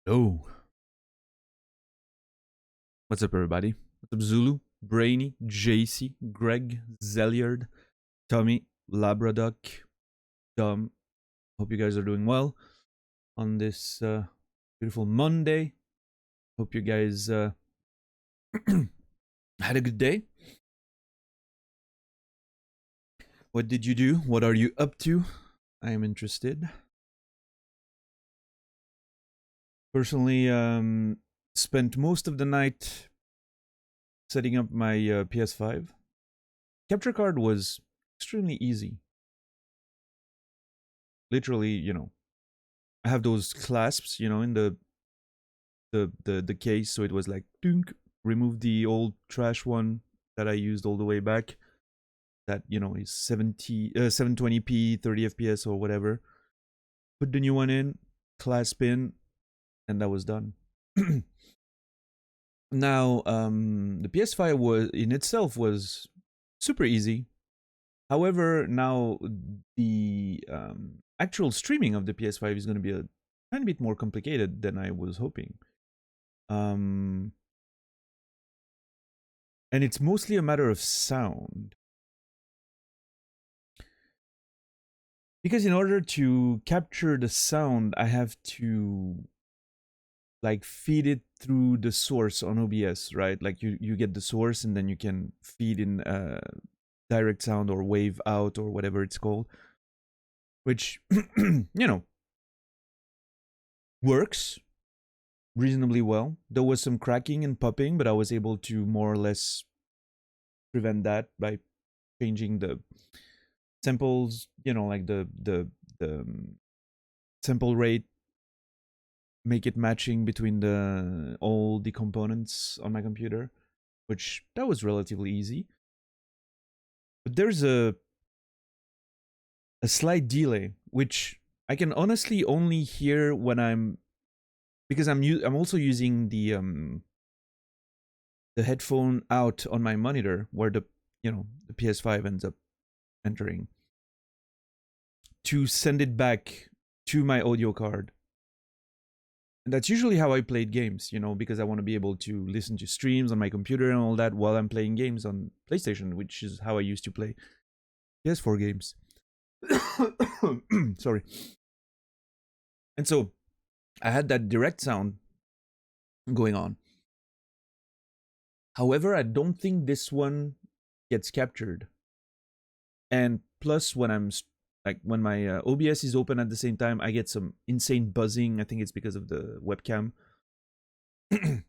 Oh, what's up, everybody? What's up, Zulu, Brainy, JC, Greg, Zeliard, Tommy, Labraduck, Dom? Hope you guys are doing well on this beautiful Monday. Hope you guys had a good day. What did you do? What are you up to? I am interested. Personally, spent most of the night setting up my PS5. Capture card was extremely easy. Literally, I have those clasps, in the case, so it was like dunk, remove the old trash one that I used all the way back. That is 720p, 30 FPS or whatever. Put the new one in, clasp in, and that was done. Now, the PS5 was in itself was super easy. However, now the actual streaming of the PS5 is going to be a tiny bit more complicated than I was hoping. And it's mostly a matter of sound. Because in order to capture the sound, I have to like feed it through the source on OBS, right? Like you get the source and then you can feed in direct sound or wave out or whatever it's called, which works reasonably well. There was some cracking and popping, but I was able to more or less prevent that by changing the samples, like the sample rate, make it matching between all the components on my computer, which that was relatively easy. But there's a slight delay, which I can honestly only hear when because I'm also using the headphone out on my monitor where the PS5 ends up entering to send it back to my audio card. And that's usually how I played games, because I want to be able to listen to streams on my computer and all that while I'm playing games on PlayStation, which is how I used to play PS4 games. Sorry. And so I had that direct sound going on. However, I don't think this one gets captured. And plus, when my OBS is open at the same time, I get some insane buzzing. I think it's because of the webcam. It's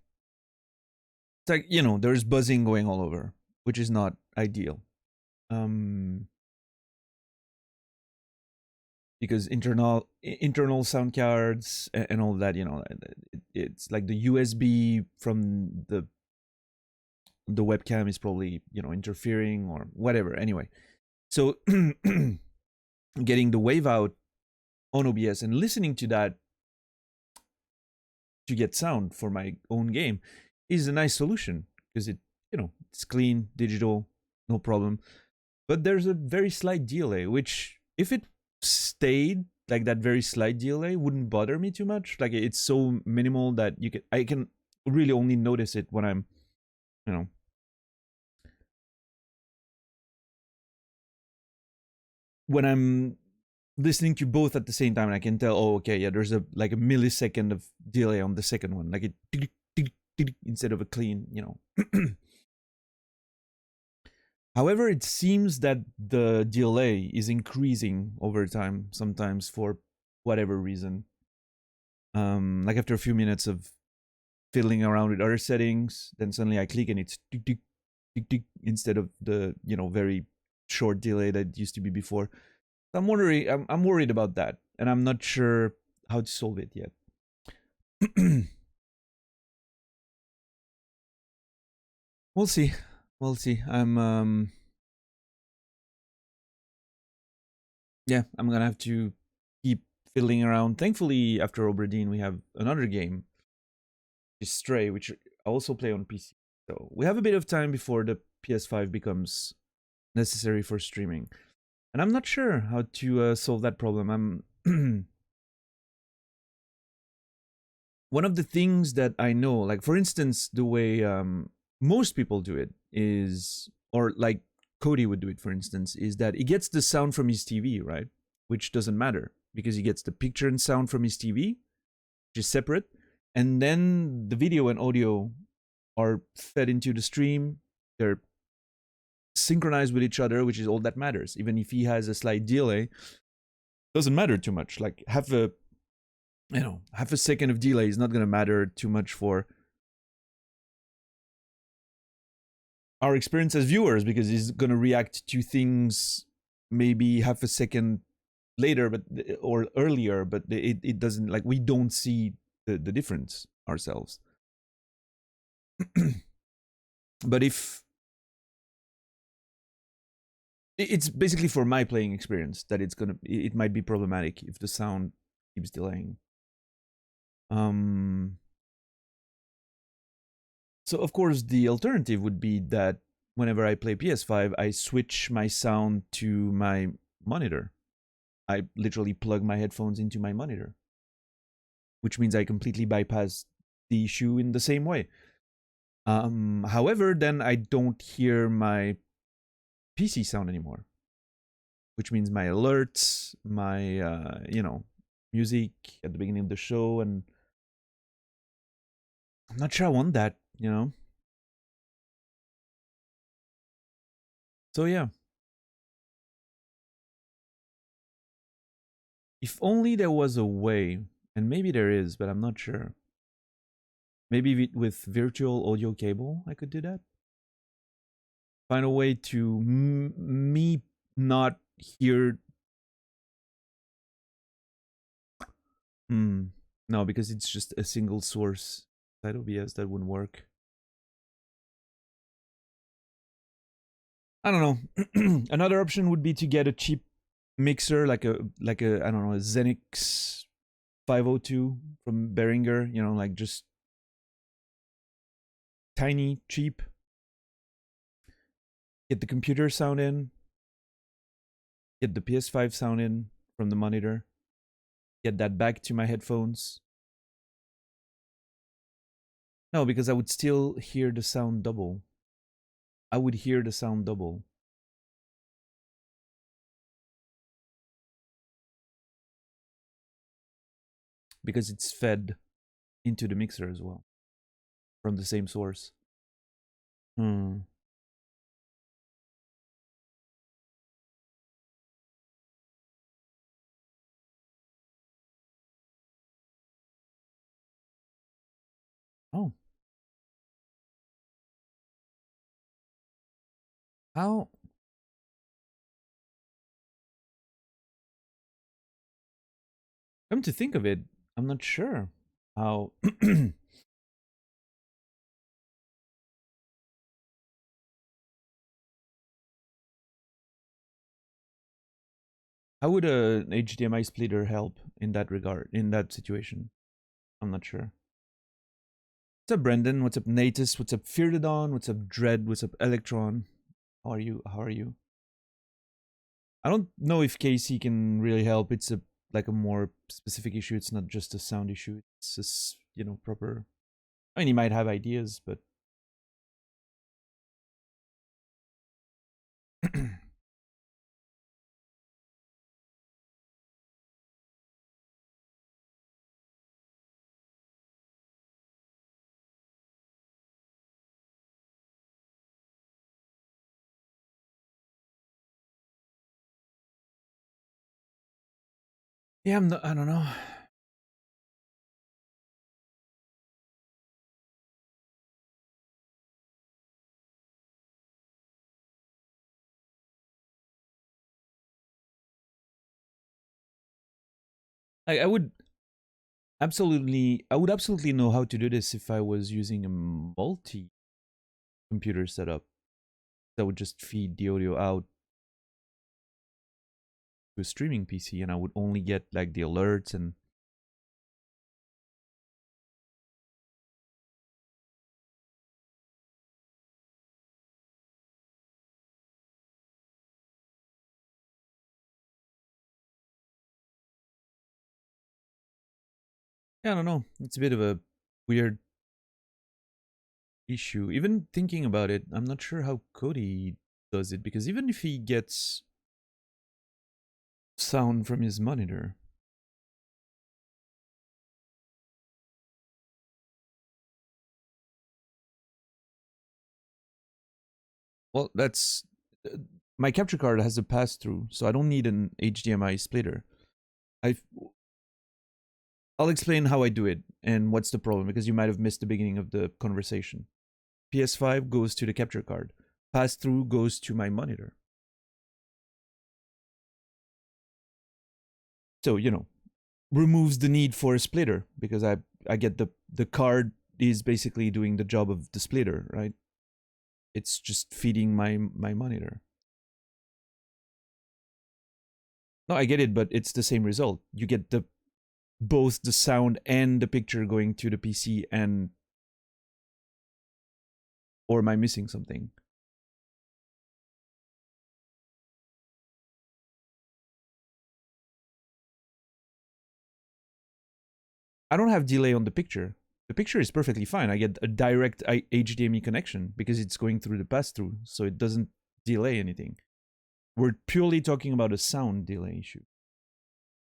like, there's buzzing going all over, which is not ideal. Because internal sound cards and all that, it's like the USB from the webcam is probably interfering or whatever. Anyway, so getting the wave out on OBS and listening to that to get sound for my own game is a nice solution because it's clean, digital, no problem. But there's a very slight delay, which if it stayed like that, very slight delay wouldn't bother me too much. Like it's so minimal that I can really only notice it when I'm, when I'm listening to both at the same time, and I can tell, oh, okay, yeah, there's a millisecond of delay on the second one, like it instead of a clean, However, it seems that the delay is increasing over time, sometimes for whatever reason. Like after a few minutes of fiddling around with other settings, then suddenly I click and it's tick, tick, tick, tick, instead of the very short delay that used to be before. I'm worried about that, and I'm not sure how to solve it yet. We'll see. I'm gonna have to keep fiddling around. Thankfully, after Obra Dinn, we have another game, Stray, which I also play on PC. So we have a bit of time before the PS5 becomes necessary for streaming. And I'm not sure how to solve that problem. I'm one of the things that I know, like for instance, the way most people do it is, or like Cody would do it, for instance, is that he gets the sound from his TV, right? Which doesn't matter because he gets the picture and sound from his TV, which is separate, and then the video and audio are fed into the stream. They're synchronized with each other, which is all that matters. Even if he has a slight delay, doesn't matter too much. Like half a second of delay is not going to matter too much for our experience as viewers because he's going to react to things maybe half a second later but or earlier, but it doesn't, like, we don't see the difference ourselves. But if it's basically for my playing experience that it might be problematic if the sound keeps delaying. So of course the alternative would be that whenever I play PS5, I switch my sound to my monitor. I literally plug my headphones into my monitor, which means I completely bypass the issue in the same way. However, then I don't hear my PC sound anymore, which means my alerts, my music at the beginning of the show, and I'm not sure I want that, So yeah. If only there was a way, and maybe there is, but I'm not sure. Maybe with virtual audio cable, I could do that. Find a way to me not hear. No, because it's just a single source. Side OBS, that wouldn't work. I don't know. Another option would be to get a cheap mixer, like a I don't know, a Zenix 502 from Behringer. Like just tiny, cheap. Get the computer sound in. Get the PS5 sound in from the monitor. Get that back to my headphones. No, because I would still hear the sound double. I would hear the sound double. Because it's fed into the mixer as well. From the same source. Oh. How? Come to think of it, I'm not sure how. How would an HDMI splitter help in that regard, in that situation? I'm not sure. What's up, Brendan? What's up, Natus? What's up, Feardodon? What's up, Dread? What's up, Electron? How are you? How are you? I don't know if Casey can really help. It's like a more specific issue. It's not just a sound issue. It's just, proper. I mean, he might have ideas, but yeah, I don't know. I would I would absolutely know how to do this if I was using a multi computer setup that would just feed the audio out to a streaming PC, and I would only get like the alerts and Yeah, I don't know. It's a bit of a weird issue. Even thinking about it, I'm not sure how Cody does it, because even if he gets sound from his monitor, well, that's my capture card has a pass through, so I don't need an HDMI splitter. I I'll explain how I do it and what's the problem, because you might have missed the beginning of the conversation. PS5 goes to the capture card. Pass through goes to my monitor. So, removes the need for a splitter, because I get the card is basically doing the job of the splitter, right? It's just feeding my monitor. No, I get it, but it's the same result. You get both the sound and the picture going to the PC, and or am I missing something? I don't have delay on the picture. The picture is perfectly fine. I get a direct HDMI connection because it's going through the pass-through, so it doesn't delay anything. We're purely talking about a sound delay issue.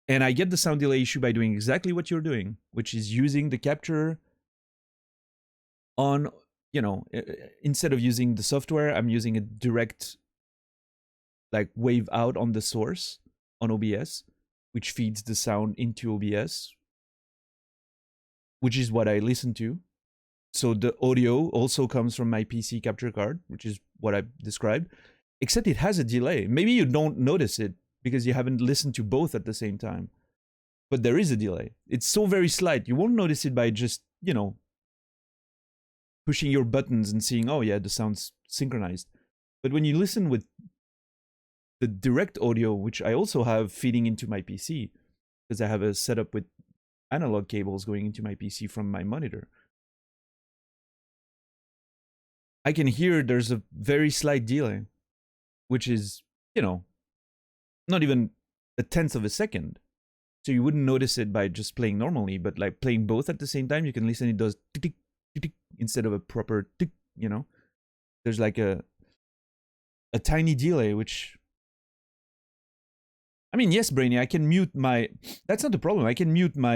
And I get the sound delay issue by doing exactly what you're doing, which is using the capture on, instead of using the software, I'm using a direct like wave out on the source on OBS, which feeds the sound into OBS, which is what I listen to. So the audio also comes from my PC capture card, which is what I described, except it has a delay. Maybe you don't notice it because you haven't listened to both at the same time, but there is a delay. It's so very slight. You won't notice it by just, pushing your buttons and seeing, oh yeah, the sound's synchronized. But when you listen with the direct audio, which I also have feeding into my PC, because I have a setup with analog cables going into my PC from my monitor, I can hear there's a very slight delay, which is, not even a tenth of a second. So you wouldn't notice it by just playing normally, but like playing both at the same time, you can listen, it does tick, tick, tick, instead of a proper tick, There's like a tiny delay, which, I mean, yes, Brainy, I can mute my, that's not the problem. I can mute my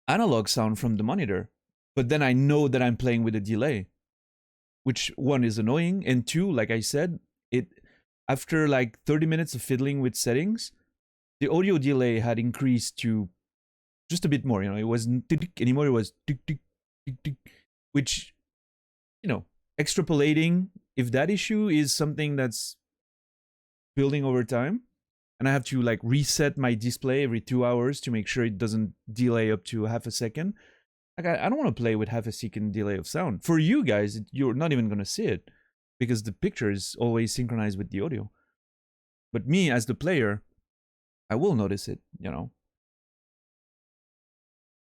analog sound from the monitor, but then I know that I'm playing with a delay, which one is annoying, and two, like I said, it after like 30 minutes of fiddling with settings, the audio delay had increased to just a bit more. It wasn't tick anymore. It was tick tick tick tick, which, extrapolating, if that issue is something that's building over time, and I have to like reset my display every 2 hours to make sure it doesn't delay up to half a second. Like I don't want to play with half a second delay of sound. For you guys, you're not even gonna see it because the picture is always synchronized with the audio. But me as the player, I will notice it,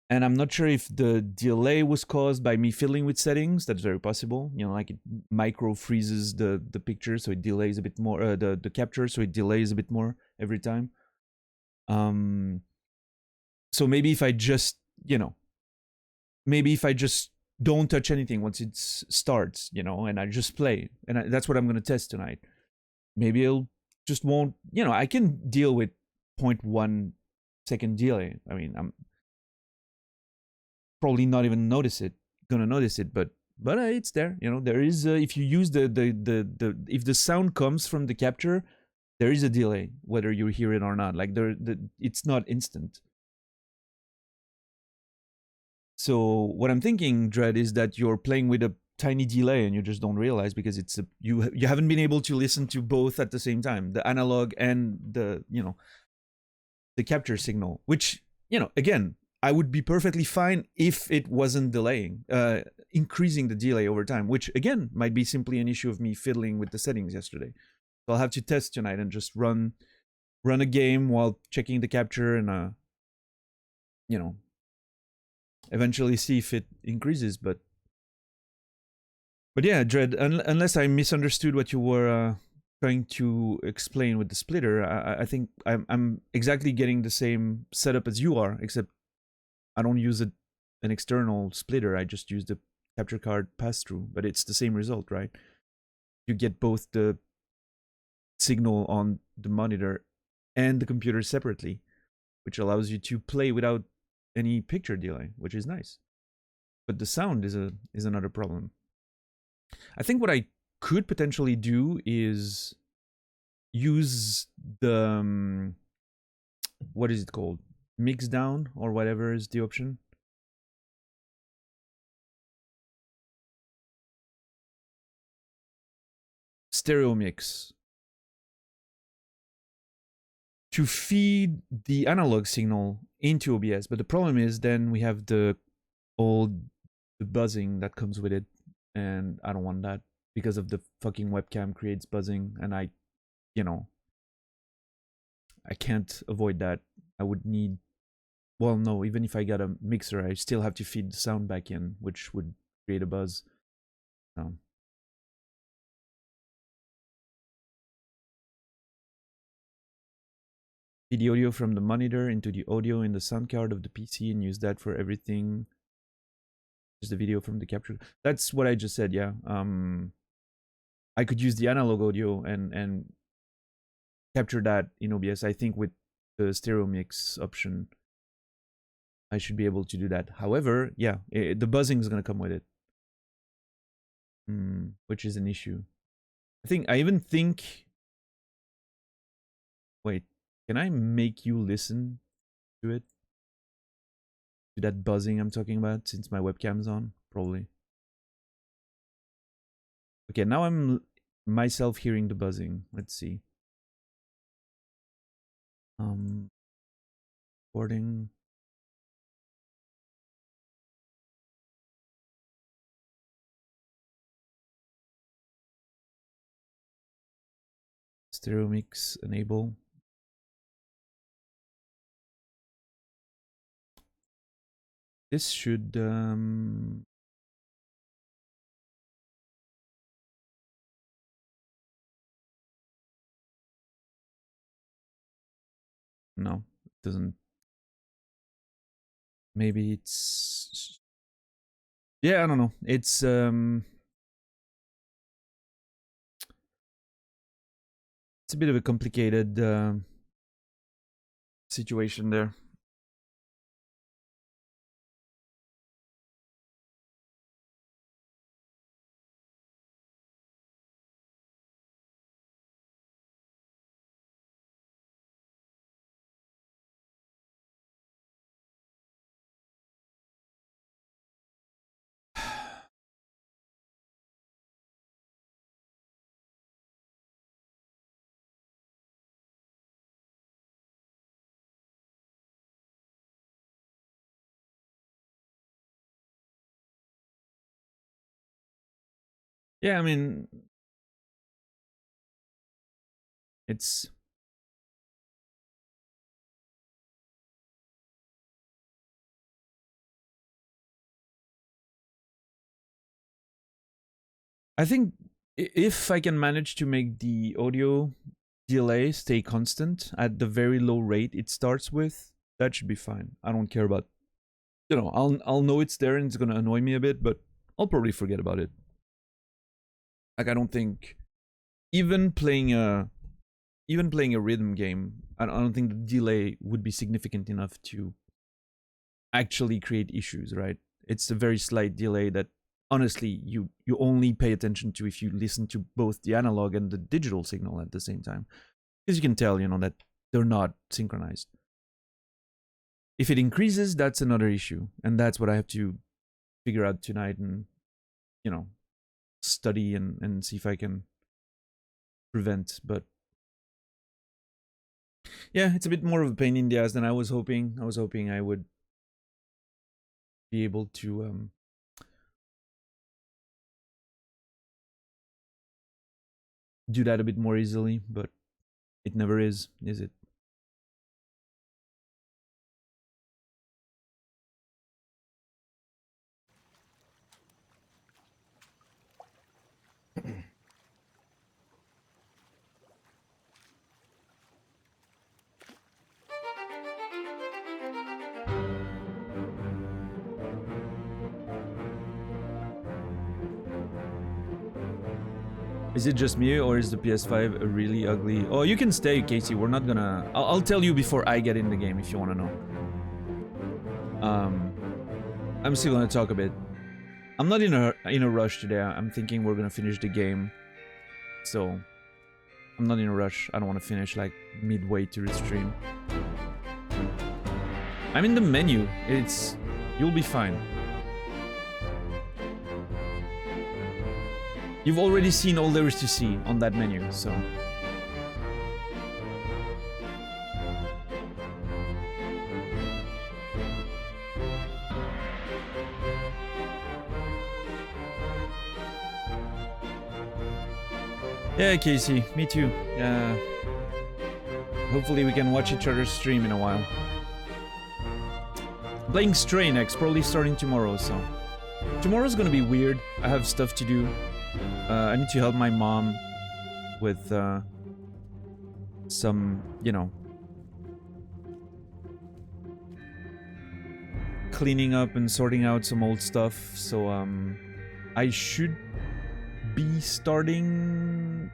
And I'm not sure if the delay was caused by me fiddling with settings. That's very possible. Like it micro freezes the picture, so it delays a bit more. The capture, so it delays a bit more every time. So maybe if I just, maybe if I just don't touch anything once it starts, and I just play, and that's what I'm gonna test tonight. Maybe it'll just won't. I can deal with 0.1 second delay. I mean, I'm probably not even gonna notice it, but it's there. There is if you use the if the sound comes from the capture, there is a delay whether you hear it or not. Like it's not instant. So what I'm thinking, Dread, is that you're playing with a tiny delay and you just don't realize because you haven't been able to listen to both at the same time, the analog and the the capture signal, which again, I would be perfectly fine if it wasn't delaying, increasing the delay over time, which again might be simply an issue of me fiddling with the settings yesterday. So I'll have to test tonight and just run a game while checking the capture and eventually see if it increases. But yeah, Dread, unless I misunderstood what you were trying to explain with the splitter, I think I'm exactly getting the same setup as you are, except I don't use an external splitter. I just use the capture card pass-through, but it's the same result, right? You get both the signal on the monitor and the computer separately, which allows you to play without any picture delay, which is nice. But the sound is another problem. I think what I could potentially do is use the what is it called? Mix down or whatever is the option. Stereo mix to feed the analog signal into OBS. But the problem is then we have the buzzing that comes with it, and I don't want that because of the fucking webcam creates buzzing, and I can't avoid that. I would need, well, no, even if I got a mixer, I still have to feed the sound back in, which would create a buzz. Feed the audio from the monitor into the audio in the sound card of the PC and use that for everything. Just the video from the capture. That's what I just said, yeah. I could use the analog audio and capture that in OBS. I think with the stereo mix option, I should be able to do that. However, yeah, the buzzing is going to come with it, which is an issue. I even think. Wait, can I make you listen to it? To that buzzing I'm talking about, since my webcam's on? Probably. Okay, now I'm myself hearing the buzzing. Let's see. Recording. Stereo mix enable. This should no, it doesn't. Maybe it's, yeah, I don't know. It's a bit of a complicated situation there. Yeah, I mean, it's, I think if I can manage to make the audio delay stay constant at the very low rate it starts with, that should be fine. I don't care about, I'll know it's there and it's gonna annoy me a bit, but I'll probably forget about it. Like, I don't think even playing a rhythm game, I don't think the delay would be significant enough to actually create issues, right? It's a very slight delay that honestly you only pay attention to if you listen to both the analog and the digital signal at the same time, because you can tell that they're not synchronized. If it increases, that's another issue, and that's what I have to figure out tonight and study and see if I can prevent. But yeah, it's a bit more of a pain in the ass than I was hoping. I was hoping I would be able to do that a bit more easily, but it never is it? Is it just me, or is the PS5 a really ugly... Oh, you can stay, Casey. We're not gonna... I'll tell you before I get in the game if you want to know. I'm still gonna talk a bit. I'm not in a rush today. I'm thinking we're gonna finish the game. So, I'm not in a rush. I don't want to finish like midway through the stream. I'm in the menu. You'll be fine. You've already seen all there is to see on that menu, so... Yeah, Casey, me too. Hopefully we can watch each other's stream in a while. Playing Stray next, probably starting tomorrow, so... Tomorrow's gonna be weird. I have stuff to do. I need to help my mom with some, you know, cleaning up and sorting out some old stuff. So I should be starting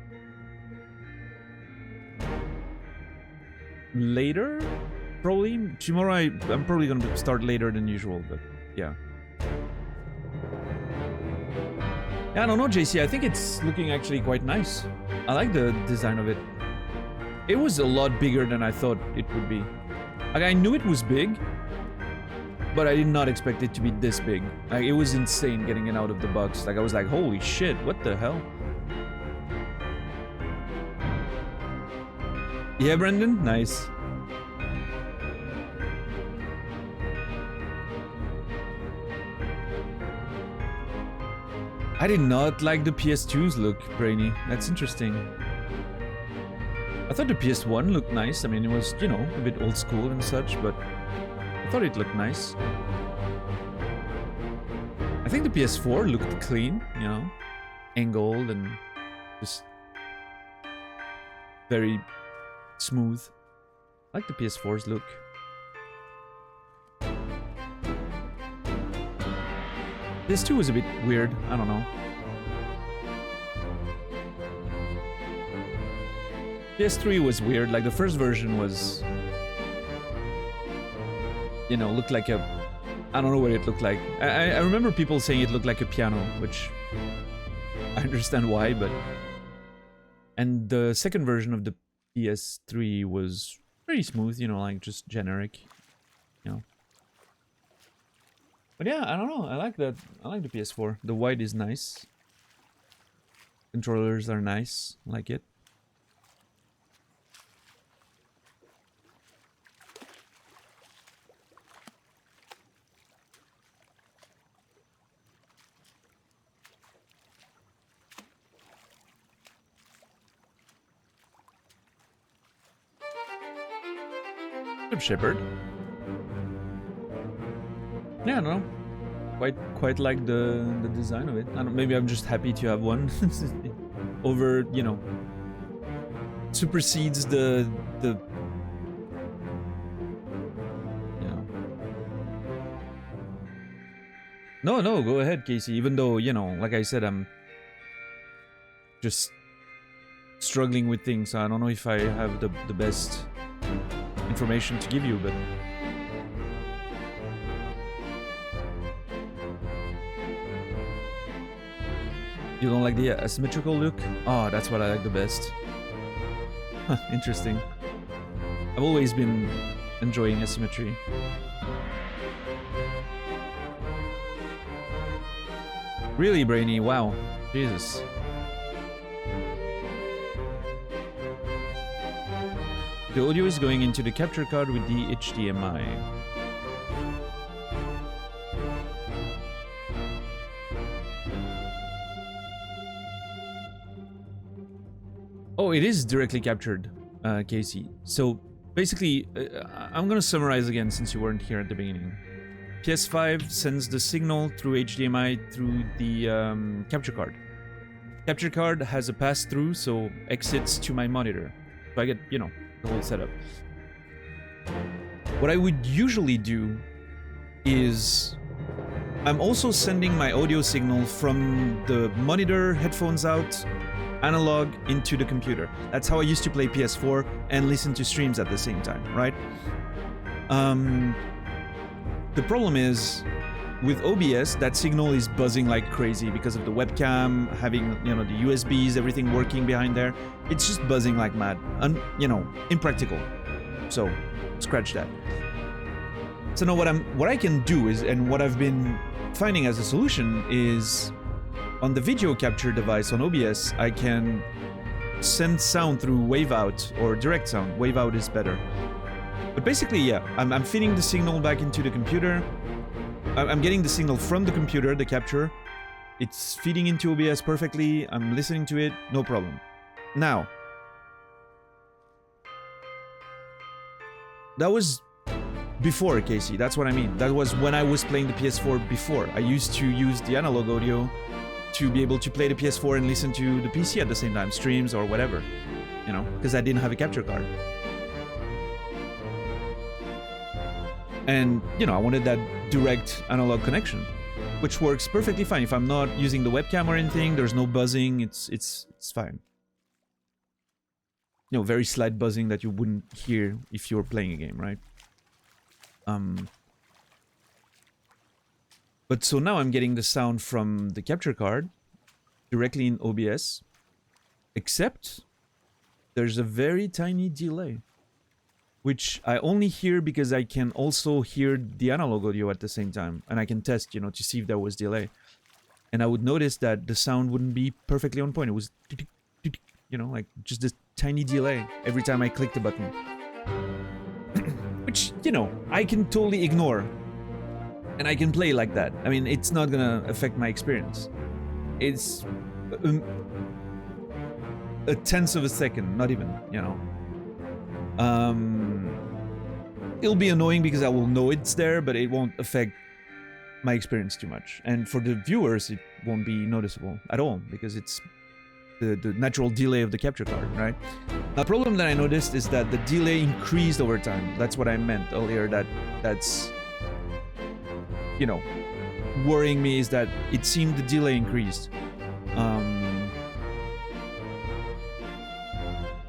later, probably. Tomorrow I'm probably gonna start later than usual, but yeah. I don't know, JC. I think it's looking actually quite nice. I like the design of it. It was a lot bigger than I thought it would be. Like, I knew it was big, but I did not expect it to be this big. Like, it was insane getting it out of the box. Like, I was like, holy shit, what the hell? Yeah, Brendan? Nice. I did not like the PS2's look, Brainy. That's interesting. I thought the PS1 looked nice. I mean, it was, you know, a bit old school and such, but I thought it looked nice. I think the PS4 looked clean, you know, angled and just very smooth. I like the PS4's look. PS2 was a bit weird, I don't know. PS3 was weird, like the first version was... You know, looked like a... I don't know what it looked like. I remember people saying it looked like a piano, which... I understand why, but... And the second version of the PS3 was pretty smooth, you know, like just generic, you know. But yeah, I don't know. I like that. I like the PS4. The white is nice. Controllers are nice. I like it. Good Shepherd. Yeah, I don't know. Quite like the design of it. I don't. Maybe I'm just happy to have one. Over, you know, supersedes the you know. No, go ahead, Casey. Even though, you know, like I said, I'm just struggling with things. So I don't know if I have the best information to give you, but. You don't like the asymmetrical look? Oh, that's what I like the best. Interesting. I've always been enjoying asymmetry. Really, Brainy? Wow. Jesus. The audio is going into the capture card with the HDMI. Oh, it is directly captured, Casey. So basically, I'm gonna summarize again since you weren't here at the beginning. PS5 sends the signal through HDMI through the capture card. Capture card has a pass-through, so exits to my monitor. So I get, you know, the whole setup. What I would usually do is I'm also sending my audio signal from the monitor, headphones out, analog into the computer. That's how I used to play PS4 and listen to streams at the same time, right? The problem is, with OBS, that signal is buzzing like crazy because of the webcam, having, you know, the USBs, everything working behind there. It's just buzzing like mad, and, you know, impractical. So, scratch that. So now what I can do is, and what I've been finding as a solution is, on the video capture device on OBS, I can send sound through wave out or direct sound. Wave out is better. But basically, yeah, I'm feeding the signal back into the computer. I'm getting the signal from the computer, the capture. It's feeding into OBS perfectly. I'm listening to it, no problem. Now, that was before, Casey. That's what I mean. That was when I was playing the PS4 before. I used to use the analog audio to be able to play the PS4 and listen to the PC at the same time, streams or whatever, you know, because I didn't have a capture card. And, you know, I wanted that direct analog connection, which works perfectly fine. If I'm not using the webcam or anything, there's no buzzing, it's fine. You know, very slight buzzing that you wouldn't hear if you were playing a game, right? But so now I'm getting the sound from the capture card directly in OBS, except there's a very tiny delay, which I only hear because I can also hear the analog audio at the same time, and I can test, you know, to see if there was delay. And I would notice that the sound wouldn't be perfectly on point. It was, you know, like just this tiny delay every time I clicked the button. Which, you know, I can totally ignore. And I can play like that. I mean, it's not gonna affect my experience. It's a tenth of a second, not even, you know. It'll be annoying because I will know it's there, but it won't affect my experience too much. And for the viewers, it won't be noticeable at all because it's the natural delay of the capture card, right? The problem that I noticed is that the delay increased over time. That's what I meant earlier, that's, you know, worrying me, is that it seemed the delay increased.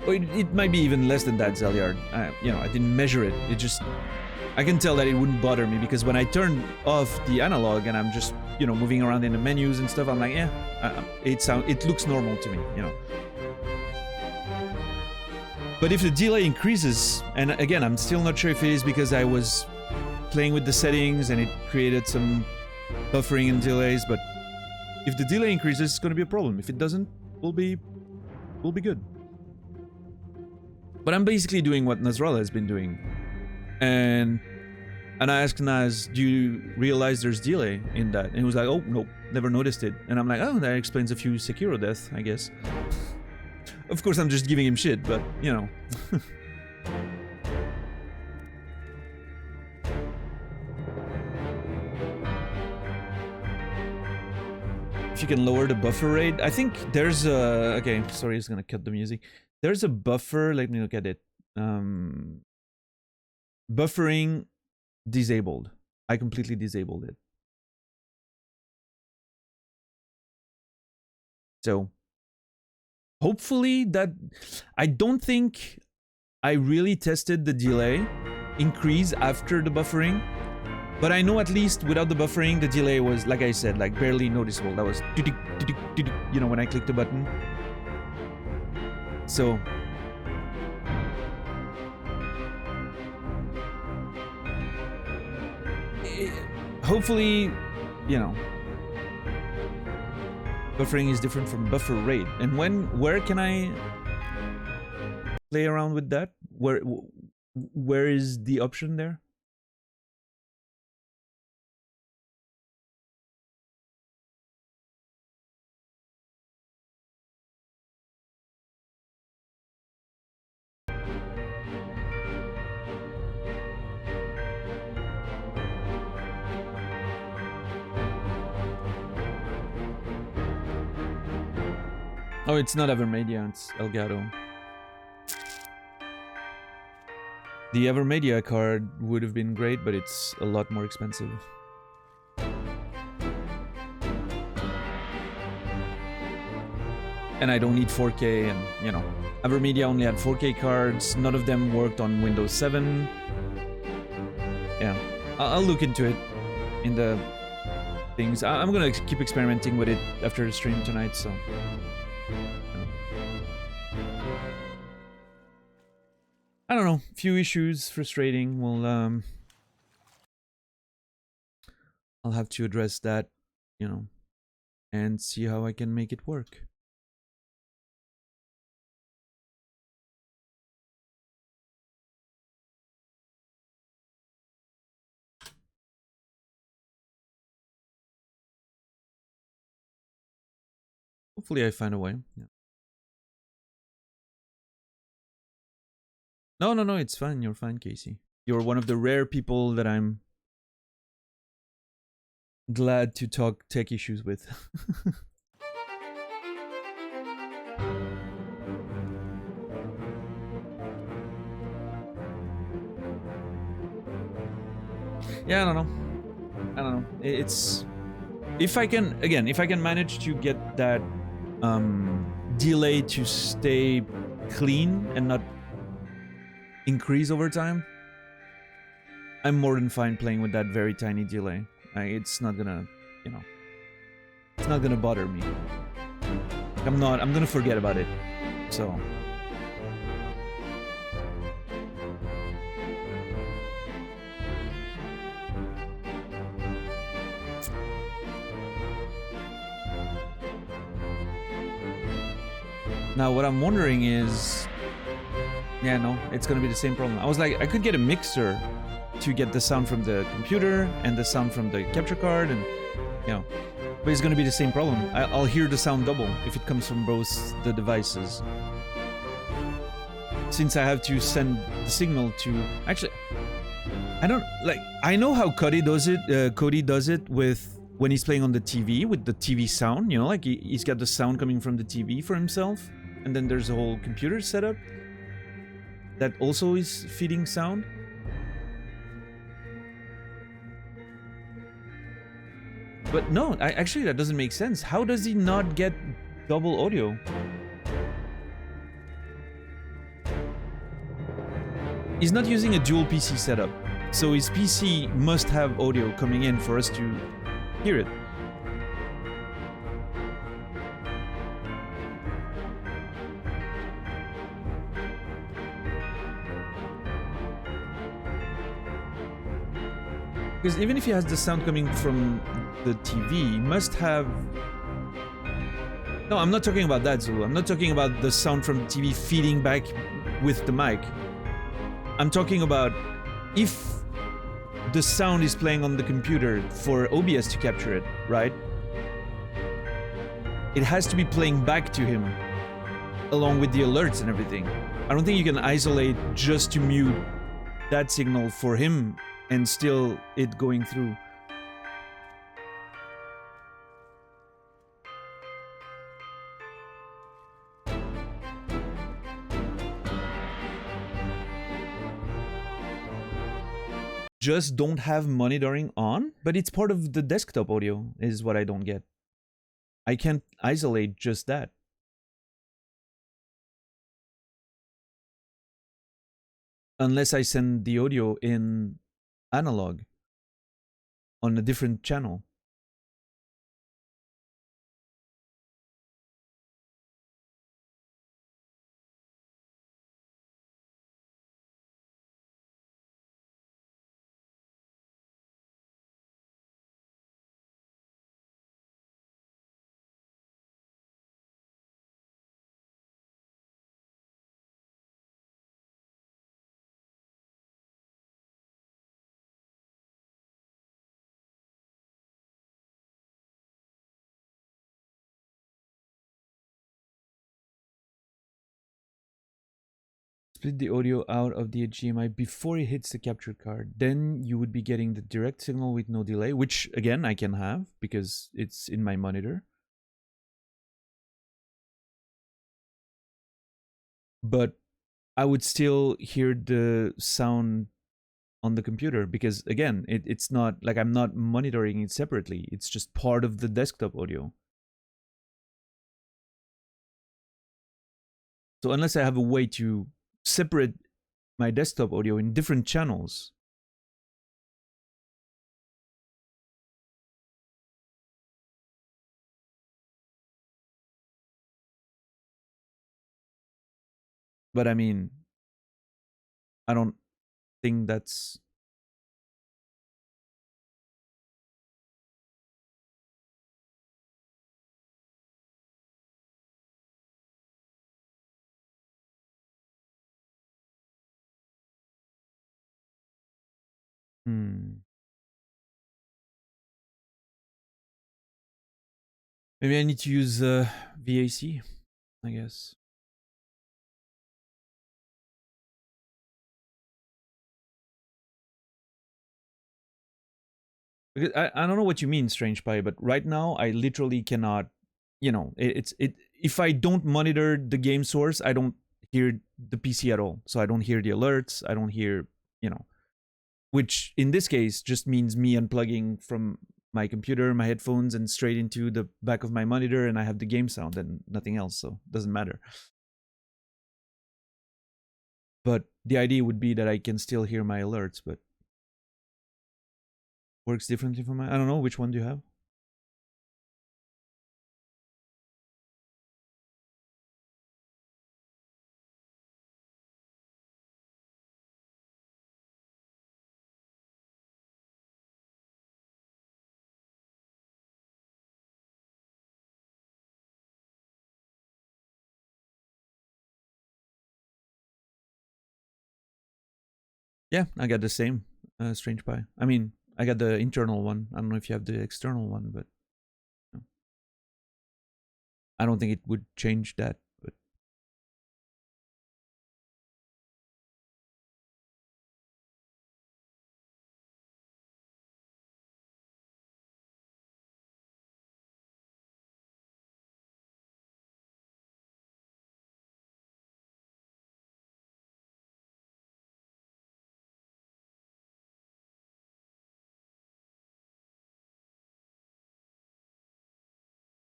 It might be even less than that, Zeliard. You know, I didn't measure it. It just, I can tell that it wouldn't bother me because when I turn off the analog and I'm just, you know, moving around in the menus and stuff, I'm like, yeah, it looks normal to me, you know. But if the delay increases, and again, I'm still not sure if it is because I was playing with the settings and it created some buffering and delays, but if the delay increases, it's going to be a problem. If it doesn't, we'll be good. But I'm basically doing what Nasrallah has been doing. And I asked Naz, do you realize there's delay in that? And he was like, oh, nope, never noticed it. And I'm like, oh, that explains a few Sekiro deaths, I guess. Of course, I'm just giving him shit, but, you know. If you can lower the buffer rate, I think there's a... Okay, sorry, it's gonna cut the music. There's a buffer, let me look at it. Buffering disabled. I completely disabled it. So, hopefully that... I don't think I really tested the delay increase after the buffering. But I know at least without the buffering, the delay was, like I said, like barely noticeable. That was, you know, when I clicked the button. So, hopefully, you know, buffering is different from buffer rate. And where can I play around with that? Where is the option there? Oh, it's not Evermedia, it's Elgato. The Evermedia card would have been great, but it's a lot more expensive. and I don't need 4K, and you know, Avermedia only had 4K cards. None of them worked on Windows 7. Yeah, I'll look into it in the things. I'm gonna keep experimenting with it after the stream tonight, so. I don't know, few issues, frustrating. Well, I'll have to address that, you know, and see how I can make it work. Hopefully I find a way. Yeah. No, it's fine. You're fine, Casey. You're one of the rare people that I'm glad to talk tech issues with. Yeah, I don't know. It's if I can manage to get that delay to stay clean and not increase over time, I'm more than fine playing with that very tiny delay. It's not gonna, you know, it's not gonna bother me. I'm gonna forget about it. So. Now what I'm wondering is, yeah, no, it's gonna be the same problem. I was like, I could get a mixer to get the sound from the computer and the sound from the capture card, and you know, but it's gonna be the same problem. I'll hear the sound double if it comes from both the devices. Since I have to send the signal to, actually, I know how Cody does it with when he's playing on the TV with the TV sound, you know, like he's got the sound coming from the TV for himself, and then there's a whole computer setup that also is feeding sound. But no, actually that doesn't make sense. How does he not get double audio? He's not using a dual PC setup, so his PC must have audio coming in for us to hear it. Because even if he has the sound coming from the TV, he must have... No, I'm not talking about that, Zulu. I'm not talking about the sound from the TV feeding back with the mic. I'm talking about if the sound is playing on the computer for OBS to capture it, right? It has to be playing back to him, along with the alerts and everything. I don't think you can isolate just to mute that signal for him and still it going through. Just don't have monitoring on, but it's part of the desktop audio is what I don't get. I can't isolate just that. Unless I send the audio in analog on a different channel. Split the audio out of the HDMI before it hits the capture card. Then you would be getting the direct signal with no delay, which again I can have because it's in my monitor. But I would still hear the sound on the computer because again, it's not like I'm not monitoring it separately. It's just part of the desktop audio. So unless I have a way to separate my desktop audio in different channels, but I mean, I don't think that's... Maybe I need to use VAC, I guess. Because I don't know what you mean, Strange Pie, but right now I literally cannot, you know, if I don't monitor the game source, I don't hear the PC at all. So I don't hear the alerts, I don't hear, you know, which in this case just means me unplugging from my computer, my headphones, and straight into the back of my monitor, and I have the game sound and nothing else, so it doesn't matter. But the idea would be that I can still hear my alerts, but works differently for my... I don't know, which one do you have? Yeah, I got the same Strange Pie. I mean, I got the internal one. I don't know if you have the external one, but no. I don't think it would change that. But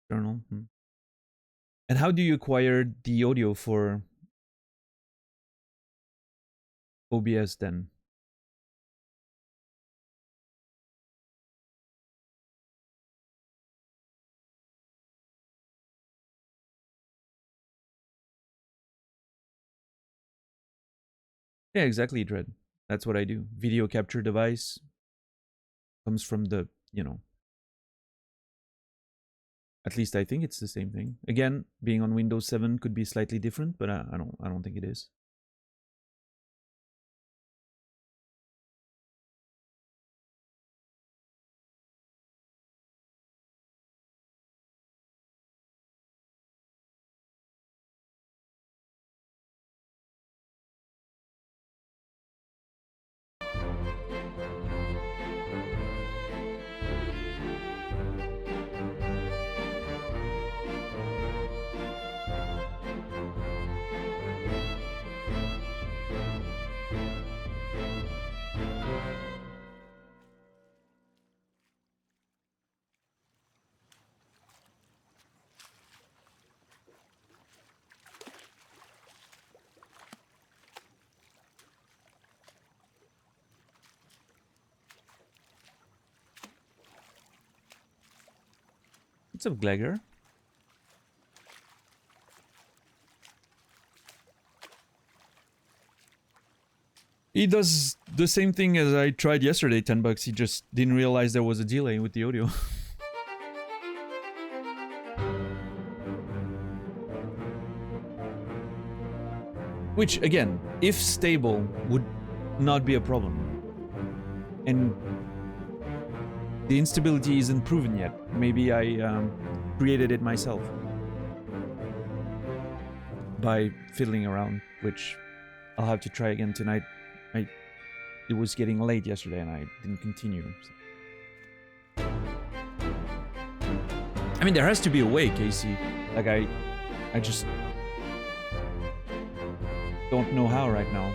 external. And how do you acquire the audio for OBS then? Yeah, exactly, Dread. That's what I do. Video capture device comes from the, you know, at least I think it's the same thing. Again, being on Windows 7 could be slightly different, but I don't think it is. What's up, Glagger? He does the same thing as I tried yesterday, $10. He just didn't realize there was a delay with the audio. Which, again, if stable, would not be a problem. And the instability isn't proven yet. Maybe I created it myself by fiddling around, which I'll have to try again tonight. It was getting late yesterday and I didn't continue. So. I mean, there has to be a way, Casey. Like, I just don't know how right now.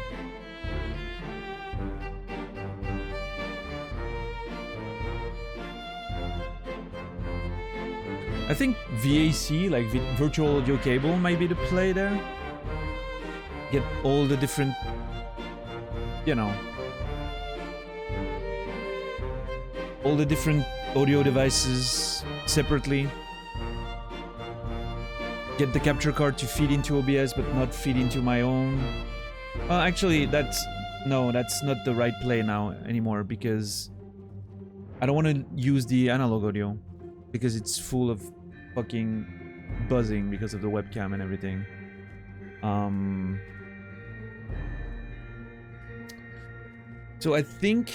I think VAC, like virtual audio cable, might be the play there. get all the different, you know, all the different audio devices separately. Get the capture card to feed into OBS but not feed into my own. Actually, that's not the right play now anymore, because I don't want to use the analog audio because it's full of fucking buzzing because of the webcam and everything. So I think,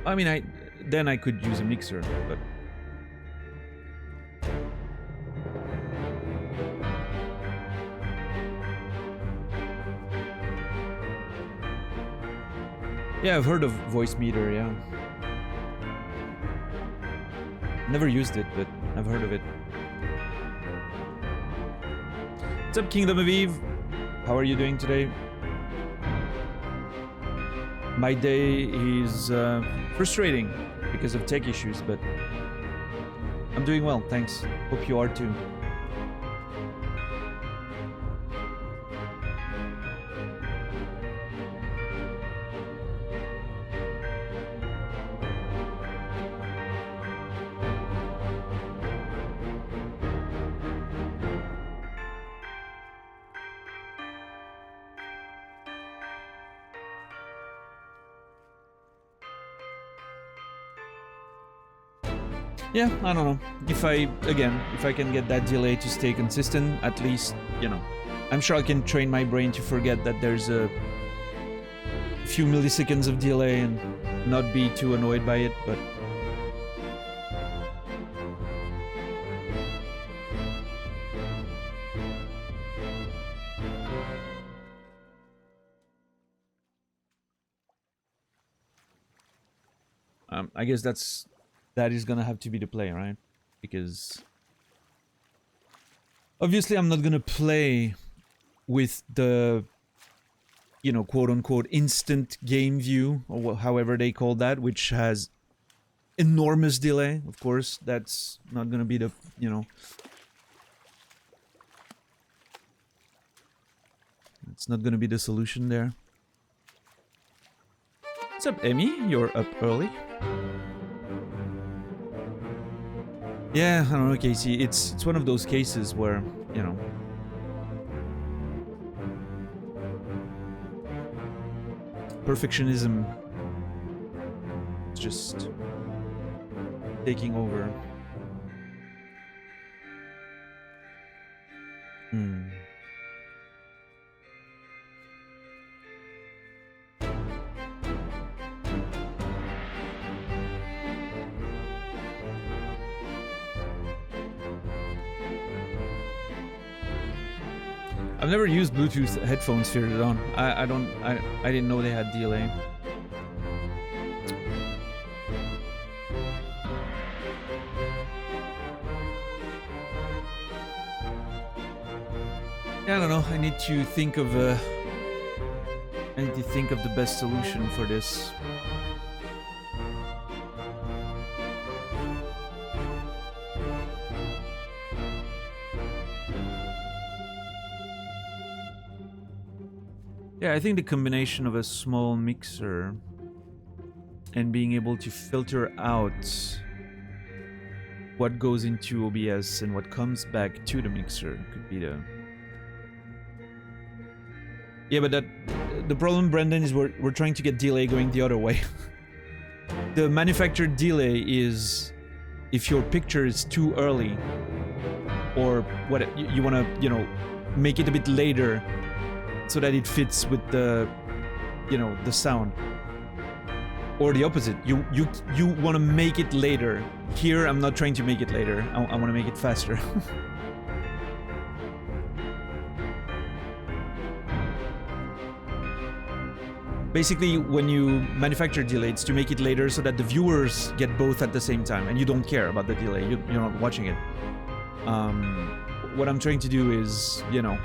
I mean, I could use a mixer, but yeah, I've heard of Voice Meter, yeah. Never used it, but I've heard of it. What's up, Kingdom of Eve? How are you doing today? My day is frustrating because of tech issues, but I'm doing well, thanks. Hope you are too. Yeah, I don't know. If I can get that delay to stay consistent, at least, you know, I'm sure I can train my brain to forget that there's a few milliseconds of delay and not be too annoyed by it, but I guess that is gonna have to be the play, right? Because obviously I'm not gonna play with the, you know, quote-unquote instant game view, or however they call that, which has enormous delay. Of course, that's not gonna be the, you know, it's not gonna be the solution there. What's up, Emmy? You're up early. Yeah, I don't know, Casey. It's one of those cases where, you know, perfectionism is just taking over. I've never used Bluetooth headphones fitted on. I didn't know they had delay. Yeah, I don't know. I need to think of the best solution for this. Yeah, I think the combination of a small mixer and being able to filter out what goes into OBS and what comes back to the mixer could be the... Yeah, but the problem, Brendan, is we're trying to get delay going the other way. The manufactured delay is if your picture is too early, or what you want to, you know, make it a bit later so that it fits with the, you know, the sound. Or the opposite, you want to make it later. Here, I'm not trying to make it later. I want to make it faster. Basically, when you manufacture delay, it's to make it later so that the viewers get both at the same time, and you don't care about the delay. You're not watching it. What I'm trying to do is, you know,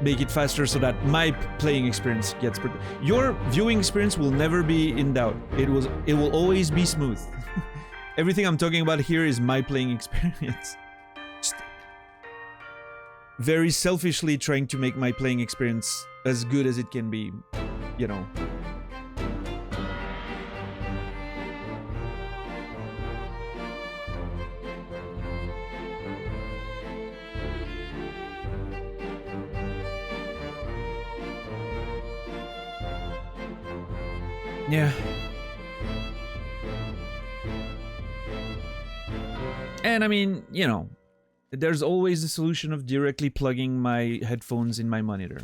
make it faster so that my playing experience gets... Your viewing experience will never be in doubt. It will always be smooth. everything I'm talking about here is my playing experience. Just very selfishly trying to make my playing experience as good as it can be, you know. Yeah. And I mean, you know, there's always the solution of directly plugging my headphones in my monitor.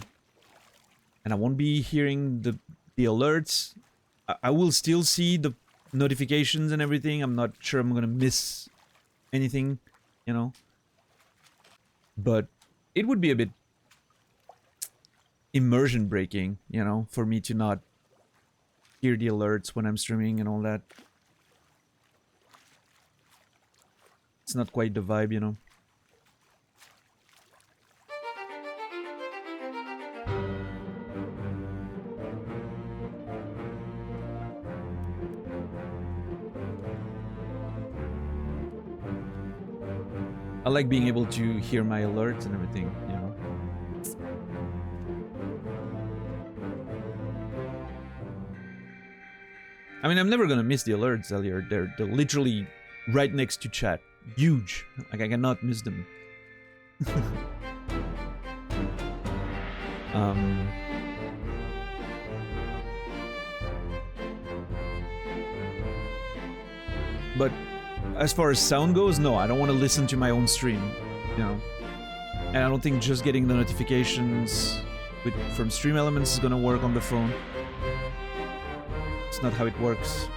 And I won't be hearing the alerts. I will still see the notifications and everything. I'm not sure I'm gonna miss anything, you know. But it would be a bit immersion breaking, you know, for me to not hear the alerts when I'm streaming and all that. It's not quite the vibe, you know. I like being able to hear my alerts and everything, you know. I mean, I'm never gonna miss the alerts, Elliot. They're literally right next to chat. Huge. Like, I cannot miss them. But as far as sound goes, no, I don't want to listen to my own stream, you know. And I don't think just getting the notifications from Stream Elements is gonna work on the phone. It's not how it works.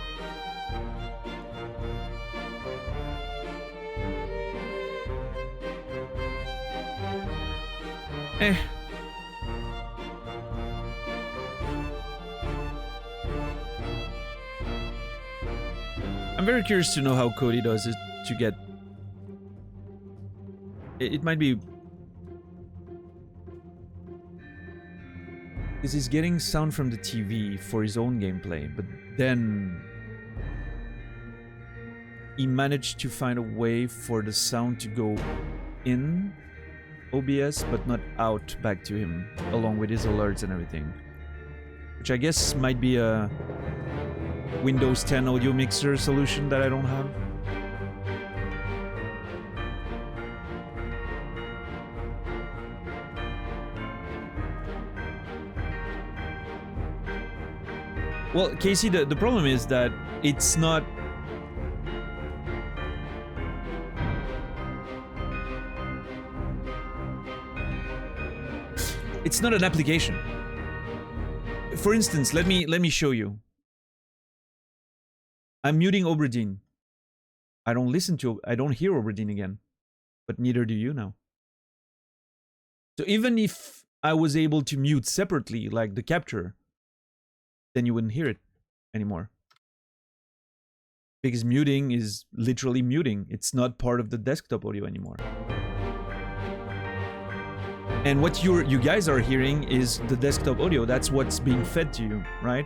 I'm very curious to know how Cody does it to get... It might be... Because he's getting sound from the TV for his own gameplay, but then... he managed to find a way for the sound to go in OBS, but not out back to him, along with his alerts and everything. Which I guess might be a Windows 10 audio mixer solution that I don't have. Well, Casey, the problem is that it's not... It's not an application. For instance, let me show you. I'm muting Obra Dinn. I don't hear Obra Dinn again. But neither do you now. So even if I was able to mute separately, like the capture, then you wouldn't hear it anymore. Because muting is literally muting. It's not part of the desktop audio anymore. And what you guys are hearing is the desktop audio. That's what's being fed to you, right?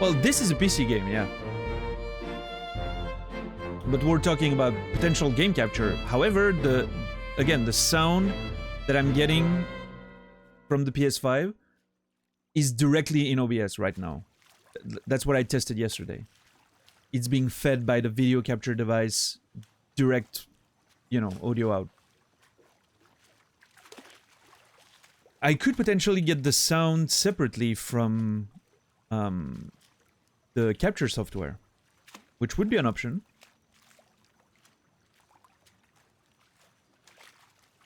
Well, this is a PC game, yeah. But we're talking about potential game capture. However, the sound that I'm getting from the PS5 is directly in OBS right now. That's what I tested yesterday. It's being fed by the video capture device, direct, you know, audio out. I could potentially get the sound separately from the capture software, which would be an option.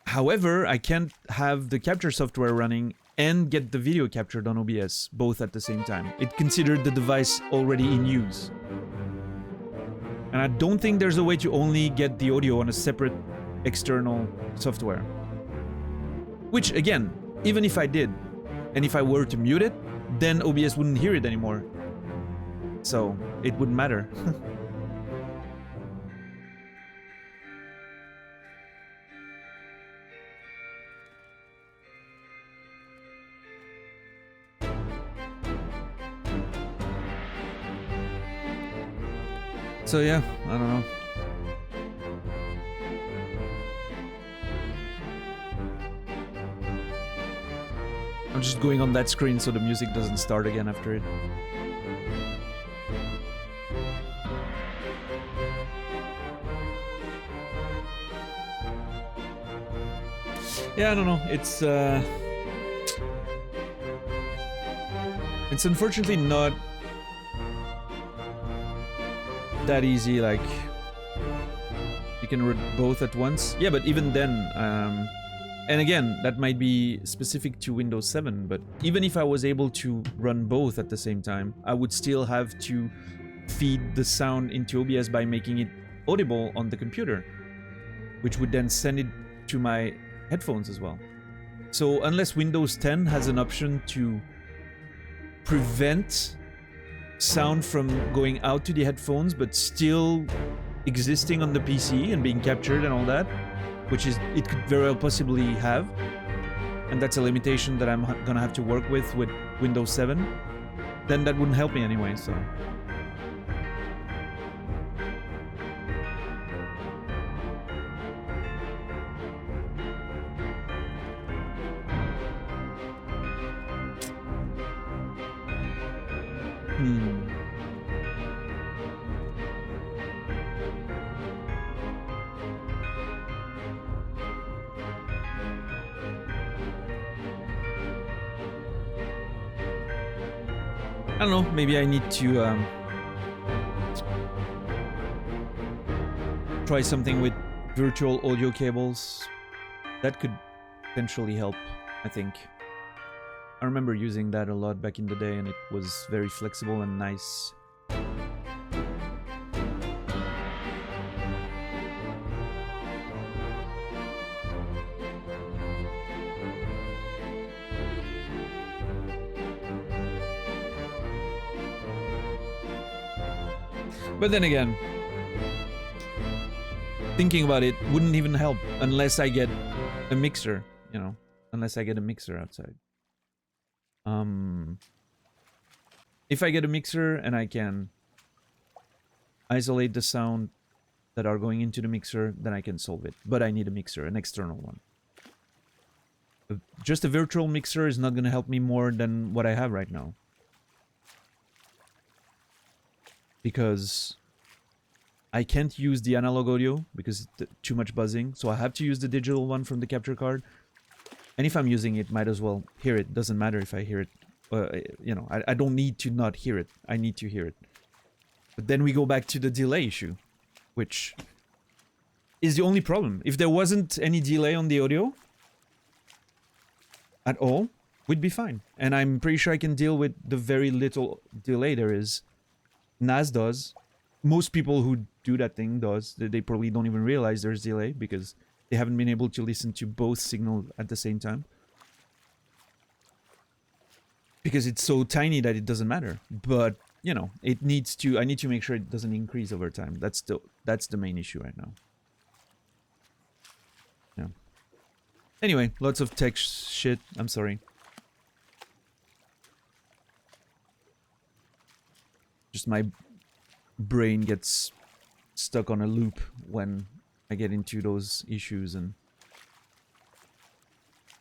However, I can't have the capture software running and get the video captured on OBS, both at the same time. It considered the device already in use. And I don't think there's a way to only get the audio on a separate external software. Which, again, even if I did, And if I were to mute it, then OBS wouldn't hear it anymore. So it wouldn't matter. So yeah, I don't know. I'm just going on that screen so the music doesn't start again after it. Yeah, I don't know. It's unfortunately not that easy, like you can read both at once. Yeah, but even then, and again, that might be specific to Windows 7, but even if I was able to run both at the same time, I would still have to feed the sound into OBS by making it audible on the computer, which would then send it to my headphones as well. So unless Windows 10 has an option to prevent sound from going out to the headphones but still existing on the PC and being captured and all that, which is it could very well possibly have, and that's a limitation that I'm gonna have to work with Windows 7, then that wouldn't help me anyway, so. I don't know, maybe I need to try something with virtual audio cables. That could potentially help, I think. I remember using that a lot back in the day and it was very flexible and nice. But then again, thinking about it wouldn't even help unless I get a mixer, you know, unless I get a mixer outside. If I get a mixer and I can isolate the sound that are going into the mixer, then I can solve it. But I need a mixer, an external one. Just a virtual mixer is not going to help me more than what I have right now. Because I can't use the analog audio because it's too much buzzing. So I have to use the digital one from the capture card. And if I'm using it, might as well hear it. Doesn't matter if I hear it. You know, I don't need to not hear it. I need to hear it. But then we go back to the delay issue, which is the only problem. If there wasn't any delay on the audio at all, we'd be fine. And I'm pretty sure I can deal with the very little delay there is. NAS does. Most people who do that thing does. They probably don't even realize there's delay because they haven't been able to listen to both signals at the same time. Because it's so tiny that it doesn't matter. But, you know, it needs to... I need to make sure it doesn't increase over time. That's the main issue right now. Yeah. Anyway, lots of tech shit. I'm sorry. Just my brain gets stuck on a loop when I get into those issues and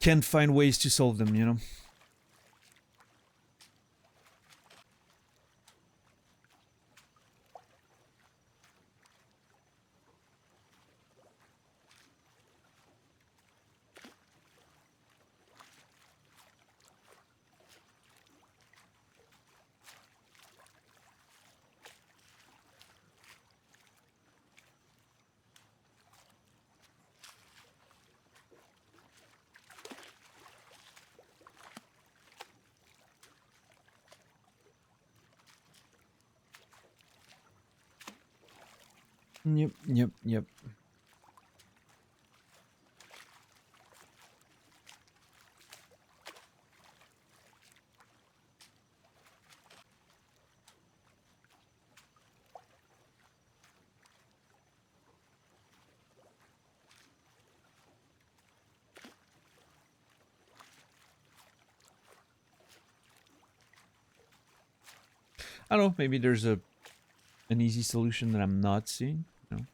can't find ways to solve them, you know? Yep. I don't know, maybe there's an easy solution that I'm not seeing, you know?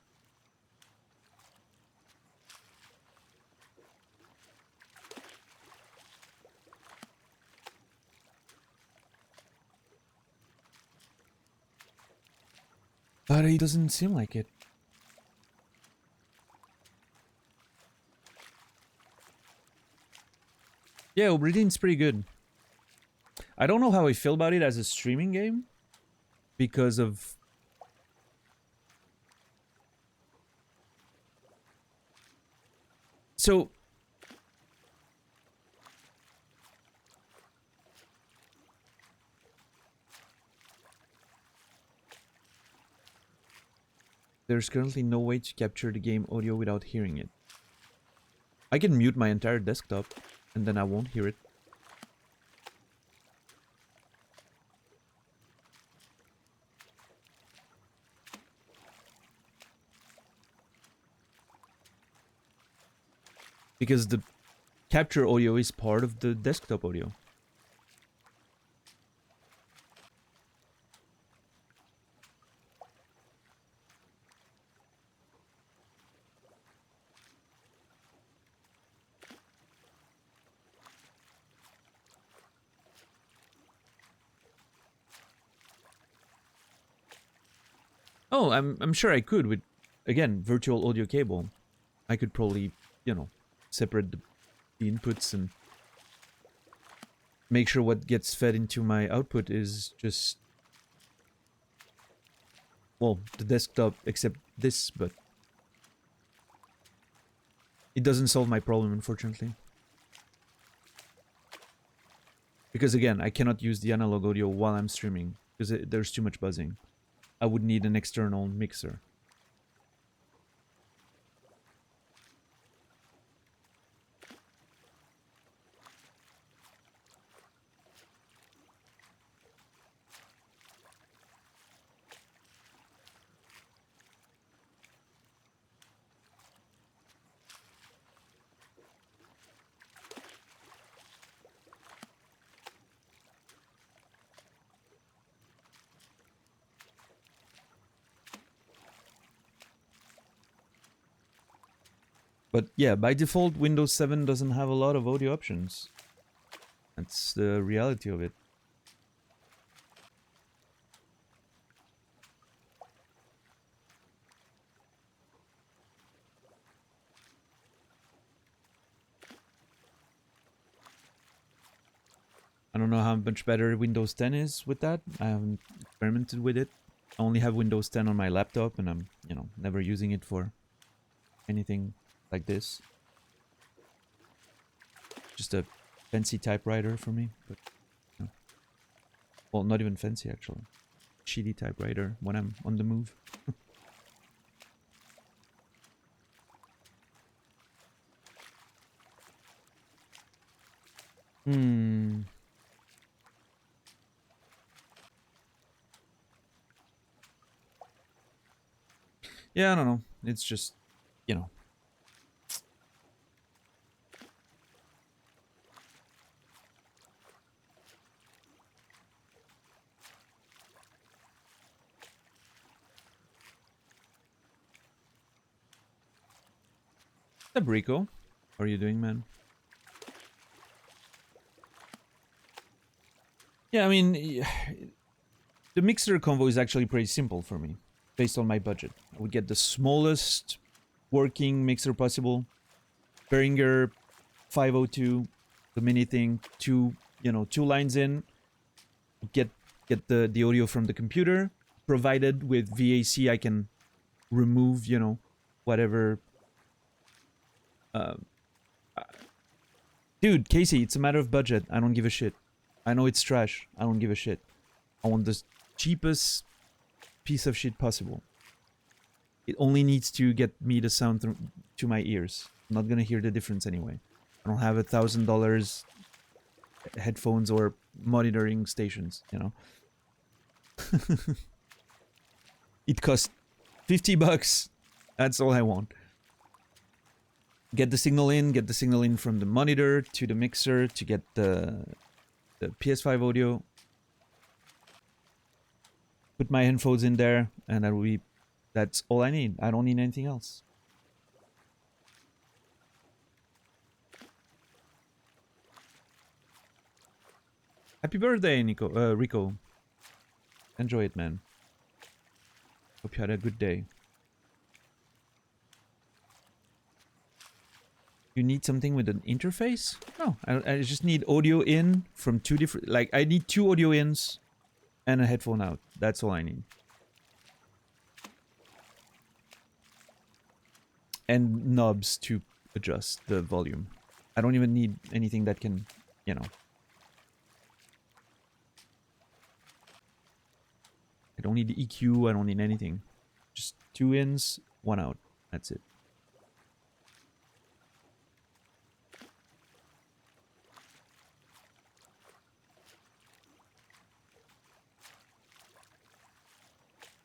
But it doesn't seem like it. Yeah, Obra Dinn's pretty good. I don't know how I feel about it as a streaming game because of... So... There's currently no way to capture the game audio without hearing it. I can mute my entire desktop and then I won't hear it. Because the capture audio is part of the desktop audio. Oh, I'm sure I could with, again, virtual audio cable. I could probably, you know, separate the inputs and make sure what gets fed into my output is just, well, the desktop except this, but it doesn't solve my problem, unfortunately. Because again, I cannot use the analog audio while I'm streaming because there's too much buzzing. I would need an external mixer. But yeah, by default, Windows 7 doesn't have a lot of audio options. That's the reality of it. I don't know how much better Windows 10 is with that. I haven't experimented with it. I only have Windows 10 on my laptop and I'm, you know, never using it for anything like this. Just a fancy typewriter for me, but you know. Well, not even fancy actually. Shitty typewriter when I'm on the move. Yeah, I don't know. It's just, you know. Rico, how are you doing, man? Yeah, I mean, the mixer convo is actually pretty simple for me, based on my budget. I would get the smallest working mixer possible, Behringer 502, the mini thing, two lines in, get the audio from the computer, provided with VAC I can remove, you know, whatever. Dude, Casey, it's a matter of budget. I don't give a shit. I know it's trash. I don't give a shit. I want the cheapest piece of shit possible. It only needs to get me the sound to my ears. I'm not gonna hear the difference anyway. I don't have $1,000 headphones or monitoring stations, you know. It costs $50. That's all I want. Get the signal in from the monitor to the mixer to get the PS5 audio. put my headphones in there, and that's all I need. I don't need anything else. Happy birthday, Rico. Enjoy it, man. Hope you had a good day. You need something with an interface? No, I just need audio in from two different... Like, I need 2 audio ins and a headphone out. That's all I need. And knobs to adjust the volume. I don't even need anything that can, you know... I don't need the EQ, I don't need anything. Just 2 ins, 1 out. That's it.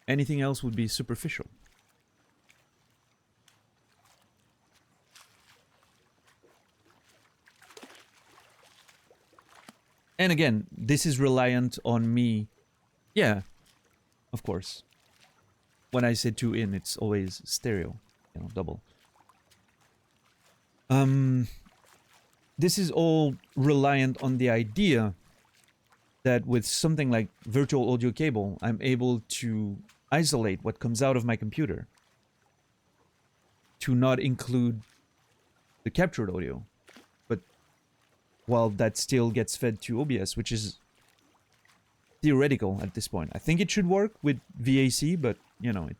Anything else would be superficial. And again, this is reliant on me. Yeah, of course. When I say 2 in, it's always stereo, you know, double. This is all reliant on the idea that with something like virtual audio cable, I'm able to isolate what comes out of my computer to not include the captured audio. But while that still gets fed to OBS, which is theoretical at this point. I think it should work with VAC, but, you know, it's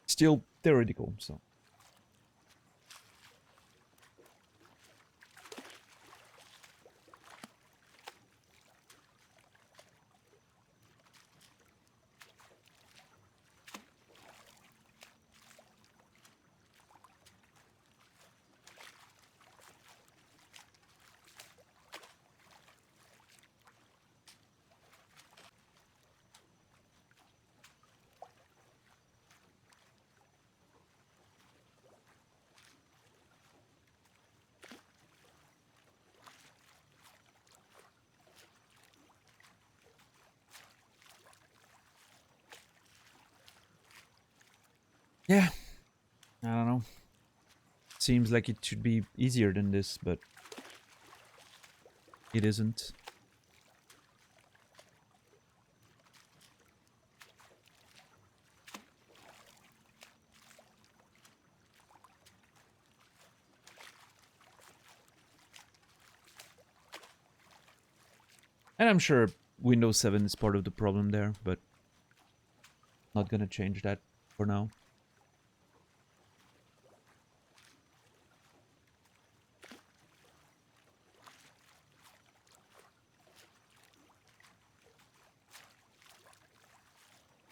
still theoretical, so... Yeah, I don't know. Seems like it should be easier than this, but it isn't. And I'm sure Windows 7 is part of the problem there, but not gonna change that for now.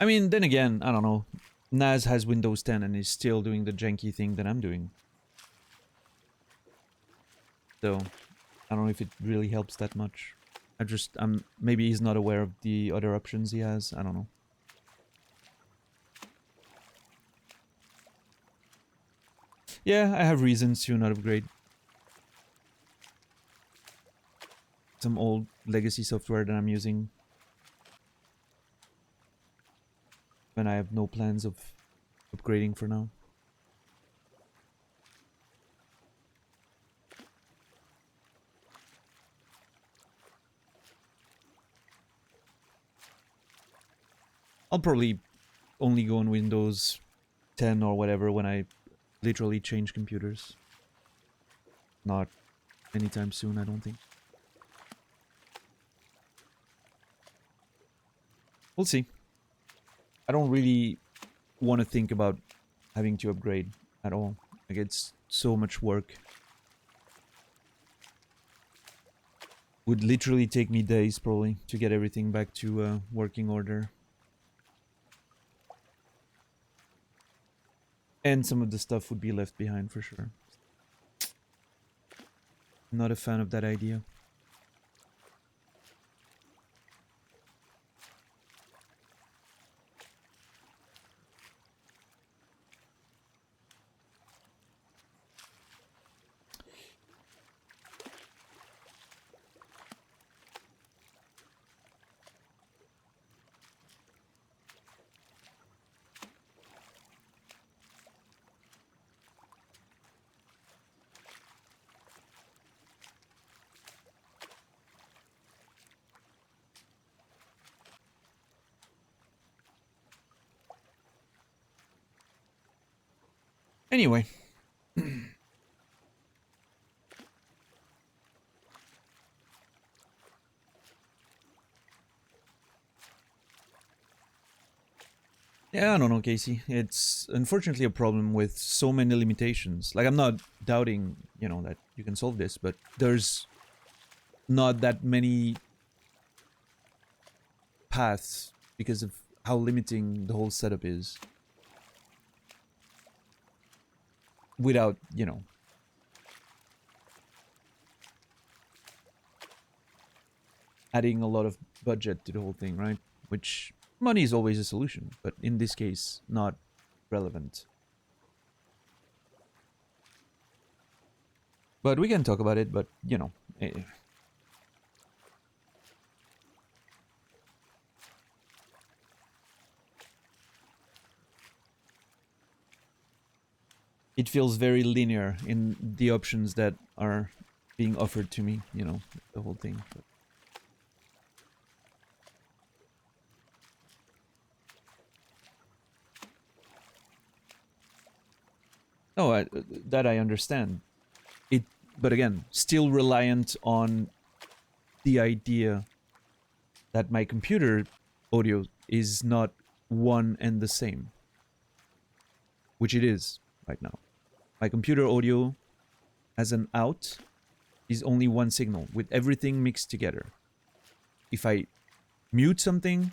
I mean, then again, I don't know. NAS has Windows 10 and is still doing the janky thing that I'm doing. So, I don't know if it really helps that much. Maybe he's not aware of the other options he has. I don't know. Yeah, I have reasons to not upgrade. Some old legacy software that I'm using. And I have no plans of upgrading for now. I'll probably only go on Windows 10 or whatever when I literally change computers. Not anytime soon, I don't think. We'll see. I don't really want to think about having to upgrade at all. Like, it's so much work. Would literally take me days, probably, to get everything back to working order. And some of the stuff would be left behind for sure. Not a fan of that idea. Anyway. Yeah, I don't know, Casey. It's unfortunately a problem with so many limitations. Like, I'm not doubting, you know, that you can solve this, but there's not that many paths because of how limiting the whole setup is. Without, you know, adding a lot of budget to the whole thing, right? Which money is always a solution, but in this case, not relevant. But we can talk about it, but, you know. It feels very linear in the options that are being offered to me, you know, the whole thing. But no, that I understand. But again, still reliant on the idea that my computer audio is not one and the same, which it is right now. My computer audio as an out is only one signal with everything mixed together. If I mute something,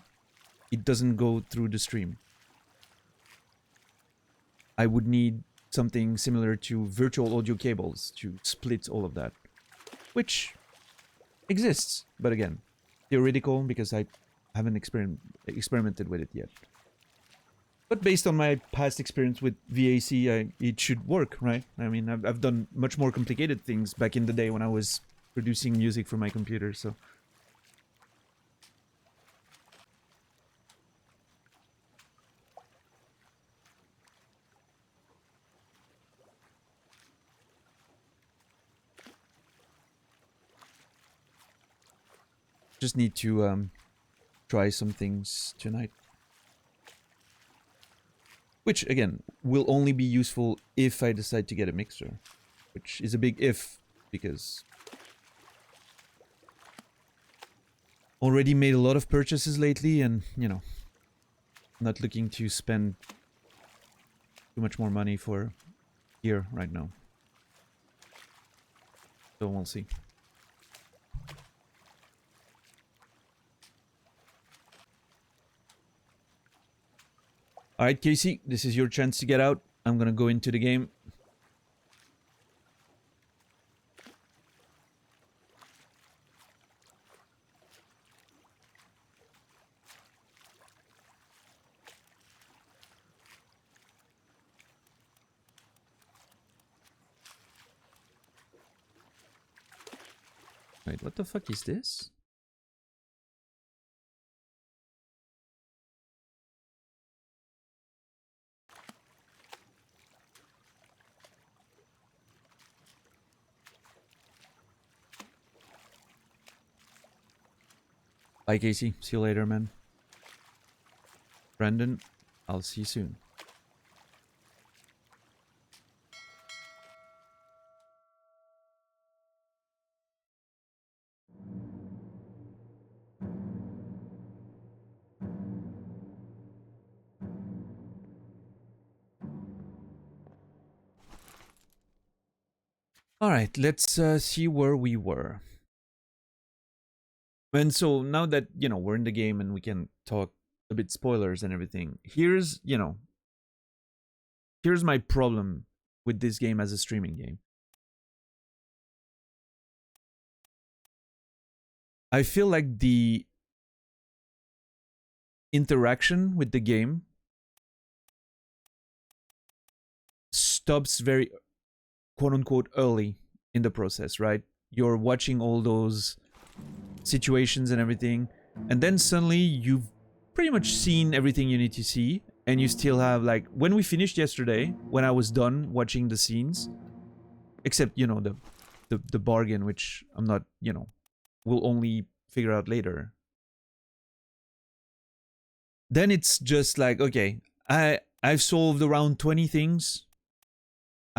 it doesn't go through the stream. I would need something similar to virtual audio cables to split all of that, which exists, but again, theoretical because I haven't experimented with it yet. But based on my past experience with VAC, it should work, right? I mean, I've done much more complicated things back in the day when I was producing music for my computer, so... Just need to try some things tonight. Which, again, will only be useful if I decide to get a mixer. Which is a big if, because... already made a lot of purchases lately and, you know, not looking to spend too much more money for gear right now. So we'll see. Alright, Casey, this is your chance to get out. I'm gonna go into the game. Wait, what the fuck is this? Bye, Casey. See you later, man. Brandon, I'll see you soon. Alright, let's see where we were. And so now that, you know, we're in the game and we can talk a bit spoilers and everything, here's, you know, here's my problem with this game as a streaming game. I feel like the interaction with the game stops very quote-unquote early in the process, right? You're watching all those situations and everything, and then suddenly you've pretty much seen everything you need to see, and you still have, like, when we finished yesterday, when I was done watching the scenes, except, you know, the bargain, which I'm not, you know, we'll only figure out later. Then it's just like, okay, I've solved around 20 things.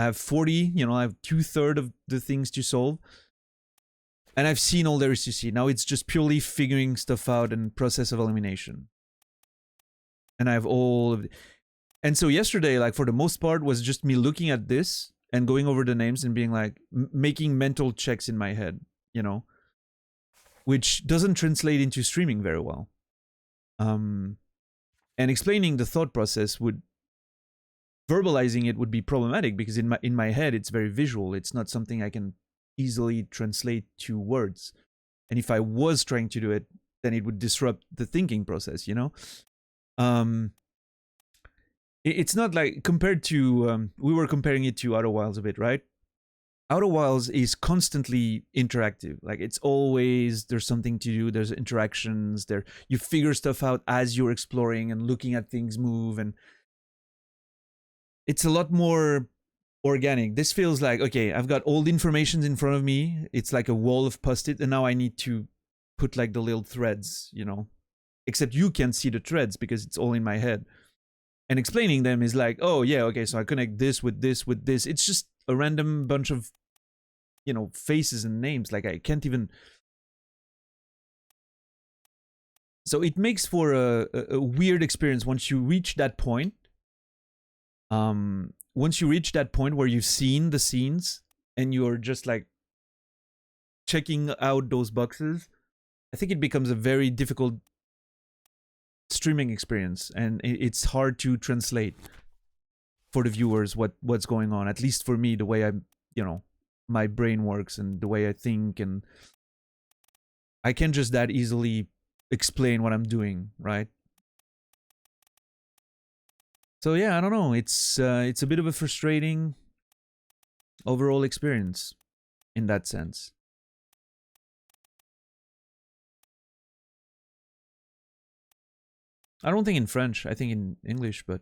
I have 40, you know, I have 2/3 of the things to solve. And I've seen all there is to see. Now it's just purely figuring stuff out and process of elimination. And I have all of it. And so yesterday, like for the most part, was just me looking at this and going over the names and being like, making mental checks in my head, you know, which doesn't translate into streaming very well. And explaining the thought process would, verbalizing it would be problematic because in my head it's very visual. It's not something I can easily translate to words. And if I was trying to do it, then it would disrupt the thinking process, you know? It's not like, compared to, we were comparing it to Outer Wilds a bit, right? Outer Wilds is constantly interactive. Like it's always, there's something to do, there's interactions, there you figure stuff out as you're exploring and looking at things move, and it's a lot more organic. This feels like, okay, I've got all the information in front of me. It's like a wall of post-it, and now I need to put like the little threads, you know. Except you can't see the threads because it's all in my head. And explaining them is like, oh yeah, okay, so I connect this with this with this. It's just a random bunch of, you know, faces and names. Like I can't even. So it makes for a weird experience once you reach that point. Once you reach that point where you've seen the scenes and you're just like checking out those boxes, I think it becomes a very difficult streaming experience, and it's hard to translate for the viewers what's going on. At least for me, the way I'm, you know, my brain works and the way I think, and I can't just that easily explain what I'm doing, right? So yeah, I don't know. It's a bit of a frustrating overall experience in that sense. I don't think in French. I think in English, but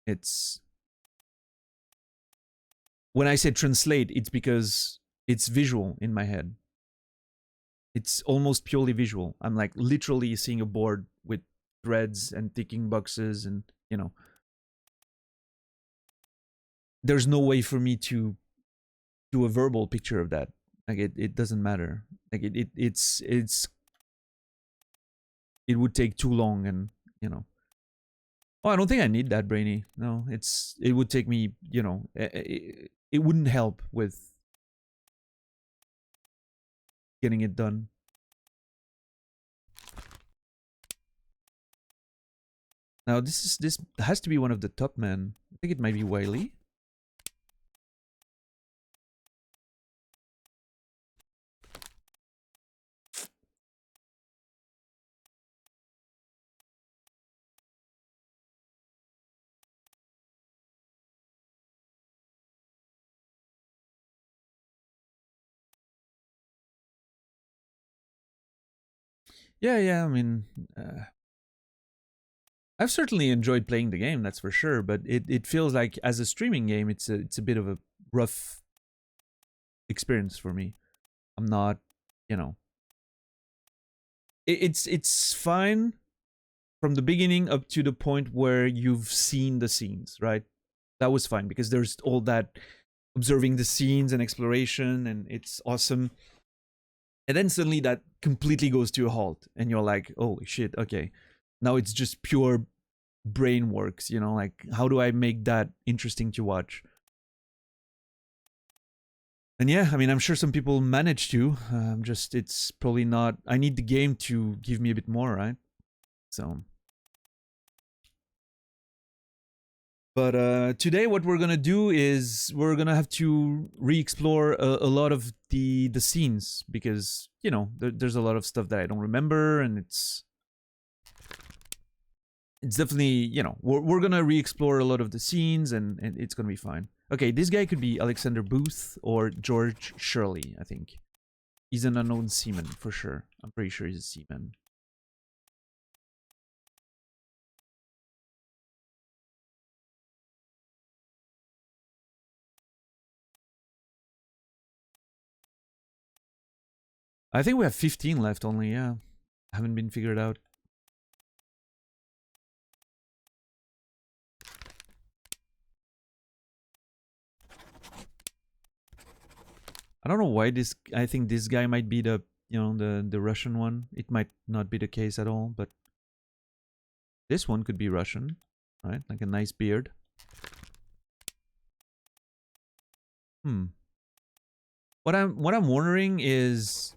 it's, when I say translate, it's because it's visual in my head. It's almost purely visual. I'm like literally seeing a board with threads and ticking boxes, and you know, there's no way for me to do a verbal picture of that. Like it doesn't matter. Like it would take too long, and you know. Oh, I don't think I need that, Brainy. No, it would take me, you know, it wouldn't help with getting it done. Now this has to be one of the top men. I think it might be Wiley. Yeah. I mean, I've certainly enjoyed playing the game, that's for sure. But it feels like as a streaming game, it's a bit of a rough experience for me. I'm not, you know, it's fine from the beginning up to the point where you've seen the scenes, right? That was fine because there's all that observing the scenes and exploration, and it's awesome. And then suddenly that completely goes to a halt, and you're like, holy shit, okay. Now it's just pure brain works, you know, like how do I make that interesting to watch? And yeah, I mean, I'm sure some people manage to. Just it's probably not. I need the game to give me a bit more, right? So, but today, what we're gonna do is we're gonna have to re-explore a lot of the scenes, because you know there's a lot of stuff that I don't remember, and it's definitely, you know, we're gonna re-explore a lot of the scenes, and it's gonna be fine. Okay, this guy could be Alexander Booth or George Shirley. I think he's an unknown seaman for sure. I'm pretty sure he's a seaman. I think we have 15 left only, yeah. Haven't been figured out. I don't know why this. I think this guy might be the the Russian one. It might not be the case at all, but this one could be Russian, right? Like a nice beard. What I'm wondering is,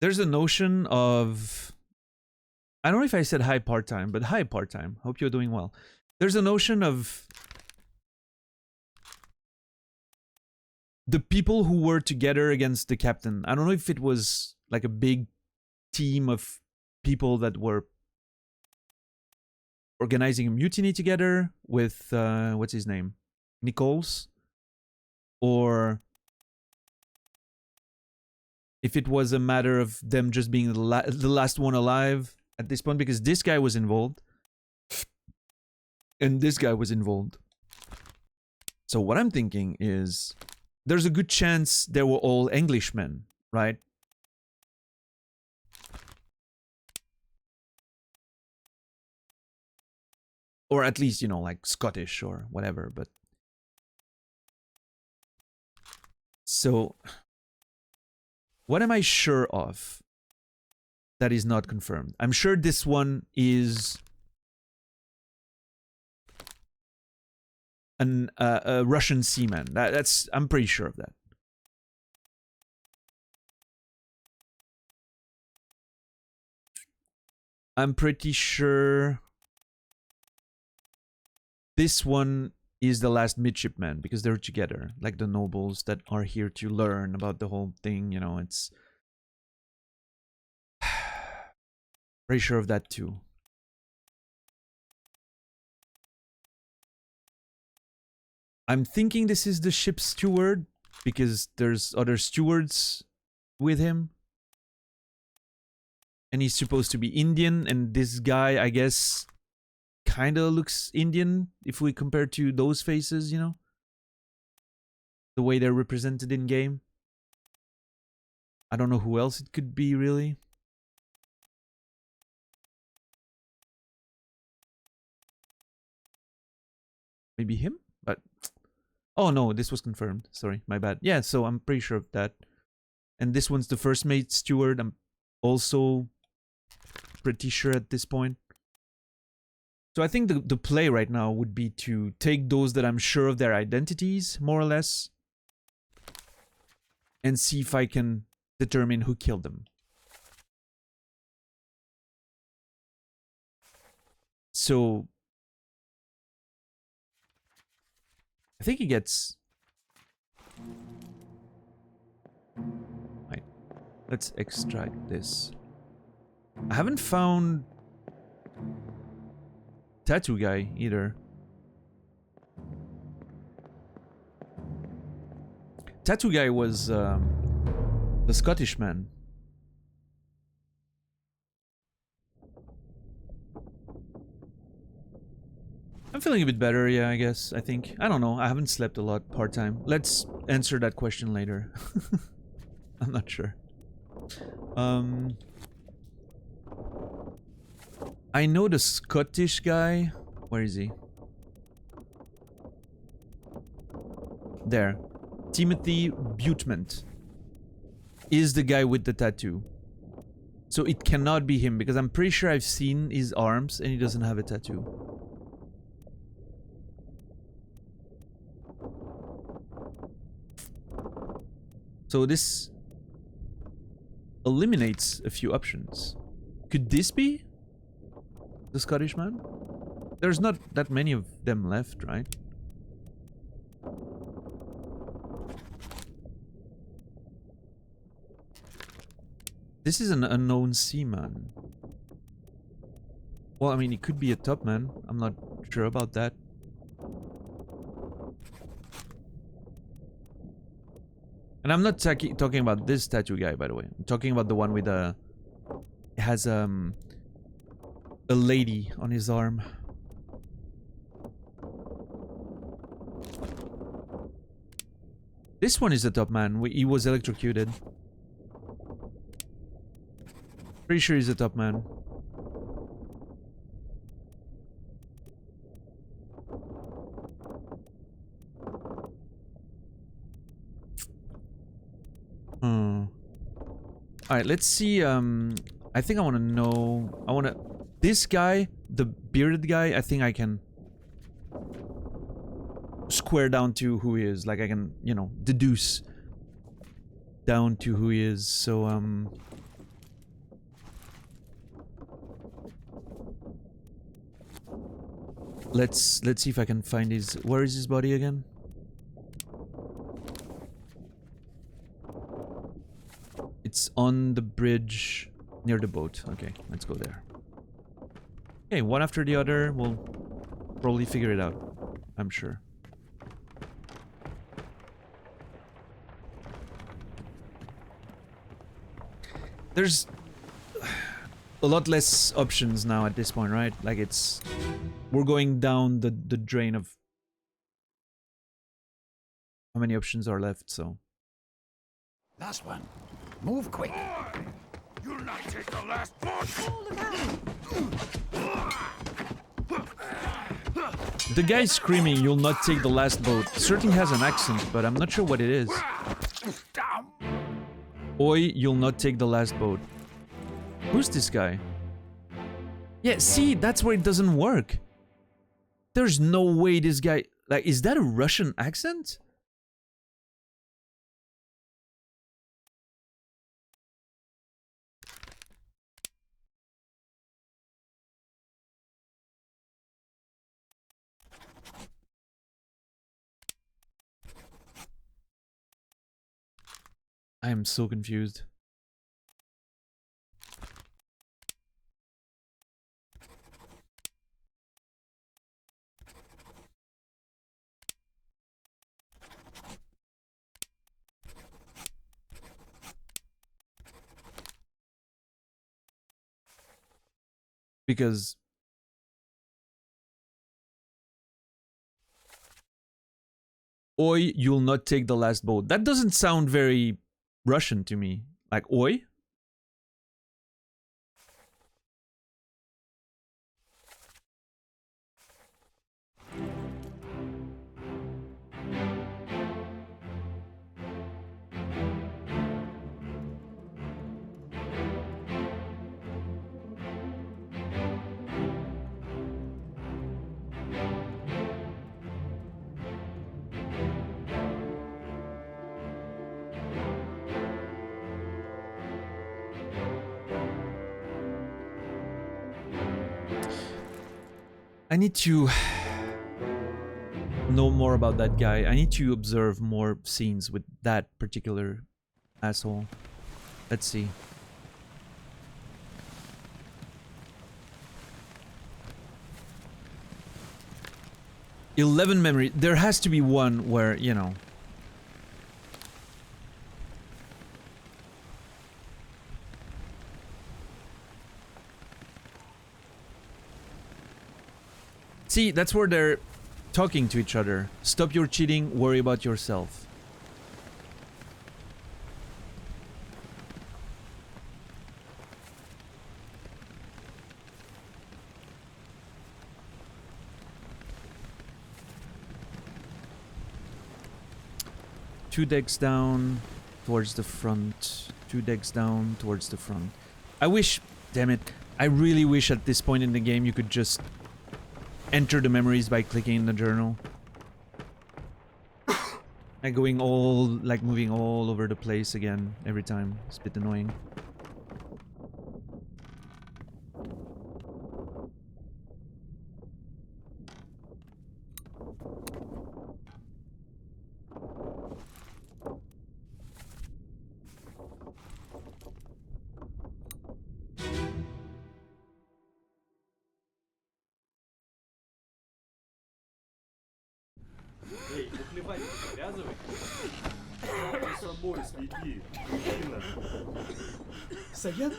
there's a notion of, I don't know if I said hi part-time, but hi part-time. Hope you're doing well. There's a notion of the people who were together against the captain. I don't know if it was like a big team of people that were organizing a mutiny together with, what's his name? Nichols? Or if it was a matter of them just being the last one alive at this point, because this guy was involved. And this guy was involved. So what I'm thinking is, there's a good chance they were all Englishmen, right? Or at least, you know, like Scottish or whatever, but... So, what am I sure of that is not confirmed? I'm sure this one is a Russian seaman. That's I'm pretty sure of that. I'm pretty sure this one is the last midshipman, because they're together, like the nobles that are here to learn about the whole thing, you know, it's... Pretty sure of that too. I'm thinking this is the ship's steward, because there's other stewards with him. And he's supposed to be Indian, and this guy, I guess, kind of looks Indian if we compare to those faces, you know? The way they're represented in game. I don't know who else it could be, really. Maybe him? But... Oh no, this was confirmed. Sorry, my bad. Yeah, so I'm pretty sure of that. And this one's the first mate steward. I'm also pretty sure at this point. So I think the play right now would be to take those that I'm sure of their identities, more or less, and see if I can determine who killed them. So I think he gets... Right. Let's extract this. I haven't found tattoo guy either. Tattoo guy was the Scottish man. I'm feeling a bit better, yeah, I guess, I think. I don't know, I haven't slept a lot part-time. Let's answer that question later. I'm not sure. I know the Scottish guy. Where is he? There. Timothy Butement is the guy with the tattoo. So it cannot be him, because I'm pretty sure I've seen his arms and he doesn't have a tattoo. So this eliminates a few options. Could this be the Scottish man? There's not that many of them left, right? This is an unknown seaman. Well, I mean, it could be a top man. I'm not sure about that. And I'm not talking about this tattoo guy, by the way. I'm talking about the one with a... has a lady on his arm. This one is the top man. He was electrocuted. Pretty sure he's the top man. Alright, let's see. I think I want to know. This guy, the bearded guy, I think I can square down to who he is. Like, I can, you know, deduce down to who he is. So, let's see if I can find his. Where is his body again? It's on the bridge near the boat. Okay, let's go there. Okay, one after the other. We'll probably figure it out, I'm sure. There's a lot less options now at this point, right? Like, it's... We're going down the drain of how many options are left, so... Last one. Move quick. You'll not take the last boat. The guy screaming, "You'll not take the last boat," certainly has an accent, but I'm not sure what it is. Oi, you'll not take the last boat. Who's this guy? Yeah, see, that's where it doesn't work. There's no way this guy... Like, is that a Russian accent? I am so confused. Because... Oi, you'll not take the last boat. That doesn't sound very Russian to me. Like, oi? I need to know more about that guy. I need to observe more scenes with that particular asshole. Let's see. "11 memory." There has to be one where, you know... See, that's where they're talking to each other. "Stop your cheating, worry about yourself." Two decks down towards the front. Two decks down towards the front. I wish, damn it, I really wish at this point in the game you could just enter the memories by clicking in the journal. Like going all, like moving all over the place again every time. It's a bit annoying. Эй, наплевать, привязывай. За собой следи. Sayed?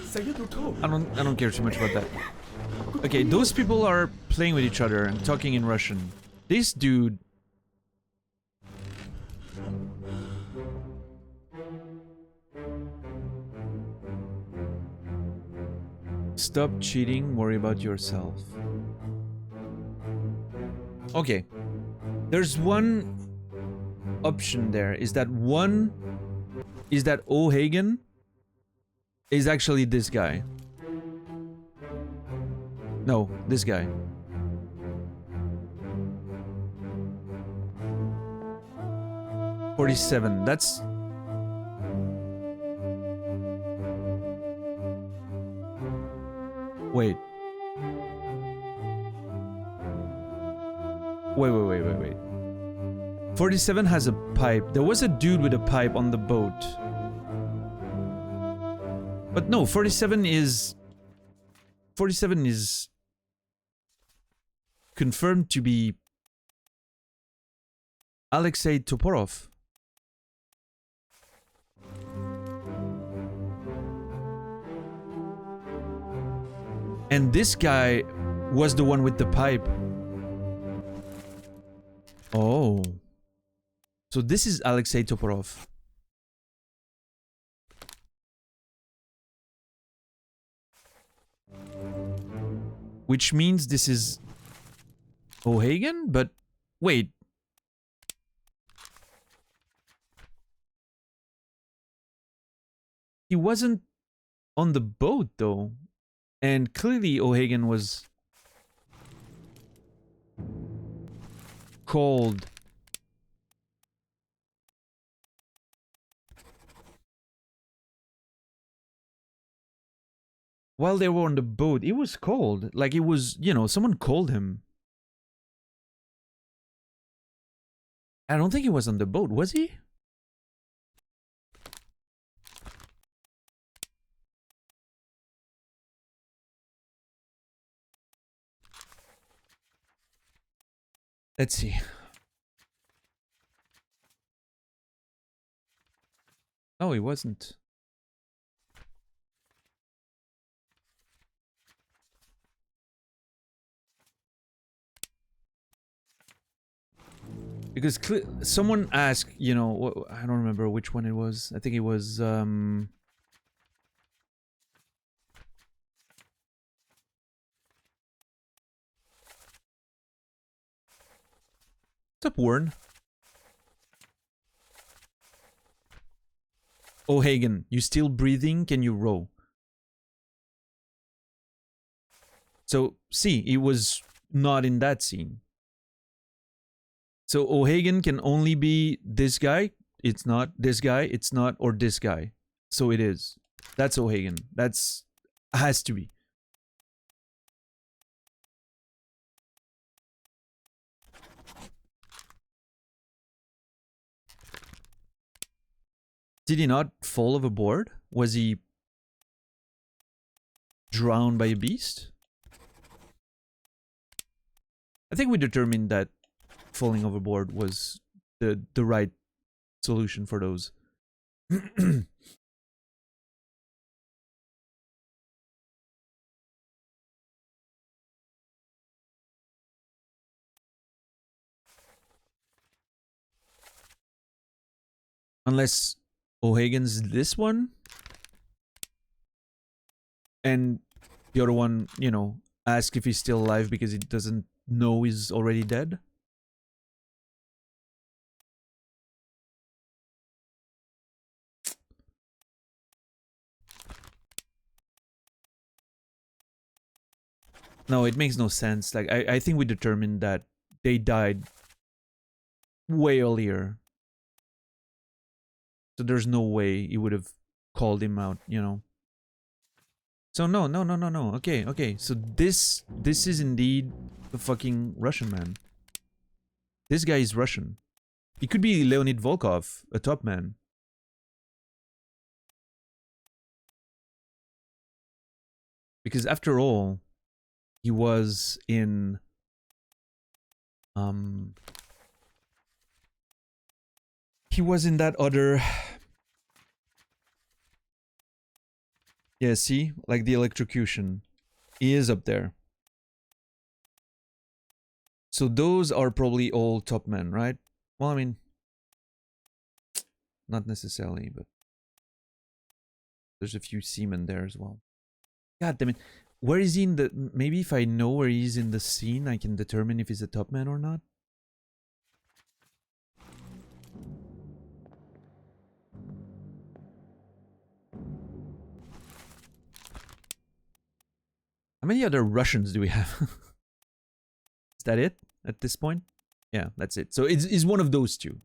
Sayed Utov. I don't care too much about that. Okay, those people are playing with each other and talking in Russian. This dude... Stop cheating, worry about yourself. Okay. There's one option there is that one is that O'Hagan is actually this guy. No, this guy. $47. That's wait. Wait. 47 has a pipe. There was a dude with a pipe on the boat. But no, 47 is confirmed to be Alexei Toporov. And this guy was the one with the pipe. Oh. So this is Alexei Toporov. Which means this is O'Hagan? But wait. He wasn't on the boat though. And clearly O'Hagan was called. While they were on the boat, it was cold. Like it was, you know, someone called him. I don't think he was on the boat, was he? Let's see. Oh, he wasn't. Because someone asked, you know, I don't remember which one it was. I think it was, what's up, Warren? O'Hagan, you still breathing? Can you row? So, see, he was not in that scene. So O'Hagan can only be this guy. It's not this guy. It's not, or this guy. So it is. That's O'Hagan. That's has to be. Did he not fall overboard? Was he drowned by a beast? I think we determined that falling overboard was the right solution for those. Unless O'Hagan's this one and the other one, you know, ask if he's still alive because he doesn't know he's already dead. No, it makes no sense. Like, I think we determined that they died way earlier. So there's no way he would have called him out, you know. So no. Okay. So this is indeed the fucking Russian man. This guy is Russian. He could be Leonid Volkov, a top man. Because after all, he was in he was in that other, yeah, see, like the electrocution. He is up there. So those are probably all top men, right? Well, I mean, not necessarily, but there's a few seamen there as well. God damn it. Where is he in the... Maybe if I know where he is in the scene, I can determine if he's a top man or not. How many other Russians do we have? Is that it at this point? Yeah, that's it. So it's one of those two.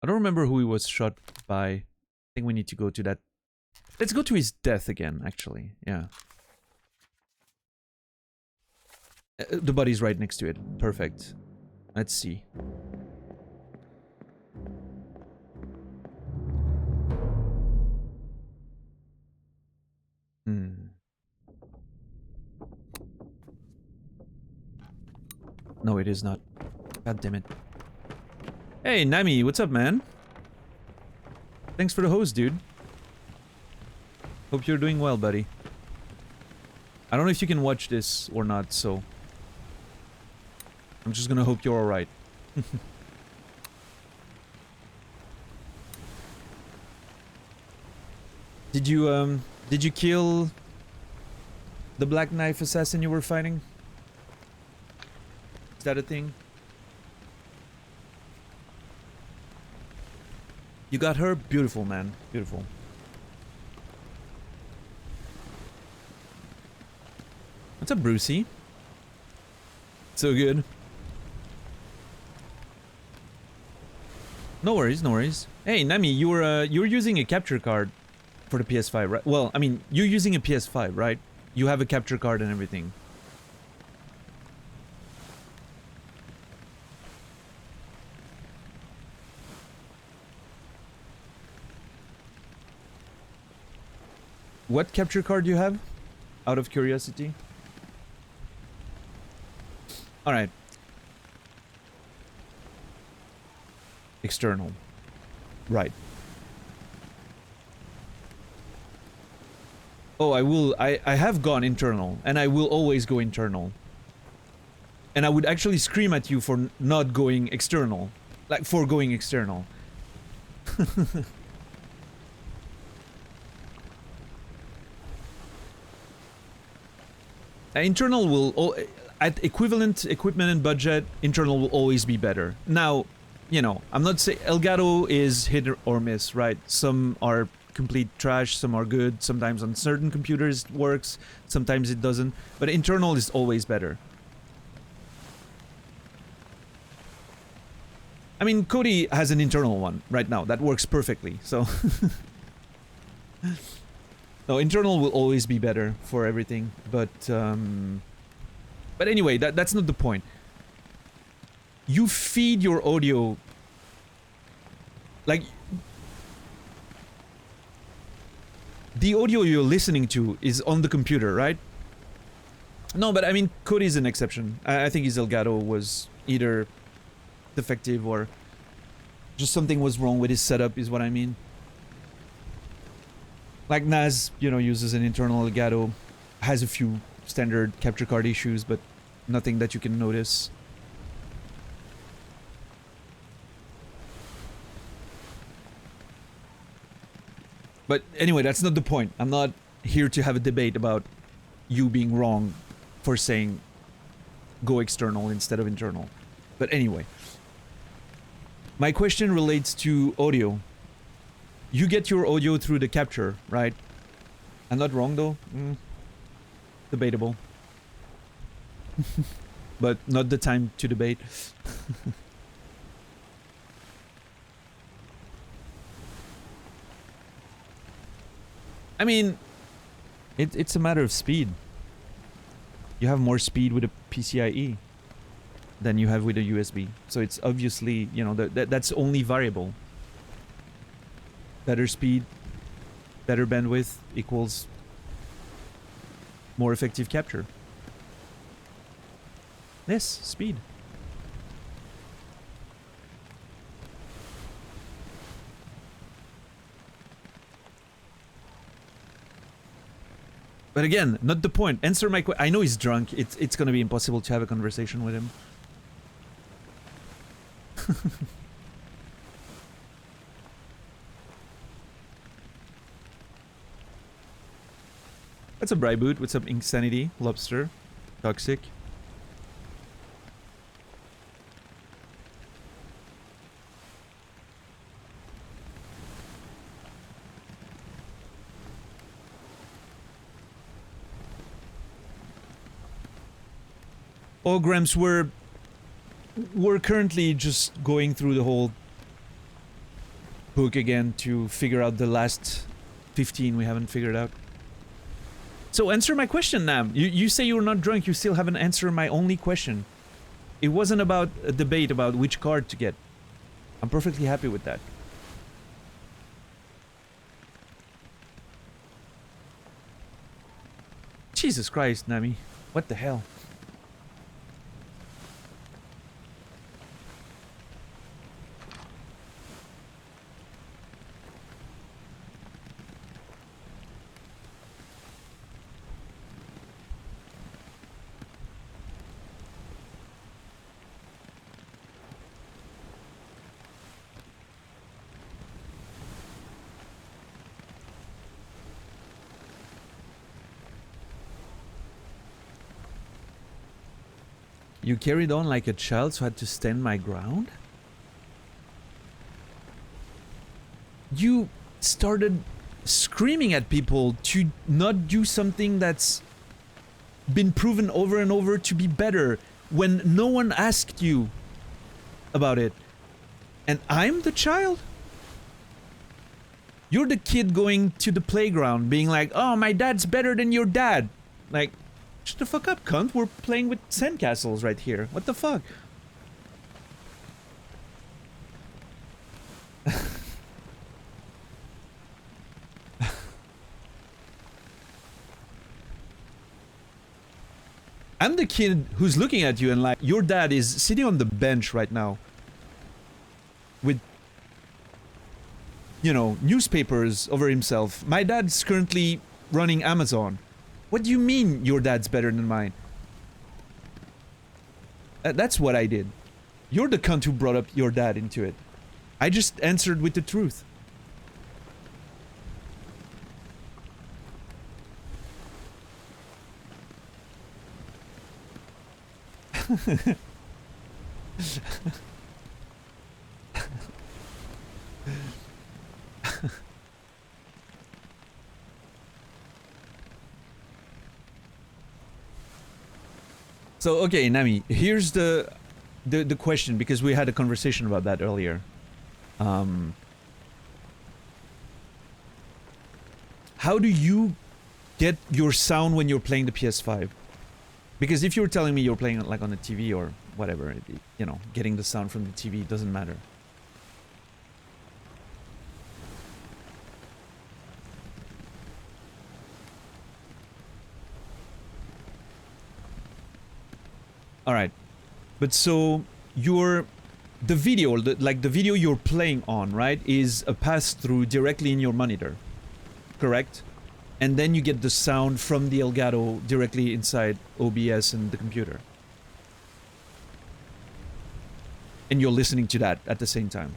I don't remember who he was shot by. I think we need to go to that. Let's go to his death again, actually. Yeah. The body's right next to it. Perfect. Let's see. No, it is not. God damn it. Hey, Nami, what's up, man? Thanks for the host, dude. Hope you're doing well, buddy. I don't know if you can watch this or not, so... I'm just gonna hope you're alright. Did you kill the Black Knife assassin you were fighting? Is that a thing? You got her? Beautiful, man. Beautiful. What's up, Brucey? So good. No worries, no worries. Hey, Nami, you were using a capture card for the PS5, right? Well, I mean, you're using a PS5, right? You have a capture card and everything. What capture card do you have? Out of curiosity. Alright. External. Right. Oh, I have gone internal, and I will always go internal. And I would actually scream at you for not going external. Like, for going external. Internal will... At equivalent equipment and budget, internal will always be better. Now, you know, I'm not saying... Elgato is hit or miss, right? Some are complete trash, some are good. Sometimes on certain computers it works, sometimes it doesn't. But internal is always better. I mean, Cody has an internal one right now. That works perfectly, so... No, internal will always be better for everything, but anyway, that's not the point. You feed your audio... Like... The audio you're listening to is on the computer, right? No, but I mean, Cody's an exception. I think his Elgato was either defective or just something was wrong with his setup, is what I mean. Like Naz, you know, uses an internal Elgato, has a few standard capture card issues, but nothing that you can notice. But anyway, that's not the point. I'm not here to have a debate about you being wrong for saying go external instead of internal. But anyway. My question relates to audio. You get your audio through the capture, right? I'm not wrong though. Debatable. But not the time to debate. I mean, it's a matter of speed. You have more speed with a PCIe than you have with a USB. So it's obviously, you know, that's only variable. Better speed, better bandwidth equals more effective capture. Yes, speed. But again, not the point. Answer my question. I know he's drunk. It's gonna be impossible to have a conversation with him. What's up, Bryboot? What's up, Insanity? Lobster? Toxic? Oh, Gramps, we're currently just going through the whole book again to figure out the last 15 we haven't figured out. So answer my question, Nam. You say you're not drunk, you still haven't answered my only question. It wasn't about a debate about which card to get. I'm perfectly happy with that. Jesus Christ, Nami. What the hell? You carried on like a child, so I had to stand my ground? You started screaming at people to not do something that's been proven over and over to be better when no one asked you about it. And I'm the child? You're the kid going to the playground being like, oh, my dad's better than your dad. Like, shut the fuck up, cunt. We're playing with sandcastles right here. What the fuck? I'm the kid who's looking at you and like, your dad is sitting on the bench right now with, you know, newspapers over himself. My dad's currently running Amazon. What do you mean your dad's better than mine? That's what I did. You're the cunt who brought up your dad into it. I just answered with the truth. So, okay, Nami, here's the question, because we had a conversation about that earlier. How do you get your sound when you're playing the PS5? Because if you're telling me you're playing it like on the TV or whatever, you know, getting the sound from the TV doesn't matter. Alright, but so the video, like the video you're playing on, right, is a pass-through directly in your monitor, correct? And then you get the sound from the Elgato directly inside OBS and the computer. And you're listening to that at the same time.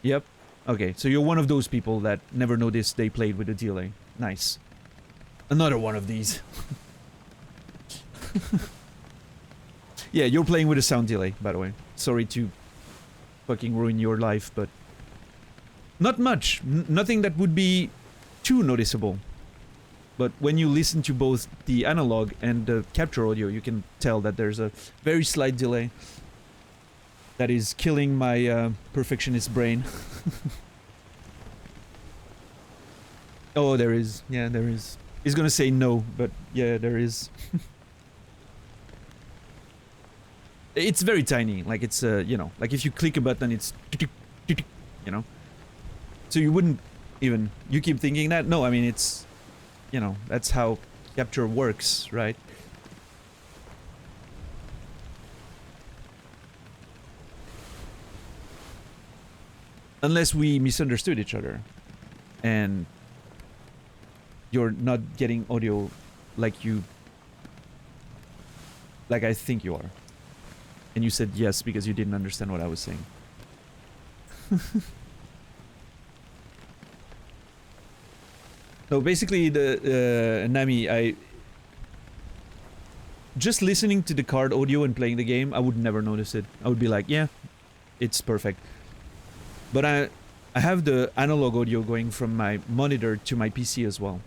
Yep. Okay, so you're one of those people that never noticed they played with a delay. Nice. Another one of these. Yeah, you're playing with a sound delay, by the way. Sorry to fucking ruin your life, but not much. Nothing that would be too noticeable. But when you listen to both the analog and the capture audio, you can tell that there's a very slight delay that is killing my perfectionist brain. Oh, there is. Yeah, there is. He's gonna say no, but yeah, there is. It's very tiny, like it's, you know, like if you click a button, it's, you know? So you wouldn't even, you keep thinking that? No, I mean, it's, you know, that's how capture works, right? Unless we misunderstood each other, and you're not getting audio like I think you are. And you said yes because you didn't understand what I was saying. So basically, Nami, just listening to the card audio and playing the game, I would never notice it. I would be like, yeah, it's perfect. But I have the analog audio going from my monitor to my PC as well.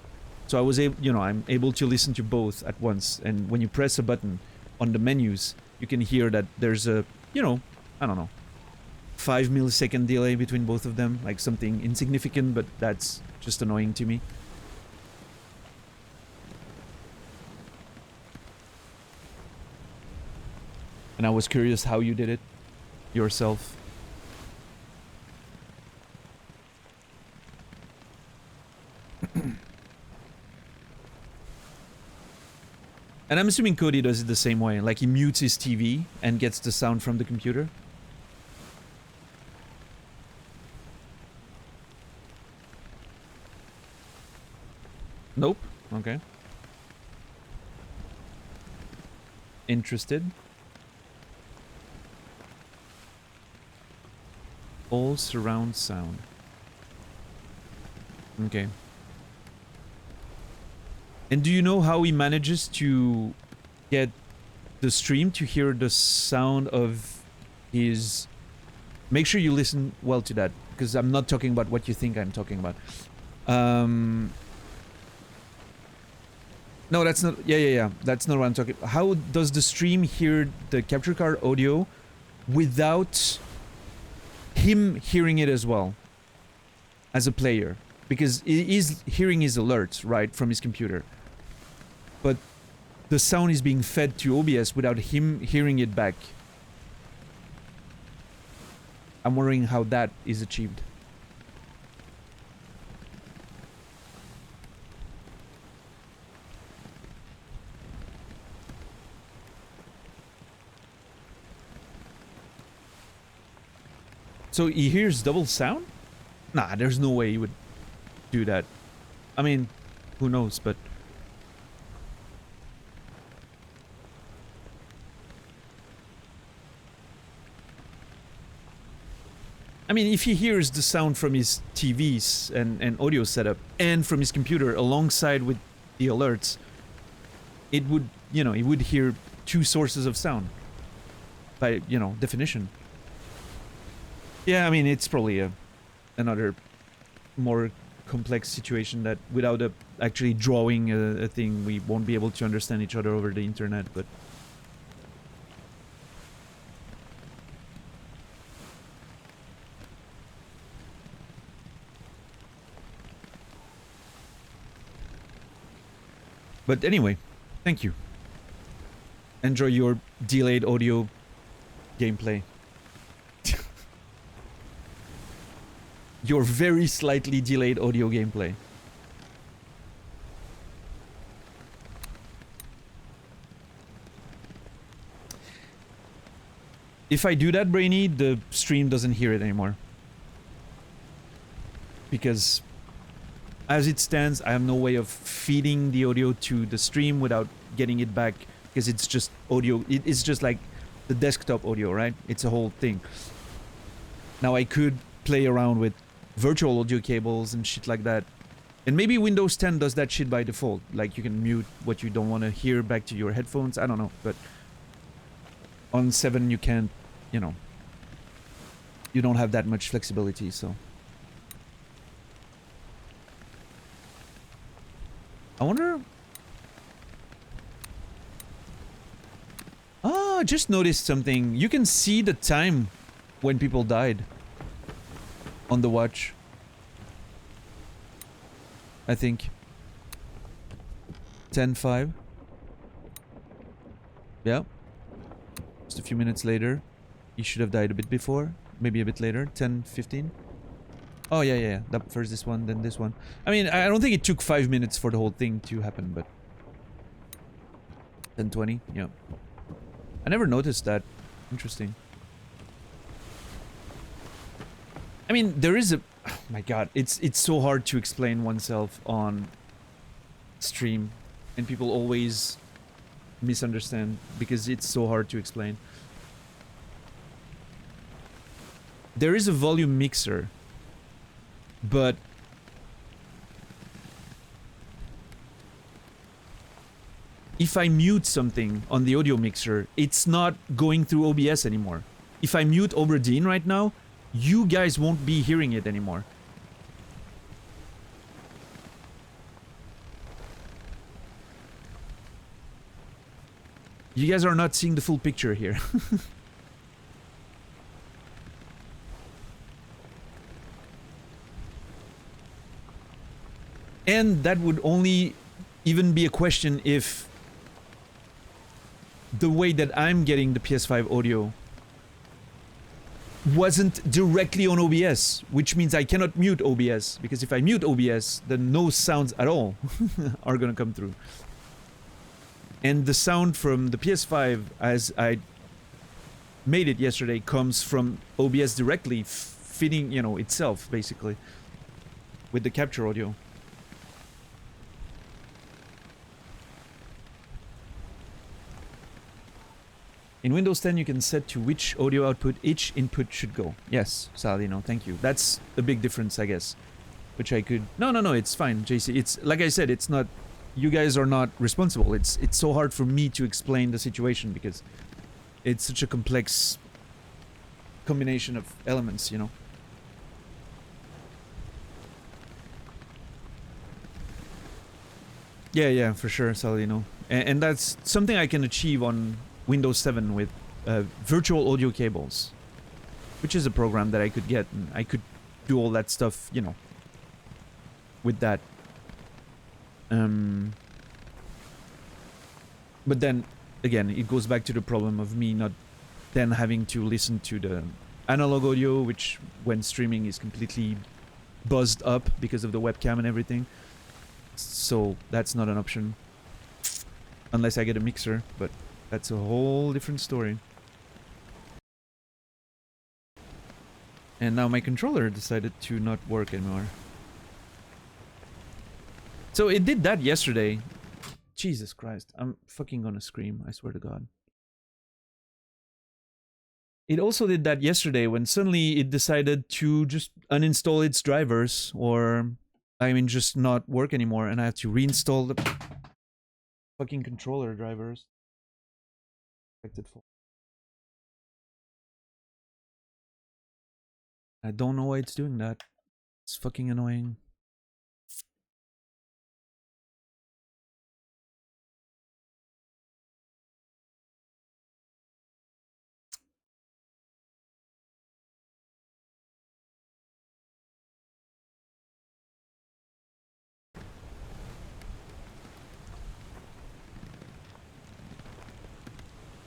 So I was able, you know, I'm able to listen to both at once. And when you press a button on the menus, you can hear that there's a, you know, I don't know, 5 millisecond delay between both of them, like something insignificant, but that's just annoying to me. And I was curious how you did it yourself. And I'm assuming Cody does it the same way, like he mutes his TV and gets the sound from the computer. Nope. Okay. Interested. All surround sound. Okay. And do you know how he manages to get the stream to hear the sound of his... Make sure you listen well to that, because I'm not talking about what you think I'm talking about. No, that's not... Yeah. That's not what I'm talking about. How does the stream hear the capture card audio without him hearing it as well as a player? Because he is hearing his alerts, right, from his computer. But the sound is being fed to OBS without him hearing it back. I'm wondering how that is achieved. So he hears double sound? Nah, there's no way he would do that. I mean, who knows, but... I mean, if he hears the sound from his TVs and audio setup and from his computer alongside with the alerts, it would, you know, he would hear two sources of sound by, you know, definition. Yeah, I mean, it's probably another more complex situation that without actually drawing a thing, we won't be able to understand each other over the internet, but... But anyway, thank you. Enjoy your delayed audio gameplay. Your very slightly delayed audio gameplay. If I do that, Brainy, the stream doesn't hear it anymore. Because as it stands, I have no way of feeding the audio to the stream without getting it back, because it's just audio. It's just like the desktop audio, right? It's a whole thing. Now I could play around with virtual audio cables and shit like that. And maybe Windows 10 does that shit by default. Like you can mute what you don't want to hear back to your headphones. I don't know, but on 7 you can't, you know, you don't have that much flexibility, so... I wonder... Ah, I just noticed something. You can see the time when people died on the watch. I think 10:05. Yeah. Just a few minutes later. He should have died a bit before, maybe a bit later. 10:15. Oh yeah. That first this one, then this one. I mean, I don't think it took 5 minutes for the whole thing to happen, but 10:20. Yeah. I never noticed that. Interesting. I mean, there is a... Oh my god, it's so hard to explain oneself on stream, and people always misunderstand because it's so hard to explain. There is a volume mixer, but if I mute something on the audio mixer, it's not going through OBS anymore. If I mute Obra Dinn right now, you guys won't be hearing it anymore. You guys are not seeing the full picture here. And that would only even be a question if the way that I'm getting the PS5 audio wasn't directly on OBS, which means I cannot mute OBS, because if I mute OBS, then no sounds at all are gonna come through. And the sound from the PS5, as I made it yesterday, comes from OBS directly, fitting, you know, itself, basically, with the capture audio. In Windows 10, you can set to which audio output each input should go. Yes, Salino, thank you. That's a big difference, I guess. Which I could... No, it's fine, JC. It's, like I said, it's not... You guys are not responsible. It's so hard for me to explain the situation because it's such a complex combination of elements, you know? Yeah, for sure, Salino. And that's something I can achieve on Windows 7 with virtual audio cables, which is a program that I could get, and I could do all that stuff, you know, with that. But then, again, it goes back to the problem of me not then having to listen to the analog audio, which when streaming is completely buzzed up because of the webcam and everything. So that's not an option. Unless I get a mixer, but that's a whole different story. And now my controller decided to not work anymore. So it did that yesterday. Jesus Christ, I'm fucking gonna scream, I swear to God. It also did that yesterday when suddenly it decided to just uninstall its drivers, or, I mean, just not work anymore, and I have to reinstall the fucking controller drivers. I don't know why it's doing that. It's fucking annoying.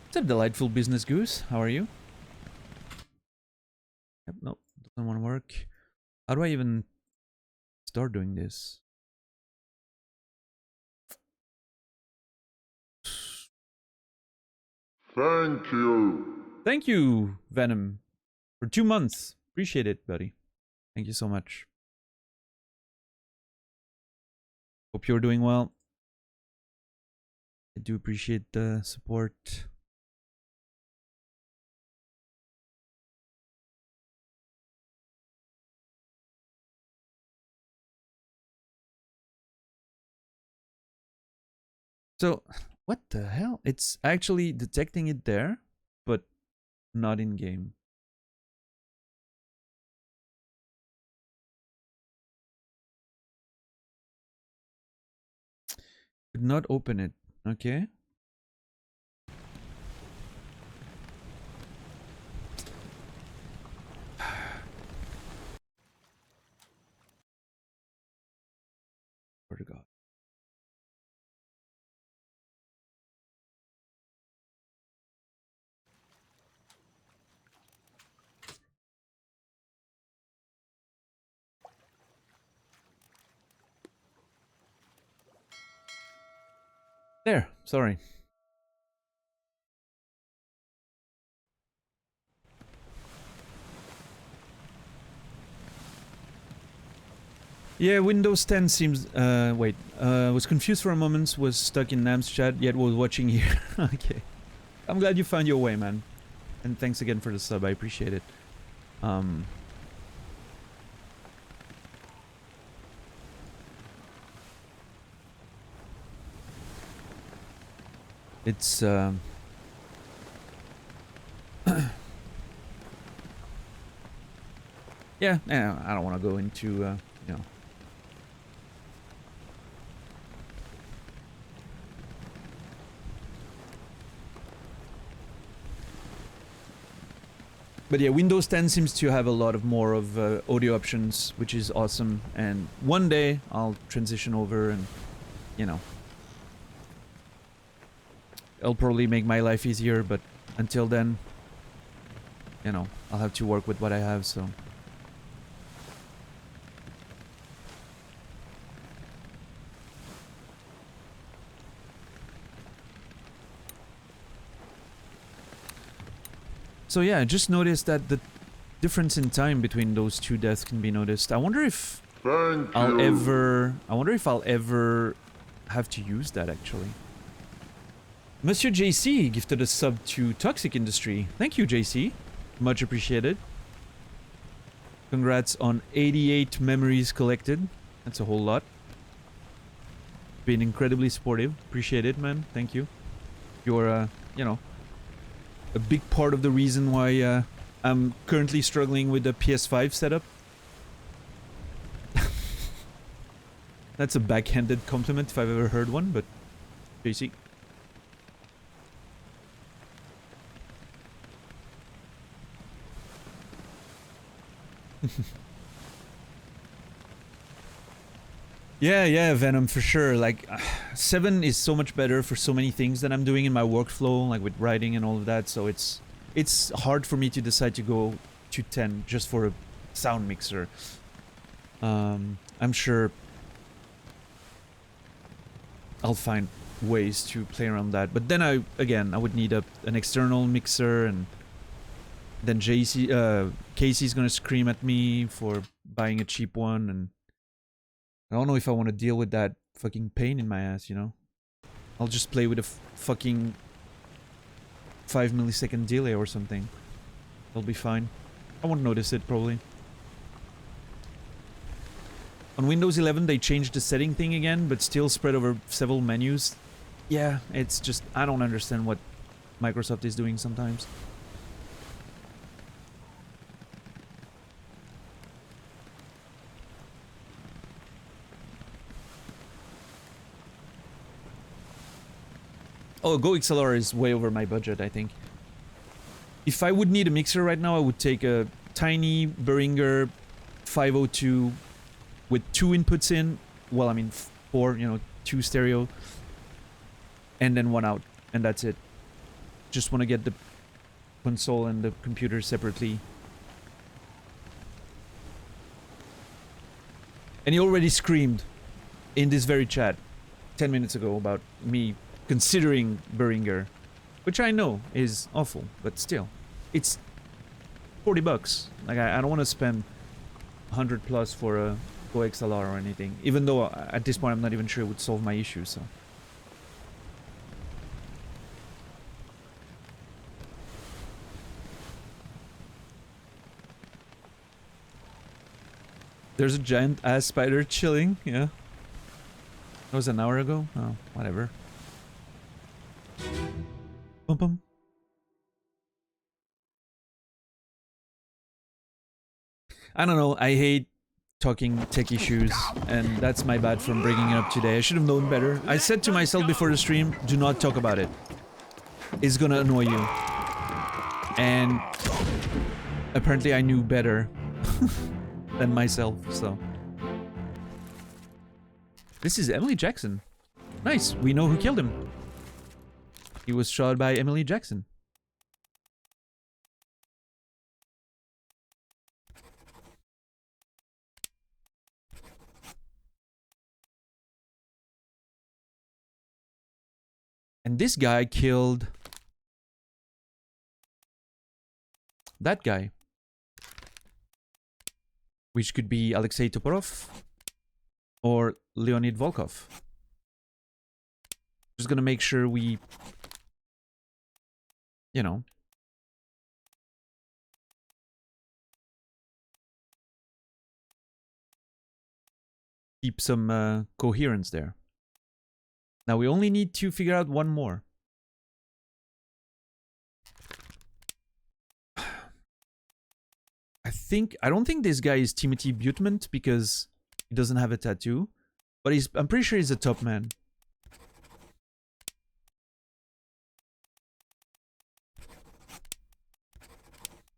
What's up, delightful business goose? How are you? Yep, nope, doesn't want to work. How do I even start doing this? Thank you. Thank you, Venom, for 2 months. Appreciate it, buddy. Thank you so much. Hope you're doing well. I do appreciate the support. So, what the hell? It's actually detecting it there, but not in game. Could not open it. Okay. Swear to God. There, sorry. Yeah, Windows 10 seems... wait. Was confused for a moment, was stuck in Nam's chat, yet was watching here. Okay. I'm glad you found your way, man. And thanks again for the sub, I appreciate it. It's, yeah, I don't want to go into, you know... But yeah, Windows 10 seems to have a lot of more of audio options, which is awesome. And one day I'll transition over and, you know, it'll probably make my life easier. But until then, you know, I'll have to work with what I have, so. So yeah, I just noticed that the difference in time between those two deaths can be noticed. I wonder if I'll ever have to use that, actually. Monsieur JC gifted a sub to Toxic Industry. Thank you, JC. Much appreciated. Congrats on 88 memories collected. That's a whole lot. Been incredibly supportive. Appreciate it, man. Thank you. You're, you know, a big part of the reason why I'm currently struggling with the PS5 setup. That's a backhanded compliment if I've ever heard one, but JC. Yeah, Venom, for sure. Like, 7 is so much better for so many things that I'm doing in my workflow, like with writing and all of that, so it's hard for me to decide to go to 10 just for a sound mixer. I'm sure I'll find ways to play around that, but then I would need an external mixer, and then Casey's gonna scream at me for buying a cheap one, and I don't know if I want to deal with that fucking pain in my ass, you know? I'll just play with a fucking 5 millisecond delay or something. It'll be fine. I won't notice it, probably. On Windows 11, they changed the setting thing again, but still spread over several menus. Yeah, it's just, I don't understand what Microsoft is doing sometimes. Oh, Go XLR is way over my budget, I think. If I would need a mixer right now, I would take a tiny Behringer 502 with 2 inputs in. Well, I mean 4, you know, 2 stereo. And then 1 out. And that's it. Just want to get the console and the computer separately. And he already screamed in this very chat 10 minutes ago about me considering Behringer, which I know is awful, but still, it's $40. Like, I don't want to spend 100 plus for a Go XLR or anything, even though at this point I'm not even sure it would solve my issue, so. There's a giant ass spider chilling, yeah. That was an hour ago? Oh, whatever. Bum bum. I don't know, I hate talking tech issues, and that's my bad from bringing it up today. I should have known better. I said to myself before the stream, do not talk about it. It's gonna annoy you. And apparently I knew better than myself, so. This is Emily Jackson. Nice, we know who killed him. He was shot by Emily Jackson. And this guy killed that guy, which could be Alexei Toporov or Leonid Volkov. Just gonna make sure we, you know, keep some coherence there. Now we only need to figure out one more. I don't think this guy is Timothy Butment because he doesn't have a tattoo, but I'm pretty sure he's a top man.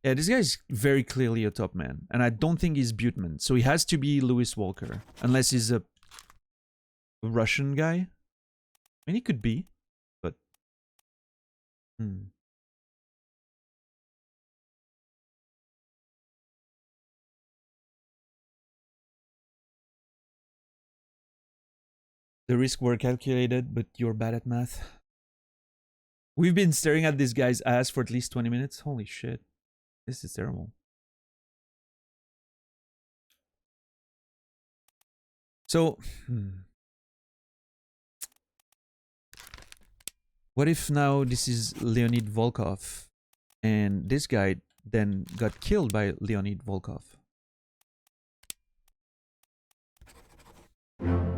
Yeah, this guy's very clearly a top man, and I don't think he's Buteman, so he has to be Lewis Walker, unless he's a Russian guy. I mean, he could be, but The risks were calculated, but you're bad at math. We've been staring at this guy's ass for at least 20 minutes. Holy shit. This is terrible. So, what if now this is Leonid Volkov, and this guy then got killed by Leonid Volkov?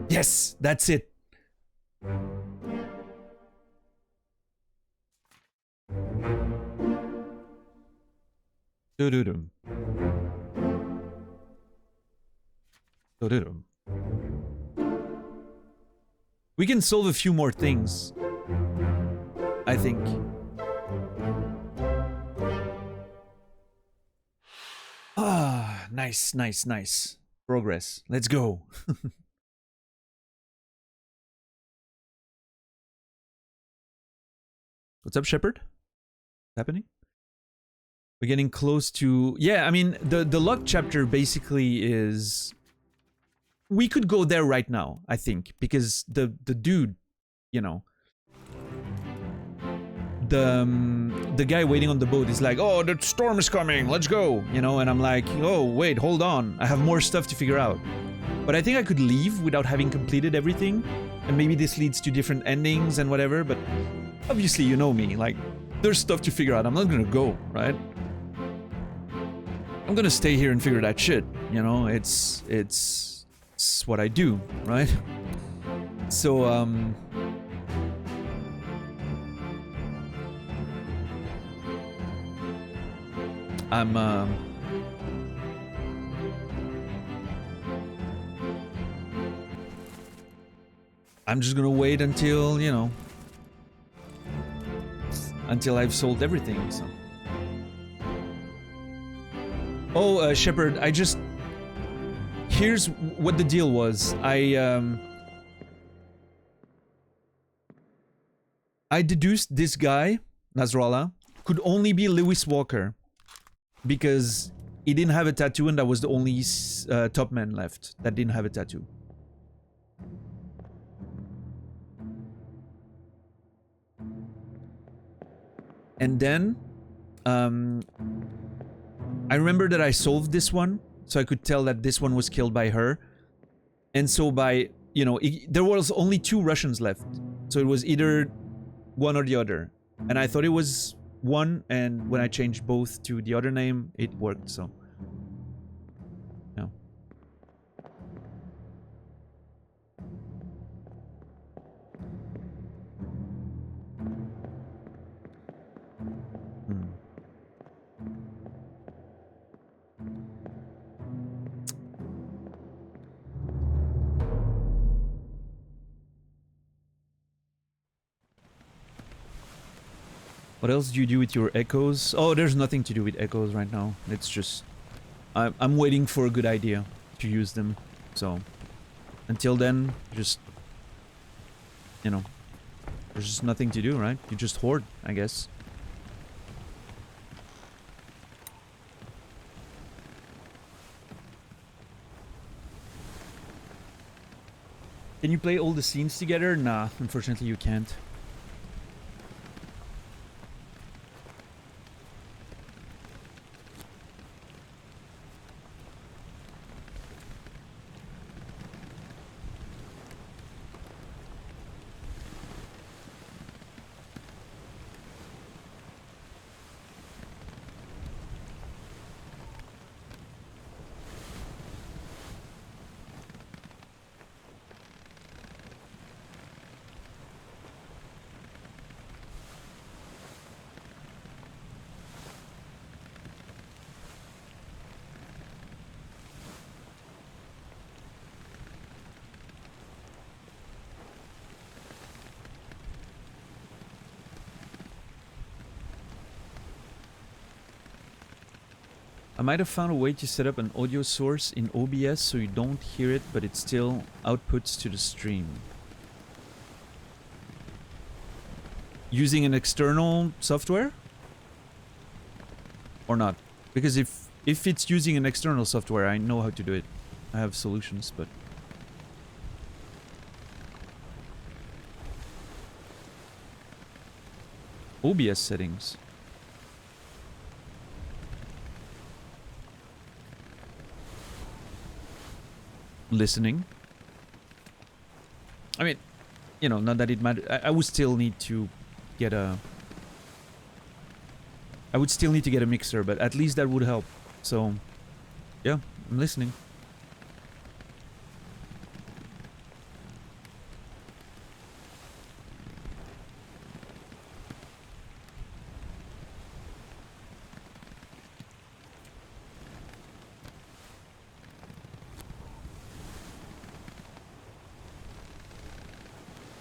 Yes, that's it. Do-do-dum. Do-do-dum. We can solve a few more things, I think. Ah, nice, nice, nice. Progress. Let's go. What's up, Shepard? What's happening? We're getting close to... Yeah, I mean, the luck chapter basically is... We could go there right now, I think, because the dude, you know... The guy waiting on the boat is like, oh, the storm is coming, let's go, you know, and I'm like, oh, wait, hold on, I have more stuff to figure out. But I think I could leave without having completed everything, and maybe this leads to different endings and whatever, but obviously you know me, like, there's stuff to figure out, I'm not gonna go, right? I'm gonna stay here and figure that shit, you know, it's what I do, right? So, I'm just gonna wait until, you know, until I've sold everything, so. Oh, Shepard, I just... Here's what the deal was. I deduced this guy, Nasrallah, could only be Lewis Walker. Because he didn't have a tattoo and that was the only top man left that didn't have a tattoo. And then, I remember that I solved this one, so I could tell that this one was killed by her. And so by, you know, there was only 2 Russians left. So it was either one or the other. And I thought it was one, and when I changed both to the other name, it worked, so. Yeah. What else do you do with your echoes? Oh, there's nothing to do with echoes right now. It's just... I'm waiting for a good idea to use them. So, until then, just... You know, there's just nothing to do, right? You just hoard, I guess. Can you play all the scenes together? Nah, unfortunately you can't. I might have found a way to set up an audio source in OBS so you don't hear it, but it still outputs to the stream. Using an external software? Or not? Because if it's using an external software, I know how to do it. I have solutions, but... OBS settings. Listening. I mean, you know, not that it matters. I would still need to get a... I would still need to get a mixer, but at least that would help. So, yeah, I'm listening.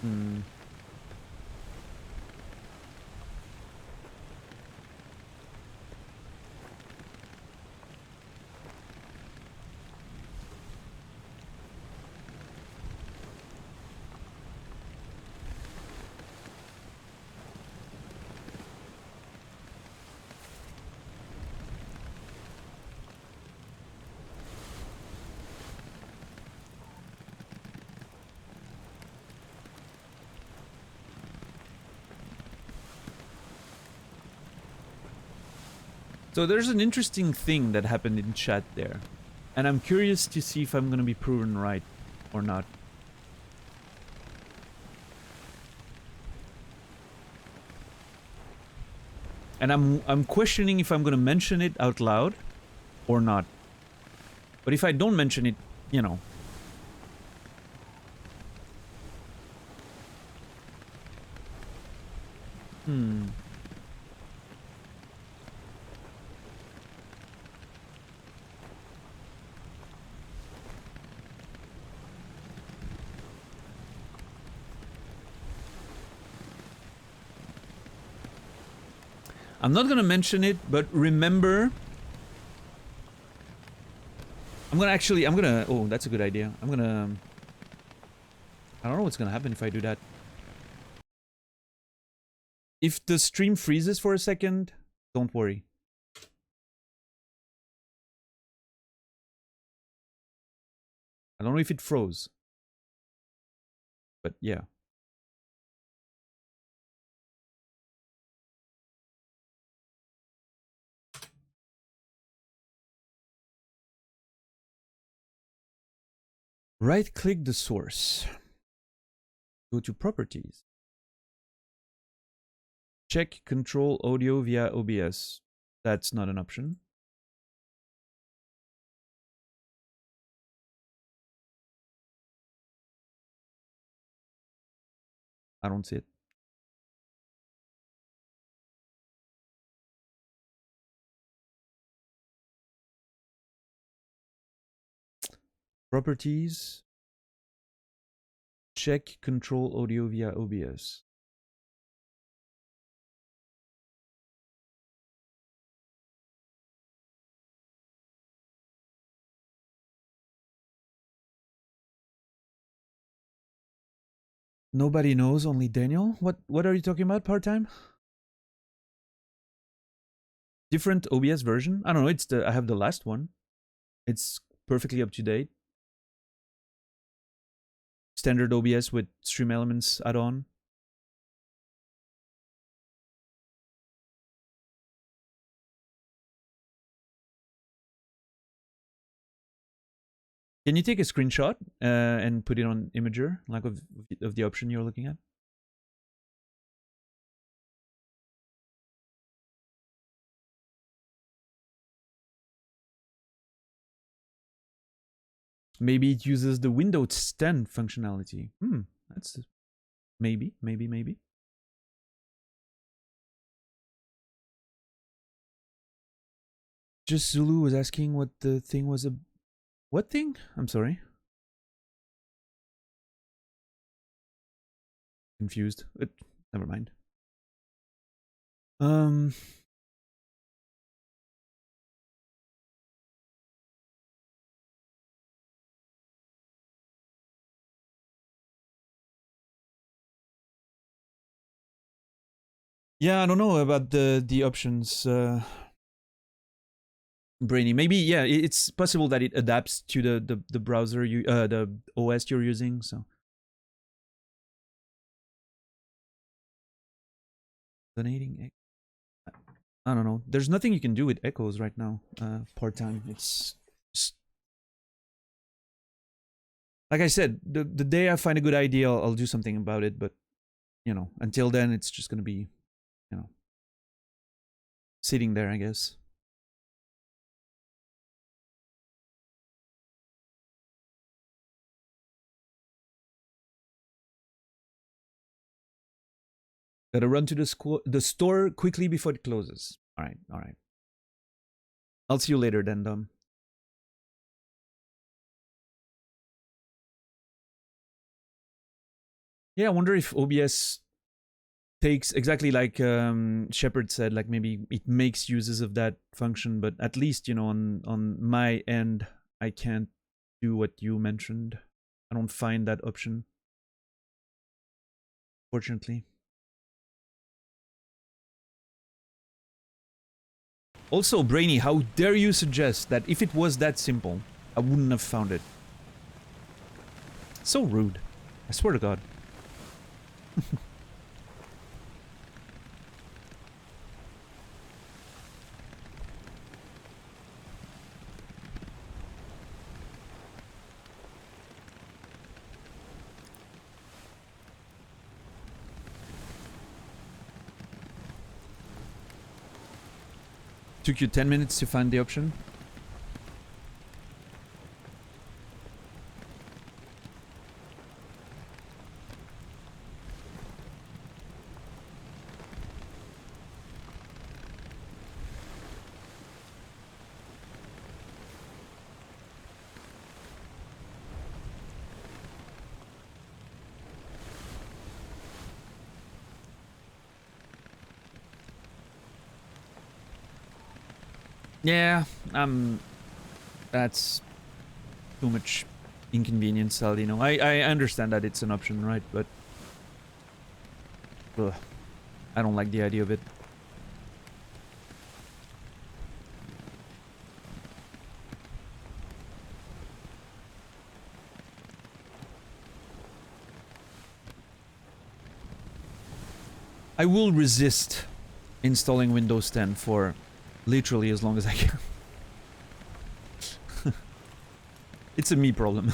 Hmm. So there's an interesting thing that happened in chat there. And I'm curious to see if I'm going to be proven right or not. And I'm questioning if I'm going to mention it out loud or not. But if I don't mention it, you know. I'm not gonna mention it, but remember... I'm gonna... Oh, that's a good idea. I don't know what's gonna happen if I do that. If the stream freezes for a second, don't worry. I don't know if it froze. But yeah. Right-click the source. Go to Properties. Check Control Audio via OBS. That's not an option. I don't see it. Properties. Check Control Audio via OBS. Nobody knows, only Daniel. What are you talking about? Part-time? Different OBS version? I don't know. I have the last one. It's perfectly up to date. Standard OBS with Stream Elements add-on. Can you take a screenshot and put it on Imager, like of the option you're looking at? Maybe it uses the Windows 10 functionality. That's maybe. Just Zulu was asking what the thing was. What thing? I'm sorry. Confused. Never mind. Yeah, I don't know about the options, Brainy. Maybe yeah, it's possible that it adapts to the browser you the OS you're using. So donating. I don't know. There's nothing you can do with echoes right now. Part time. It's just, like I said. The day I find a good idea, I'll do something about it. But you know, until then, it's just gonna be, you know, sitting there, I guess. Gotta run to the store quickly before it closes. All right, all right. I'll see you later then, Dom. Yeah, I wonder if OBS takes exactly like Shepard said, like maybe it makes uses of that function, but at least, you know, on my end, I can't do what you mentioned. I don't find that option, fortunately. Also, Brainy, how dare you suggest that if it was that simple, I wouldn't have found it. So rude. I swear to God. Took you 10 minutes to find the option? Yeah, that's too much inconvenience, you know. I understand that it's an option, right? But ugh, I don't like the idea of it. I will resist installing Windows 10 for literally as long as I can. It's a me problem.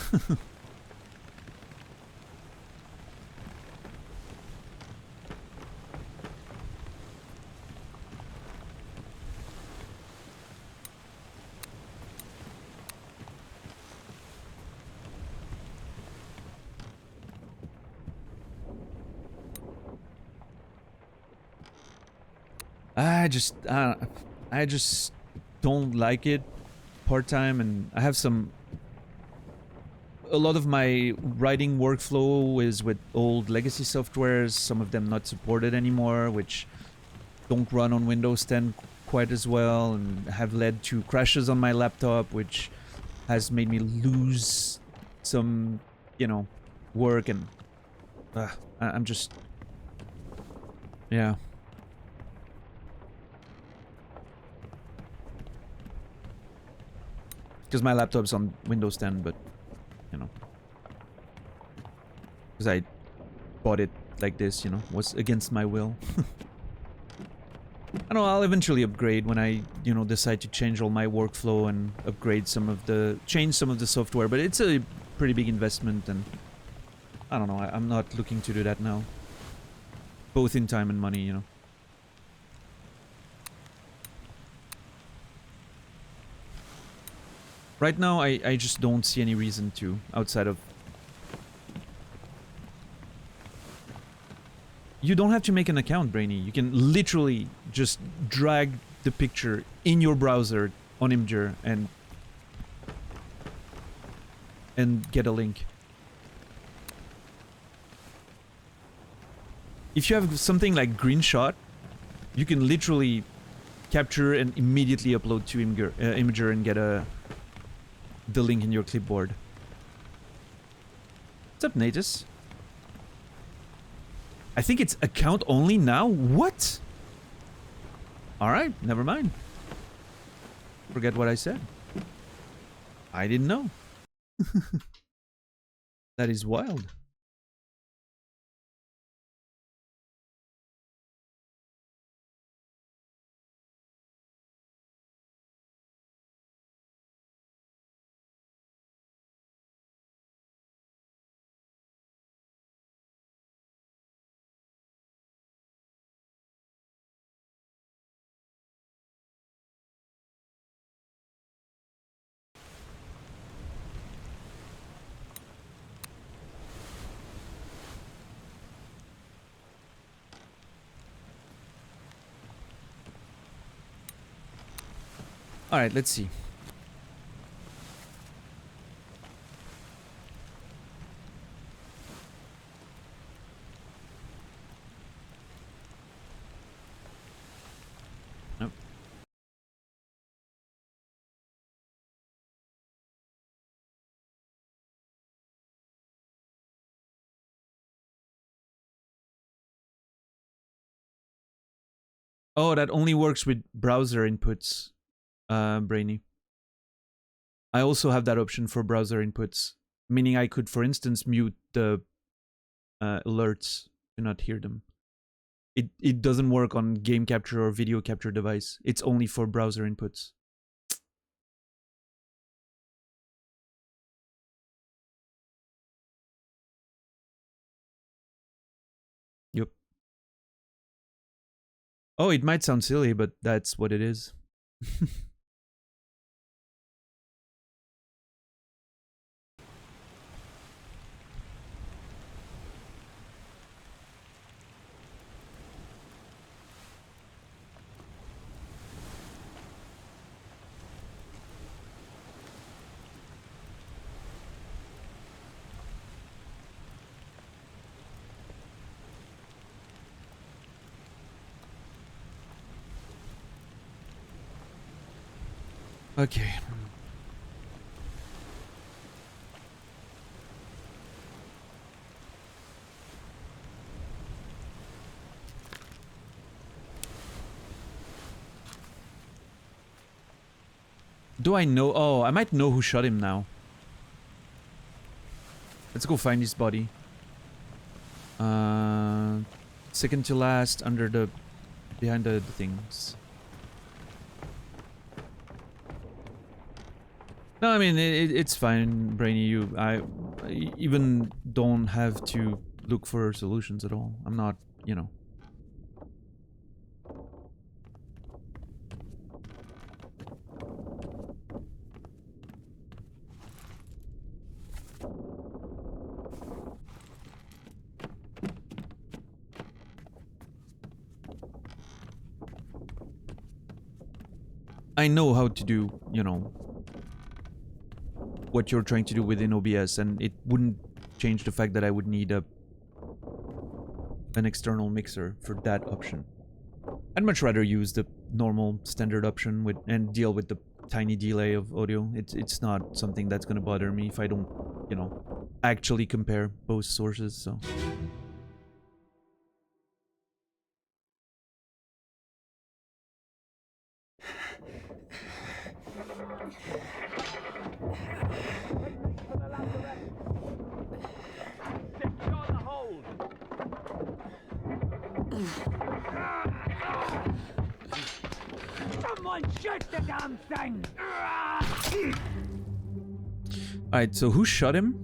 I just don't like it part-time, and I have a lot of my writing workflow is with old legacy softwares, some of them not supported anymore, which don't run on Windows 10 quite as well, and have led to crashes on my laptop, which has made me lose some, you know, work, and I'm just, yeah. Because my laptop's on Windows 10, but, you know. Because I bought it like this, you know, was against my will. I know I'll eventually upgrade when I, you know, decide to change all my workflow and upgrade change some of the software, but it's a pretty big investment, and I don't know, I'm not looking to do that now. Both in time and money, you know. Right now, I just don't see any reason to, outside of... You don't have to make an account, Brainy. You can literally just drag the picture in your browser on Imgur and get a link. If you have something like Greenshot, you can literally capture and immediately upload to Imgur and get the link in your clipboard. What's up, Natus? I think it's account only now? What? Alright, never mind. Forget what I said. I didn't know. That is wild. Alright, let's see. Nope. Oh, that only works with browser inputs, Brainy. I also have that option for browser inputs, meaning I could, for instance, mute the alerts to not hear them. It doesn't work on game capture or video capture device. It's only for browser inputs. Yep. Oh, it might sound silly, but that's what it is. Okay. Do I know? Oh, I might know who shot him now. Let's go find his body. Second to last, under the... behind the things. No, I mean, it's fine, Brainy. I even don't have to look for solutions at all. I'm not, you know. I know how to do, you know, what you're trying to do within OBS, and it wouldn't change the fact that I would need an external mixer for that option. I'd much rather use the normal standard option and deal with the tiny delay of audio. It's not something that's gonna bother me if I don't, you know, actually compare both sources, so... Someone shoot the damn thing! Alright, so who shot him?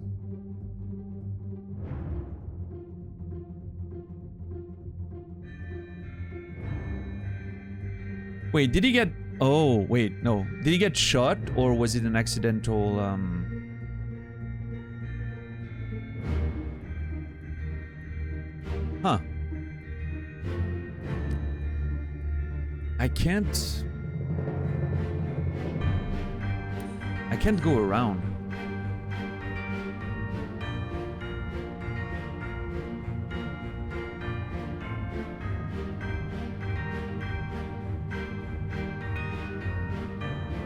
Wait, did he get... Oh, wait, no. Did he get shot, or was it an accidental, Huh. I can't go around.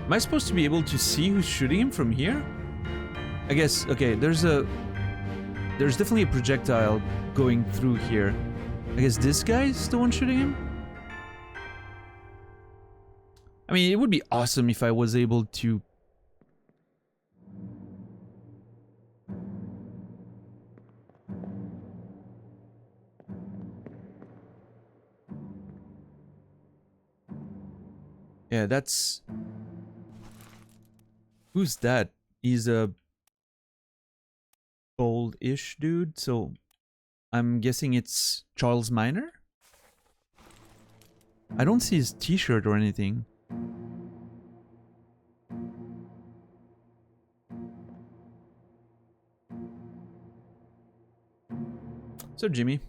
Am I supposed to be able to see who's shooting him from here? I guess, okay, there's definitely a projectile going through here. I guess this guy's the one shooting him? I mean, it would be awesome if I was able to... Yeah, that's... Who's that? He's a bold-ish dude, so I'm guessing it's Charles Minor? I don't see his t-shirt or anything. So, Jimmy.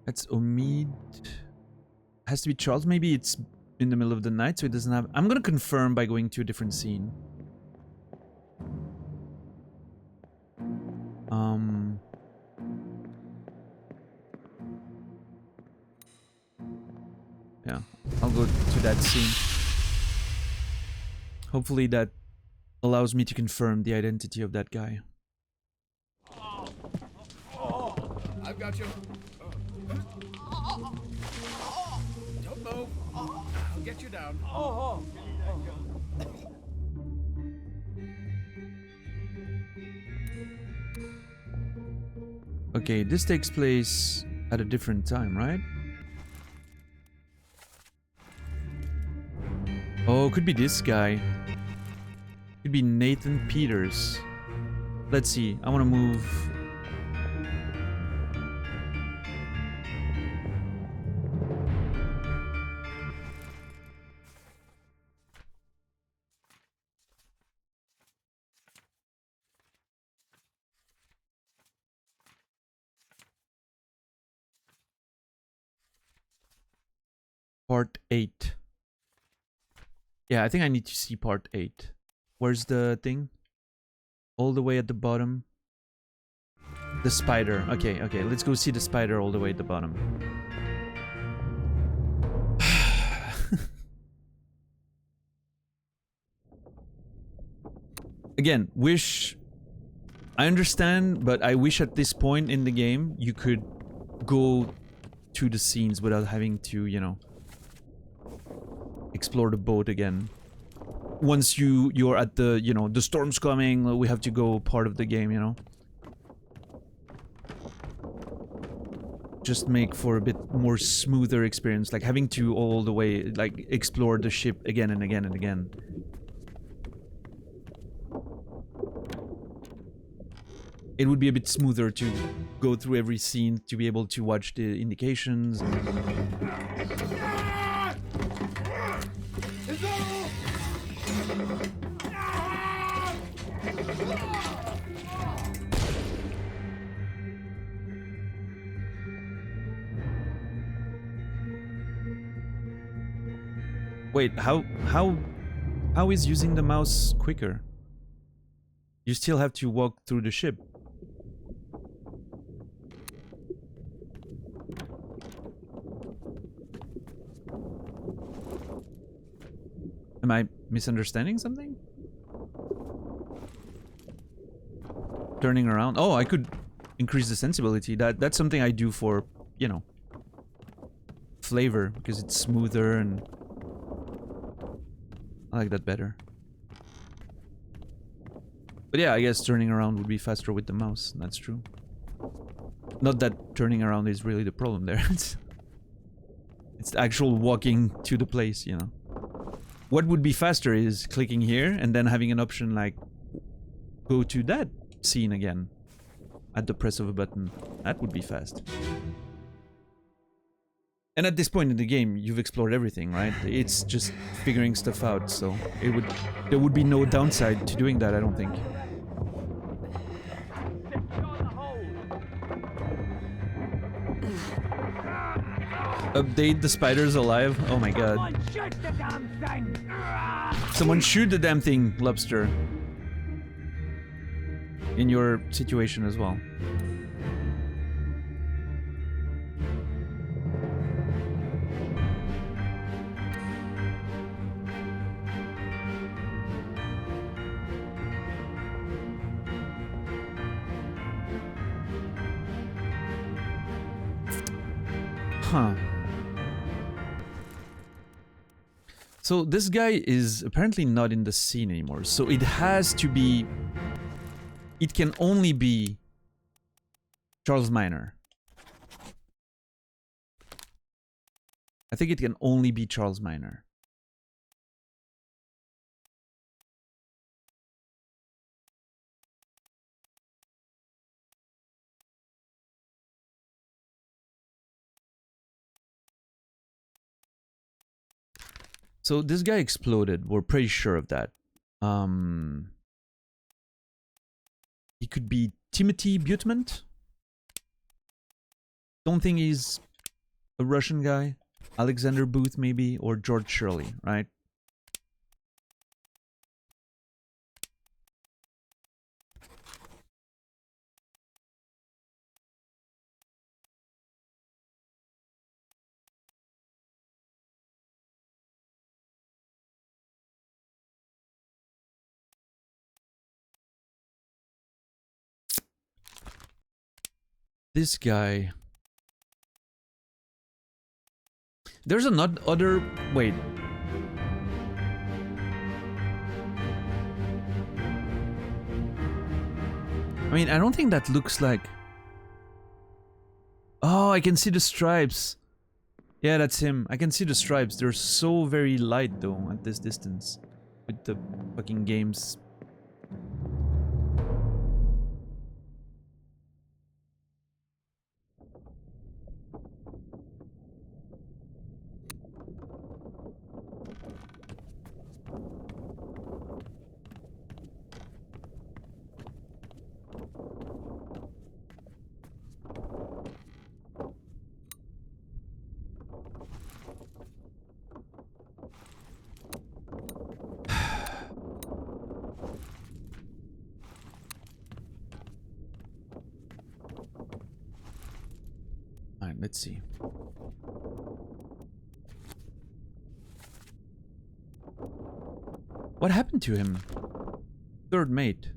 That's Omid. Has to be Charles. Maybe it's in the middle of the night, so it doesn't have... I'm gonna confirm by going to a different scene. Yeah, I'll go to that scene. Hopefully that allows me to confirm the identity of that guy. I've got you. Don't move. I'll get you down. Okay, this takes place at a different time, right? Oh, could be this guy. Could be Nathan Peters. Let's see. I want to move. Part 8. Yeah, I think I need to see part 8. Where's the thing? All the way at the bottom. The spider. Okay, okay. Let's go see the spider all the way at the bottom. Again, wish... I understand, but I wish at this point in the game you could go to the scenes without having to, you know, explore the boat again. Once you're at the, you know, the storm's coming, we have to go part of the game, you know. Just make for a bit more smoother experience, like having to all the way, like, explore the ship again and again and again. It would be a bit smoother to go through every scene, to be able to watch the indications. Wait, how is using the mouse quicker? You still have to walk through the ship. Am I misunderstanding something? Turning around. Oh, I could increase the sensibility. That's something I do for, you know, flavor, because it's smoother and I like that better. But yeah, I guess turning around would be faster with the mouse. That's true. Not that turning around is really the problem there. It's the actual walking to the place, you know. What would be faster is clicking here and then having an option like go to that scene again at the press of a button. That would be fast. And at this point in the game, you've explored everything, right? It's just figuring stuff out, so there would be no downside to doing that, I don't think. Update, the spider's alive. Oh my god. Someone shoot the damn thing, Lobster. In your situation as well. Huh. So this guy is apparently not in the scene anymore. So it has to be... It can only be Charles Minor. I think it can only be Charles Minor. So this guy exploded. We're pretty sure of that. He could be Timothy Butemant. Don't think he's a Russian guy. Alexander Booth maybe, or George Shirley, right? This guy. There's another... Wait. I mean, I don't think that looks like... Oh, I can see the stripes. Yeah, that's him. I can see the stripes. They're so very light, though, at this distance. With the fucking games. Alright, let's see. What happened to him? Third mate.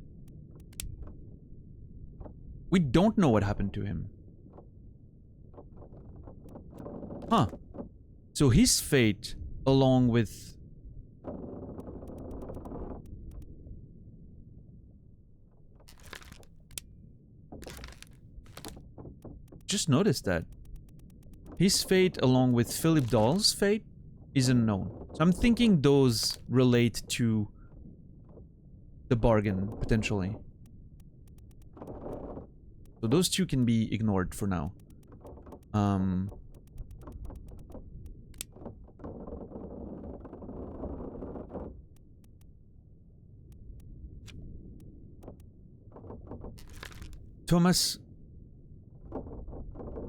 We don't know what happened to him. Huh. So his fate, along with... Just noticed that. His fate, along with Philip Dahl's fate, is unknown. So I'm thinking those relate to the bargain, potentially. So those two can be ignored for now. Thomas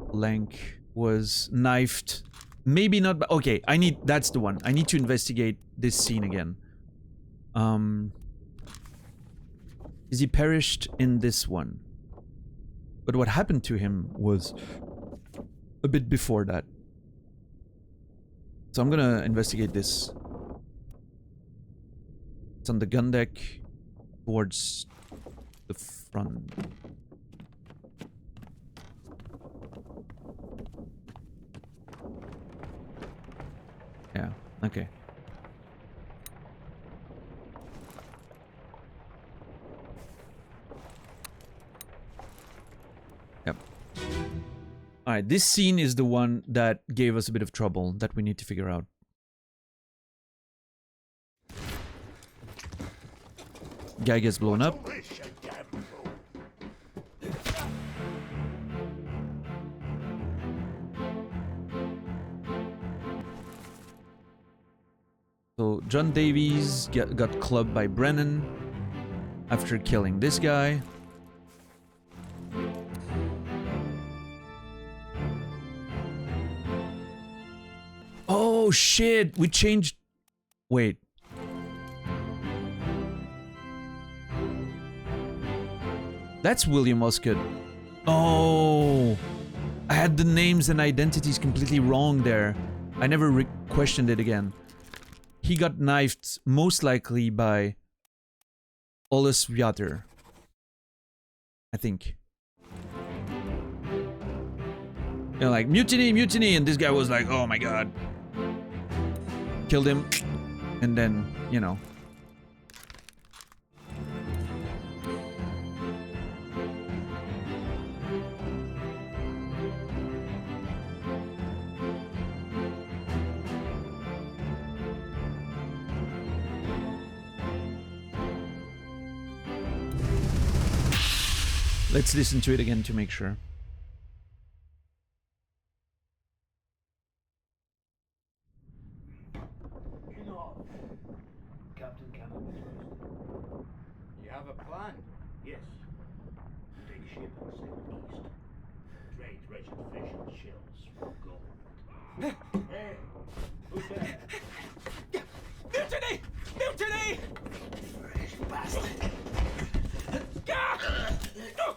Lank was knifed. Maybe not, but okay, that's the one. I need to investigate this scene again. Is he perished in this one? But what happened to him was a bit before that. So I'm gonna investigate this. It's on the gun deck towards the front. Yeah, okay. Yep. Alright, this scene is the one that gave us a bit of trouble that we need to figure out. Guy gets blown up. So John Davies got clubbed by Brennan after killing this guy. Oh shit, we changed... Wait. That's William Osgood. Oh, I had the names and identities completely wrong there. I never questioned it again. He got knifed, most likely by Ollis You know, like, mutiny, mutiny, and this guy was like, oh my god. Killed him, and then, you know. Let's listen to it again to make sure. Captain Campbell was You have a plan? Yes. Take ship and sail east. Trade treasured fish and shells for gold. Hey, who's there? Mutiny! Mutiny! Fresh bastard. No!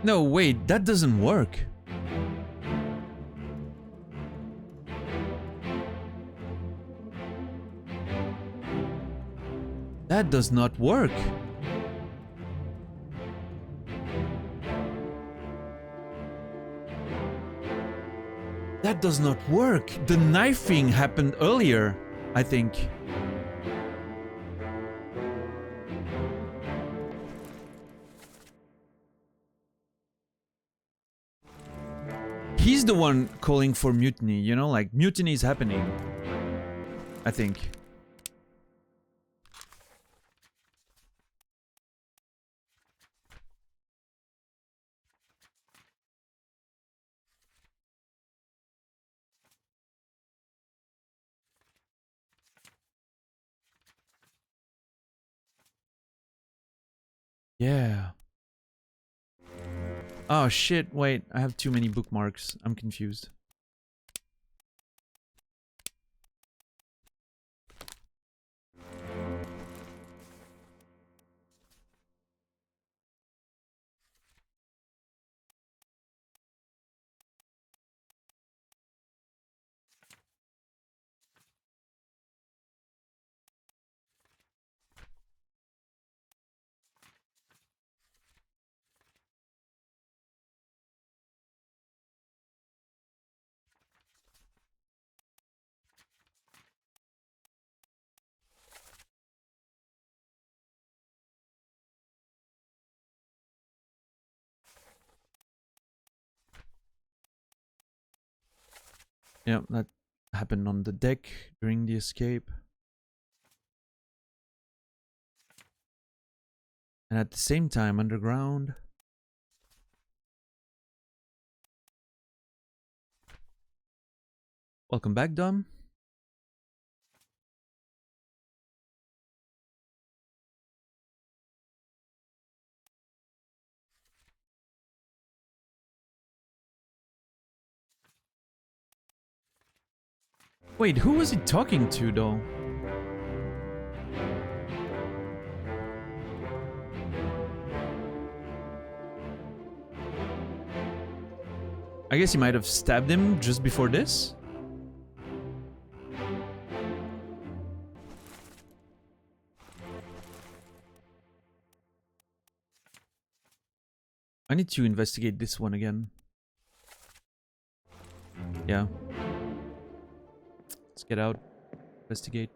No, wait, that doesn't work. That does not work. That does not work. The knifing happened earlier, I think. He's the one calling for mutiny, you know, like mutiny is happening, I think. Yeah. Oh shit, wait, I have too many bookmarks. I'm confused. Yeah, that happened on the deck during the escape. And at the same time, underground. Welcome back, Dom. Wait, who was he talking to, though? I guess he might have stabbed him just before this? I need to investigate this one again. Yeah. Let's get out. Investigate.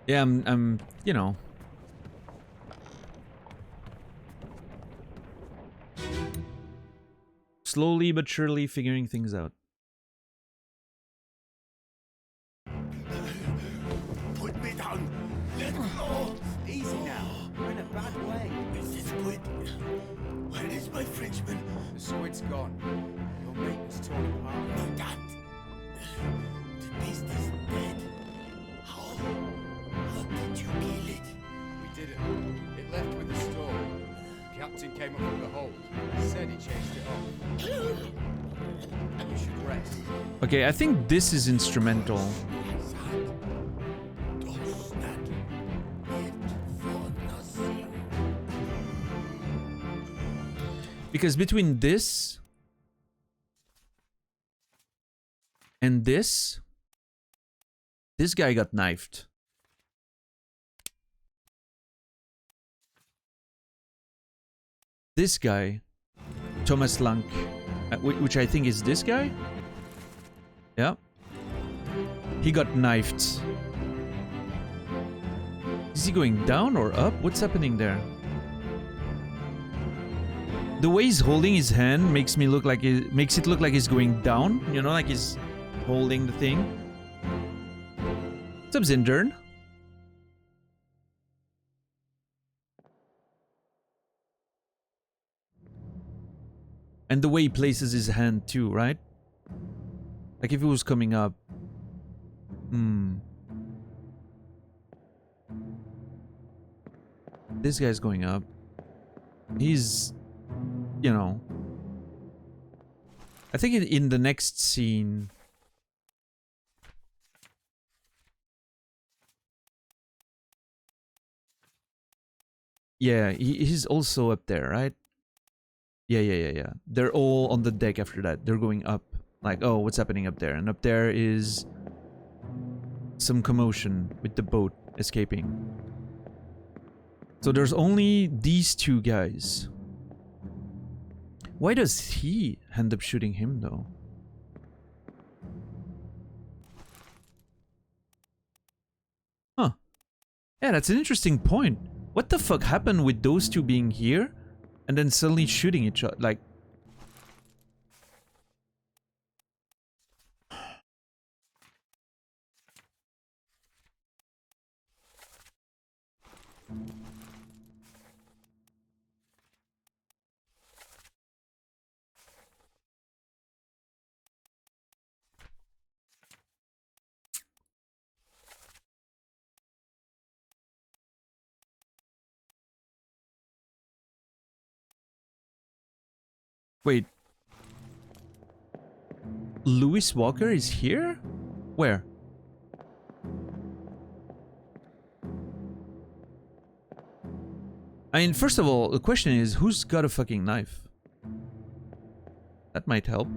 Yeah, I'm, you know. Slowly but surely figuring things out. Put me down! Let go! Easy now. We're in a bad way. Is this squid? Where is my Frenchman? The squid's gone. Your mate was torn apart. No, Dad. The beast is dead. How? How did you kill it? We didn't. It left with the storm. Captain came up with the hold. Said he chased it off. You should rest. Okay, I think this is instrumental. Because between this and this guy got knifed. This guy, Thomas Lank, which I think is this guy. Yeah. He got knifed. Is he going down or up? What's happening there? The way he's holding his hand makes it look like he's going down. You know, like he's holding the thing. What's up, Zindern? And the way he places his hand too, right? Like if it was coming up. This guy's going up. He's, you know. I think in the next scene. Yeah, he's also up there, right? Yeah. They're all on the deck after that. They're going up. Like, oh, what's happening up there? And up there is some commotion with the boat escaping. So there's only these two guys. Why does he end up shooting him, though? Huh. Yeah, that's an interesting point. What the fuck happened with those two being here and then suddenly shooting each other? Like... Wait. Lewis Walker is here? Where? I mean, first of all, the question is, who's got a fucking knife? That might help.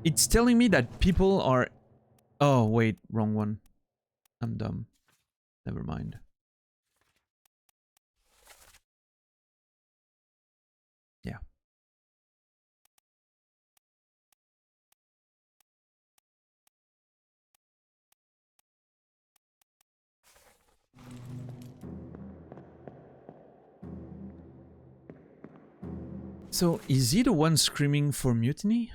It's telling me that people are... Oh, wait, wrong one. I'm dumb. Never mind. Yeah. So, is he the one screaming for mutiny?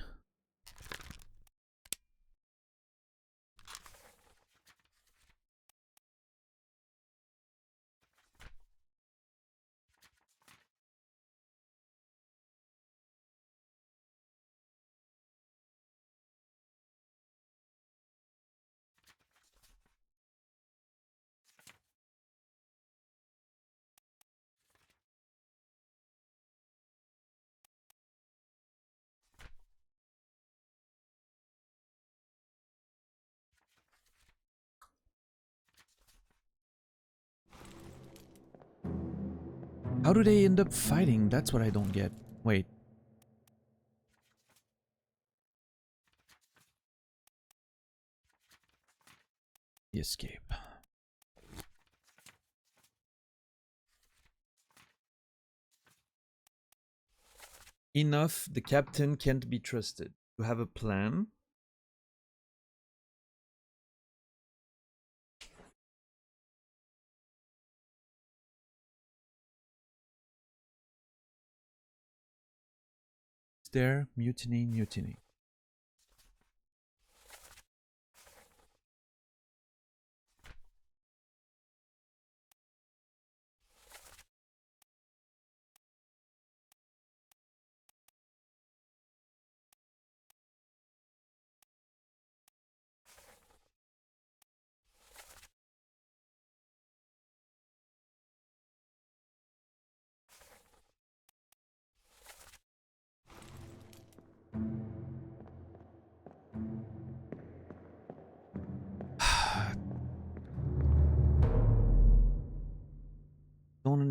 How do they end up fighting? That's what I don't get. Wait. The escape. Enough, the captain can't be trusted. You have a plan? There, mutiny, mutiny.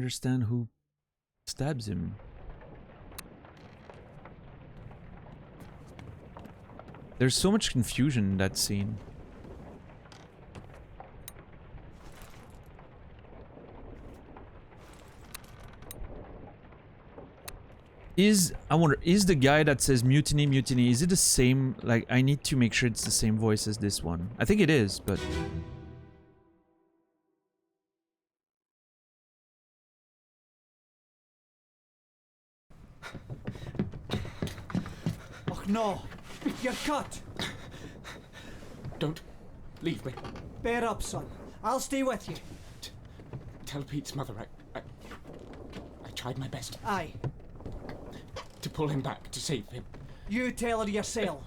understand who stabs him. There's so much confusion in that scene. I wonder, is the guy that says mutiny, mutiny, is it the same? Like, I need to make sure it's the same voice as this one. I think it is, but... Oh no! You're cut! Don't leave me. Bear up, son. I'll stay with you. Tell Pete's mother I tried my best Aye. to pull him back, to save him. You tell her yourself.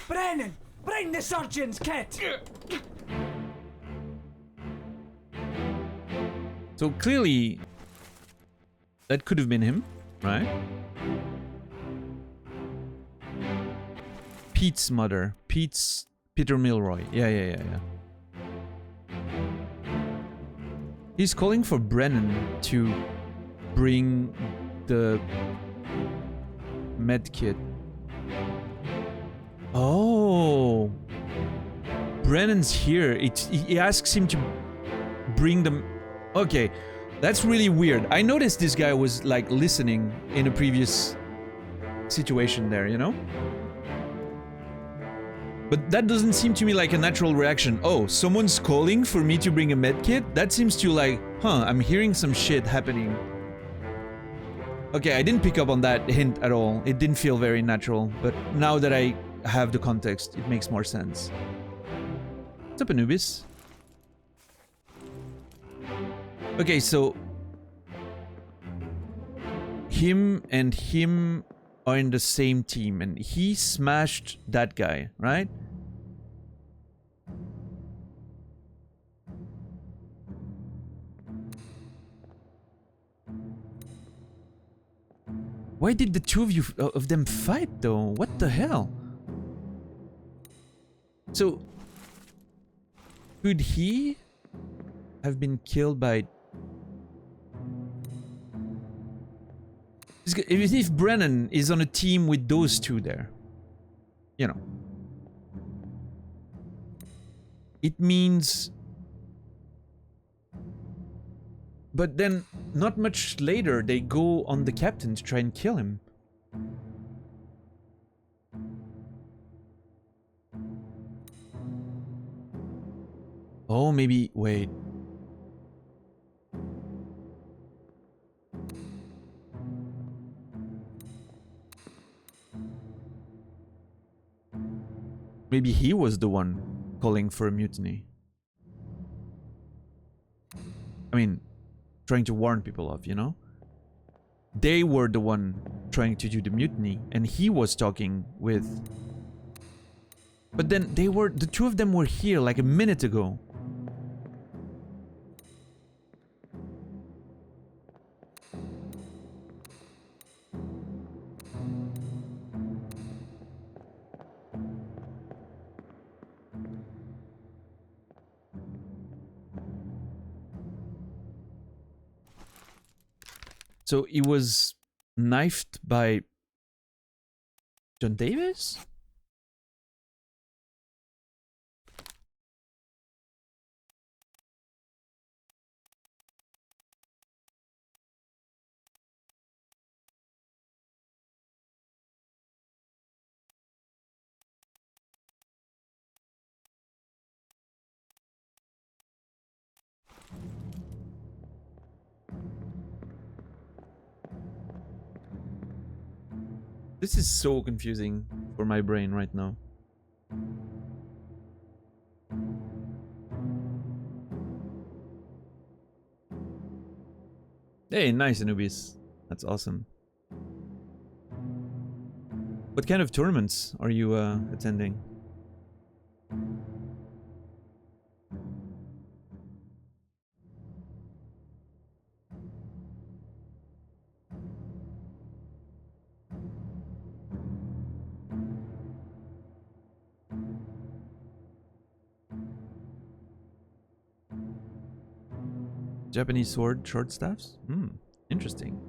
Brennan! Bring the surgeon's kit! So clearly, that could have been him, right? Pete's mother. Peter Milroy. Yeah. He's calling for Brennan to bring the med kit. Oh. Brennan's here. He asks him to bring them. Okay. That's really weird. I noticed this guy was like listening in a previous situation there, you know? But that doesn't seem to me like a natural reaction. Oh, someone's calling for me to bring a medkit? That seems to like, I'm hearing some shit happening. Okay, I didn't pick up on that hint at all. It didn't feel very natural, but now that I have the context, it makes more sense. What's up, Anubis? Okay, so... him are in the same team, and he smashed that guy, right? Why did the two of them fight though? What the hell? So, could he have been killed by... If Brennan is on a team with those two there, you know, it means... But then, not much later, they go on the captain to try and kill him. Oh, maybe... wait. Maybe he was the one calling for a mutiny. I mean, trying to warn people off, you know? They were the one trying to do the mutiny, and he was talking with... But then the two of them were here like a minute ago. So he was knifed by John Davis? This is so confusing for my brain right now. Hey, nice, Anubis. That's awesome. What kind of tournaments are you attending? Japanese sword short staffs? Hmm, interesting.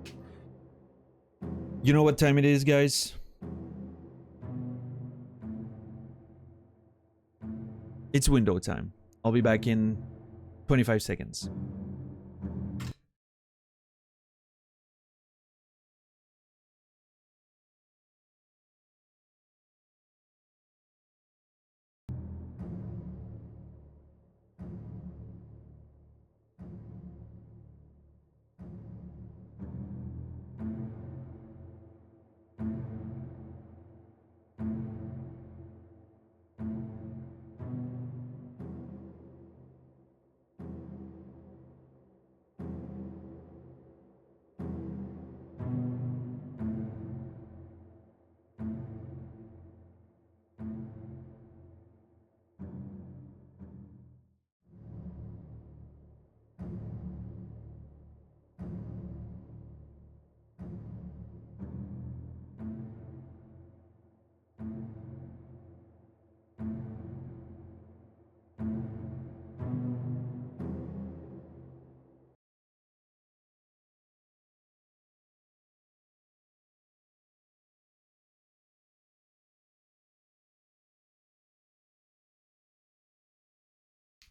You know what time it is, guys? It's window time. I'll be back in 25 seconds.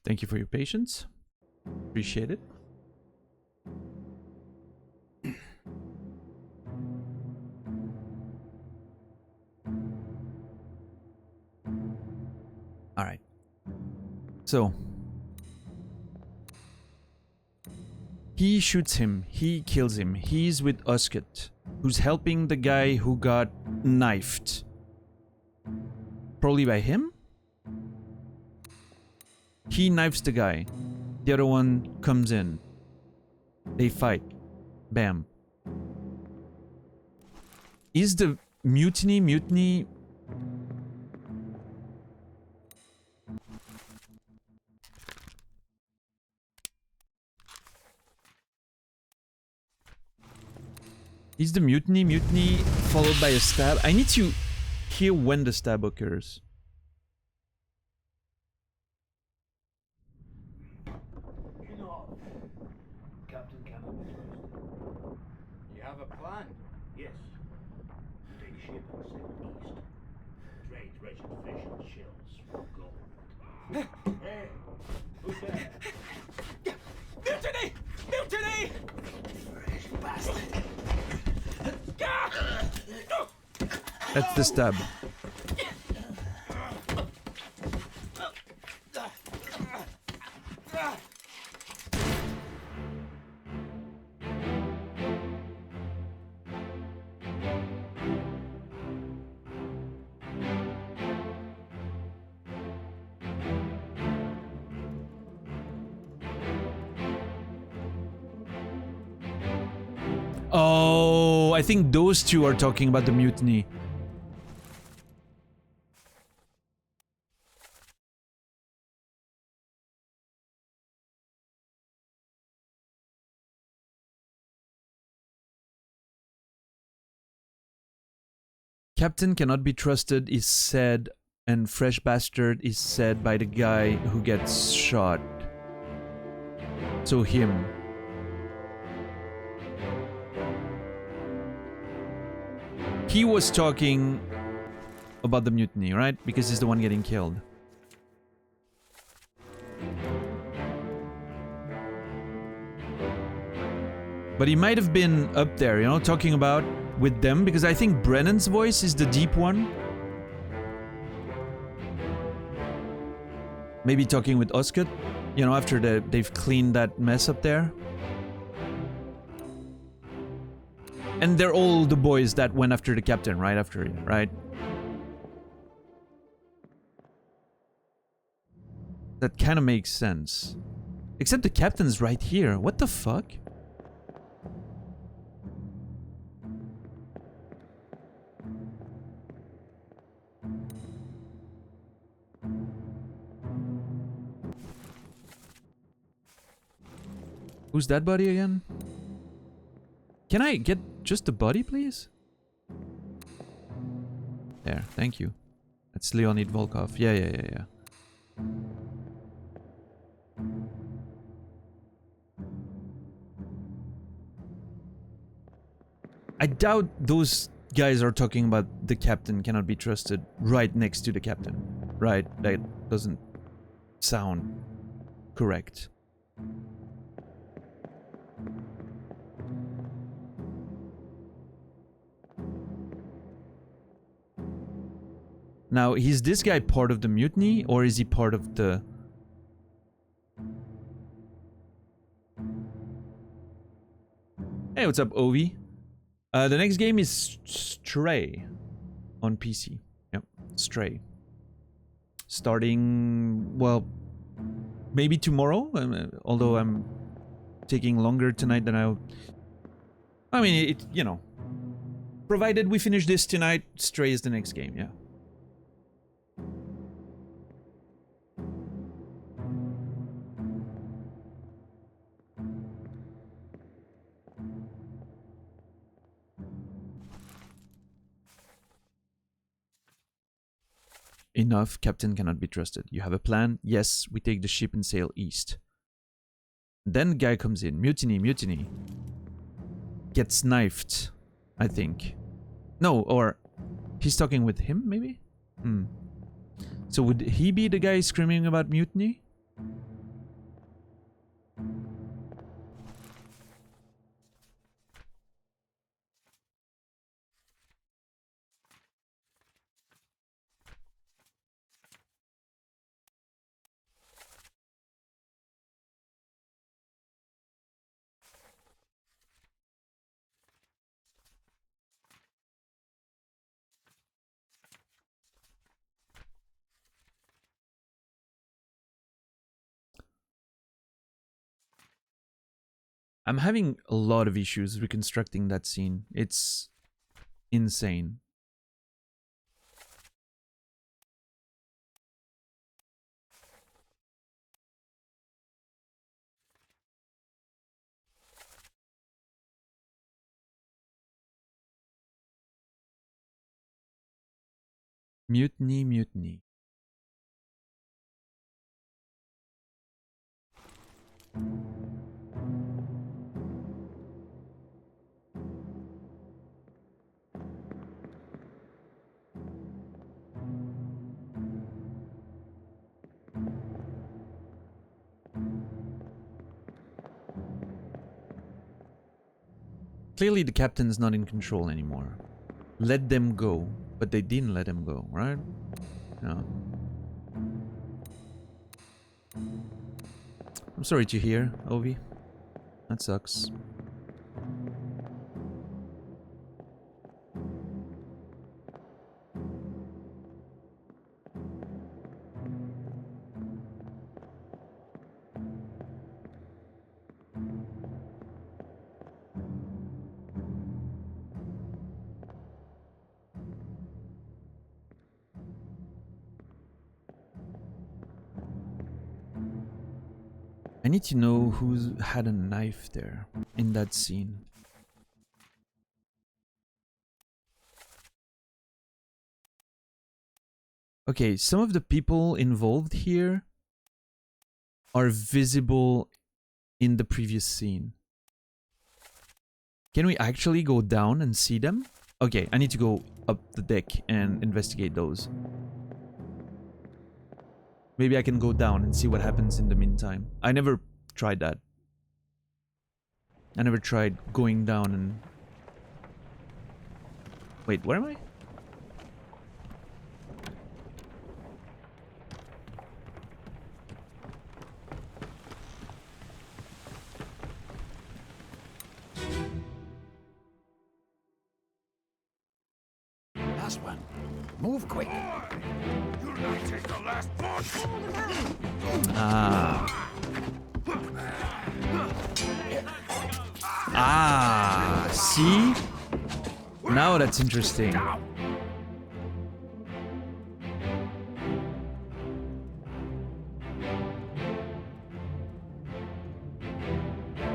Thank you for your patience. Appreciate it. All right. So he shoots him. He kills him. He's with Uskut, who's helping the guy who got knifed. Probably by him? He knifes the guy. The other one comes in. They fight. Bam. Is the mutiny... Is the mutiny followed by a stab? I need to hear when the stab occurs. You know, Captain cannot be trusted. You have a plan? Yes. Take ship and sail east. Trade wretched fish and shells for gold. Hey, who's there? Mutiny! Mutiny! Fresh bastard. That's the stab. Oh, I think those two are talking about the mutiny. Captain cannot be trusted is said, and fresh bastard is said by the guy who gets shot. So him. He was talking about the mutiny, right? Because he's the one getting killed. But he might have been up there, you know, talking about with them, because I think Brennan's voice is the deep one. Maybe talking with Uskut, you know, after they've cleaned that mess up there. And they're all the boys that went after the captain, right after it, right? That kind of makes sense. Except the captain's right here. What the fuck? Who's that body again? Can I get just the body, please? There, thank you. That's Leonid Volkov. Yeah. I doubt those guys are talking about the captain cannot be trusted right next to the captain. Right? That doesn't sound correct. Now, is this guy part of the mutiny or is he part of the... Hey, what's up, Ovi? The next game is Stray on PC. Yep, Stray. Starting, well, maybe tomorrow, although I'm taking longer tonight than I mean, it, you know, provided we finish this tonight, Stray is the next game, yeah. Enough, captain cannot be trusted. You have a plan? Yes, we take the ship and sail east. Then the guy comes in. Mutiny, mutiny. Gets knifed, I think. No, or he's talking with him, maybe? So would he be the guy screaming about mutiny? I'm having a lot of issues reconstructing that scene. It's insane. Mutiny, mutiny. Clearly the captain's not in control anymore. Let them go. But they didn't let him go, right? No. I'm sorry to hear, Ovi. That sucks. I need to know who's had a knife there in that scene. Okay, some of the people involved here are visible in the previous scene. Can we actually go down and see them? Okay, I need to go up the deck and investigate those. Maybe I can go down and see what happens in the meantime. I never tried that. I never tried going down and... Wait, where am I? Last one. Move quick. You'll not take the last punch. Ah. Ah, see? Now that's interesting.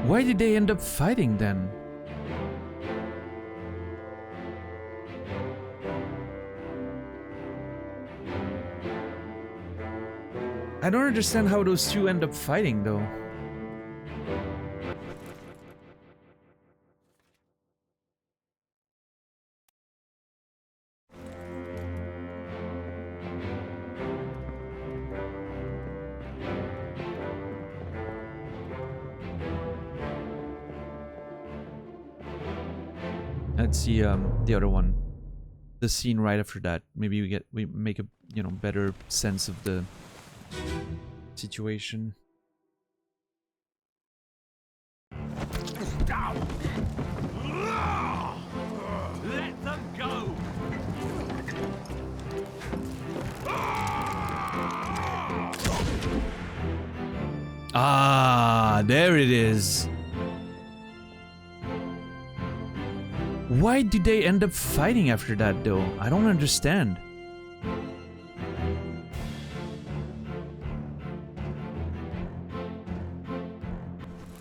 Why did they end up fighting then? I don't understand how those two end up fighting though. Let's see the other one. The scene right after that. Maybe we make a better sense of the situation. Let them go! Ah, there it is. Why did they end up fighting after that, though? I don't understand.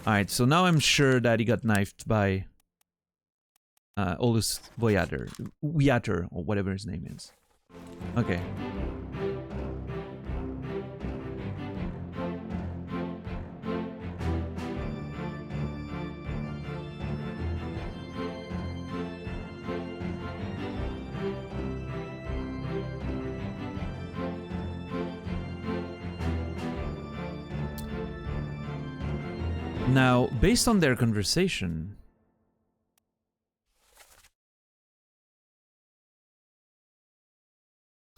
Alright, so now I'm sure that he got knifed by Olus Voyater, or whatever his name is. Okay. Now, based on their conversation...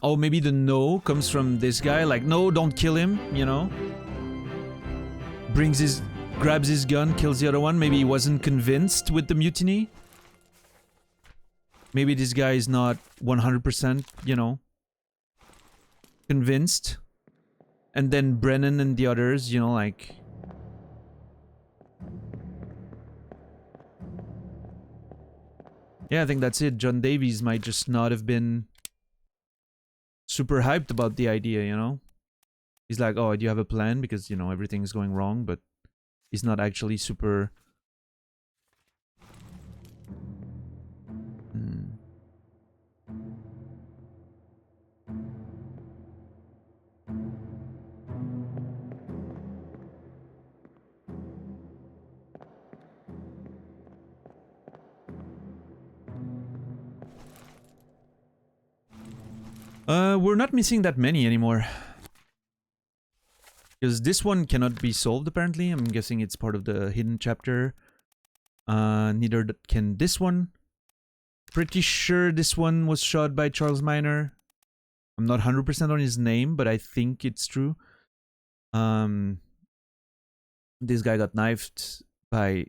Oh, maybe the no comes from this guy, like, no, don't kill him, you know? Grabs his gun, kills the other one. Maybe he wasn't convinced with the mutiny. Maybe this guy is not 100%, you know, convinced. And then Brennan and the others, you know, like... Yeah, I think that's it. John Davies might just not have been super hyped about the idea, you know? He's like, oh, do you have a plan? Because, you know, everything's going wrong, but he's not actually super... We're not missing that many anymore. Because this one cannot be solved, apparently. I'm guessing it's part of the hidden chapter. Neither can this one. Pretty sure this one was shot by Charles Miner. I'm not 100% on his name, but I think it's true. This guy got knifed by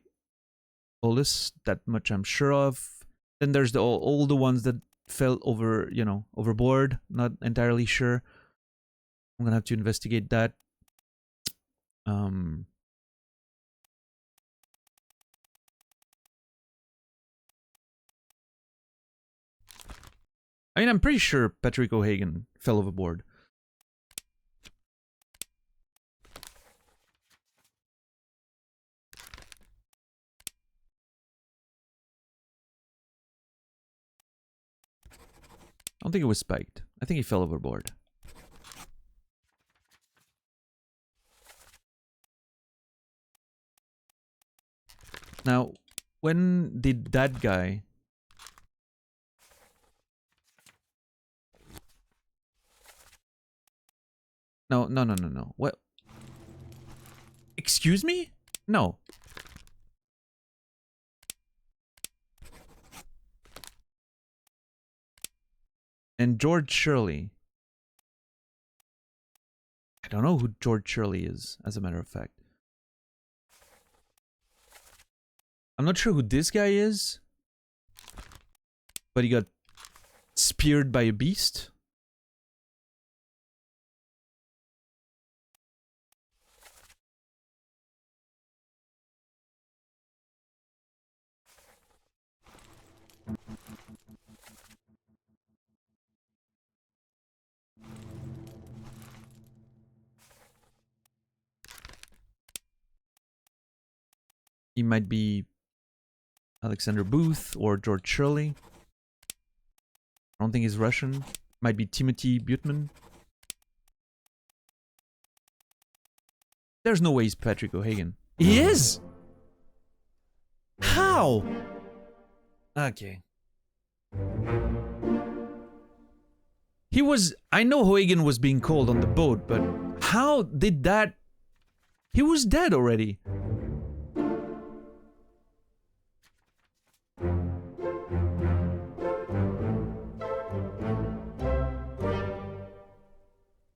Olus. That much I'm sure of. Then there's all the ones that fell over, you know, overboard. Not entirely sure. I'm gonna have to investigate that. I mean, I'm pretty sure Patrick O'Hagan fell overboard. I don't think it was spiked. I think he fell overboard. Now, when did that guy... No. What? Excuse me? No. And George Shirley. I don't know who George Shirley is, as a matter of fact. I'm not sure who this guy is. But he got speared by a beast. He might be Alexander Booth or George Shirley. I don't think he's Russian. Might be Timothy Butman. There's no way he's Patrick O'Hagan. He is! How? Okay. He was... I know O'Hagan was being called on the boat, but how did that... He was dead already.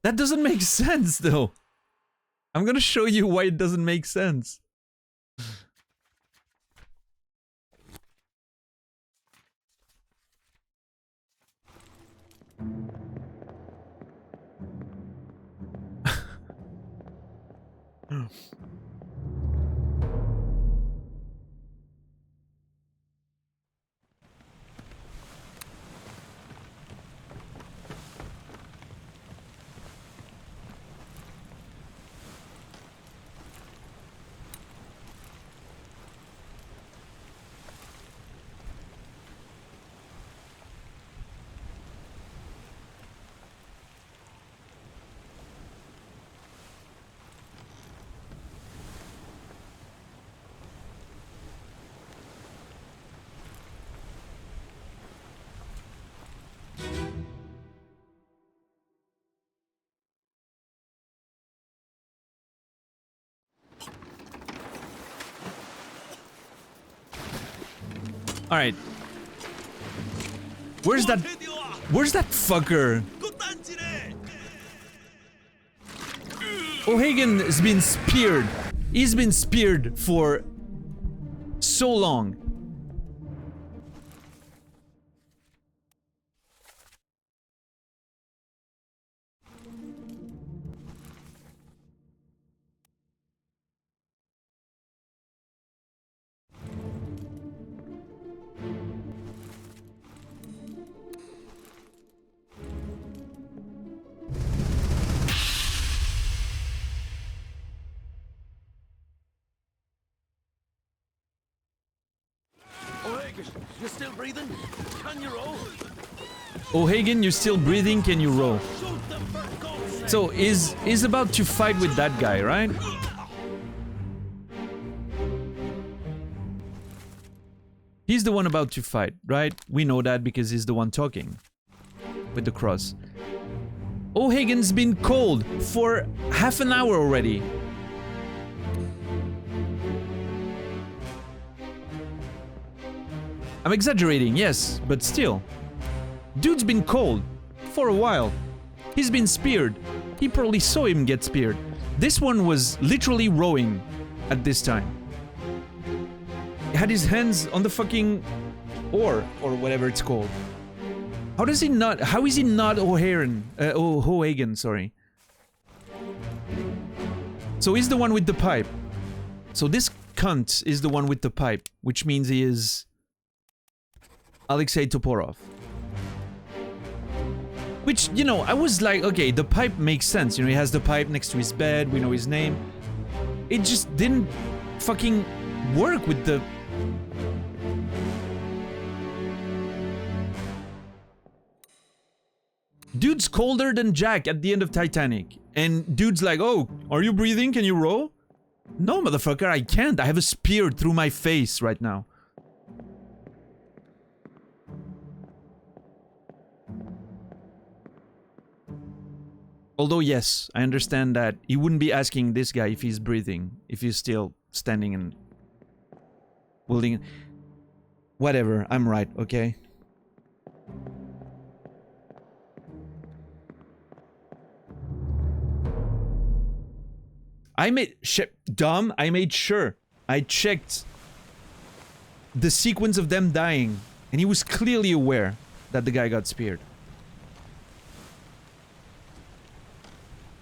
That doesn't make sense, though. I'm gonna show you why it doesn't make sense. All right. Where's that fucker? O'Hagan has been speared. He's been speared for so long. You're still breathing? Can you roll? O'Hagan, you're still breathing, can you roll? So, is about to fight with that guy, right? He's the one about to fight, right? We know that because he's the one talking. With the cross. O'Hagan's been cold for half an hour already. I'm exaggerating, yes, but still. Dude's been cold for a while. He's been speared. He probably saw him get speared. This one was literally rowing at this time. He had his hands on the fucking oar, or whatever it's called. How is he not O'Hagan, sorry. So he's the one with the pipe. So this cunt is the one with the pipe, which means he is Alexei Toporov. Which, you know, I was like, okay, the pipe makes sense. You know, he has the pipe next to his bed, we know his name. It just didn't fucking work with the... Dude's colder than Jack at the end of Titanic. And dude's like, oh, are you breathing? Can you row? No, motherfucker, I can't. I have a spear through my face right now. Although, yes, I understand that he wouldn't be asking this guy if he's breathing, if he's still standing and holding. Whatever, I'm right, okay? I made sure. I checked the sequence of them dying, and he was clearly aware that the guy got speared.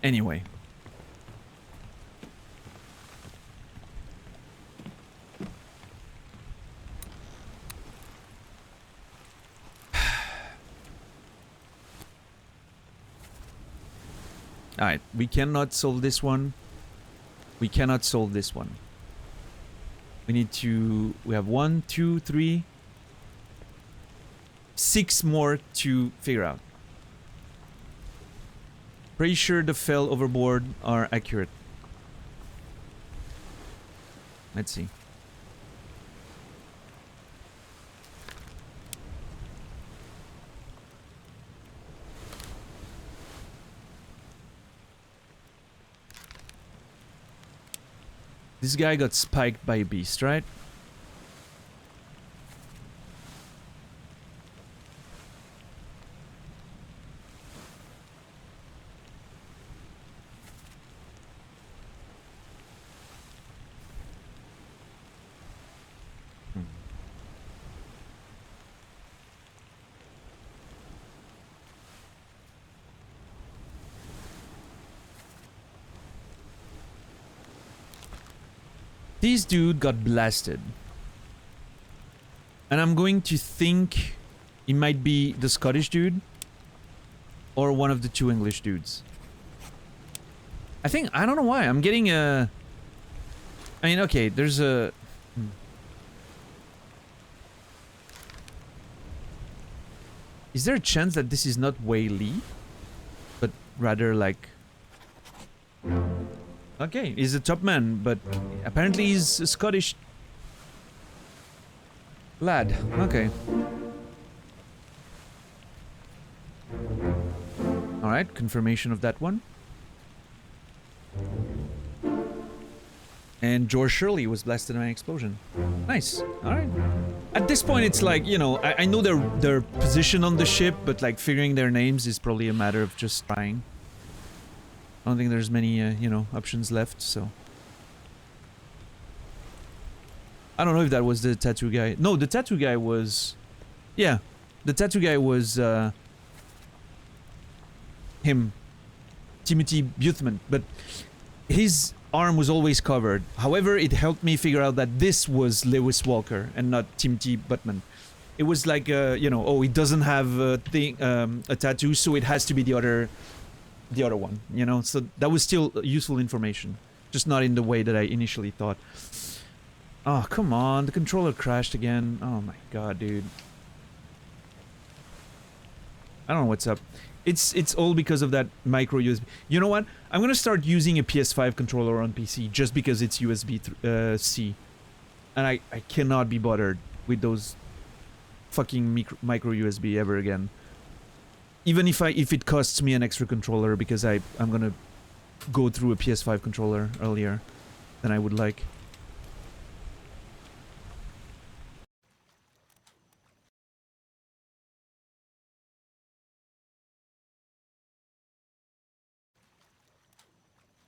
Anyway. Alright, we cannot solve this one. We cannot solve this one. We need to... We have 1, 2, 3... 6 more to figure out. Pretty sure the fell overboard are accurate. Let's see. This guy got spiked by a beast, right? This dude got blasted. And I'm going to think it might be the Scottish dude or one of the two English dudes. I don't know why, I'm getting a... I mean, okay, there's a... Is there a chance that this is not Wei Li? But rather like... Okay, he's a top man, but apparently he's a Scottish lad. Okay. Alright, confirmation of that one. And George Shirley was blasted by an explosion. Nice. Alright. At this point, it's like, you know, I know their position on the ship, but like figuring their names is probably a matter of just trying. I don't think there's many, you know, options left, so... I don't know if that was the tattoo guy. No, the tattoo guy was... Yeah, the tattoo guy was, him. Timothy Buthman, but his arm was always covered. However, it helped me figure out that this was Lewis Walker and not Timothy Buttman. It was like, you know, oh, it doesn't have a thing, a tattoo, so it has to be the other one, you know? So that was still useful information, just not in the way that I initially thought. Oh, come on, the controller crashed again. Oh my god, dude. I don't know what's up. It's all because of that micro USB. You know what? I'm gonna start using a PS5 controller on PC just because it's USB-C. And I cannot be bothered with those fucking micro USB ever again. Even if it costs me an extra controller, because I'm gonna go through a PS5 controller earlier than I would like.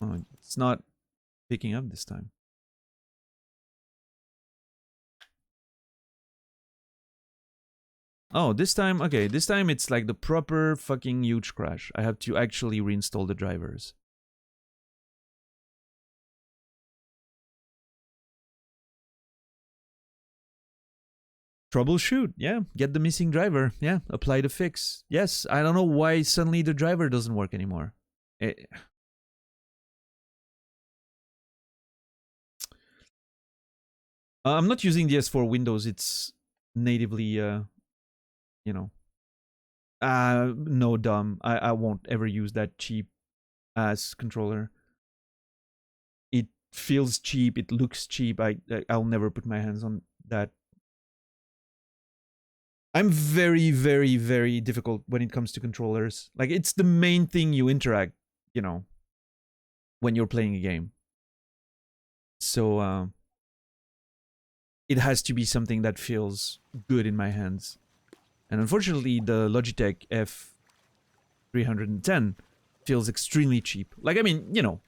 Oh, it's not picking up this time. Oh, this time, okay, this time it's like the proper fucking huge crash. I have to actually reinstall the drivers. Troubleshoot, yeah, get the missing driver, yeah, apply the fix. Yes, I don't know why suddenly the driver doesn't work anymore. I'm not using the S4 Windows, it's natively, you know. No, dumb. I won't ever use that cheap ass controller. It feels cheap, it looks cheap. I'll never put my hands on that. I'm very, very, very difficult when it comes to controllers. Like, it's the main thing you interact, you know, when you're playing a game. So, it has to be something that feels good in my hands. And unfortunately, the Logitech F310 feels extremely cheap. Like, I mean, you know,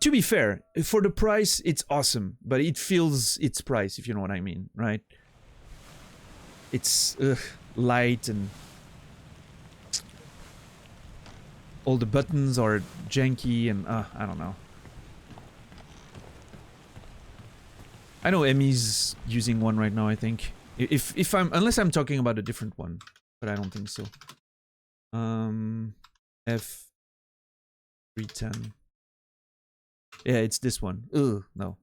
to be fair, for the price, it's awesome, but it feels its price, if you know what I mean, right? It's light and all the buttons are janky and I don't know. I know Emmy's using one right now, I think. If I'm, unless I'm talking about a different one, but I don't think so. F310. Yeah, it's this one. Ugh, no.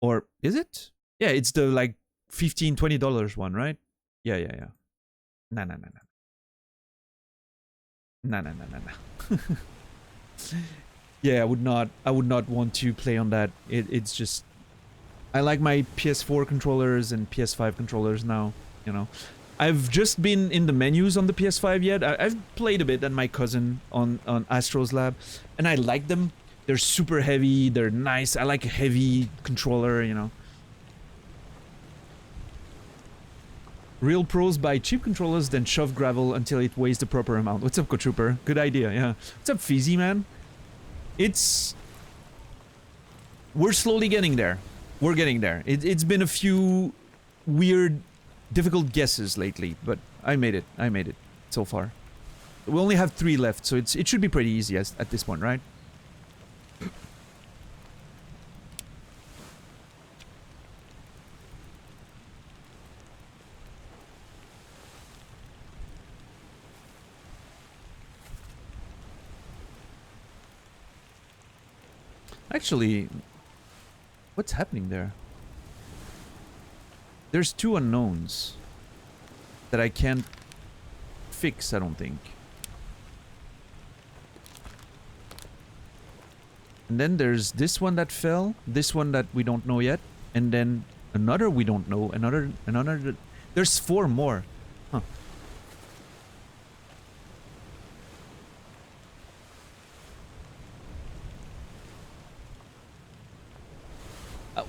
Or is it? Yeah, it's the like $15-20 one, right? Yeah. Nah. Yeah, I would not want to play on that. It's just, I like my PS4 controllers and PS5 controllers now, you know. I've just been in the menus on the PS5 yet. I've played a bit at my cousin on Astro's Lab, and I like them. They're super heavy, they're nice. I like a heavy controller, you know. Real pros buy cheap controllers, then shove gravel until it weighs the proper amount. What's up, Cotrooper? Good idea, yeah. What's up, Fizzy, man? We're slowly getting there. We're getting there. It's been a few weird, difficult guesses lately, but I made it so far. We only have 3 left, so it should be pretty easy at this point, right? Actually, what's happening there? There's two unknowns that I can't fix, I don't think. And then there's this one that fell, this one that we don't know yet, and then another we don't know, another... There's 4 more. Huh.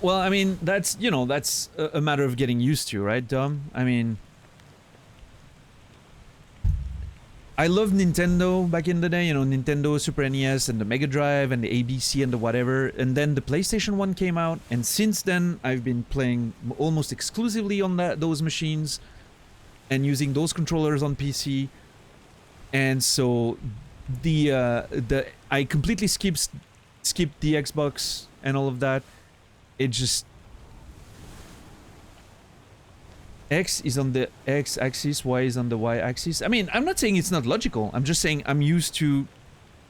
Well, I mean, that's, you know, that's a matter of getting used to, right, Dom? I mean... I loved Nintendo back in the day, you know, Nintendo, Super NES, and the Mega Drive, and the ABC, and the whatever. And then the PlayStation 1 came out, and since then, I've been playing almost exclusively on those machines, and using those controllers on PC. And so, I completely skipped the Xbox and all of that. It just... X is on the X-axis, Y is on the Y-axis. I mean, I'm not saying it's not logical. I'm just saying I'm used to,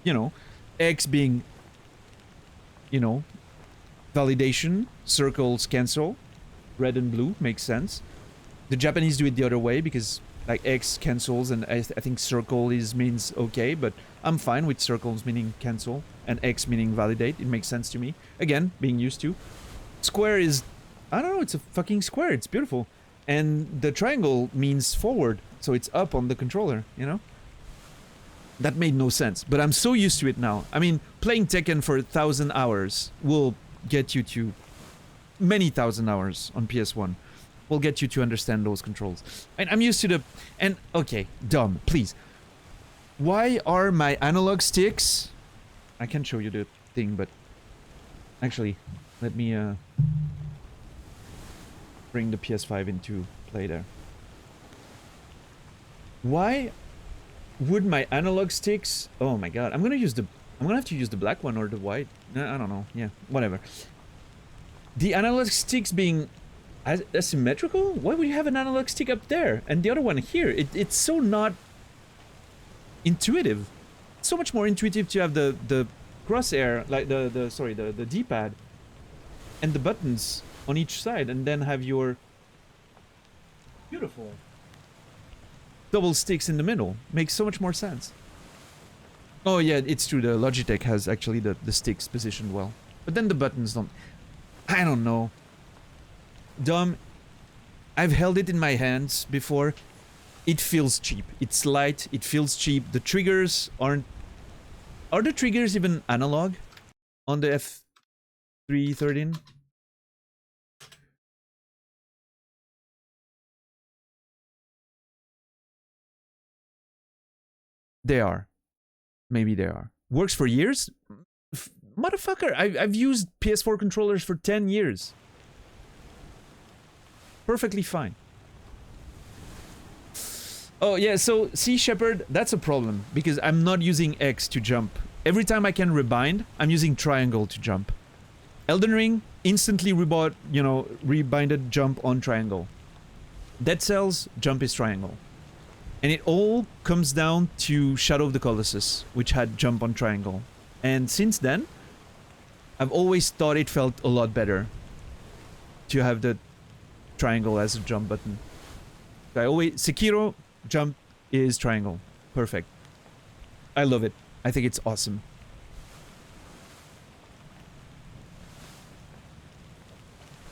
you know, X being, you know, validation, circles cancel, red and blue, makes sense. The Japanese do it the other way because, like, X cancels and I think circle means okay, but I'm fine with circles meaning cancel and X meaning validate. It makes sense to me. Again, being used to. Square is, I don't know, it's a fucking square. It's beautiful. And the triangle means forward, so it's up on the controller, you know? That made no sense, but I'm so used to it now. I mean, playing Tekken for 1,000 hours will get you to many thousand hours on PS1. Will get you to understand those controls. And I'm used to the... And, okay, Dom, please. Why are my analog sticks... I can show you the thing, but... Actually, let me, bring the PS5 into play there. Why would my analog sticks... Oh my god, I'm gonna have to use the black one or the white. I don't know. Yeah, whatever. The analog sticks being asymmetrical? Why would you have an analog stick up there and the other one here? It's so not intuitive. It's so much more intuitive to have the crosshair, like the D-pad and the buttons on each side, and then have your beautiful double sticks in the middle. Makes so much more sense. Oh yeah, it's true, the Logitech has actually the sticks positioned well. But then the buttons don't... I don't know. Dom, I've held it in my hands before. It feels cheap. It's light, it feels cheap. The triggers aren't... Are the triggers even analog on the F313? They are. Maybe they are. Works for years? Motherfucker, I've used PS4 controllers for 10 years. Perfectly fine. Oh yeah, so see, Shepard, that's a problem because I'm not using X to jump. Every time I can rebind, I'm using triangle to jump. Elden Ring, instantly rebinded jump on triangle. Dead Cells, jump is triangle. And it all comes down to Shadow of the Colossus, which had jump on triangle. And since then, I've always thought it felt a lot better to have the triangle as a jump button. Sekiro, jump is triangle. Perfect. I love it. I think it's awesome.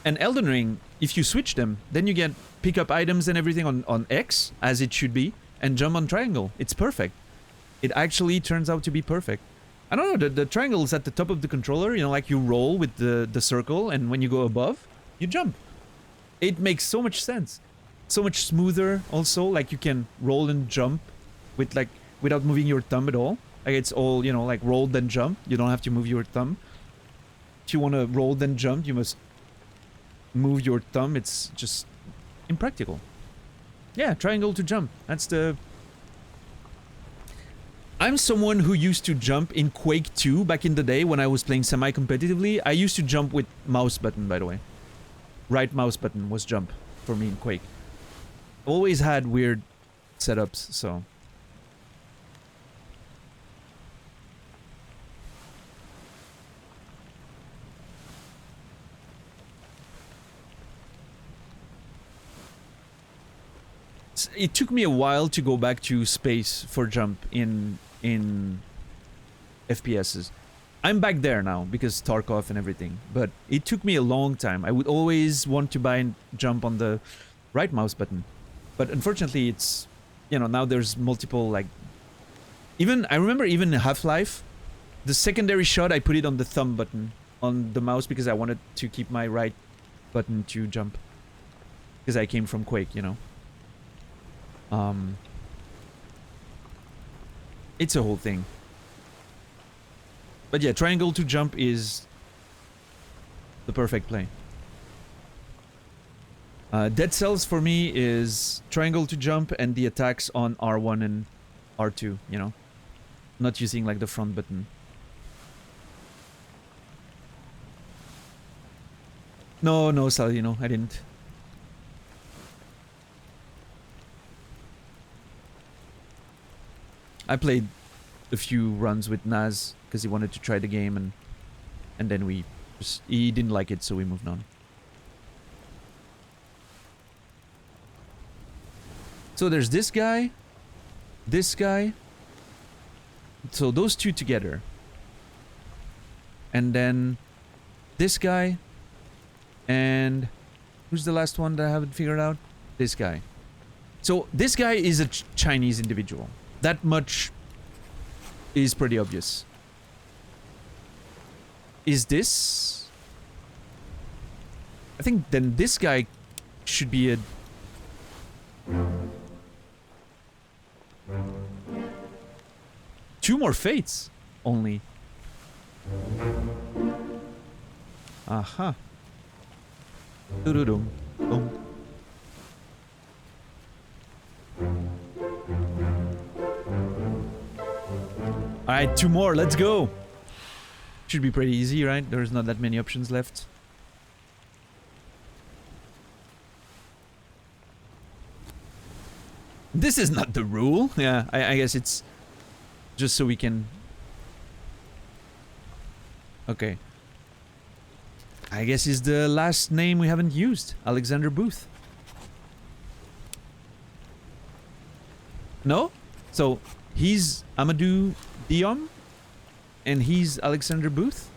And Elden Ring, if you switch them, then you get pick up items and everything on X, as it should be, and jump on triangle. It's perfect. It actually turns out to be perfect. I don't know, the triangle is at the top of the controller, you know, like you roll with the circle, and when you go above, you jump. It makes so much sense. So much smoother also, like you can roll and jump with without moving your thumb at all. Like it's all, you know, like roll then jump. You don't have to move your thumb. If you want to roll then jump, you must move your thumb. It's just impractical. Yeah, triangle to jump. That's the... I'm someone who used to jump in Quake 2 back in the day when I was playing semi-competitively. I used to jump with mouse button, by the way. Right mouse button was jump for me in Quake. Always had weird setups, so... It took me a while to go back to space for jump in FPSs. I'm back there now because Tarkov and everything, but it took me a long time. I would always want to buy and jump on the right mouse button, but unfortunately it's, you know, now there's multiple, like, even I remember even in Half-Life, the secondary shot I put it on the thumb button on the mouse because I wanted to keep my right button to jump because I came from Quake, you know. It's a whole thing. But yeah, triangle to jump is the perfect play. Dead Cells for me is triangle to jump and the attacks on R1 and R2, you know? Not using like the front button. No, Sal, you know, I didn't. I played a few runs with Naz because he wanted to try the game, and then he didn't like it, so we moved on. So there's this guy, so those two together, and then this guy, and who's the last one that I haven't figured out? This guy. So this guy is a Chinese individual. That much is pretty obvious. Is this? I think then this guy should be a... Two more fates, only. Aha. Doo-doo-dum. Boom. Alright, two more, let's go! Should be pretty easy, right? There's not that many options left. This is not the rule. Yeah, I guess it's just so we can... Okay. I guess it's the last name we haven't used. Alexander Booth. No? So, he's Amadou Diom? And he's Alexander Booth?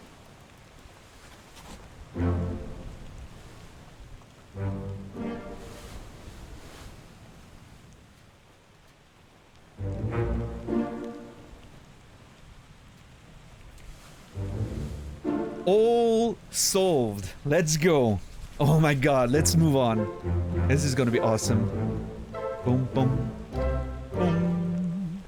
All solved. Let's go. Oh my god, let's move on. This is gonna be awesome. Boom, boom, boom.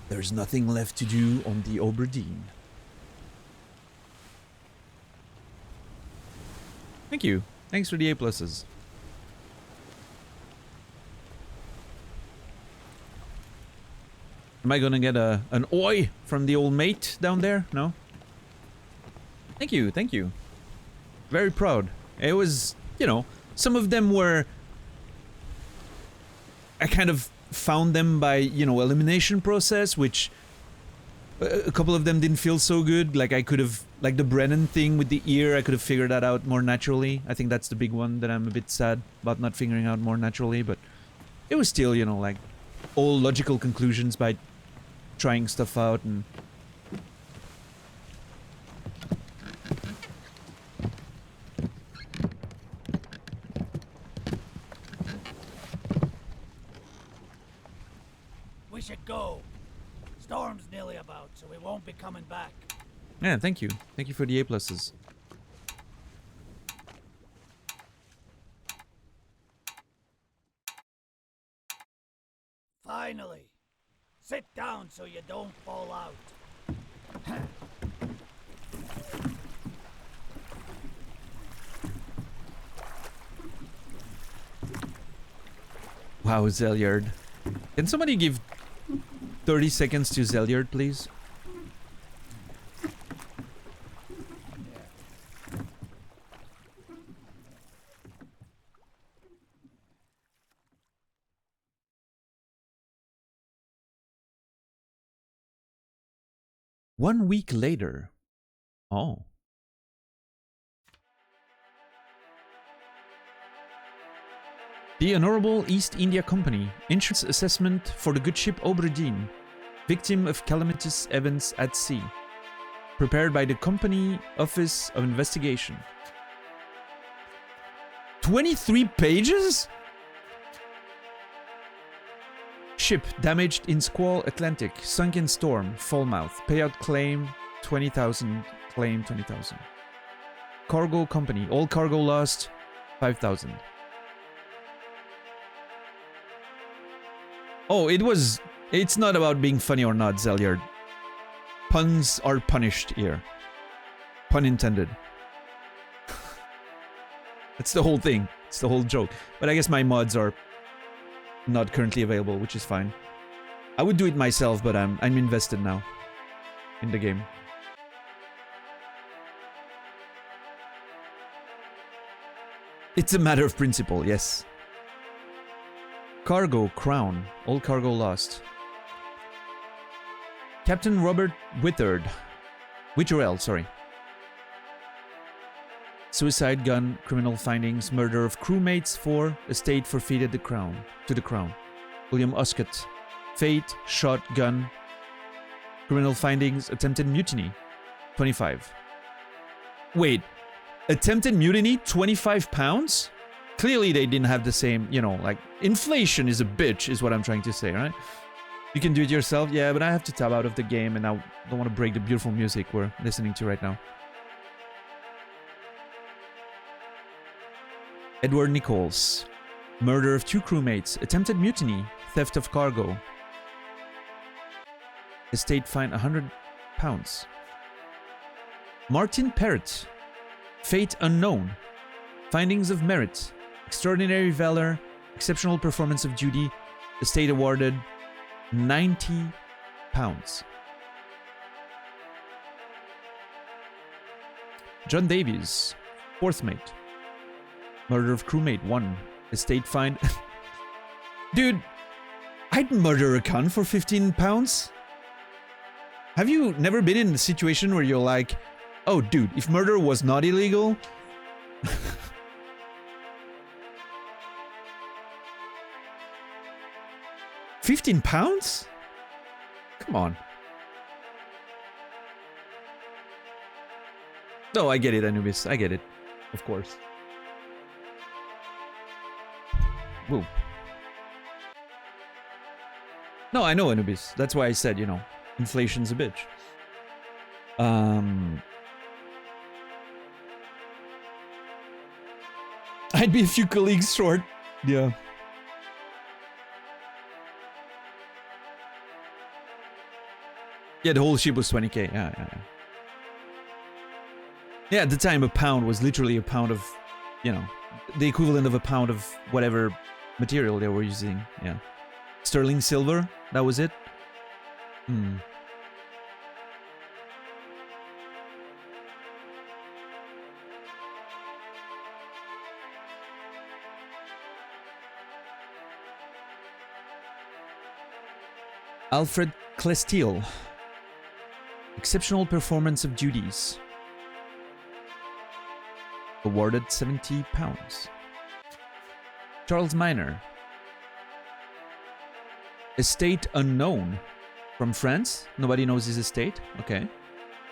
There's nothing left to do on the Obra Dinn. Thank you. Thanks for the A+. Am I gonna get an oi from the old mate down there? No? Thank you, thank you. Very proud. It was, you know, some of them were... I kind of found them by, you know, elimination process, which... A couple of them didn't feel so good. Like I could have... Like the Brennan thing with the ear, I could have figured that out more naturally. I think that's the big one that I'm a bit sad about not figuring out more naturally, but... It was still, you know, like... all logical conclusions by trying stuff out and... We should go. Storm's nearly about, so we won't be coming back. Yeah, thank you. Thank you for the A+. Finally. Sit down so you don't fall out. Wow, Zelyard. Can somebody give 30 seconds to Zelyard, please? One week later. Oh. The Honorable East India Company. Insurance assessment for the good ship Obra Dinn, victim of calamitous events at sea. Prepared by the Company Office of Investigation. 23 pages? Ship damaged in squall Atlantic, sunk in storm, Falmouth. Payout claim 20,000, claim 20,000. Cargo company, all cargo lost 5,000. Oh, it's not about being funny or not, Zelyard. Puns are punished here. Pun intended. That's the whole thing. It's the whole joke. But I guess my mods are not currently available, which is fine. I would do it myself, but I'm invested now in the game. It's a matter of principle, yes. Cargo, Crown. All cargo lost. Captain Robert Witterell, sorry. Suicide gun, criminal findings, murder of crewmates 4, estate forfeited to the crown. William Oscott. Fate, shot, gun. Criminal findings, attempted mutiny 25. Wait, attempted mutiny 25 pounds? Clearly they didn't have the same, you know, like, inflation is a bitch, is what I'm trying to say, right? You can do it yourself, yeah, but I have to tab out of the game and I don't want to break the beautiful music we're listening to right now. Edward Nichols. Murder of 2 crewmates, attempted mutiny, theft of cargo. Estate fine £100. Martin Perrott. Fate unknown. Findings of merit. Extraordinary valor. Exceptional performance of duty. Estate awarded £90. John Davies. 4th mate. Murder of crewmate 1. Estate fine. Dude, I'd murder a cunt for £15. Have you never been in a situation where you're like, oh dude, if murder was not illegal... £15? Come on. No, I get it, Anubis. I get it. Of course. Whoa. No, I know, Anubis. That's why I said, you know, inflation's a bitch. I'd be a few colleagues short. Yeah. Yeah, the whole ship was 20k. Yeah. Yeah, at the time, a pound was literally a pound of, you know, the equivalent of a pound of whatever material they were using. Yeah. Sterling silver, that was it. Alfred Clestiel. Exceptional performance of duties. Awarded £70. Charles Miner. Estate unknown. From France. Nobody knows his estate. Okay.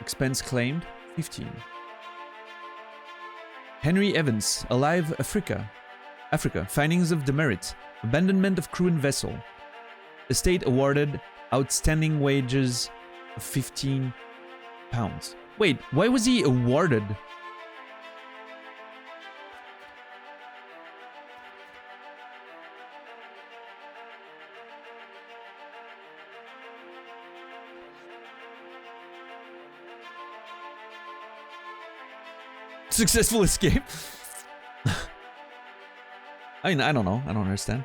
Expense claimed 15. Henry Evans. Alive Africa. Findings of demerit. Abandonment of crew and vessel. Estate awarded outstanding wages of £15. Wait, why was he awarded? Successful escape? I mean, I don't know. I don't understand.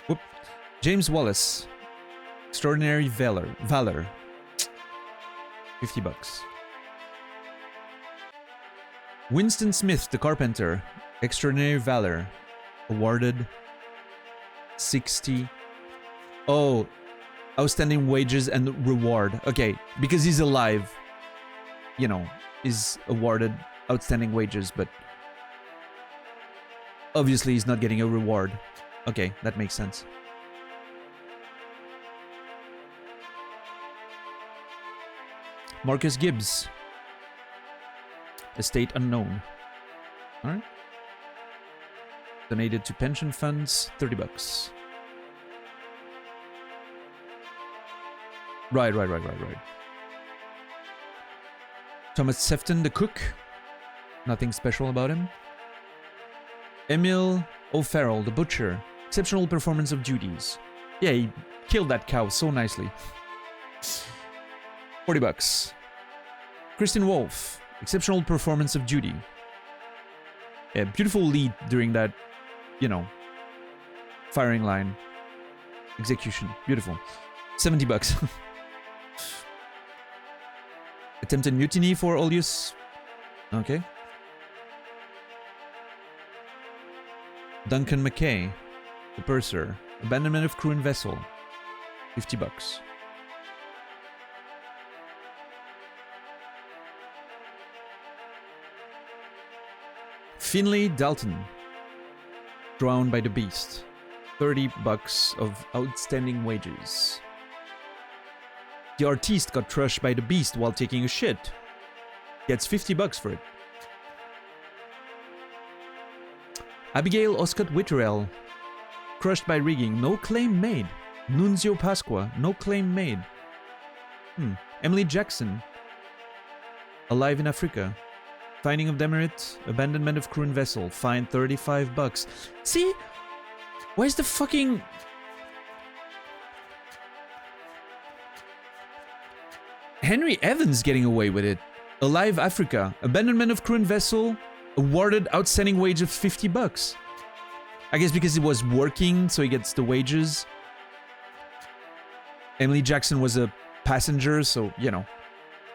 Whoop. James Wallace. Extraordinary valor. 50 bucks. Winston Smith, the carpenter. Extraordinary valor. Awarded 60. Oh, outstanding wages and reward. Okay, because he's alive, you know, is awarded outstanding wages, but... Obviously, he's not getting a reward. Okay, that makes sense. Marcus Gibbs. Estate unknown. Alright. Donated to pension funds, $30. Right. Thomas Sefton, the cook. Nothing special about him. Emil O'Farrell, the butcher. Exceptional performance of duties. Yeah, he killed that cow so nicely. $40. Kristen Wolf. Exceptional performance of duty. Yeah, beautiful lead during that, you know, firing line. Execution. Beautiful. $70. Attempted mutiny for Olius. Okay. Duncan McKay, the purser. Abandonment of crew and vessel. $50. Finley Dalton. Drowned by the beast. $30 of outstanding wages. The artiste got crushed by the beast while taking a shit. Gets $50 for it. Abigail Oscott Witterell. Crushed by rigging. No claim made. Nunzio Pasqua. No claim made. Emily Jackson. Alive in Africa. Finding of demerit. Abandonment of crew and vessel. Fine $35. See? Where's the fucking... Henry Evans getting away with it. Alive Africa. Abandonment of crew and vessel. Awarded outstanding wage of $50. I guess because he was working, so he gets the wages. Emily Jackson was a passenger, so, you know.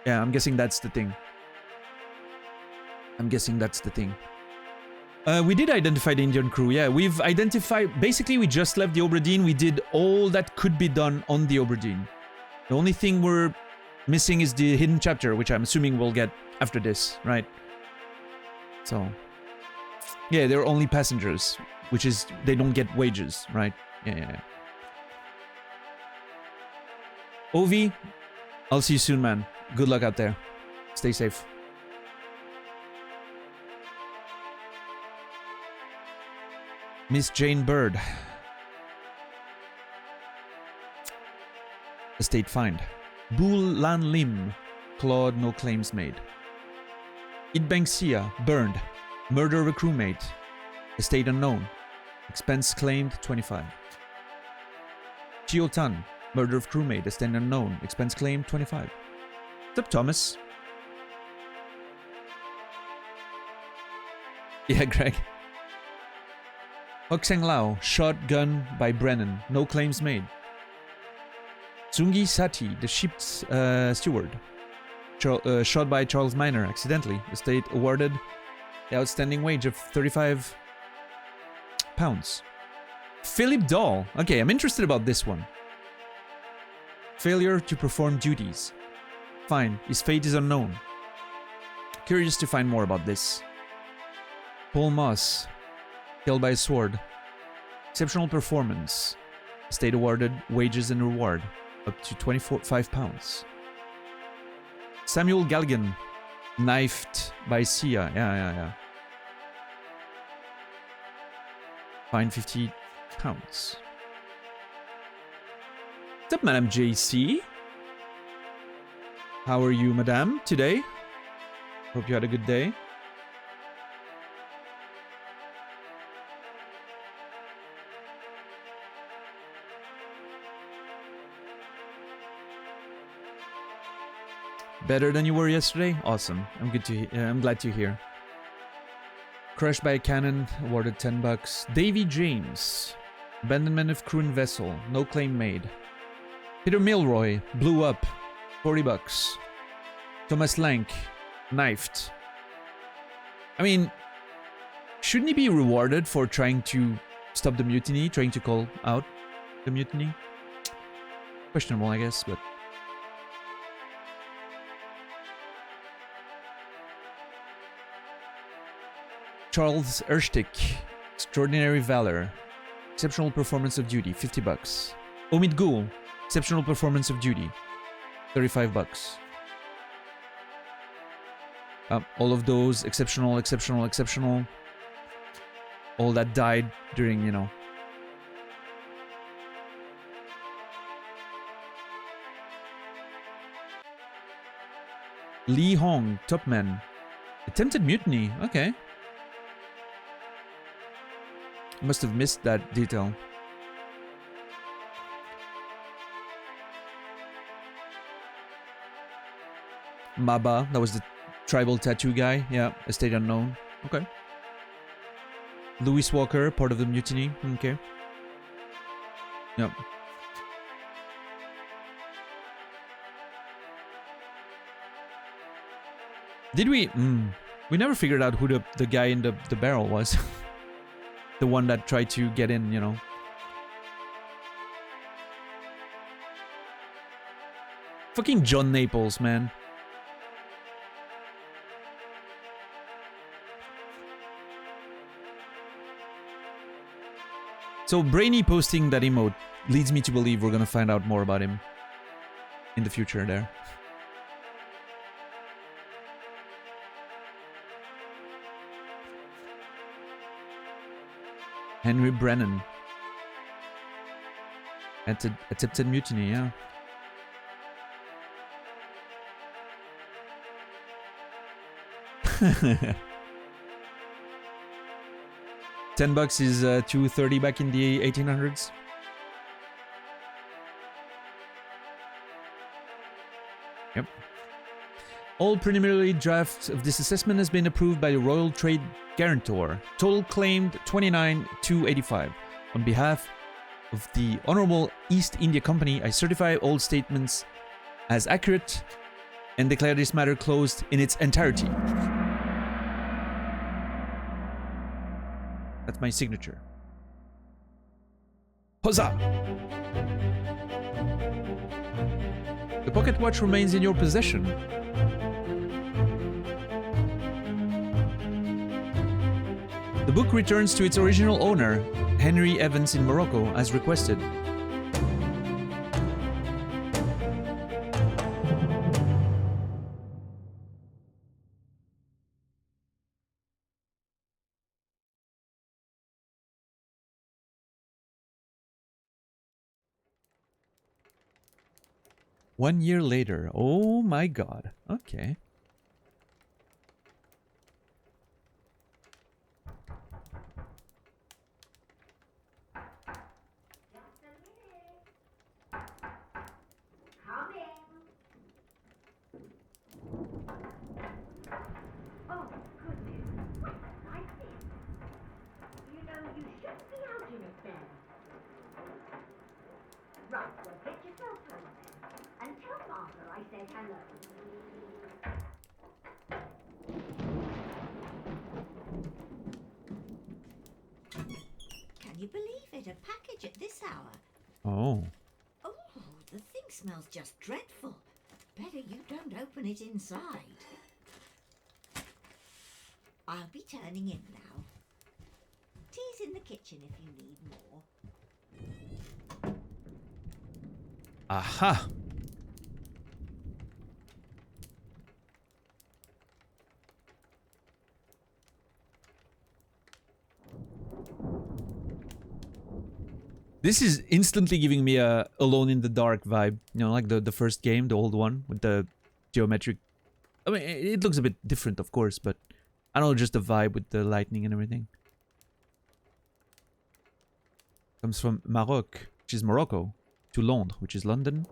Yeah, I'm guessing that's the thing. We did identify the Indian crew, yeah. We've identified... Basically, we just left the Obra Dinn. We did all that could be done on the Obra Dinn. The only thing we're missing is the hidden chapter, which I'm assuming we'll get after this, right? So... Yeah, they're only passengers, which is... They don't get wages, right? Yeah. Ovi, I'll see you soon, man. Good luck out there. Stay safe. Miss Jane Bird. Estate find. Bul Lan Lim. Claude, no claims made. Idbangsia, burned. Murder of a crewmate. Estate unknown. Expense claimed, 25. Chio Tan. Murder of crewmate. Estate unknown. Expense claimed, 25. What's up, Thomas? Yeah, Greg. Hokseng Lao, shotgun by Brennan. No claims made. Tsungi Sati, the ship's steward. Shot by Charles Miner, accidentally. Estate awarded the outstanding wage of £35. Philip Dahl. Okay, I'm interested about this one. Failure to perform duties. Fine, his fate is unknown. Curious to find more about this. Paul Moss. Killed by a sword. Exceptional performance. Estate awarded wages and reward. Up to £25. Samuel Galgan. Knifed by Sia. Yeah. Fine £50. What's up, Madame JC? How are you, Madame, today? Hope you had a good day. Better than you were yesterday? Awesome. I'm glad to hear. Crushed by a cannon, awarded $10. Davy James. Abandonment of crew and vessel. No claim made. Peter Milroy. Blew up. $40. Thomas Lank. Knifed. I mean, shouldn't he be rewarded for trying to stop the mutiny? Trying to call out the mutiny? Questionable, I guess, but... Charles Erstick. Extraordinary Valor. Exceptional Performance of Duty, $50. Omid Gul. Exceptional Performance of Duty, $35. All of those, exceptional, exceptional, exceptional. All that died during, you know. Li Hong, Topman. Attempted mutiny, okay. Must have missed that detail. Maba, that was the tribal tattoo guy. Yeah, estate unknown. Okay. Louis Walker, part of the mutiny. Okay. Yep. Did we? We never figured out who the guy in the barrel was. The one that tried to get in, you know. Fucking John Naples, man. So Brainy posting that emote leads me to believe we're gonna find out more about him in the future there. Henry Brennan. Attempted mutiny, yeah. $10 is $2.30 back in the 1800s. Yep. All preliminary draft of this assessment has been approved by the Royal Trade Guarantor. Total claimed 29,285. On behalf of the Honorable East India Company, I certify all statements as accurate and declare this matter closed in its entirety. That's my signature. Huzzah! The pocket watch remains in your possession. The book returns to its original owner, Henry Evans in Morocco, as requested. One year later. Oh my god. Okay. Can you believe it? A package at this hour. Oh. Oh, the thing smells just dreadful. Better you don't open it inside. I'll be turning in now. Tea's in the kitchen if you need more. Aha! This is instantly giving me a Alone in the Dark vibe. You know, like the first game, the old one, with the geometric... I mean, it looks a bit different, of course, but... I don't know, just the vibe with the lightning and everything. Comes from Maroc, which is Morocco, to Londres, which is London.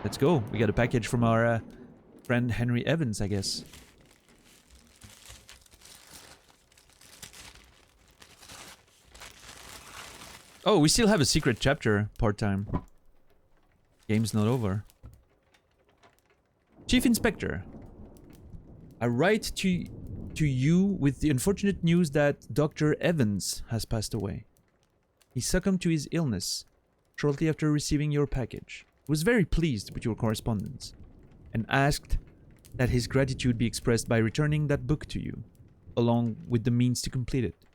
Let's go. We got a package from our friend Henry Evans, I guess. Oh, we still have a secret chapter part-time. Game's not over. Chief Inspector, I write to you with the unfortunate news that Dr. Evans has passed away. He succumbed to his illness shortly after receiving your package. He was very pleased with your correspondence and asked that his gratitude be expressed by returning that book to you, along with the means to complete it.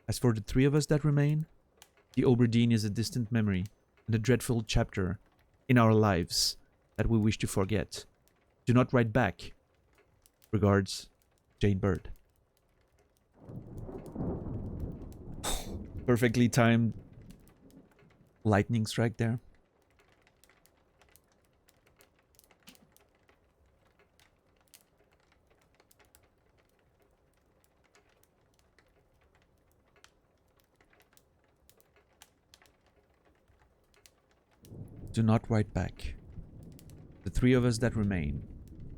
As for the three of us that remain, the Obra Dinn is a distant memory and a dreadful chapter in our lives that we wish to forget. Do not write back. Regards, Jane Bird. Perfectly timed lightning strike there. Do not write back. The three of us that remain.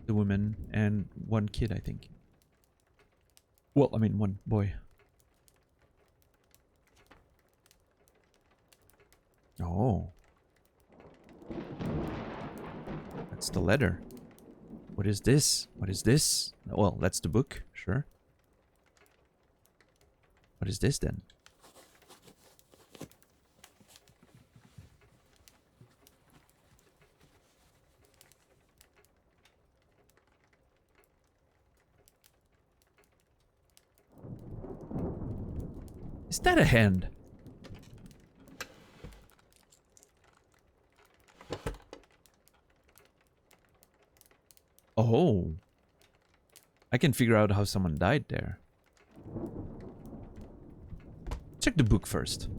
The woman and one kid, I think. Well, I mean, one boy. Oh. That's the letter. What is this? What is this? Well, that's the book, sure. What is this then? Is that a hand? Oh. I can figure out how someone died there. Check the book first.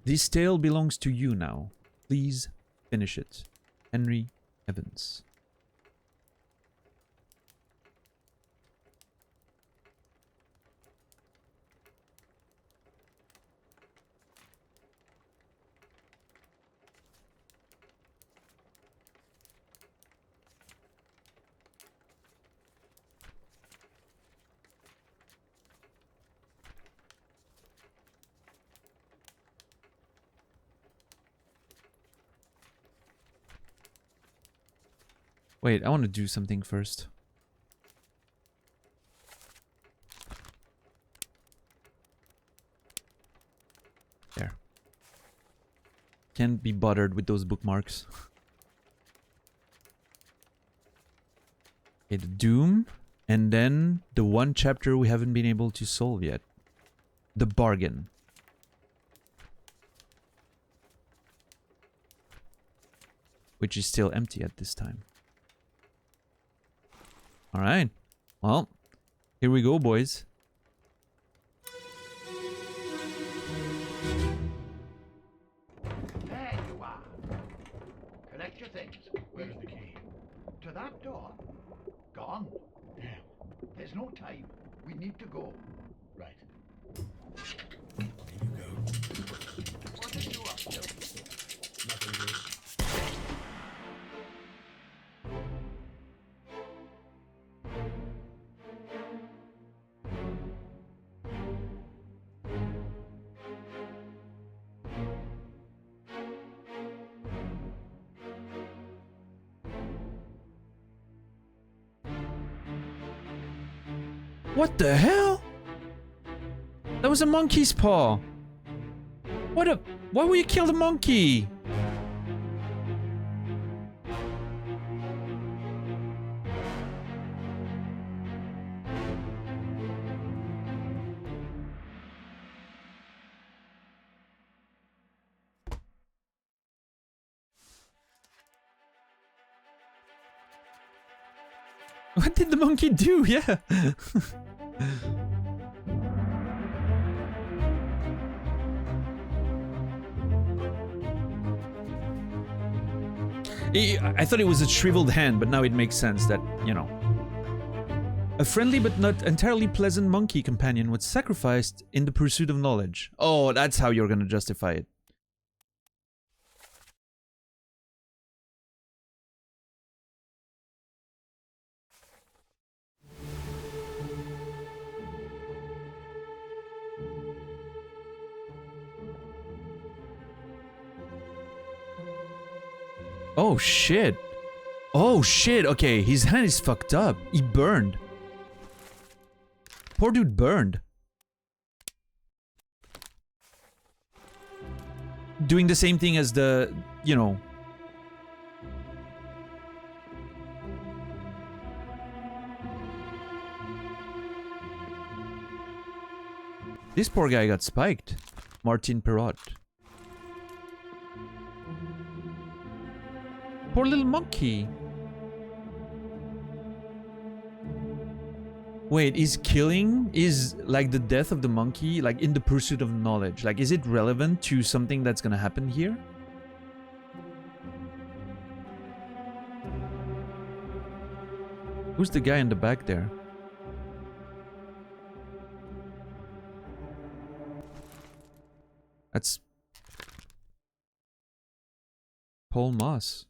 This tale belongs to you now. Please finish it. Henry Evans. Wait, I want to do something first. There. Can't be bothered with those bookmarks. Okay, the Doom, and then the one chapter we haven't been able to solve yet. The Bargain. Which is still empty at this time. Alright. Well, here we go, boys. There you are. Collect your things. Where's the key? To that door. Gone. Damn. There's no time. We need to go. Right. Here you go. What are you up to? Nothing good. What the hell? That was a monkey's paw. Why would you kill the monkey? What did the monkey do? Yeah. I thought it was a shriveled hand, but now it makes sense that, you know. A friendly but not entirely pleasant monkey companion was sacrificed in the pursuit of knowledge. Oh, that's how you're gonna justify it. Oh shit. Oh shit, okay, his hand is fucked up. He burned. Poor dude burned. Doing the same thing as the, you know. This poor guy got spiked. Martin Perrot. Poor little monkey. Wait, is killing, is like the death of the monkey, like in the pursuit of knowledge? Like, is it relevant to something that's gonna happen here? Who's the guy in the back there? That's Paul Moss,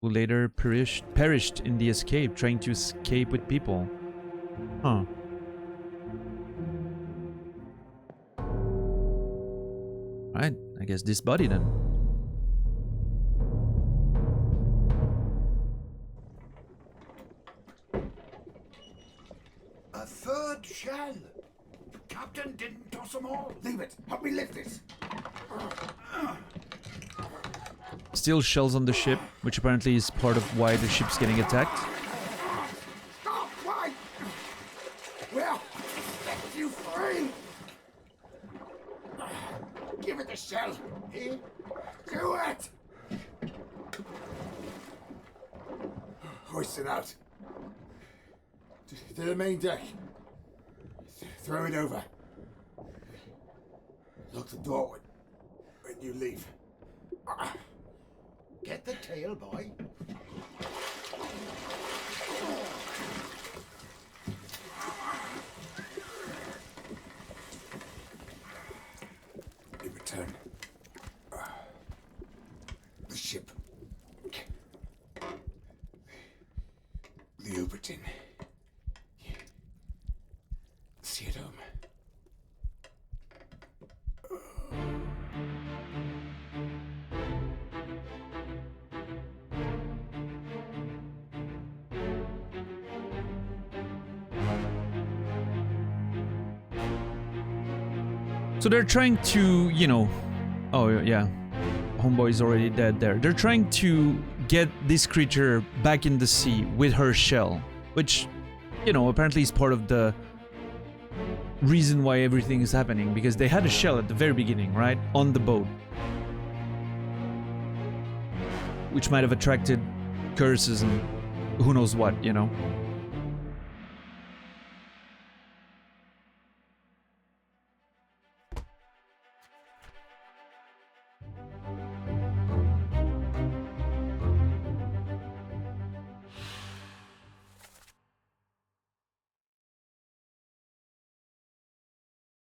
who later perished in the escape, trying to escape with people. Huh. Alright, I guess this body then. A third shell. Captain didn't toss them all. Leave it. Help me lift this. Still shells on the ship, which apparently is part of why the ship's getting attacked. Stop! Why? Well, set you free. Give it the shell. Here. Do it. Hoist it out. To the main deck. Throw it over. Lock the door when you leave. Get the tail, boy. In return, the ship. The Obra Dinn. See it home. So they're trying to, you know... Oh, yeah. Homeboy's already dead there. They're trying to get this creature back in the sea with her shell. Which, you know, apparently is part of the reason why everything is happening. Because they had a shell at the very beginning, right? On the boat. Which might have attracted curses and who knows what, you know?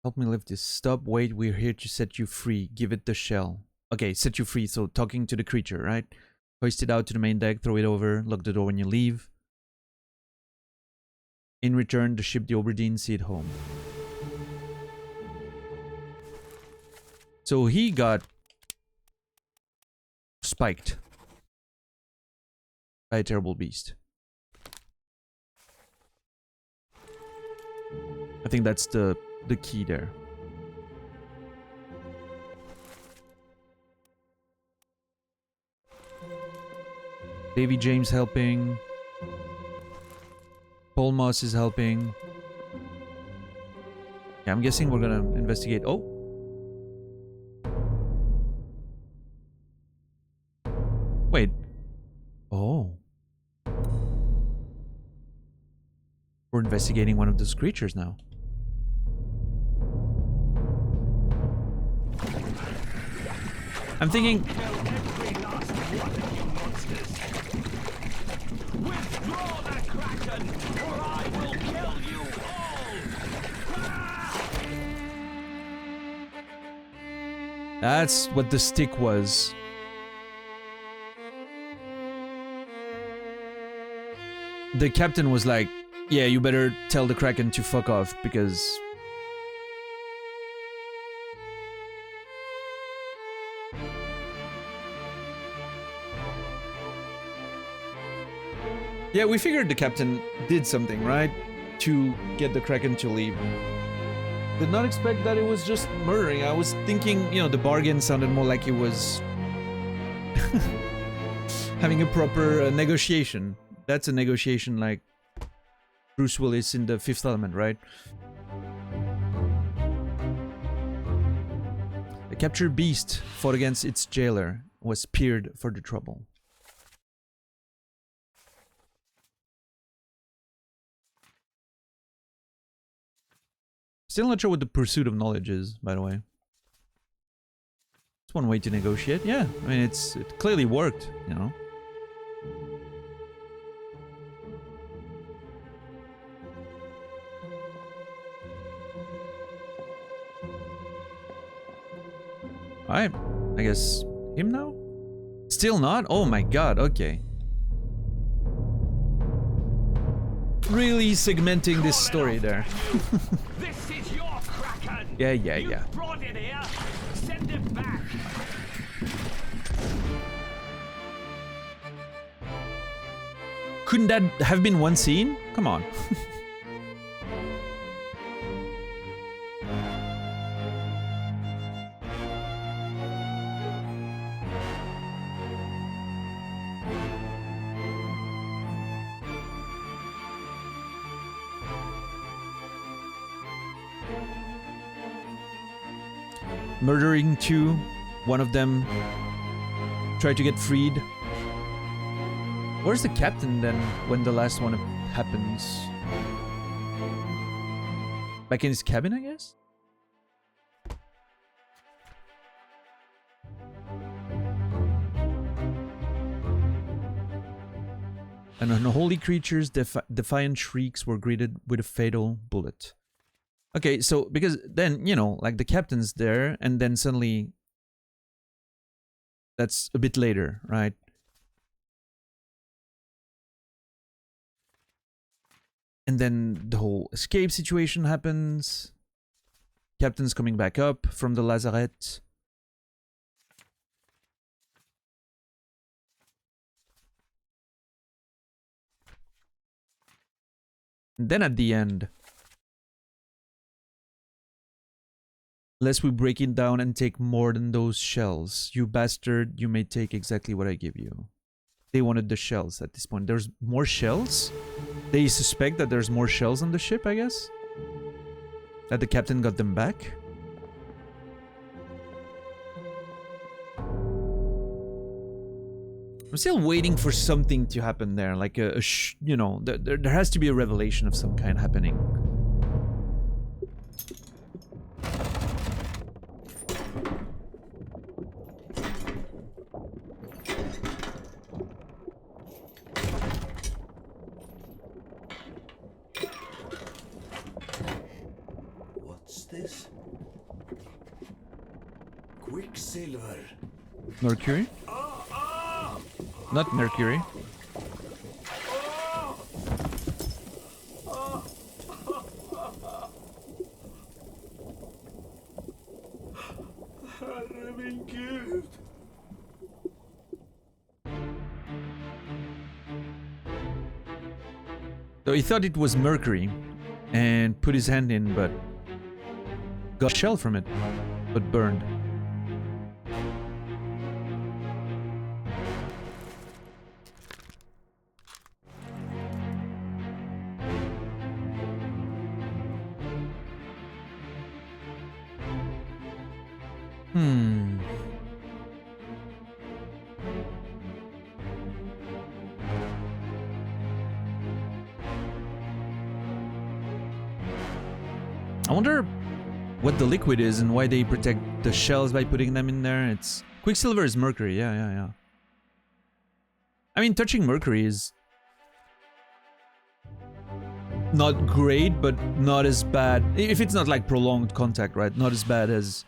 Help me lift this. Stop, wait, we're here to set you free. Give it the shell. Okay, set you free, so talking to the creature, right? Hoist it out to the main deck, throw it over, lock the door when you leave. In return, the ship, the Obra Dinn, see it home. So he got spiked by a terrible beast. I think that's the key there. Davy James helping. Paul Moss is helping. Yeah, I'm guessing we're gonna investigate. Oh! Wait. Oh. We're investigating one of those creatures now. I'm thinking... Withdraw the Kraken, or I will kill you all! That's what the stick was. The captain was like, yeah, you better tell the Kraken to fuck off, because... Yeah, we figured the captain did something, right? To get the Kraken to leave. Did not expect that it was just murdering. I was thinking, you know, the bargain sounded more like it was... having a proper negotiation. That's a negotiation like Bruce Willis in The Fifth Element, right? Captured beast fought against its jailer, was speared for the trouble. Still not sure what the pursuit of knowledge is, by the way. It's one way to negotiate. Yeah, I mean, it clearly worked, you know. Alright, I guess him now? Still not? Oh my god, okay. Really segmenting this story there. This is your Kraken. Yeah. You brought it here. Send it back. Couldn't that have been one scene? Come on. Murdering two, one of them tried to get freed. Where's the captain then when the last one happens? Back in his cabin, I guess? And unholy creatures' defiant shrieks were greeted with a fatal bullet. Okay, so because then, you know, like the captain's there, and then suddenly that's a bit later, right? And then the whole escape situation happens. Captain's coming back up from the lazarette. And then at the end, lest we break it down and take more than those shells. You bastard, you may take exactly what I give you. They wanted the shells at this point. There's more shells? They suspect that there's more shells on the ship, I guess? That the captain got them back? I'm still waiting for something to happen there. Like you know, there has to be a revelation of some kind happening. This? Quicksilver. Mercury? Not Mercury. Herre min Gud. So he thought it was Mercury and put his hand in, but got a shell from it, but burned. I wonder what the liquid is and why they protect the shells by putting them in there. It's Quicksilver is Mercury, yeah. I mean, touching Mercury is not great, but not as bad. If it's not like prolonged contact, right? Not as bad as...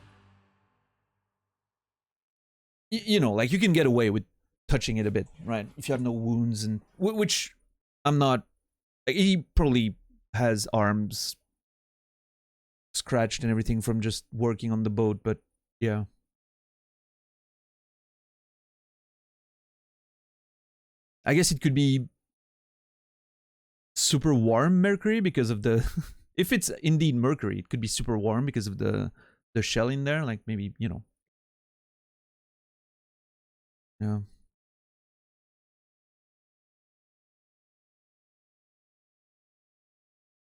You know, like you can get away with touching it a bit, right? If you have no wounds and... Which I'm not... Like, he probably has arms scratched and everything from just working on the boat, but yeah. I guess it could be super warm Mercury because of the... If it's indeed Mercury, it could be super warm because of the shell in there, like maybe, you know. Yeah.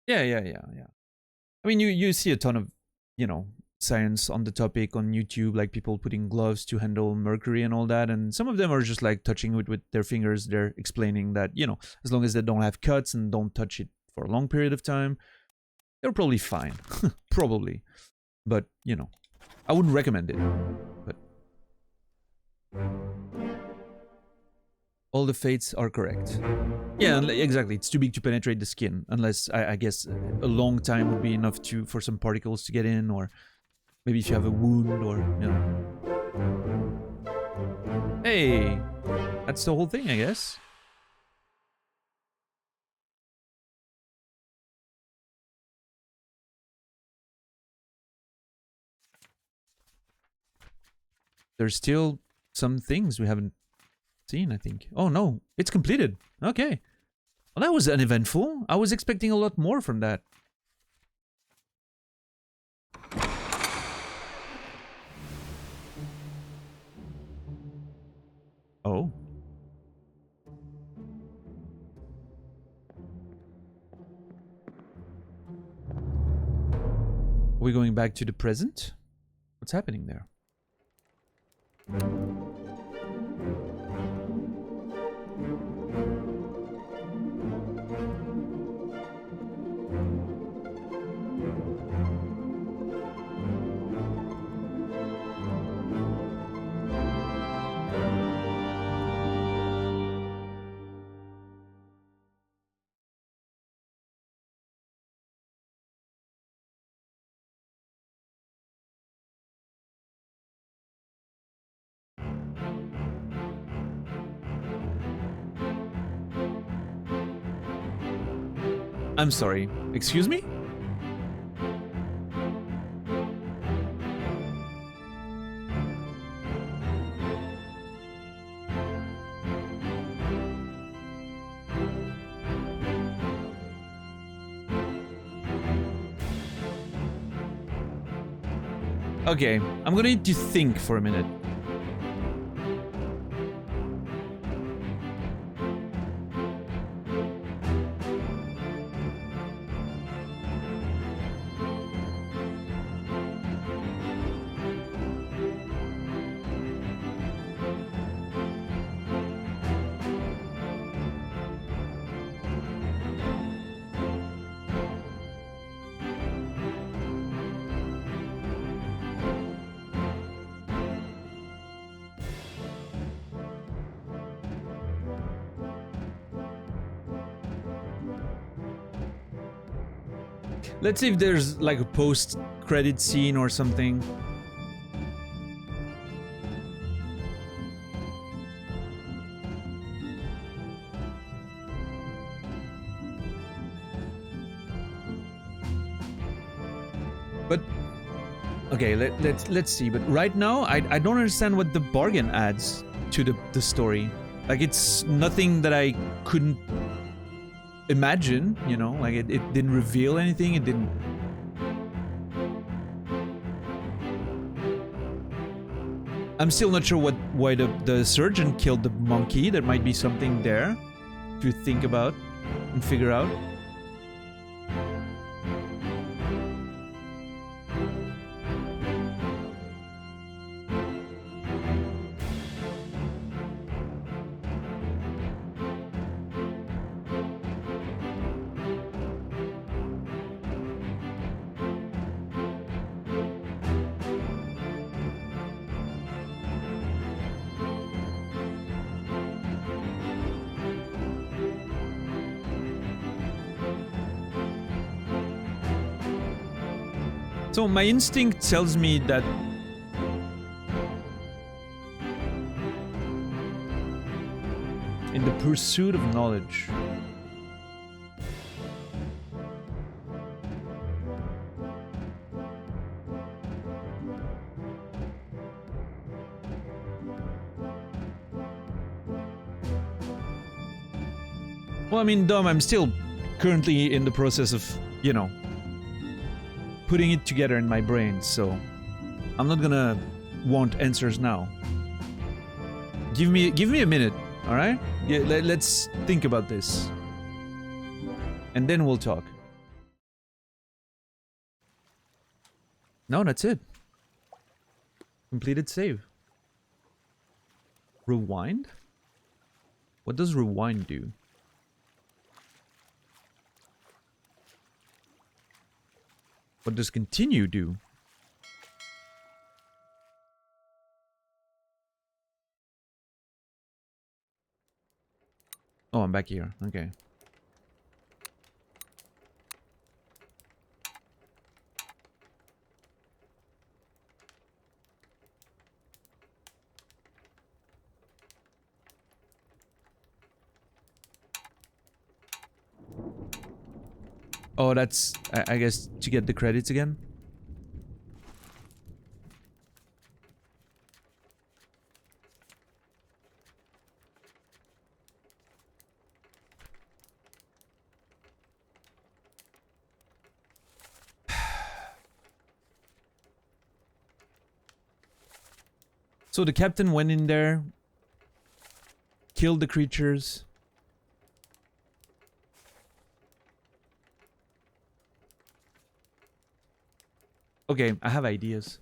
Yeah. I mean, you see a ton of, you know, science on the topic on YouTube, like people putting gloves to handle mercury and all that, and some of them are just like touching it with their fingers. They're explaining that, you know, as long as they don't have cuts and don't touch it for a long period of time, they're probably fine. Probably. But, you know, I wouldn't recommend it. But all the fates are correct. Yeah, exactly. It's too big to penetrate the skin, unless I guess a long time would be enough for some particles to get in, or maybe if you have a wound, or, you know. Hey, that's the whole thing, I guess. There's still some things we haven't seen, I think. Oh no, it's completed. Okay. Well, that was uneventful. I was expecting a lot more from that. Oh. Are we going back to the present? What's happening there? I'm sorry. Excuse me? Okay, I'm gonna need to think for a minute. Let's see if there's like a post-credit scene or something. But okay, let's see. But right now, I don't understand what the bargain adds to the story. Like, it's nothing that I couldn't imagine, you know, like it didn't reveal anything, it didn't. I'm still not sure why the surgeon killed the monkey. There might be something there to think about and figure out. So my instinct tells me that in the pursuit of knowledge, well, I mean, Dom, I'm still currently in the process of, you know, putting it together in my brain, so I'm not gonna want answers now. Give me a minute, all right? Yeah, let's think about this, and then we'll talk. No, that's it. Completed save. Rewind? What does rewind do? What does continue do? Oh, I'm back here. Okay. Oh, that's, I guess, to get the credits again? So the captain went in there, killed the creatures. Okay, I have ideas.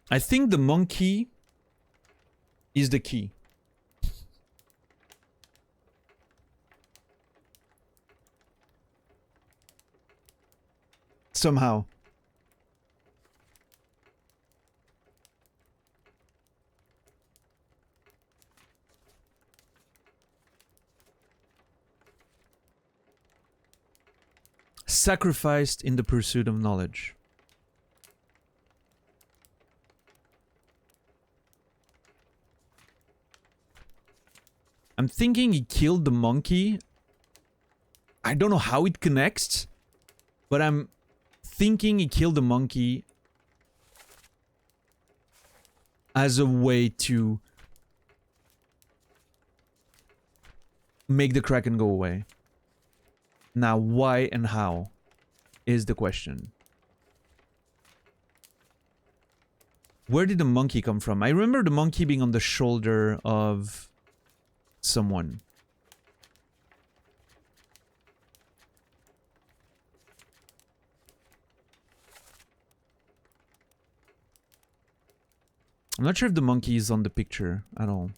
I think the monkey is the key. Somehow. Sacrificed in the pursuit of knowledge. I'm thinking he killed the monkey. I don't know how it connects, but I'm thinking he killed the monkey as a way to make the Kraken go away. Now, why and how is the question. Where did the monkey come from? I remember the monkey being on the shoulder of someone. I'm not sure if the monkey is on the picture at all.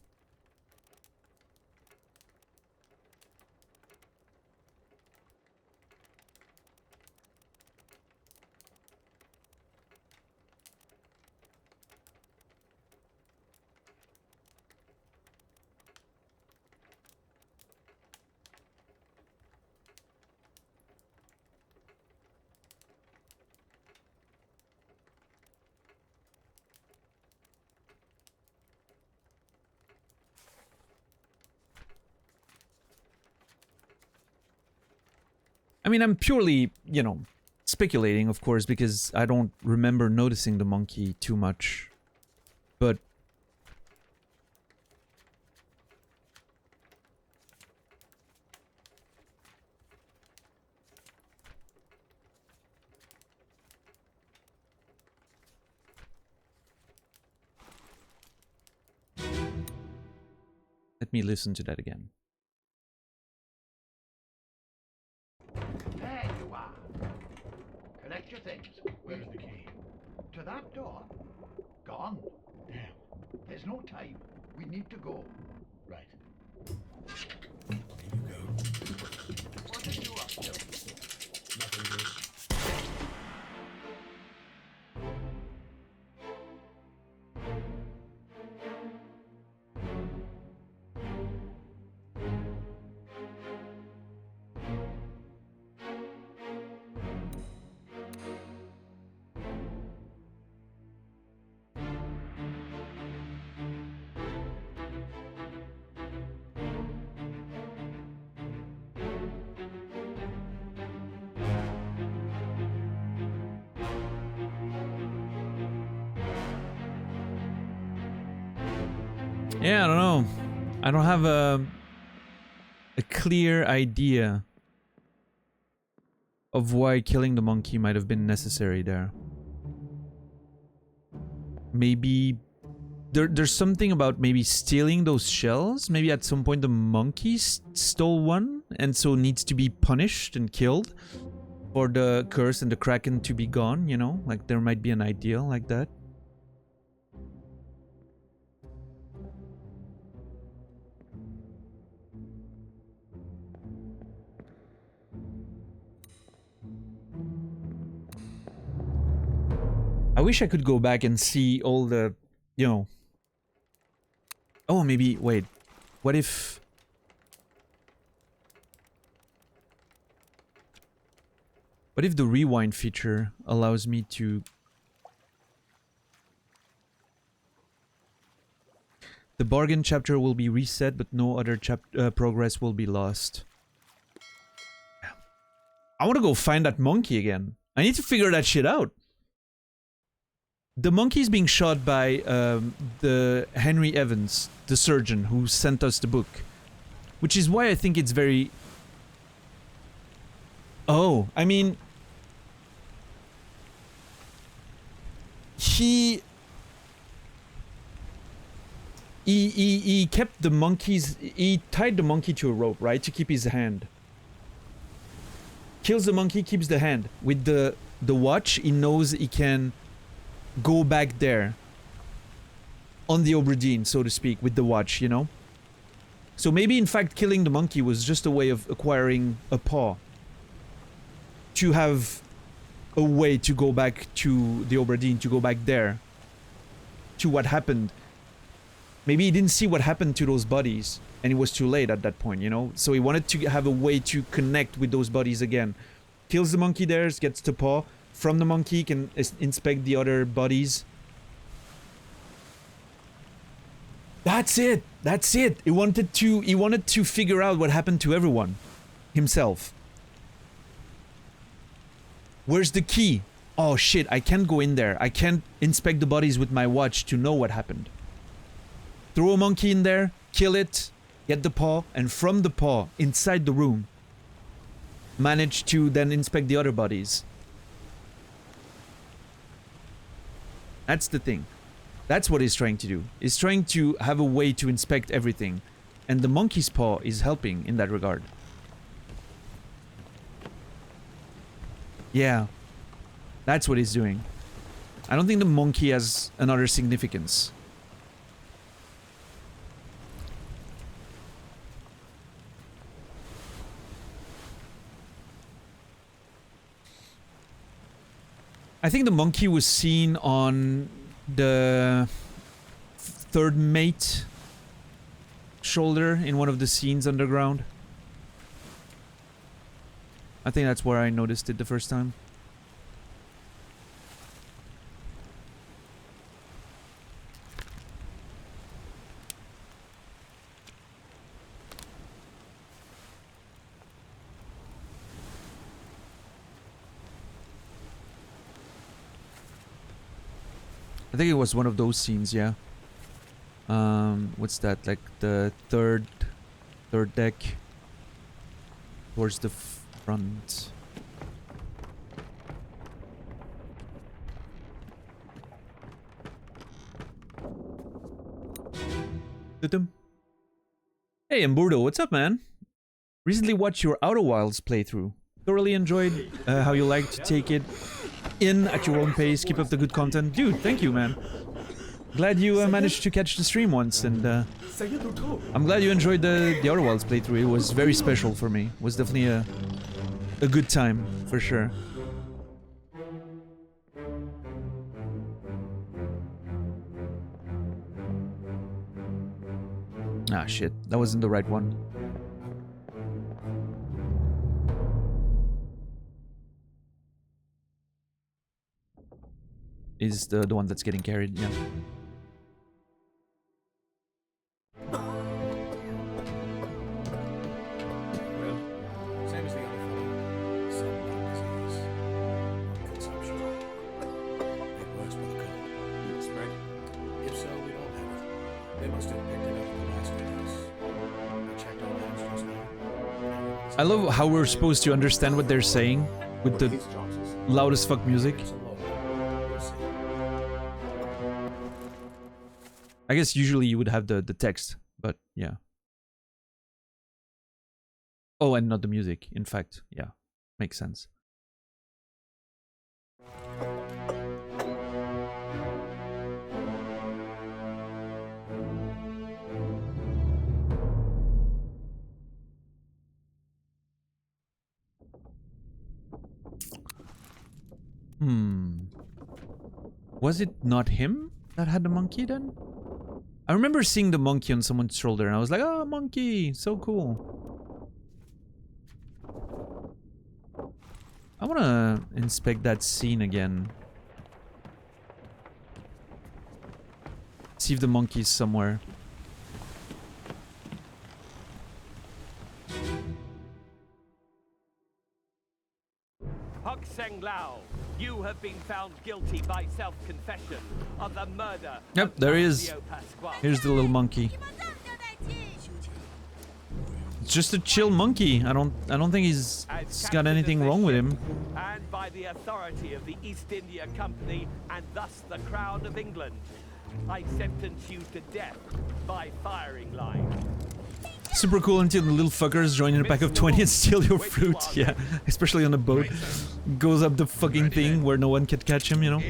I mean, I'm purely, you know, speculating, of course, because I don't remember noticing the monkey too much. But let me listen to that again. There you are. Collect your things. Where's the key? To that door. Gone. Damn. There's no time. We need to go. Right. Here you go. What are you up to? Nothing good. Yeah, I don't know. I don't have a clear idea of why killing the monkey might have been necessary there. Maybe there's something about maybe stealing those shells. Maybe at some point the monkey stole one and so needs to be punished and killed for the curse and the kraken to be gone, you know? Like there might be an idea like that. I wish I could go back and see all the, you know... Oh, maybe... Wait. What if... What if the rewind feature allows me to... The bargain chapter will be reset, but no other progress will be lost. I want to go find that monkey again. I need to figure that shit out. The monkey's being shot by the Henry Evans, the surgeon who sent us the book. Which is why I think it's very... Oh, I mean... He kept the monkeys... He tied the monkey to a rope, right? To keep his hand. Kills the monkey, keeps the hand. With the watch, he knows he can... go back there on the Obra Dinn, so to speak, with the watch, you know? So maybe in fact killing the monkey was just a way of acquiring a paw. To have a way to go back to the Obra Dinn, to go back there. To what happened. Maybe he didn't see what happened to those bodies and it was too late at that point, you know? So he wanted to have a way to connect with those bodies again. Kills the monkey there, gets the paw. From the monkey, can inspect the other bodies. That's it. That's it. He wanted to figure out what happened to everyone himself. Where's the key? Oh shit, I can't go in there. I can't inspect the bodies with my watch to know what happened. Throw a monkey in there, kill it, get the paw, and from the paw, inside the room, manage to then inspect the other bodies. That's the thing. That's what he's trying to do. He's trying to have a way to inspect everything. And the monkey's paw is helping in that regard. Yeah. That's what he's doing. I don't think the monkey has another significance. I think the monkey was seen on the third mate shoulder in one of the scenes underground. I think that's where I noticed it the first time. I think it was one of those scenes, yeah. What's that? Like the third deck towards the front. Hey, Emburdo, what's up, man? Recently watched your Outer Wilds playthrough. Thoroughly enjoyed how you like to take it in at your own pace. Keep up the good content. Dude, thank you, man. Glad you managed to catch the stream once, and I'm glad you enjoyed the Outer Wilds playthrough. It was very special for me. It was definitely a good time, for sure. Ah, shit. That wasn't the right one. Is the one that's getting carried, yeah. Well, same as the other fellow. Some lung disease. Consumption. It works for the code. You expect? If so, we don't have it. They must have picked it up at the last house. I checked all hands just now. I love how we're supposed to understand what they're saying with the loud as fuck music. I guess usually you would have the text, but yeah. Oh, and not the music. In fact, yeah, makes sense. Was it not him that had the monkey then? I remember seeing the monkey on someone's shoulder and I was like, oh, monkey, so cool. I want to inspect that scene again. See if the monkey's somewhere. Hok Seng Lao, you have been found guilty by self-confession of the murder. Yep, there he is. Here's the little monkey. It's just a chill monkey. I don't think he's got anything wrong with him. And by the authority of the East India Company and thus the Crown of England, I sentence you to death by firing line. Super cool until the little fuckers join in a pack of 20 and steal your fruit. Yeah, especially on a boat. Goes up the fucking thing where no one can catch him, you know?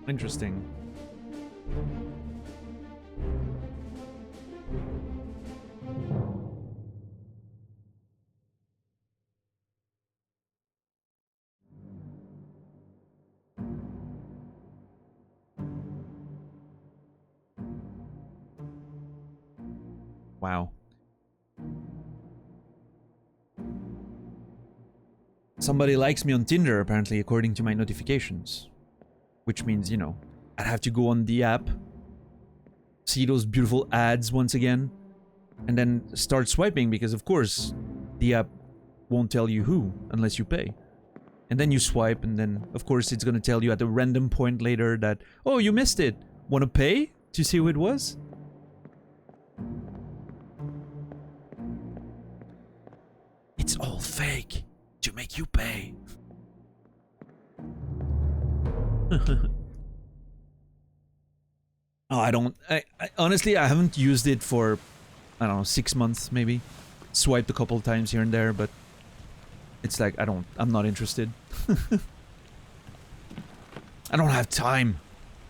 Interesting. Wow. Somebody likes me on Tinder, apparently, according to my notifications. Which means, you know, I'd have to go on the app, see those beautiful ads once again, and then start swiping because, of course, the app won't tell you who unless you pay. And then you swipe, and then, of course, it's gonna tell you at a random point later that, oh, you missed it. Wanna pay to see who it was? It's all fake to make you pay. Oh, I honestly, I haven't used it for, I don't know, 6 months maybe. Swiped a couple times here and there, but it's like, I'm not interested. I don't have time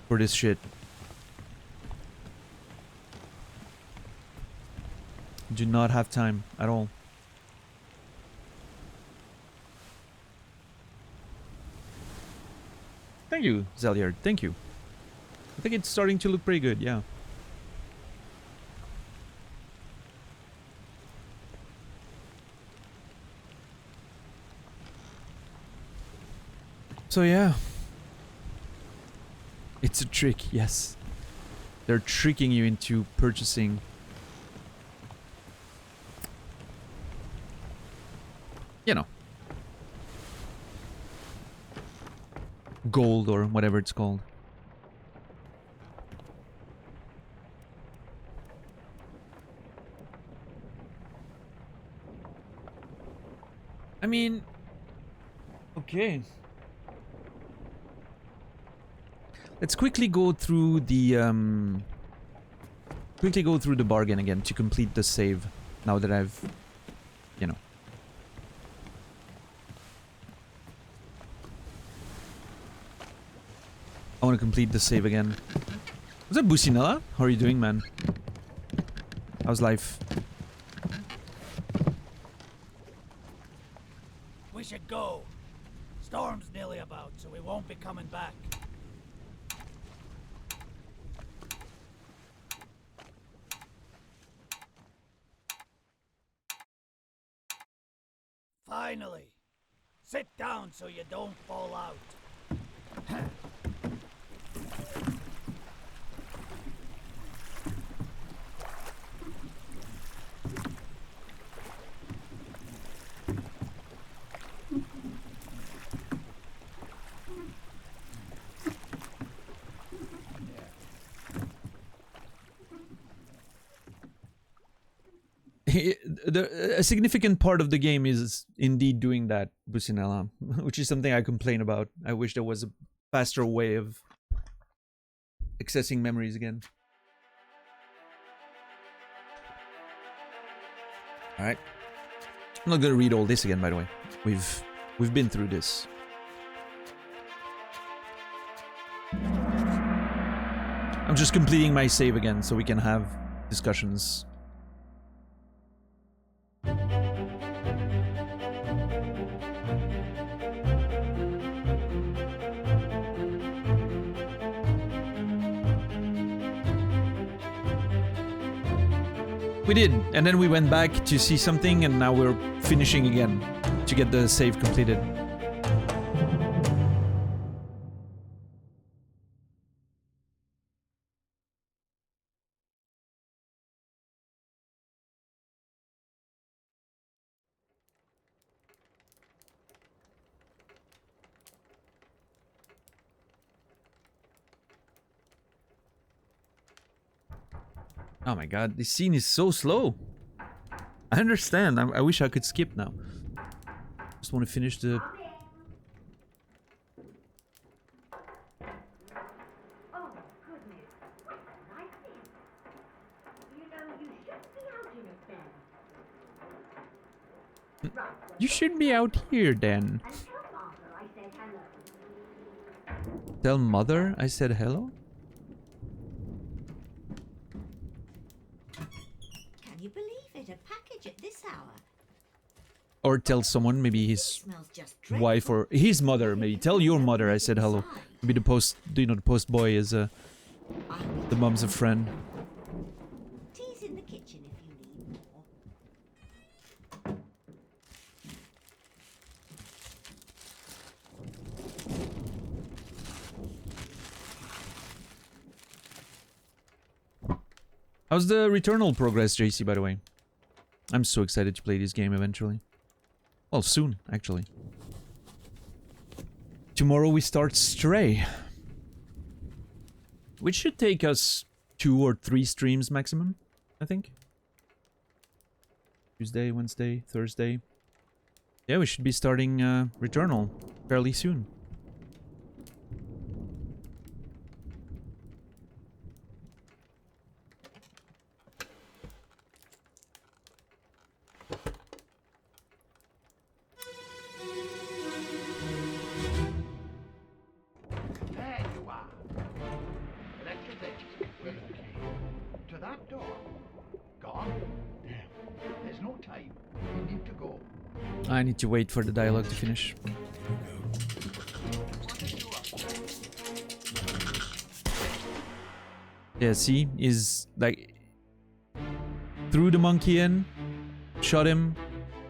for this shit. Do not have time at all. Thank you, Zeliard. Thank you. I think it's starting to look pretty good, yeah. So yeah. It's a trick, yes. They're tricking you into purchasing. You know. Gold or whatever it's called. I mean, okay. Let's quickly go through the bargain again to complete the save. Now that I've, you know. I want to complete the save again. What's up, Businella? How are you doing, man? How's life? We should go. Storm's nearly about, so we won't be coming back. Finally. Sit down so you don't fall out. A significant part of the game is indeed doing that, Businella, which is something I complain about. I wish there was a faster way of accessing memories again. Alright. I'm not gonna read all this again, by the way. We've been through this. I'm just completing my save again so we can have discussions. We did, and then we went back to see something, and now we're finishing again to get the save completed. Oh my god, this scene is so slow. I understand. I wish I could skip now. Just want to finish the... Oh, goodness. What a nice thing. You know, you should be out in it then. Right, You should be out here then. and tell Father I said hello. Tell mother I said hello? Can you believe it? A package at this hour. Or tell someone, maybe his Smells just dreadful. wife or his mother, maybe. Tell your mother I said hello. Maybe the post, you know, the post boy is the mom's a friend. Tea's in the kitchen if you need more. How's the Returnal progress, JC, by the way? I'm so excited to play this game eventually. Well, soon, actually. Tomorrow we start Stray. Which should take us 2 or 3 streams maximum, I think. Tuesday, Wednesday, Thursday. Yeah, we should be starting Returnal fairly soon. There you are. Collect your things. Where's the key? To that door. Gone? Damn. There's no time. We need to go. I need to wait for the dialogue to finish. Yeah, see, is like threw the monkey in, shot him,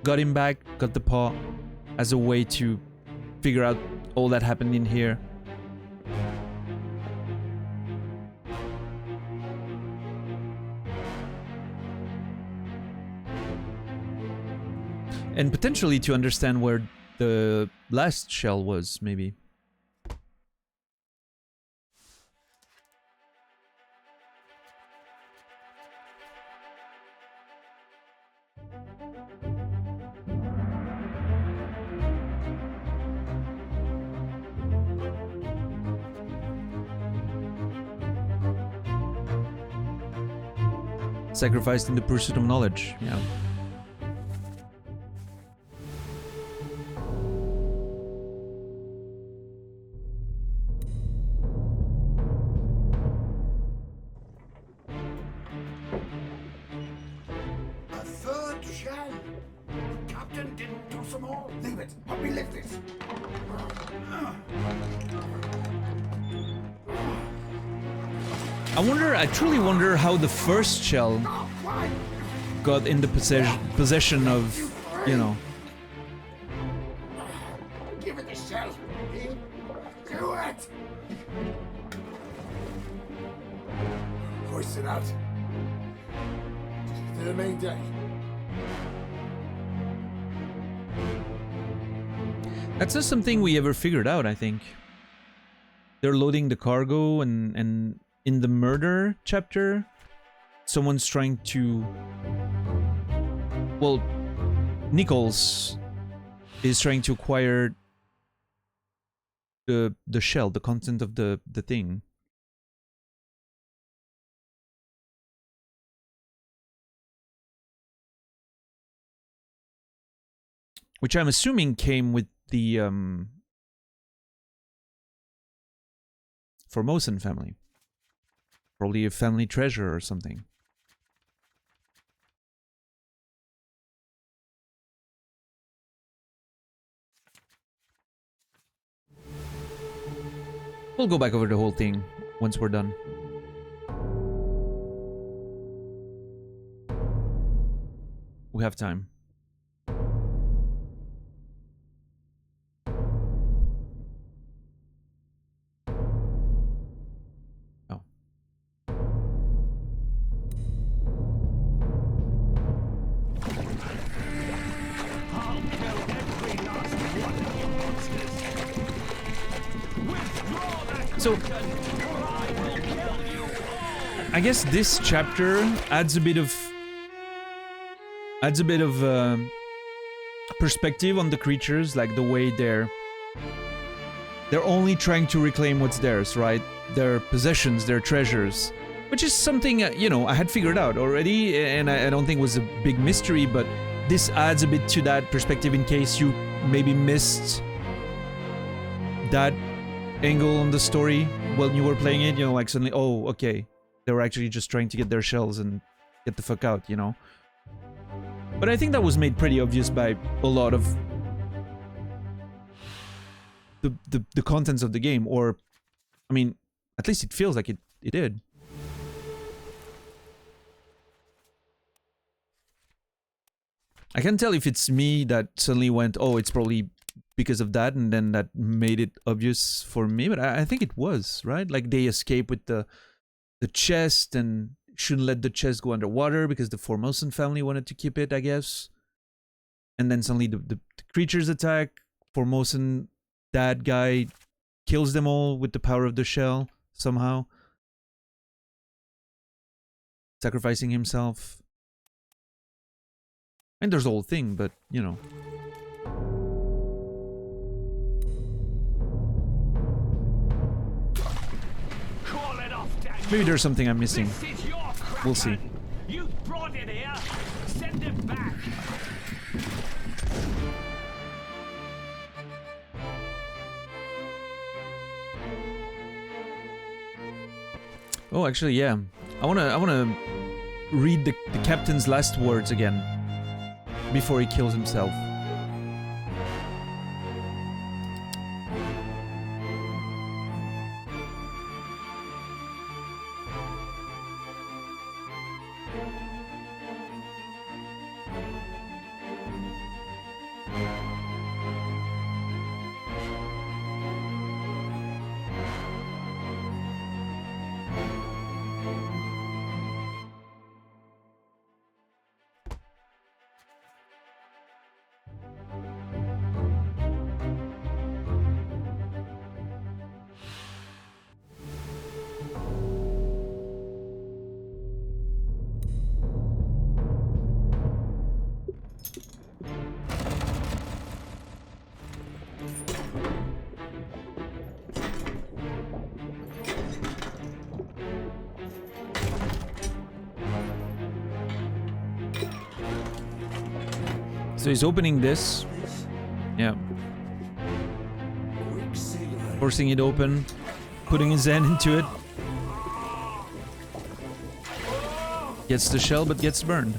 got him back, got the paw, as a way to figure out all that happened in here. And potentially to understand where the last shell was, maybe. Sacrificed in the pursuit of knowledge, yeah. A third shell. Captain didn't do some more. Leave it. Help me lift this. I truly wonder how the first shell got in the possession of, you know. Give it the shell. Do it. Hoist it out. To the main deck. That's not something we ever figured out, I think. They're loading the cargo and in the murder chapter, someone's trying to well, Nichols is trying to acquire the shell, the content of the thing. Which I'm assuming came with the Formosan family. Probably a family treasure or something. We'll go back over the whole thing once we're done. We have time. Oh. I'll kill every last one of you monsters. Withdraw that So, weapon, or I will kill you all. I guess this chapter adds a bit of perspective on the creatures, like the way they're only trying to reclaim what's theirs, right? Their possessions, their treasures, which is something you know, I had figured out already, and I don't think was a big mystery, but this adds a bit to that perspective in case you maybe missed that angle on the story when you were playing it. You know, like suddenly, oh, okay, they were actually just trying to get their shells and get the fuck out, you know. But I think that was made pretty obvious by a lot of the contents of the game, or I mean, at least it feels like it did. I can't tell if it's me that suddenly went, oh, it's probably because of that, and then that made it obvious for me, but I think it was, right? Like they escape with the chest and shouldn't let the chest go underwater because the Formosan family wanted to keep it, I guess. And then suddenly the creatures attack. Formosan dad guy kills them all with the power of the shell somehow, sacrificing himself. And there's the whole thing, but you know. Call it off, damn Maybe you. there's something I'm missing. This is your We'll see. Kraken. You brought it here. Send it back. Oh, actually, yeah. I wanna read the captain's last words again before he kills himself. So he's opening this. Yeah. Forcing it open. Putting his hand into it. Gets the shell, but gets burned.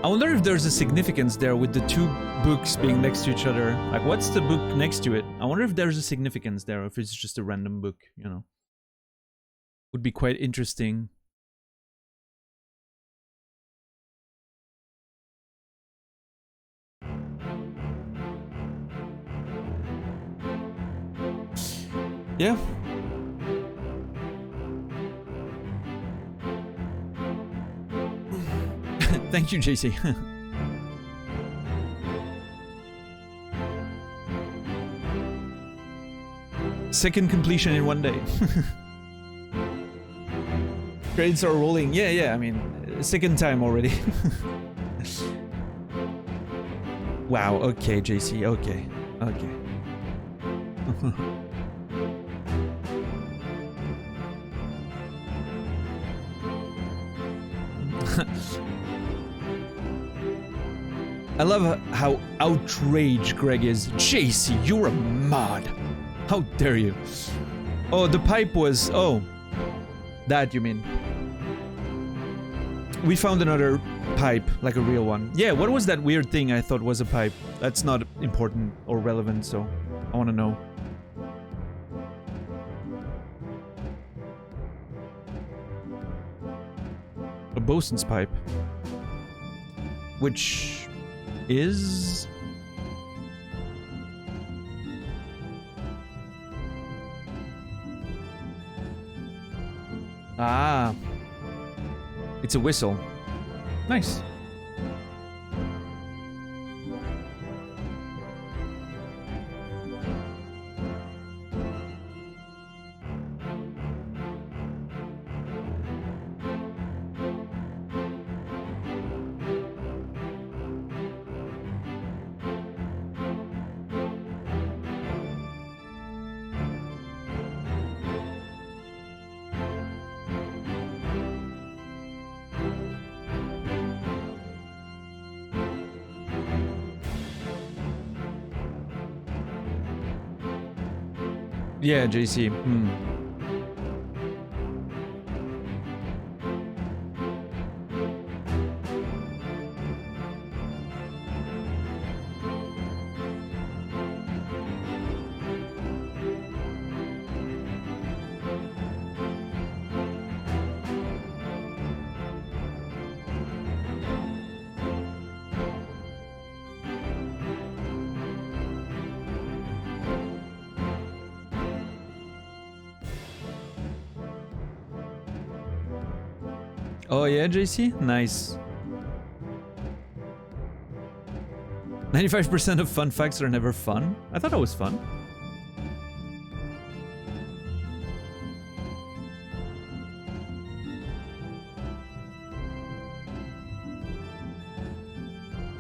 I wonder if there's a significance there with the two books being next to each other. Like, what's the book next to it? I wonder if there's a significance there, or if it's just a random book, you know. Would be quite interesting. Yeah. Thank you, JC. Second completion in one day. Credits are rolling. Yeah, I mean, second time already. Wow, okay, JC, okay. I love how outraged Greg is. JC, you're a mod. How dare you? Oh, the pipe was... Oh. That, you mean. We found another pipe, like a real one. Yeah, what was that weird thing I thought was a pipe? That's not important or relevant, so I want to know. A bosun's pipe. Which is... Ah. It's a whistle. Nice. Yeah, JC. Oh yeah, JC? Nice. 95% of fun facts are never fun? I thought that was fun.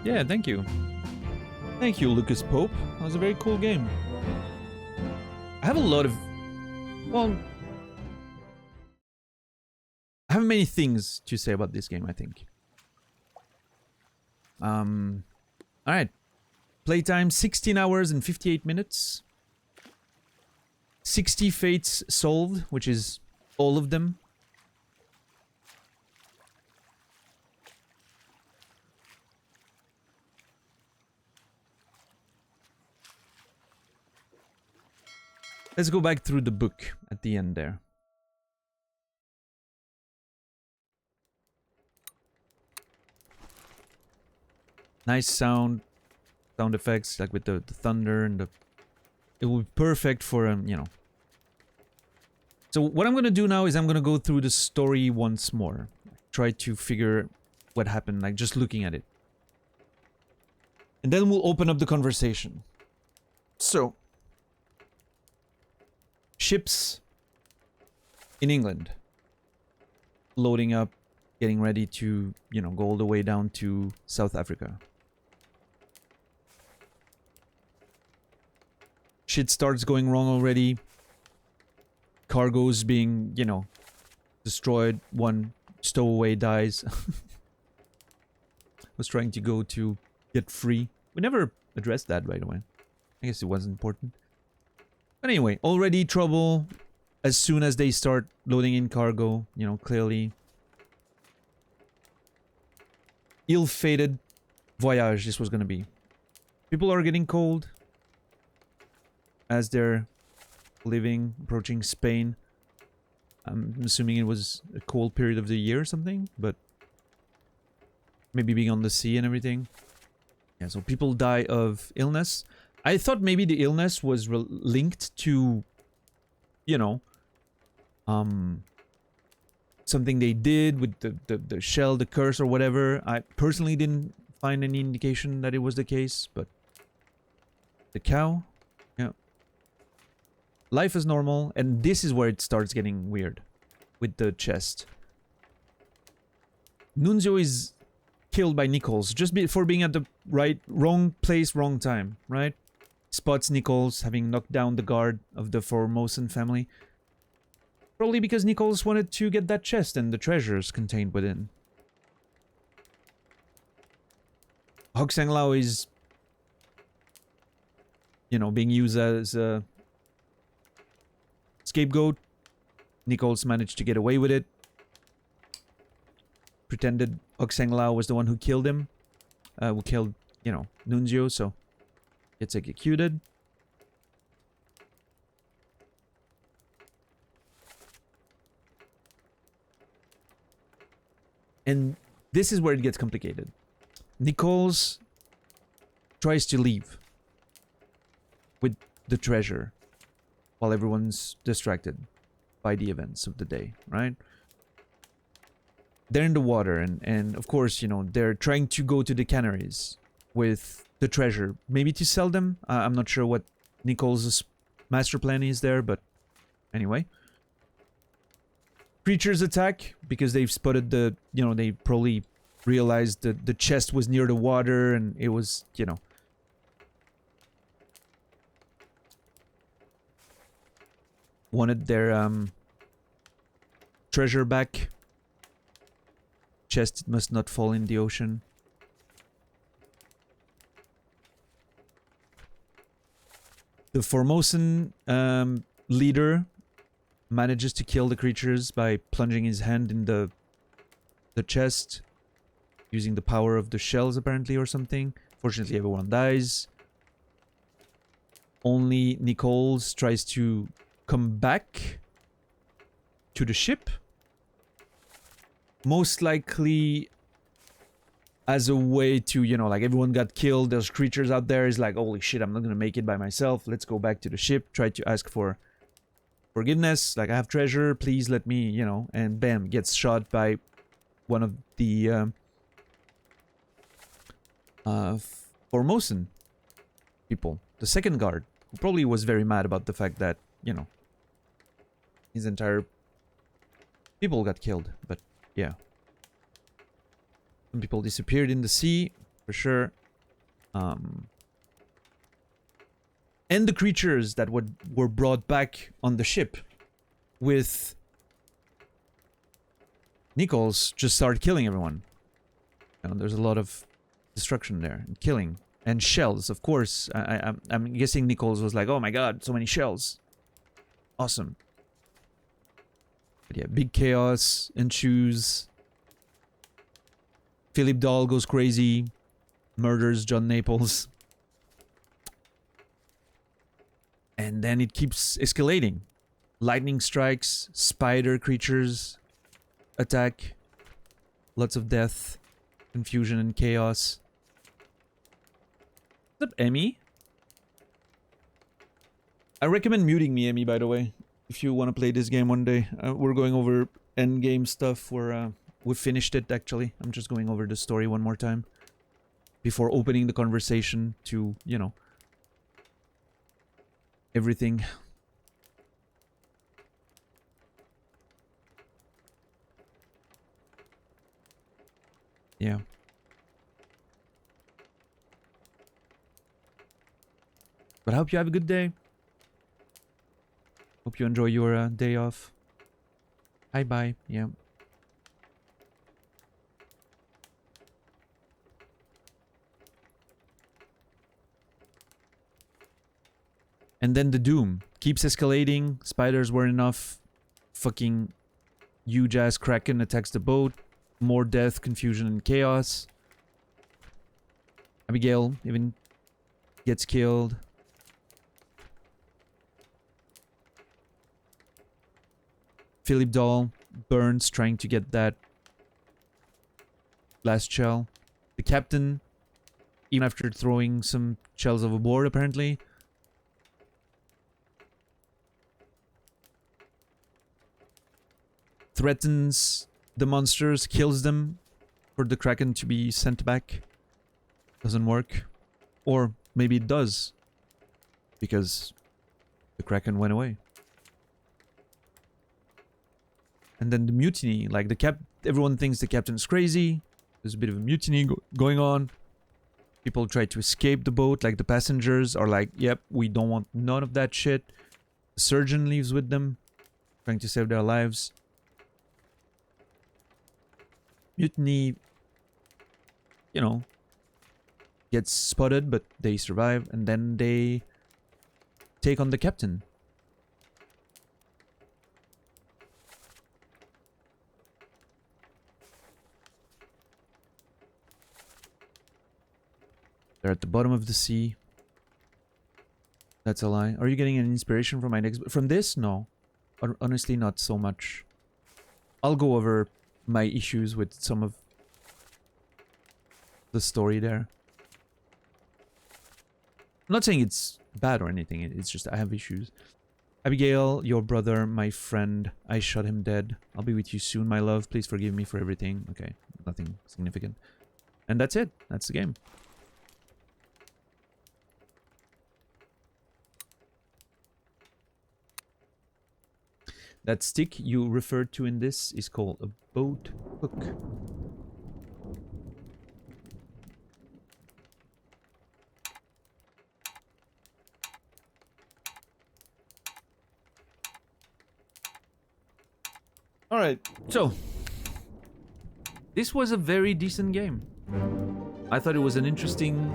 Yeah, thank you. Thank you, Lucas Pope. That was a very cool game. I have a lot of... Well... I have many things to say about this game, I think. Alright. Playtime 16 hours and 58 minutes. 60 fates solved, which is all of them. Let's go back through the book at the end there. Nice sound effects, like with the thunder and the... It will be perfect for, you know. So what I'm gonna do now is I'm gonna go through the story once more. Try to figure what happened, like just looking at it. And then we'll open up the conversation. So... Ships in England. Loading up, getting ready to, you know, go all the way down to South Africa. Shit starts going wrong already. Cargo's being, you know, destroyed. One stowaway dies. Was trying to go to get free. We never addressed that, by the way. I guess it wasn't important. But anyway, already trouble as soon as they start loading in cargo, you know, clearly. Ill-fated voyage this was gonna be. People are getting cold as they're approaching Spain. I'm assuming it was a cold period of the year or something, but maybe being on the sea and everything. Yeah, so people die of illness. I thought maybe the illness was linked to, you know, something they did with the shell, the curse or whatever. I personally didn't find any indication that it was the case, but the cow, yeah. Life is normal, and this is where it starts getting weird with the chest. Nunzio is killed by Nichols just for being at the wrong place, wrong time, right? Spots Nichols having knocked down the guard of the Formosan family. Probably because Nichols wanted to get that chest and the treasures contained within. Hoksang Lao is, you know, being used as a scapegoat. Nichols managed to get away with it. Pretended Hoksang Lao was the one who killed him. Who killed, you know, Nunzio, so gets executed. And this is where it gets complicated. Nichols tries to leave with the treasure while everyone's distracted by the events of the day, right? They're in the water, and of course, you know, they're trying to go to the Canaries with the treasure. Maybe to sell them? I'm not sure what Nichols' master plan is there, but anyway. Creatures attack because they've spotted the, you know, they probably realized that the chest was near the water and it was, you know. Wanted their treasure back. Chest must not fall in the ocean. The Formosan leader manages to kill the creatures by plunging his hand in the chest, using the power of the shells apparently or something. Fortunately, everyone dies. Only Nichols tries to come back to the ship. Most likely as a way to, you know, like everyone got killed, there's creatures out there. It's like, holy shit, I'm not gonna make it by myself. Let's go back to the ship, try to ask for forgiveness. Like, I have treasure, please let me, you know, and bam, gets shot by one of the Formosan people. The second guard, who probably was very mad about the fact that, you know, his entire people got killed, but yeah. Some people disappeared in the sea, for sure. And the creatures that were brought back on the ship with Nichols just started killing everyone. You know, there's a lot of destruction there, and killing. And shells, of course. I'm guessing Nichols was like, oh my god, so many shells. Awesome. But yeah, big chaos ensues. Philip Dahl goes crazy. Murders John Naples. And then it keeps escalating. Lightning strikes, spider creatures attack. Lots of death, confusion, and chaos. What's up, Emmy? I recommend muting me, Emmy, by the way, if you want to play this game one day. We're going over endgame stuff. We finished it, actually. I'm just going over the story one more time before opening the conversation to, you know, everything. Yeah. But I hope you have a good day. Hope you enjoy your day off. Bye. Yeah. And then the doom keeps escalating. Spiders weren't enough. Fucking huge ass kraken attacks the boat. More death, confusion, and chaos. Abigail even gets killed. Philip Dahl burns trying to get that last shell. The captain, even after throwing some shells overboard, apparently. Threatens the monsters, kills them for the Kraken to be sent back. Doesn't work. Or maybe it does. Because the Kraken went away. And then the mutiny, like everyone thinks the captain's crazy. There's a bit of a mutiny going on. People try to escape the boat, like the passengers are like, yep, we don't want none of that shit. The surgeon leaves with them, trying to save their lives. Mutiny, you know, gets spotted, but they survive, and then they take on the captain. They're at the bottom of the sea. That's a lie. Are you getting an inspiration from my next... From this? No. Honestly, not so much. I'll go over my issues with some of the story there. I'm not saying it's bad or anything. It's just I have issues. Abigail, your brother, my friend. I shot him dead. I'll be with you soon, my love. Please forgive me for everything. Okay, nothing significant. And that's it. That's the game. That stick you referred to in this is called a boat hook. Alright, so this was a very decent game. I thought it was an interesting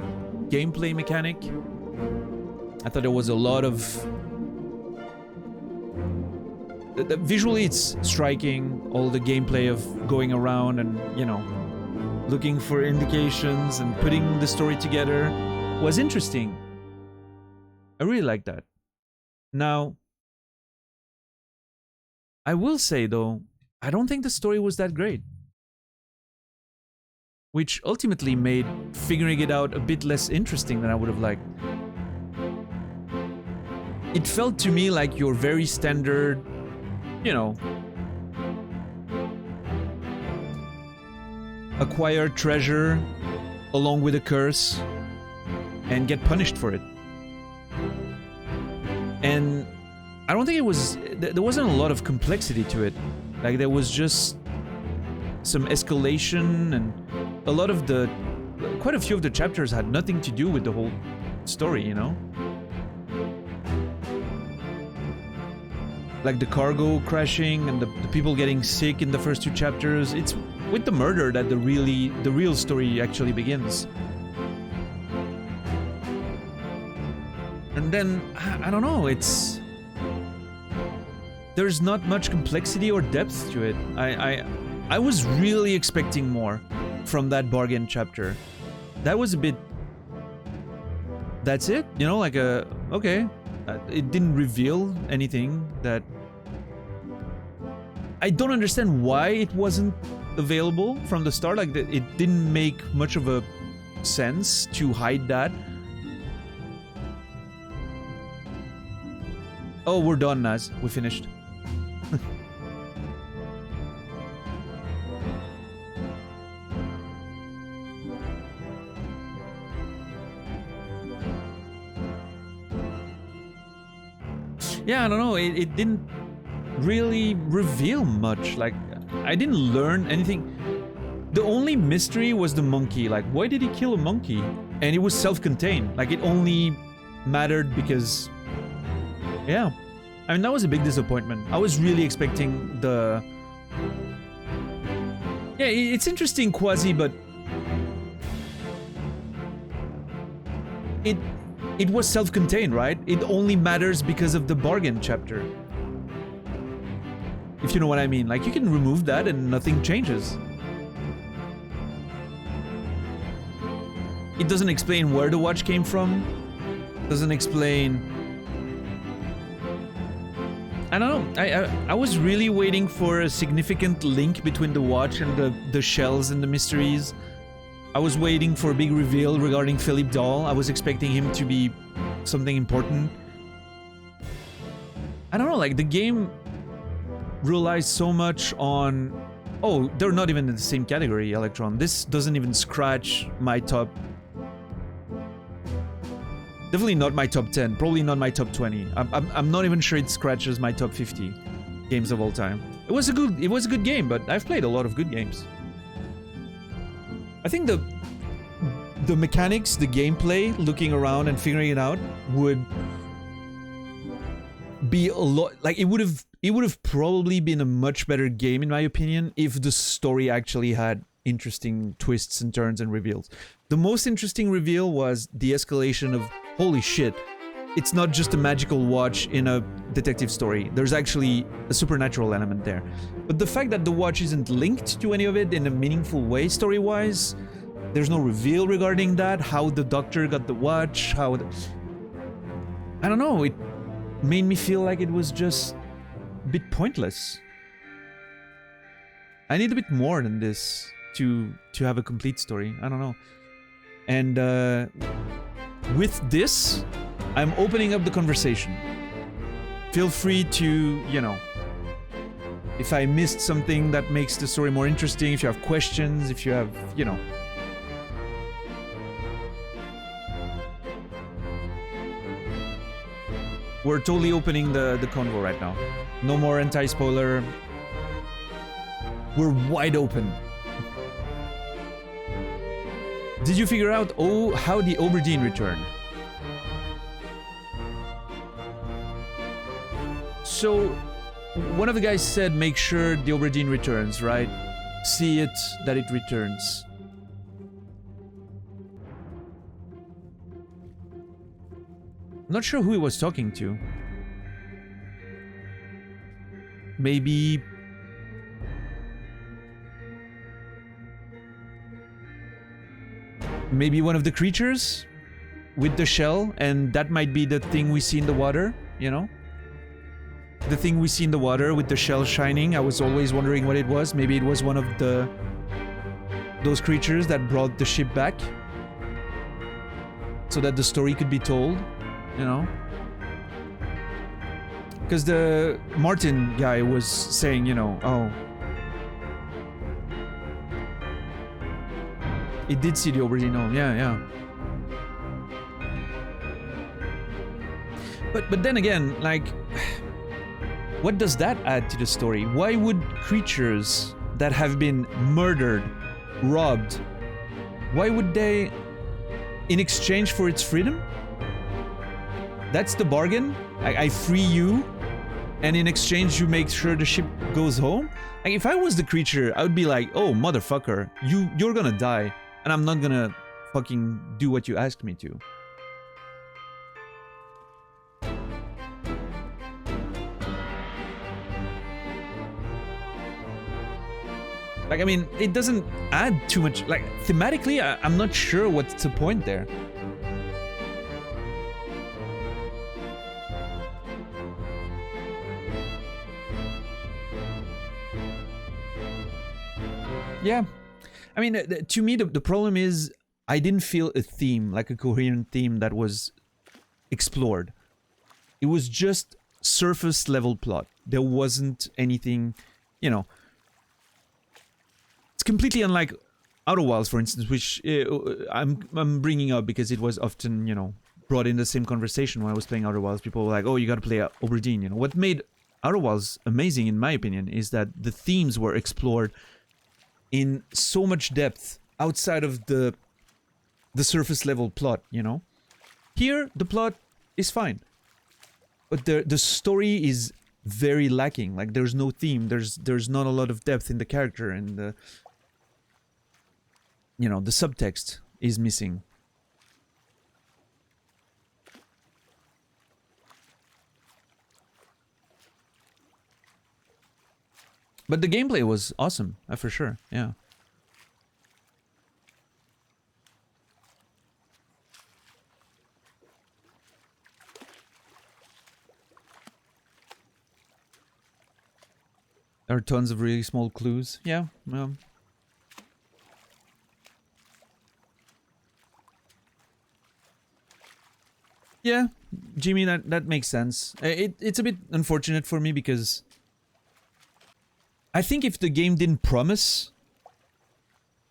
gameplay mechanic. I thought there was a lot of... Visually, it's striking. All the gameplay of going around and, you know, looking for indications and putting the story together was interesting. I really like that. Now, I will say, though, I don't think the story was that great. Which ultimately made figuring it out a bit less interesting than I would have liked. It felt to me like your very standard... You know, acquire treasure along with a curse and get punished for it. And I don't think it was, there wasn't a lot of complexity to it. Like there was just some escalation, and a lot of quite a few of the chapters had nothing to do with the whole story, you know? Like the cargo crashing and the people getting sick in the first two chapters. It's with the murder that the real story actually begins. And then, I don't know, there's not much complexity or depth to it. I was really expecting more from that bargain chapter. That was a bit... That's it? You know, like okay. It didn't reveal anything that... I don't understand why it wasn't available from the start. Like, it didn't make much of a sense to hide that. Oh, we're done, Naz. We finished. Yeah, I don't know. It didn't really reveal much. Like, I didn't learn anything. The only mystery was the monkey. Like, why did he kill a monkey? And it was self-contained. Like, it only mattered because... Yeah. I mean, that was a big disappointment. I was really expecting the... Yeah, it's interesting, Quasi, but... It was self-contained, right? It only matters because of the bargain chapter. If you know what I mean. Like, you can remove that and nothing changes. it doesn't explain where the watch came from. Doesn't explain. I don't know. I was really waiting for a significant link between the watch and the shells and the mysteries. I was waiting for a big reveal regarding Philip Dahl. I was expecting him to be something important. I don't know, like the game relies so much on... Oh, they're not even in the same category, Electron. This doesn't even scratch my top... Definitely not my top 10, probably not my top 20. I'm not even sure it scratches my top 50 games of all time. It was a good game, but I've played a lot of good games. I think the mechanics, the gameplay, looking around and figuring it out would be a lot like it would have probably been a much better game in my opinion if the story actually had interesting twists and turns and reveals. The most interesting reveal was the escalation of holy shit. It's not just a magical watch in a detective story. There's actually a supernatural element there. But the fact that the watch isn't linked to any of it in a meaningful way story-wise, there's no reveal regarding that, how the doctor got the watch, how... I don't know, it made me feel like it was just a bit pointless. I need a bit more than this to have a complete story. I don't know. And with this, I'm opening up the conversation. Feel free to, you know, if I missed something that makes the story more interesting, if you have questions, if you have, you know. We're totally opening the convo right now. No more anti-spoiler. We're wide open. Did you figure out how the Obra Dinn returned? So, one of the guys said make sure the Obra Dinn returns, right? See it, that it returns. Not sure who he was talking to. Maybe... Maybe one of the creatures with the shell, and that might be the thing we see in the water, you know? The thing we see in the water with the shell shining. I was always wondering what it was. Maybe it was one of those creatures that brought the ship back so that the story could be told, you know? Because the Martin guy was saying, you know, oh, it did see the Obra Dinn, oh, yeah. But then again, like, what does that add to the story? Why would creatures that have been murdered, robbed, why would they, in exchange for its freedom? That's the bargain? I free you, and in exchange you make sure the ship goes home? Like, if I was the creature, I would be like, oh, motherfucker, you're gonna die. And I'm not gonna fucking do what you asked me to. Like, I mean, it doesn't add too much. Like, thematically, I'm not sure what's the point there. Yeah. I mean, to me, the problem is I didn't feel a theme, like a coherent theme that was explored. It was just surface level plot. There wasn't anything, you know. It's completely unlike Outer Wilds, for instance, which I'm bringing up because it was often, you know, brought in the same conversation when I was playing Outer Wilds. People were like, oh, you gotta play Obra Dinn, you know. What made Outer Wilds amazing, in my opinion, is that the themes were explored in so much depth outside of the surface level plot, you know? Here, the plot is fine. But the story is very lacking. Like, there's no theme, there's not a lot of depth in the character, and the... You know, the subtext is missing. But the gameplay was awesome, for sure, yeah. are tons of really small clues. Yeah. Yeah, Jimmy, that makes sense. It's a bit unfortunate for me because I think if the game didn't promise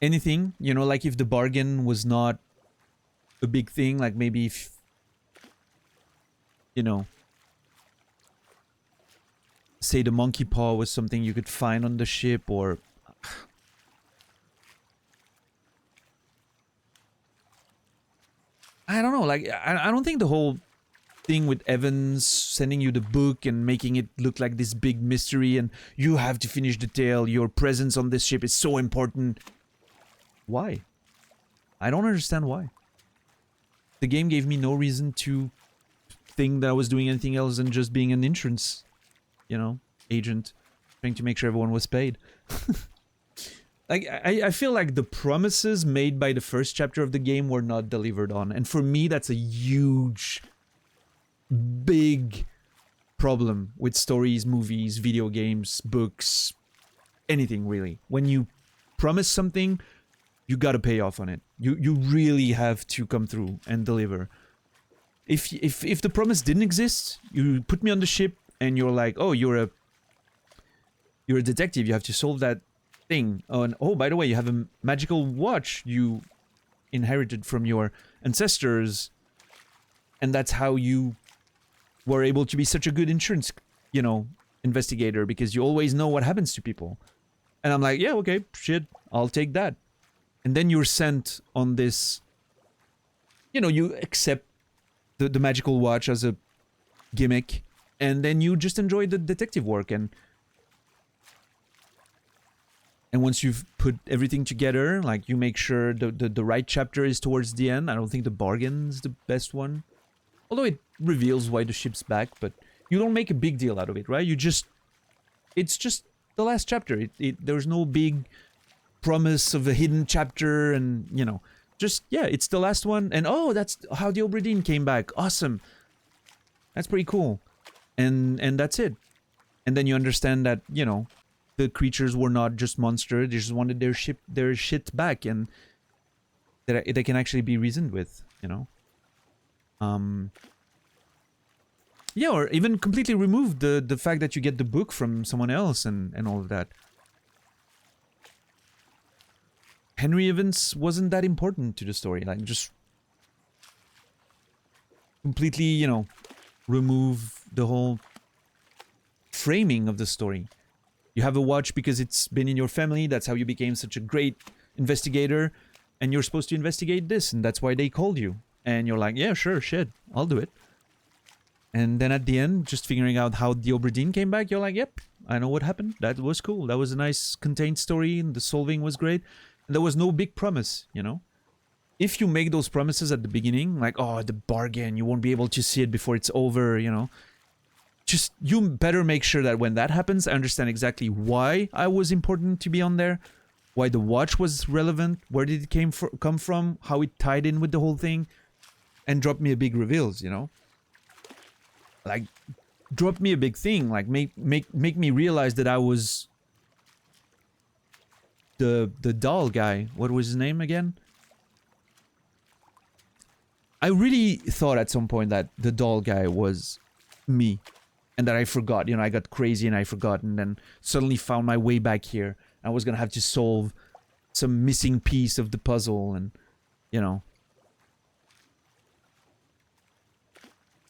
anything, you know, like if the bargain was not a big thing, like maybe if, you know, say the monkey paw was something you could find on the ship, or I don't know, like I don't think the whole thing with Evans sending you the book and making it look like this big mystery and you have to finish the tale, your presence on this ship is so important. Why? I don't understand why. The game gave me no reason to think that I was doing anything else than just being an insurance, you know, agent, trying to make sure everyone was paid. Like, I feel like the promises made by the first chapter of the game were not delivered on. And for me, that's a huge, big problem with stories, movies, video games, books, anything really. When you promise something, you gotta pay off on it. You really have to come through and deliver. If the promise didn't exist, you put me on the ship and you're like, oh, you're a detective, you have to solve that thing. Oh, and oh, by the way, you have a magical watch you inherited from your ancestors, and that's how you were able to be such a good insurance, you know, investigator, because you always know what happens to people. And I'm like, yeah, okay, shit, I'll take that. And then you're sent on this, you know, you accept the magical watch as a gimmick, and then you just enjoy the detective work, and once you've put everything together, like, you make sure the right chapter is towards the end. I don't think the bargain's the best one. Although it reveals why the ship's back, but you don't make a big deal out of it, right? You just... It's just the last chapter. There's no big promise of a hidden chapter and, you know... Just, yeah, it's the last one. And, oh, that's how the Obra Dinn came back. Awesome. That's pretty cool. And that's it. And then you understand that, you know... The creatures were not just monsters, they just wanted their shit back, and that they can actually be reasoned with, you know? Yeah, or even completely remove the fact that you get the book from someone else and all of that. Henry Evans wasn't that important to the story, like, just completely, you know, remove the whole framing of the story. You have a watch because it's been in your family, that's how you became such a great investigator, and you're supposed to investigate this, and that's why they called you. And you're like, yeah, sure, shit, I'll do it. And then at the end, just figuring out how the Obra Dinn came back, you're like, yep, I know what happened. That was cool. That was a nice contained story, and the solving was great. And there was no big promise, you know? If you make those promises at the beginning, like, oh, the bargain, you won't be able to see it before it's over, you know? Just, you better make sure that when that happens, I understand exactly why I was important to be on there, why the watch was relevant, where did it come from, how it tied in with the whole thing, and drop me a big reveals, you know? Like, drop me a big thing, like, make me realize that I was the doll guy. What was his name again? I really thought at some point that the doll guy was me. And that I forgot, you know, I got crazy and I forgot, and then suddenly found my way back here. I was gonna have to solve some missing piece of the puzzle, and, you know.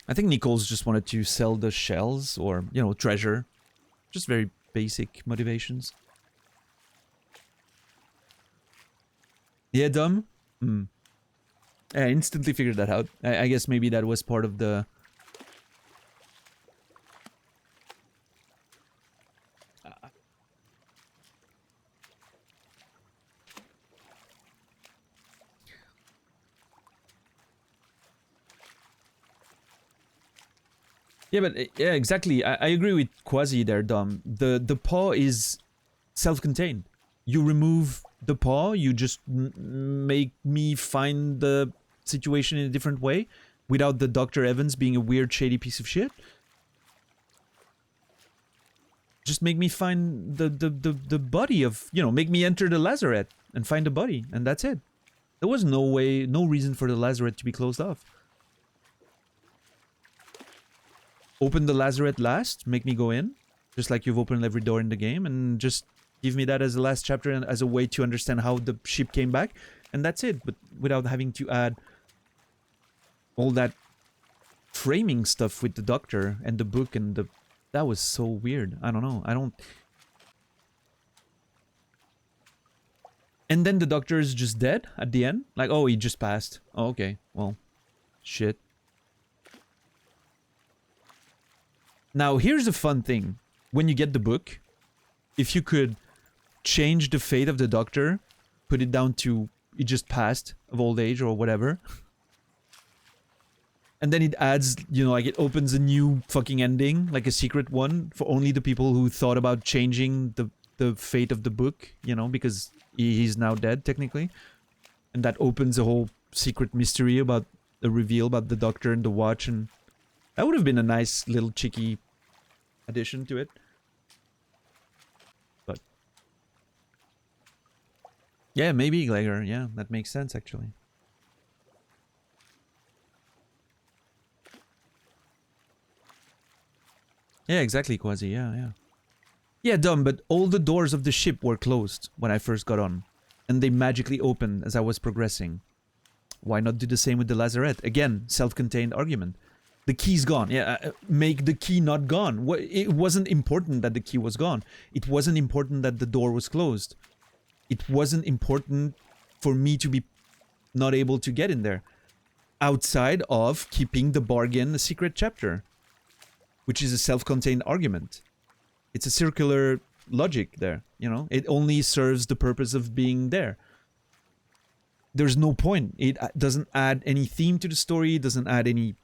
I think Nichols just wanted to sell the shells, or, you know, treasure. Just very basic motivations. Yeah, dumb? I instantly figured that out. I guess maybe that was part of the... Yeah, but yeah, exactly. I agree with Quasi there, Dom. The paw is self-contained. You remove the paw, you just make me find the situation in a different way, without the Dr. Evans being a weird, shady piece of shit. just make me find the body of, you know, make me enter the lazarette and find the body, and that's it. There was no reason for the lazarette to be closed off. Open the lazarette last, make me go in, just like you've opened every door in the game, and just give me that as the last chapter and as a way to understand how the ship came back, and that's it. But without having to add all that framing stuff with the doctor and the book and the... That was so weird. I don't know. And then the doctor is just dead at the end? Like, oh, he just passed. Oh, okay. Well, shit. Now, here's the fun thing. When you get the book, if you could change the fate of the doctor, put it down to he just passed of old age or whatever, and then it adds, you know, like it opens a new fucking ending, like a secret one for only the people who thought about changing the fate of the book, you know, because he's now dead technically, and that opens a whole secret mystery about the reveal about the doctor and the watch, and that would have been a nice little cheeky addition to it. But yeah, maybe Glegor. Yeah, that makes sense actually. Yeah, exactly, Quasi. Yeah. Yeah, dumb, but all the doors of the ship were closed when I first got on, and they magically opened as I was progressing. Why not do the same with the lazarette? Again, self-contained argument. The key's gone. Yeah, make the key not gone. It wasn't important that the key was gone. It wasn't important that the door was closed. It wasn't important for me to be not able to get in there. Outside of keeping the bargain a secret chapter, which is a self-contained argument. It's a circular logic there, you know? It only serves the purpose of being there. There's no point. It doesn't add any theme to the story. It doesn't add any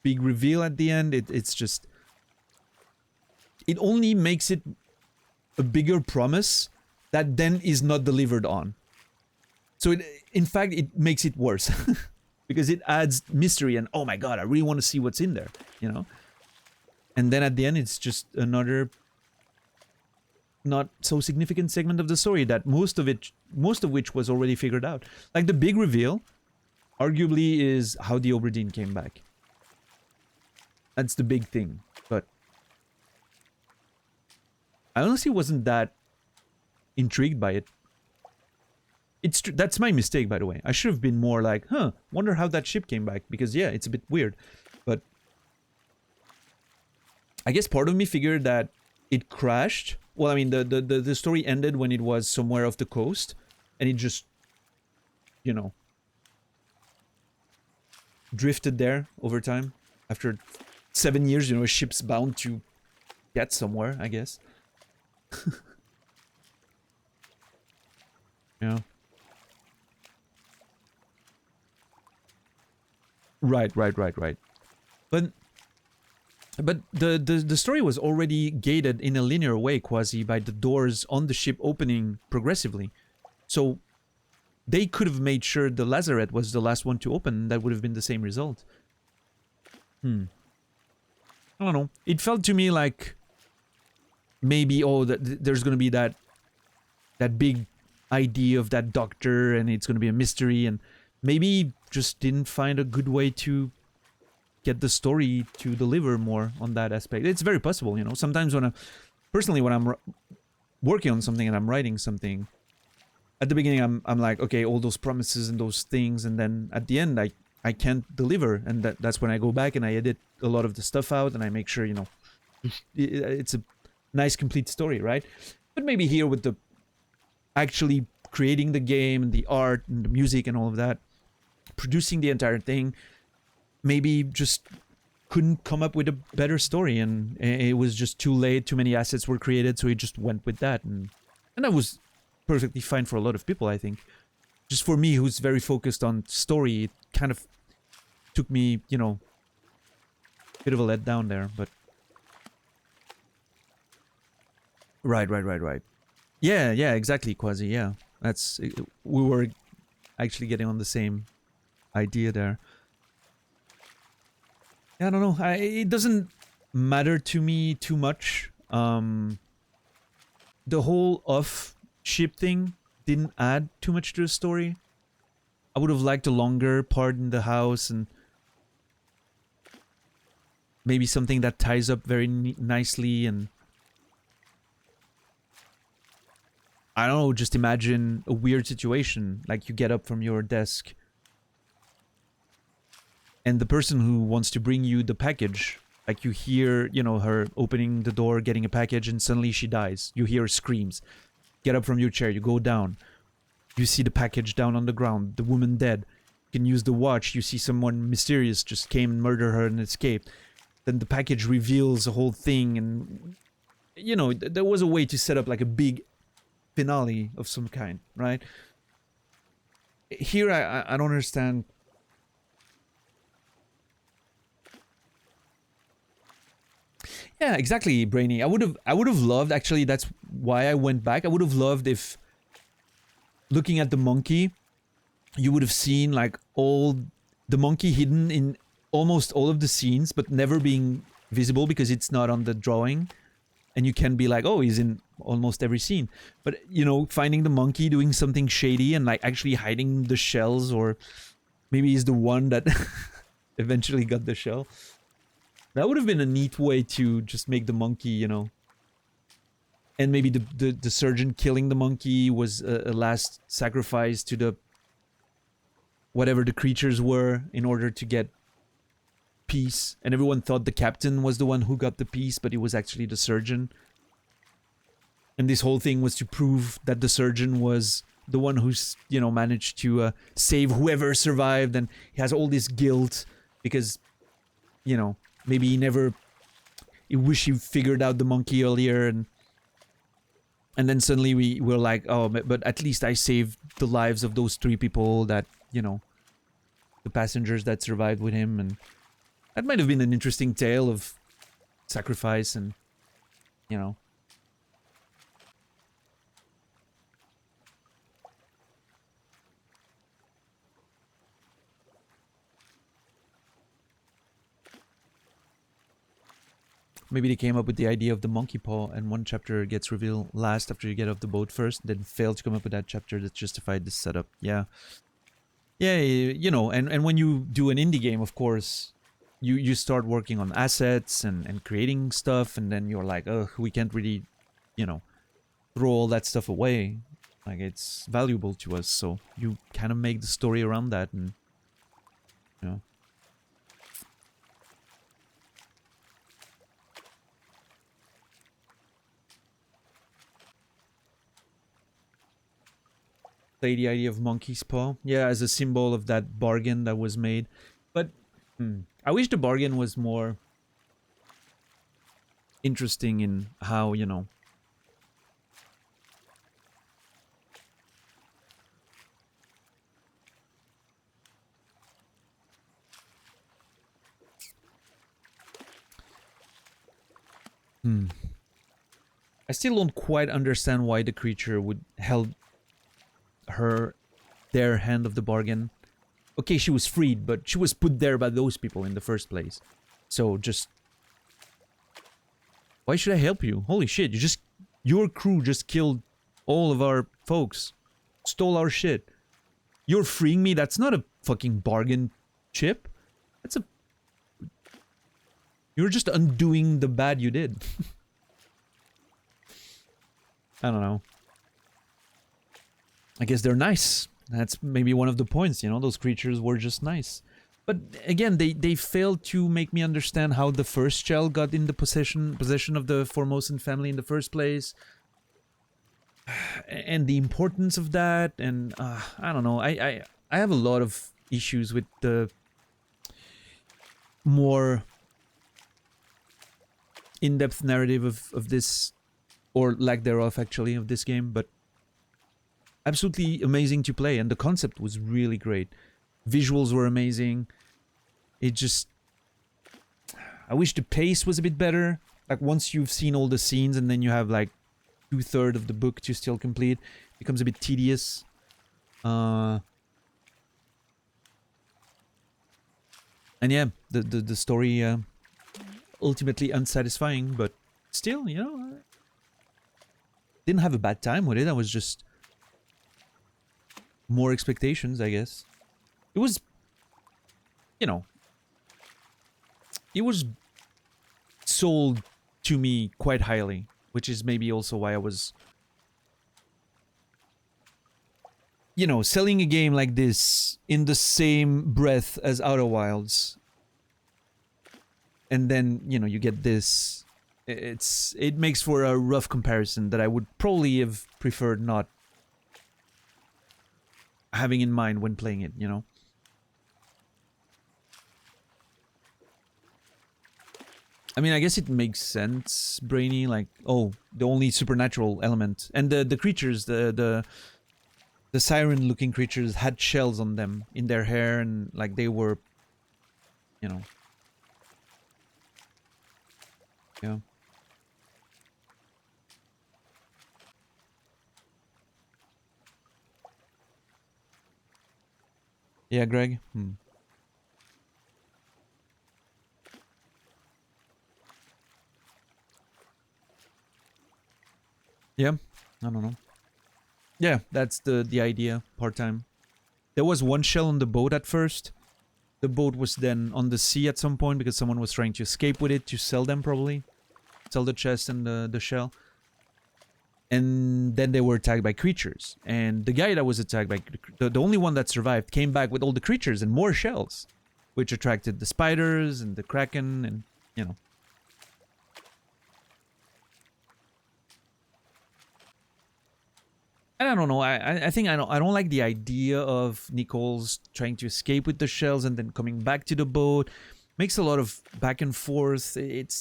big reveal at the end. It's just... It only makes it a bigger promise that then is not delivered on. So in fact, it makes it worse. Because it adds mystery and, oh my god, I really want to see what's in there, you know? And then at the end, it's just another not so significant segment of the story that most of which was already figured out. Like the big reveal, arguably, is how the Obra Dinn came back. That's the big thing. But I honestly wasn't that intrigued by it. That's my mistake, by the way. I should have been more like, huh, wonder how that ship came back. Because yeah, it's a bit weird. But I guess part of me figured that it crashed. Well, I mean, the story ended when it was somewhere off the coast. And it just, you know, drifted there over time. After 7 years, you know, a ship's bound to get somewhere, I guess. Yeah. Right. But the story was already gated in a linear way, quasi, by the doors on the ship opening progressively. So they could have made sure the lazarette was the last one to open. That would have been the same result. I don't know. It felt to me like maybe, oh, there's going to be that big idea of that doctor and it's going to be a mystery, and maybe just didn't find a good way to get the story to deliver more on that aspect. It's very possible, you know. Sometimes when I'm working on something and I'm writing something, at the beginning I'm like, okay, all those promises and those things, and then at the end I can't deliver, and that's when I go back and I edit a lot of the stuff out and I make sure, you know, it's a nice complete story, right? But maybe here with the actually creating the game and the art and the music and all of that, producing the entire thing, maybe just couldn't come up with a better story, and it was just too late, too many assets were created, so he just went with that, and that was perfectly fine for a lot of people, I think. Just for me, who's very focused on story, it kind of took me, you know, a bit of a letdown there, but... Right. Yeah, exactly, Quasi, yeah. We were actually getting on the same idea there. Yeah, I don't know. It doesn't matter to me too much The whole off-ship thing didn't add too much to the story. I would have liked a longer part in the house and maybe something that ties up very nicely. And I don't know, just imagine a weird situation, like you get up from your desk and the person who wants to bring you the package, like you hear, you know, her opening the door, getting a package, and suddenly she dies. You hear screams. Get up from your chair, you go down. You see the package down on the ground, the woman dead. You can use the watch, you see someone mysterious just came and murdered her and escaped. Then the package reveals the whole thing, and, you know, there was a way to set up like a big finale of some kind, right? Here, I don't understand. Yeah, exactly, Brainy. I would have loved, actually, that's why I went back. I would have loved if, looking at the monkey, you would have seen like all the monkey hidden in almost all of the scenes, but never being visible because it's not on the drawing. And you can be like, oh, he's in almost every scene. But, you know, finding the monkey doing something shady and like actually hiding the shells, or maybe he's the one that eventually got the shell. That would have been a neat way to just make the monkey, you know. And maybe the surgeon killing the monkey was a last sacrifice to the whatever the creatures were in order to get peace. And everyone thought the captain was the one who got the peace, but it was actually the surgeon. And this whole thing was to prove that the surgeon was the one who's, you know, managed to save whoever survived. And he has all this guilt because, you know, maybe he wish he figured out the monkey earlier, and then suddenly we were like, oh, but at least I saved the lives of those 3 people that, you know, the passengers that survived with him. And that might have been an interesting tale of sacrifice and, you know. Maybe they came up with the idea of the monkey paw, and one chapter gets revealed last after you get off the boat first, then failed to come up with that chapter that justified this setup. Yeah. Yeah, you know, and when you do an indie game, of course, you start working on assets and creating stuff, and then you're like, oh, we can't really, you know, throw all that stuff away. Like, it's valuable to us, so you kind of make the story around that, and, you know. Play the idea of monkey's paw, yeah, as a symbol of that bargain that was made. But I wish the bargain was more interesting in how, you know, I still don't quite understand why the creature would held their hand of the bargain. Okay, she was freed, but she was put there by those people in the first place. So just, why should I help you? Holy shit, your crew just killed all of our folks. Stole our shit. You're freeing me? That's not a fucking bargain chip. You're just undoing the bad you did. I don't know. I guess they're nice. That's maybe one of the points, you know, those creatures were just nice. But again, they failed to make me understand how the first shell got in the possession of the Formosan family in the first place. And the importance of that, and I don't know. I have a lot of issues with the more in-depth narrative of this, or lack thereof actually, of this game, but absolutely amazing to play, and the concept was really great. Visuals were amazing. It just, I wish the pace was a bit better. Like, once you've seen all the scenes and then you have like 2/3 of the book to still complete, it becomes a bit tedious. And yeah, the story ultimately unsatisfying, but still, you know, I didn't have a bad time with it. I was just more expectations, I guess. It was, you know, it was sold to me quite highly, which is maybe also why I was, you know, selling a game like this in the same breath as Outer Wilds. And then, you know, you get this. It makes for a rough comparison that I would probably have preferred not having in mind when playing it, you know. I mean, I guess it makes sense, Brainy, like, oh, the only supernatural element. And the creatures, the siren-looking creatures had shells on them in their hair, and like they were, you know. Yeah. Yeah, Greg? Yeah, I don't know. Yeah, that's the idea, part-time. There was one shell on the boat at first. The boat was then on the sea at some point because someone was trying to escape with it to sell them, probably. Sell the chest and the shell. And then they were attacked by creatures. And the guy that was attacked by... The only one that survived came back with all the creatures and more shells. Which attracted the spiders and the kraken and, you know. And I don't know. I think I don't like the idea of Nichols trying to escape with the shells and then coming back to the boat. Makes a lot of back and forth. It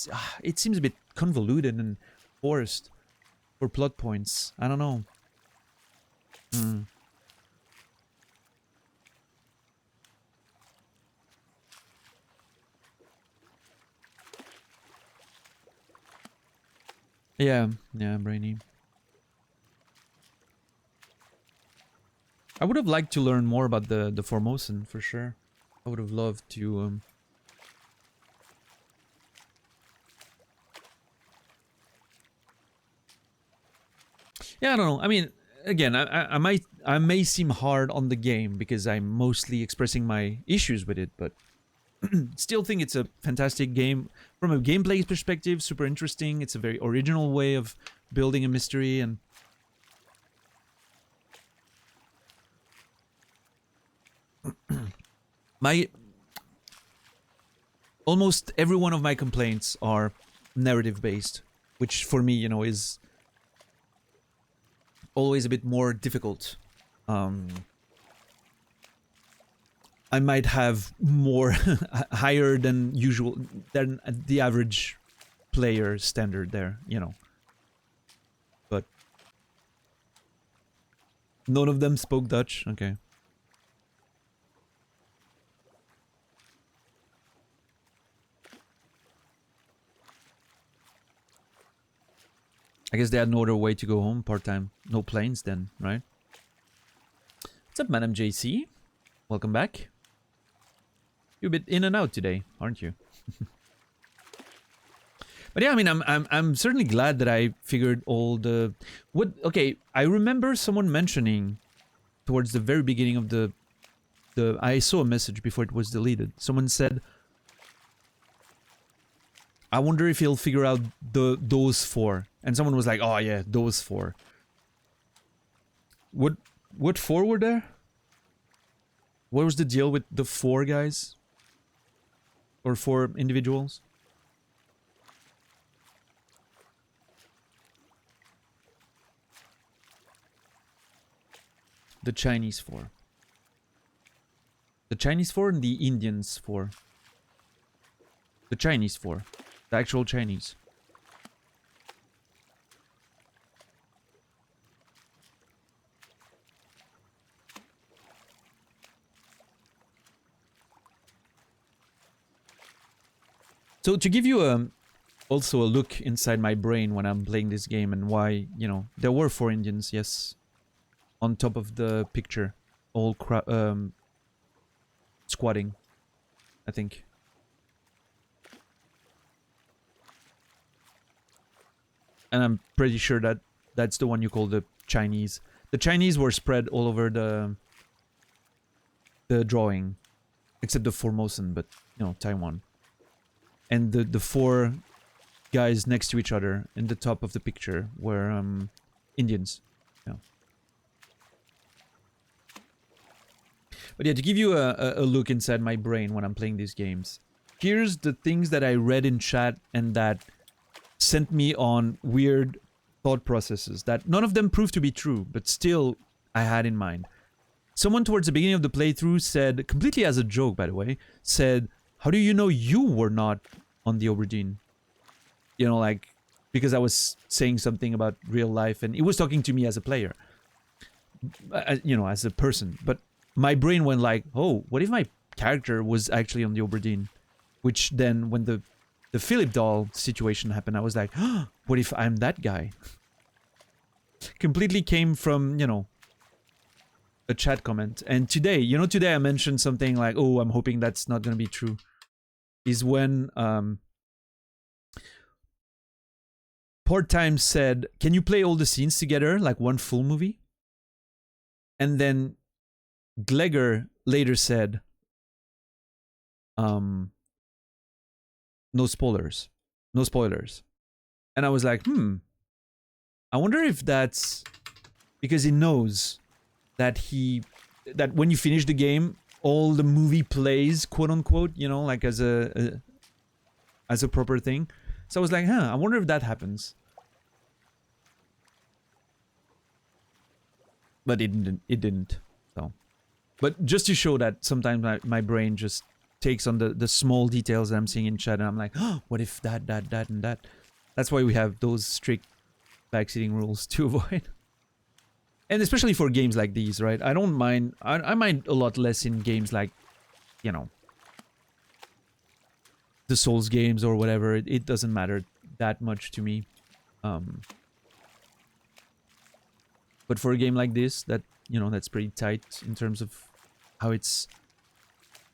seems a bit convoluted and forced for plot points. I don't know. Yeah, Brainy. I would have liked to learn more about the Formosan, for sure. I would have loved to... Yeah, I don't know. I mean, again, I may seem hard on the game because I'm mostly expressing my issues with it, but still think it's a fantastic game. From a gameplay perspective, super interesting. It's a very original way of building a mystery, and almost every one of my complaints are narrative based, which for me, you know, is always a bit more difficult. I might have more higher than usual, than the average player standard there, you know. But none of them spoke Dutch. Okay. I guess they had no other way to go home part-time. No planes then, right? What's up, Madam JC? Welcome back. You're a bit in and out today, aren't you? But yeah, I mean, I'm certainly glad that I figured all the... Okay, I remember someone mentioning towards the very beginning of the... I saw a message before it was deleted. Someone said, I wonder if he'll figure out those four. And someone was like, oh yeah, those four. What four were there? What was the deal with the four guys? Or four individuals? The Chinese four. The Chinese four and the Indians four. The Chinese four. The actual Chinese. So to give you also a look inside my brain when I'm playing this game and why, you know, there were 4 Indians, yes, on top of the picture, all squatting, I think. And I'm pretty sure that that's the one you call the Chinese. The Chinese were spread all over the drawing, except the Formosan, but you know, Taiwan. And the four guys next to each other in the top of the picture were Indians. Yeah. But yeah, to give you a look inside my brain when I'm playing these games, here's the things that I read in chat and that sent me on weird thought processes that none of them proved to be true, but still I had in mind. Someone towards the beginning of the playthrough said, completely as a joke by the way, said, how do you know you were not on the Obra Dinn? You know, like, because I was saying something about real life and it was talking to me as a player. You know, as a person. But my brain went like, oh, what if my character was actually on the Obra Dinn? Which then, when the Philip doll situation happened, I was like, oh, what if I'm that guy? Completely came from, you know, a chat comment. And today, you know, today I mentioned something like, oh, I'm hoping that's not going to be true. Is when Port Time said, can you play all the scenes together, like one full movie? And then Glegor later said, no spoilers. No spoilers. And I was like, I wonder if that's because he knows that when you finish the game, all the movie plays, quote unquote, you know, like as a proper thing. So I was like, I wonder if that happens. But it didn't. So, but just to show that sometimes my brain just takes on the small details that I'm seeing in chat, and I'm like, oh, what if that, and that? That's why we have those strict backseating rules to avoid. And especially for games like these, right? I don't mind. I mind a lot less in games like, you know, the Souls games or whatever. It doesn't matter that much to me. But for a game like this, that, you know, that's pretty tight in terms of how it's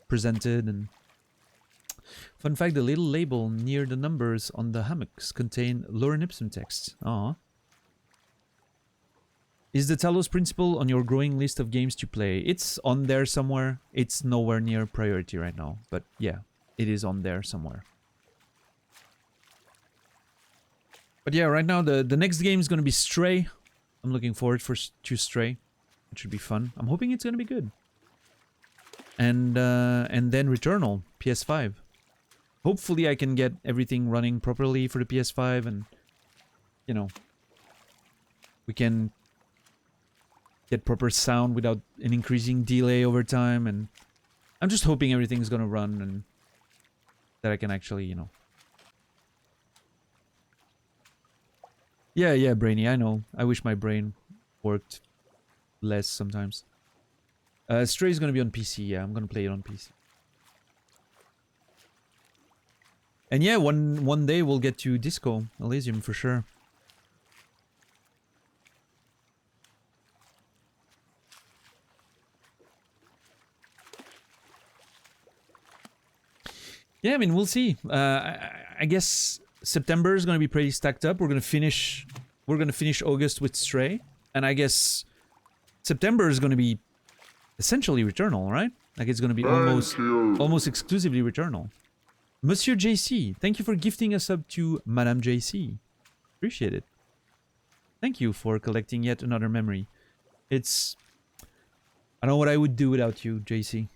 presented. And fun fact, the little label near the numbers on the hammocks contain lorem ipsum texts. Aww. Is the Talos Principle on your growing list of games to play? It's on there somewhere. It's nowhere near priority right now. But yeah, it is on there somewhere. But yeah, right now the next game is going to be Stray. I'm looking forward to Stray. It should be fun. I'm hoping it's going to be good. And then Returnal, PS5. Hopefully I can get everything running properly for the PS5 and, you know, we can get proper sound without an increasing delay over time, and I'm just hoping everything's gonna run and that I can actually, you know. Yeah, Brainy, I know. I wish my brain worked less sometimes. Stray is gonna be on PC, yeah, I'm gonna play it on PC. And yeah, one day we'll get to Disco Elysium for sure. Yeah, I mean, we'll see. I guess September is going to be pretty stacked up. We're going to finish August with Stray, and I guess September is going to be essentially Returnal, right? Like it's going to be almost exclusively Returnal. Monsieur JC, thank you for gifting us up to Madame JC. Appreciate it. Thank you for collecting yet another memory. I don't know what I would do without you, JC.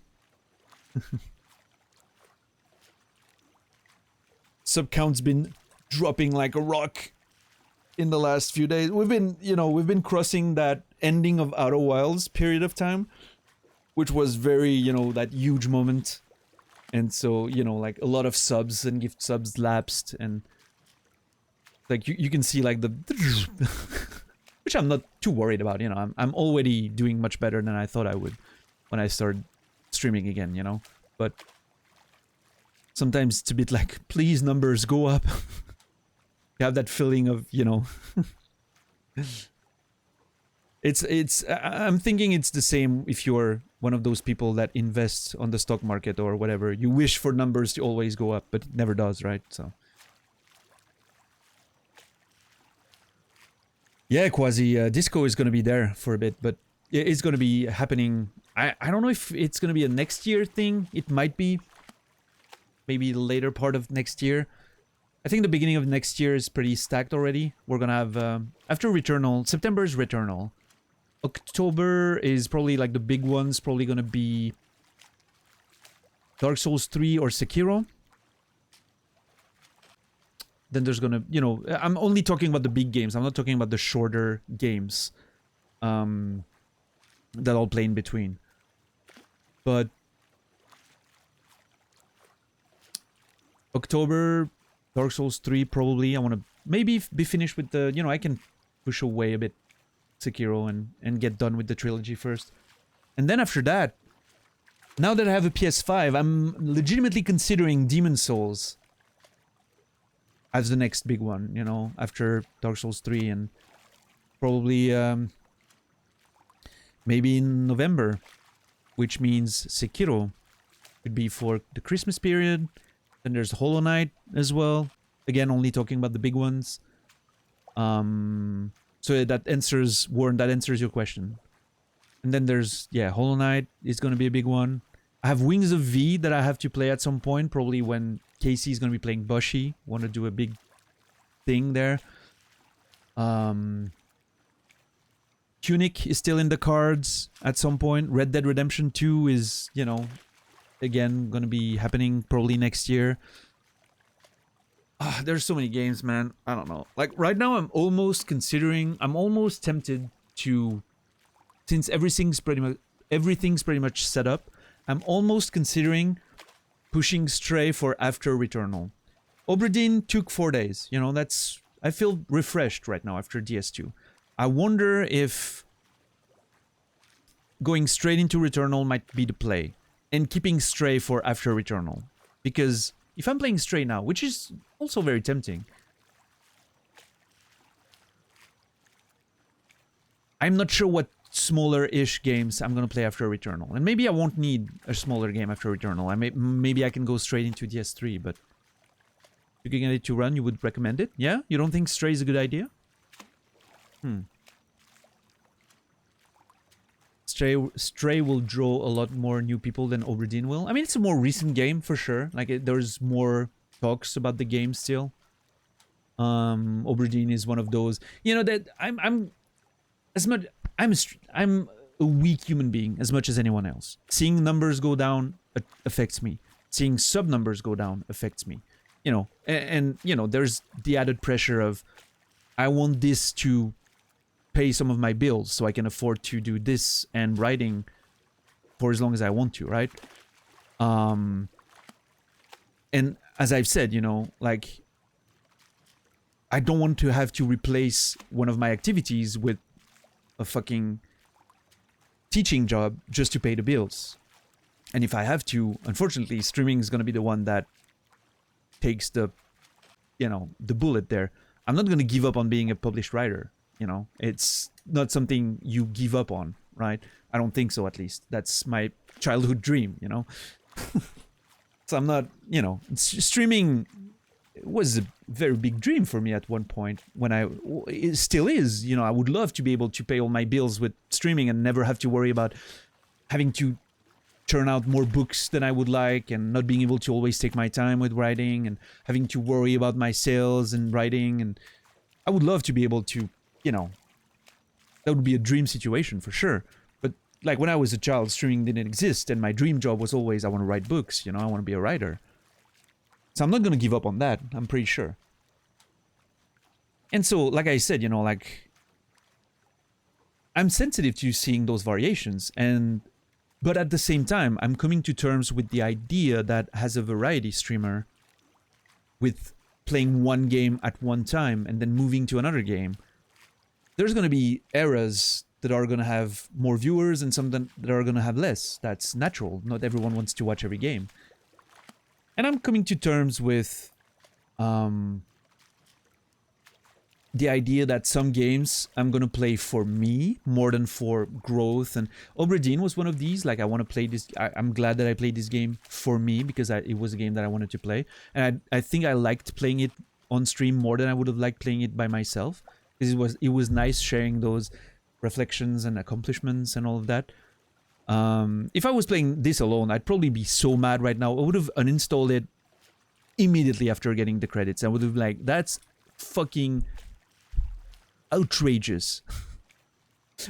Sub count's been dropping like a rock in the last few days. We've been crossing that ending of Outer Wilds period of time, which was very, you know, that huge moment. And so, you know, like a lot of subs and gift subs lapsed, and like you can see like the which I'm not too worried about, you know. I'm already doing much better than I thought I would when I started streaming again, you know. But sometimes it's a bit like, please numbers go up. You have that feeling of, you know. I'm thinking it's the same if you're one of those people that invests on the stock market or whatever. You wish for numbers to always go up, but it never does, right? So Yeah, Quasi, Disco is going to be there for a bit, but it's going to be happening. I don't know if it's going to be a next year thing. It might be. Maybe the later part of next year. I think the beginning of next year is pretty stacked already. We're going to have, after Returnal, September is Returnal. October is probably like the big ones, probably going to be Dark Souls 3 or Sekiro. Then there's gonna, you know, I'm only talking about the big games. I'm not talking about the shorter games that I'll play in between. But October, Dark Souls 3 probably. I want to maybe be finished with the, you know, I can push away a bit Sekiro and get done with the trilogy first. And then after that, now that I have a PS5, I'm legitimately considering Demon Souls as the next big one, you know, after Dark Souls 3, and probably maybe in November, which means Sekiro could be for the Christmas period. Then there's Hollow Knight as well. Again, only talking about the big ones. So that answers, Warren, that answers your question. And then there's, yeah, Hollow Knight is going to be a big one. I have Wings of V that I have to play at some point, probably when Casey is going to be playing Bushi. Want to do a big thing there. Tunic is still in the cards at some point. Red Dead Redemption 2 is, you know, again, going to be happening probably next year. There's so many games, man. I don't know. Like, right now, I'm almost tempted to, since everything's pretty much set up, I'm almost considering pushing Stray for after Returnal. Obra Dinn took 4 days. You know, that's... I feel refreshed right now after DS2. I wonder if going straight into Returnal might be the play. And keeping Stray for after Returnal. Because if I'm playing Stray now, which is also very tempting, I'm not sure what smaller-ish games I'm gonna play after Returnal. And maybe I won't need a smaller game after Returnal. Maybe I can go straight into DS3, but if you can get it to run, you would recommend it? Yeah? You don't think Stray is a good idea? Stray will draw a lot more new people than Obra Dinn will. I mean, it's a more recent game for sure. Like, there's more talks about the game still. Obra Dinn is one of those. You know that I'm a weak human being as much as anyone else. Seeing numbers go down affects me. Seeing sub numbers go down affects me. You know, and you know, there's the added pressure of I want this to pay some of my bills so I can afford to do this and writing for as long as I want to, right? And as I've said, you know, like, I don't want to have to replace one of my activities with a fucking teaching job just to pay the bills. And if I have to, unfortunately, streaming is going to be the one that takes the, you know, the bullet there. I'm not going to give up on being a published writer. You know, it's not something you give up on, right? I don't think so, at least. That's my childhood dream, you know? So I'm not, you know, streaming was a very big dream for me at one point when it still is, you know. I would love to be able to pay all my bills with streaming and never have to worry about having to churn out more books than I would like and not being able to always take my time with writing and having to worry about my sales and writing. And I would love to be able to, you know, that would be a dream situation for sure. But like when I was a child, streaming didn't exist and my dream job was always I want to write books, you know, I want to be a writer. So I'm not going to give up on that, I'm pretty sure. And so, like I said, you know, like, I'm sensitive to seeing those variations, but at the same time, I'm coming to terms with the idea that as a variety streamer, with playing one game at one time and then moving to another game, there's going to be eras that are going to have more viewers and some that are going to have less. That's natural. Not everyone wants to watch every game. And I'm coming to terms with the idea that some games I'm going to play for me more than for growth. And Obra Dinn was one of these. Like, I want to play this. I'm glad that I played this game for me because it was a game that I wanted to play. And I think I liked playing it on stream more than I would have liked playing it by myself. because it was nice sharing those reflections and accomplishments and all of that. If I was playing this alone, I'd probably be so mad right now. I would have uninstalled it immediately after getting the credits. I would have like, that's fucking outrageous.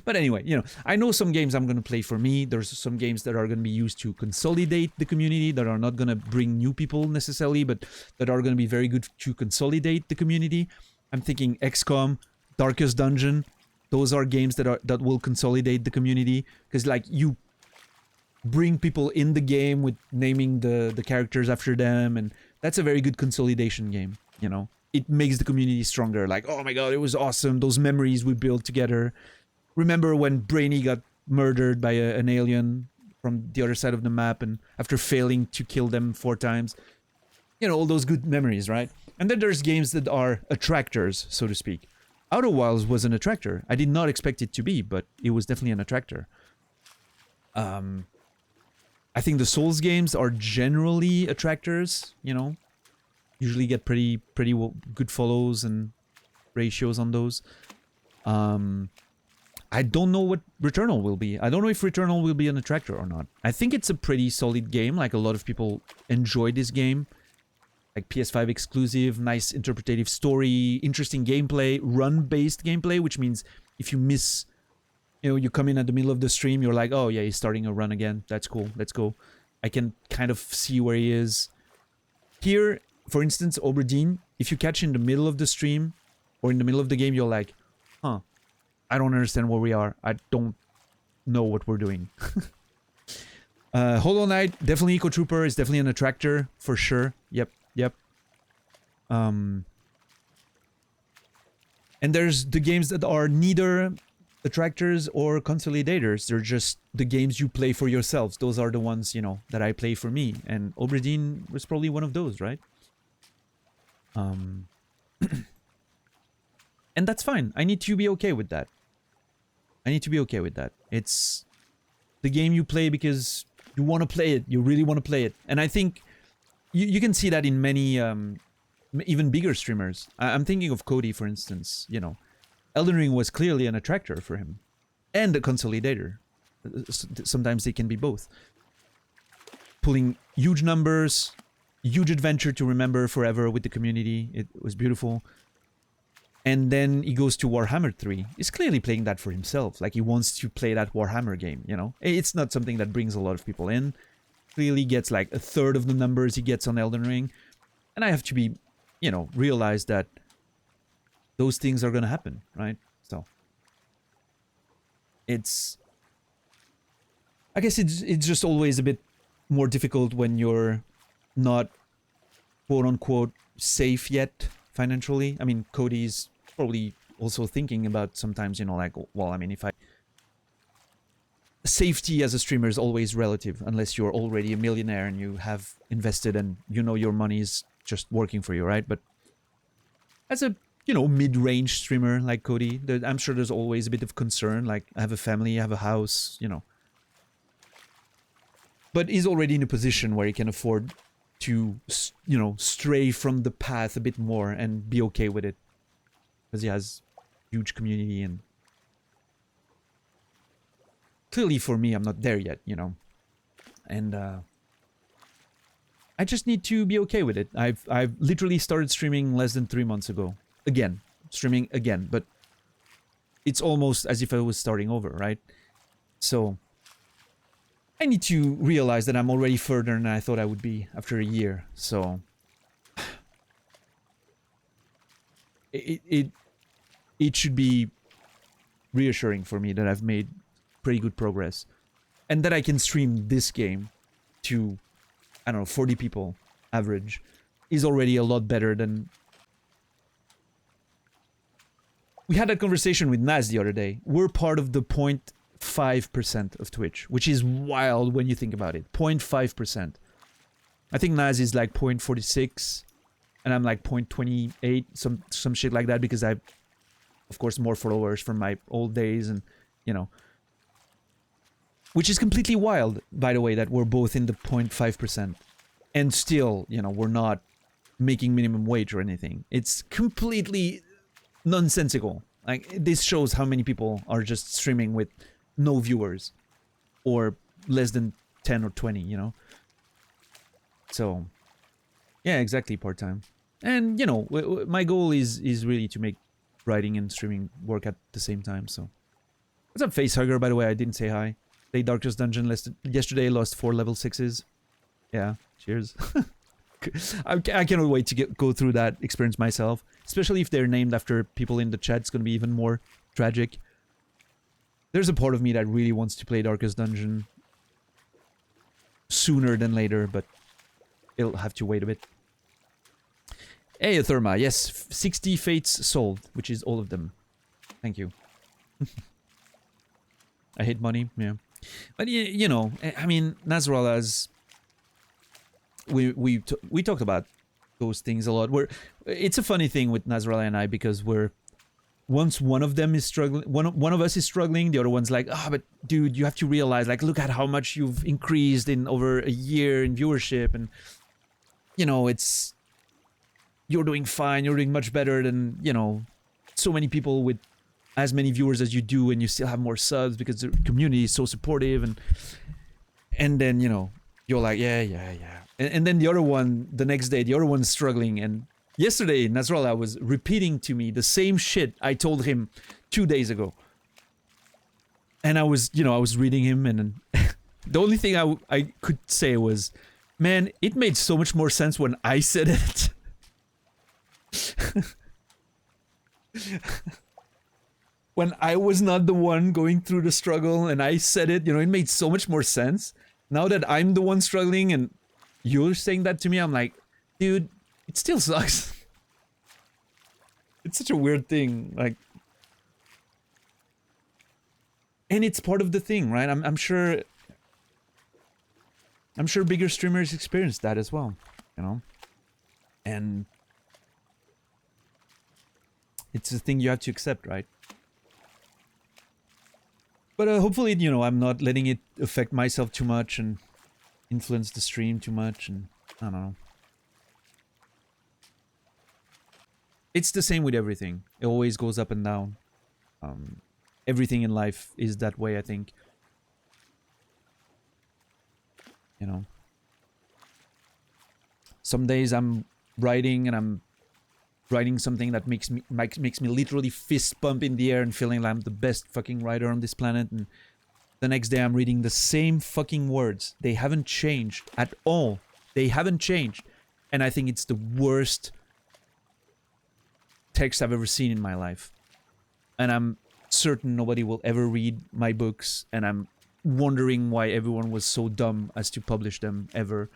But anyway, you know, I know some games I'm going to play for me. There's some games that are going to be used to consolidate the community, that are not going to bring new people necessarily, but that are going to be very good to consolidate the community. I'm thinking XCOM, Darkest Dungeon. Those are games that will consolidate the community, because like you bring people in the game with naming the characters after them, and that's a very good consolidation game, you know. It makes the community stronger. Like, oh my god, it was awesome, those memories we built together. Remember when Brainy got murdered by an alien from the other side of the map, and after failing to kill them 4 times? You know, all those good memories, right? And then there's games that are attractors, so to speak. Outer Wilds was an attractor. I did not expect it to be, but it was definitely an attractor. I think the Souls games are generally attractors, you know. Usually get pretty good follows and ratios on those. I don't know what Returnal will be. I don't know if Returnal will be an attractor or not. I think it's a pretty solid game. Like, a lot of people enjoy this game. Like, PS5 exclusive, nice interpretative story, interesting gameplay, run-based gameplay, which means if you miss, you know, you come in at the middle of the stream, you're like, oh yeah, he's starting a run again. That's cool. Let's go. I can kind of see where he is. Here, for instance, Obra Dinn, if you catch in the middle of the stream or in the middle of the game, you're like, huh, I don't understand where we are. I don't know what we're doing. Hollow Knight, definitely Eco Trooper is definitely an attractor for sure. Yep. And there's the games that are neither attractors or consolidators. They're just the games you play for yourselves. Those are the ones, you know, that I play for me. And Obra Dinn was probably one of those, right? And that's fine. I need to be okay with that. It's the game you play because you want to play it. You really want to play it. And I think you can see that in many even bigger streamers. I'm thinking of Cody, for instance. You know, Elden Ring was clearly an attractor for him. And a consolidator. Sometimes they can be both. Pulling huge numbers, huge adventure to remember forever with the community. It was beautiful. And then he goes to Warhammer 3. He's clearly playing that for himself. Like, he wants to play that Warhammer game, you know? It's not something that brings a lot of people in. Clearly gets like 1/3 of the numbers he gets on Elden Ring. And I have to be, you know, realize that those things are gonna happen, right? So it's, I guess it's just always a bit more difficult when you're not quote-unquote safe yet financially. I mean, Cody's probably also thinking about sometimes, you know, like, well, I mean, if I... Safety as a streamer is always relative, unless you're already a millionaire and you have invested and you know your money is just working for you, right? But as a, you know, mid-range streamer like Cody, I'm sure there's always a bit of concern, like, I have a family, I have a house, you know. But he's already in a position where he can afford to, you know, stray from the path a bit more and be okay with it. Because he has huge community, and clearly for me, I'm not there yet, you know. And I just need to be okay with it. I've literally started streaming less than 3 months ago. Streaming again, but it's almost as if I was starting over, right? So I need to realize that I'm already further than I thought I would be after a year. So it should be reassuring for me that I've made pretty good progress, and that I can stream this game to, I don't know, 40 people average is already a lot better than... We had a conversation with Naz the other day. We're part of the 0.5% of Twitch, which is wild when you think about it. 0.5%. I think Naz is like 0.46, and I'm like 0.28, some shit like that, because I, of course, more followers from my old days, and, you know. Which is completely wild, by the way, that we're both in the 0.5%. And still, you know, we're not making minimum wage or anything. It's completely nonsensical. Like, this shows how many people are just streaming with no viewers or less than 10 or 20, you know? So, yeah, exactly, part-time. And, you know, my goal is really to make writing and streaming work at the same time, so. What's up, Facehugger, by the way? I didn't say hi. Played Darkest Dungeon yesterday, lost 4 level 6s. Yeah, cheers. I cannot wait to go through that experience myself. Especially if they're named after people in the chat, it's going to be even more tragic. There's a part of me that really wants to play Darkest Dungeon sooner than later, but it'll have to wait a bit. Hey, Therma, yes, 60 fates sold, which is all of them. Thank you. I hate money, yeah. But, you know, I mean, Nasralla's... We talked about those things a lot. It's a funny thing with Nasrallah and I, because once one of them is struggling, one of us is struggling, the other one's like, ah, but dude, you have to realize, like, look at how much you've increased in over a year in viewership, and you know, you're doing fine, you're doing much better than, you know, so many people with as many viewers as you do, and you still have more subs because the community is so supportive, and then, you know, you're like, yeah. And then the other one, the next day, the other one's struggling. And yesterday, Nasrallah was repeating to me the same shit I told him 2 days ago. And I was reading him, and the only thing I could say was, man, it made so much more sense when I said it. When I was not the one going through the struggle and I said it, you know, it made so much more sense. Now that I'm the one struggling and you're saying that to me, I'm like, dude, it still sucks. It's such a weird thing, like, and it's part of the thing, right? I'm sure bigger streamers experience that as well, you know, and it's a thing you have to accept, right? But hopefully, you know, I'm not letting it affect myself too much and influence the stream too much, and I don't know. It's the same with everything. It always goes up and down. Everything in life is that way, I think. You know. Some days I'm writing and I'm writing something that makes me literally fist pump in the air and feeling like I'm the best fucking writer on this planet, and the next day I'm reading the same fucking words. They haven't changed at all. They haven't changed. And I think it's the worst text I've ever seen in my life. And I'm certain nobody will ever read my books, and I'm wondering why everyone was so dumb as to publish them ever.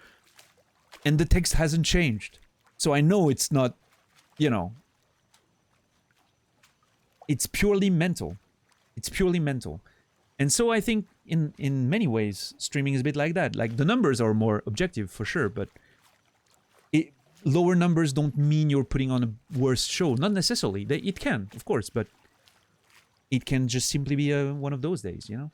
And the text hasn't changed. So I know it's not, you know, it's purely mental. It's purely mental. And so I think in many ways, streaming is a bit like that. Like, the numbers are more objective for sure, but lower numbers don't mean you're putting on a worse show. Not necessarily. It can, of course, but it can just simply be one of those days, you know?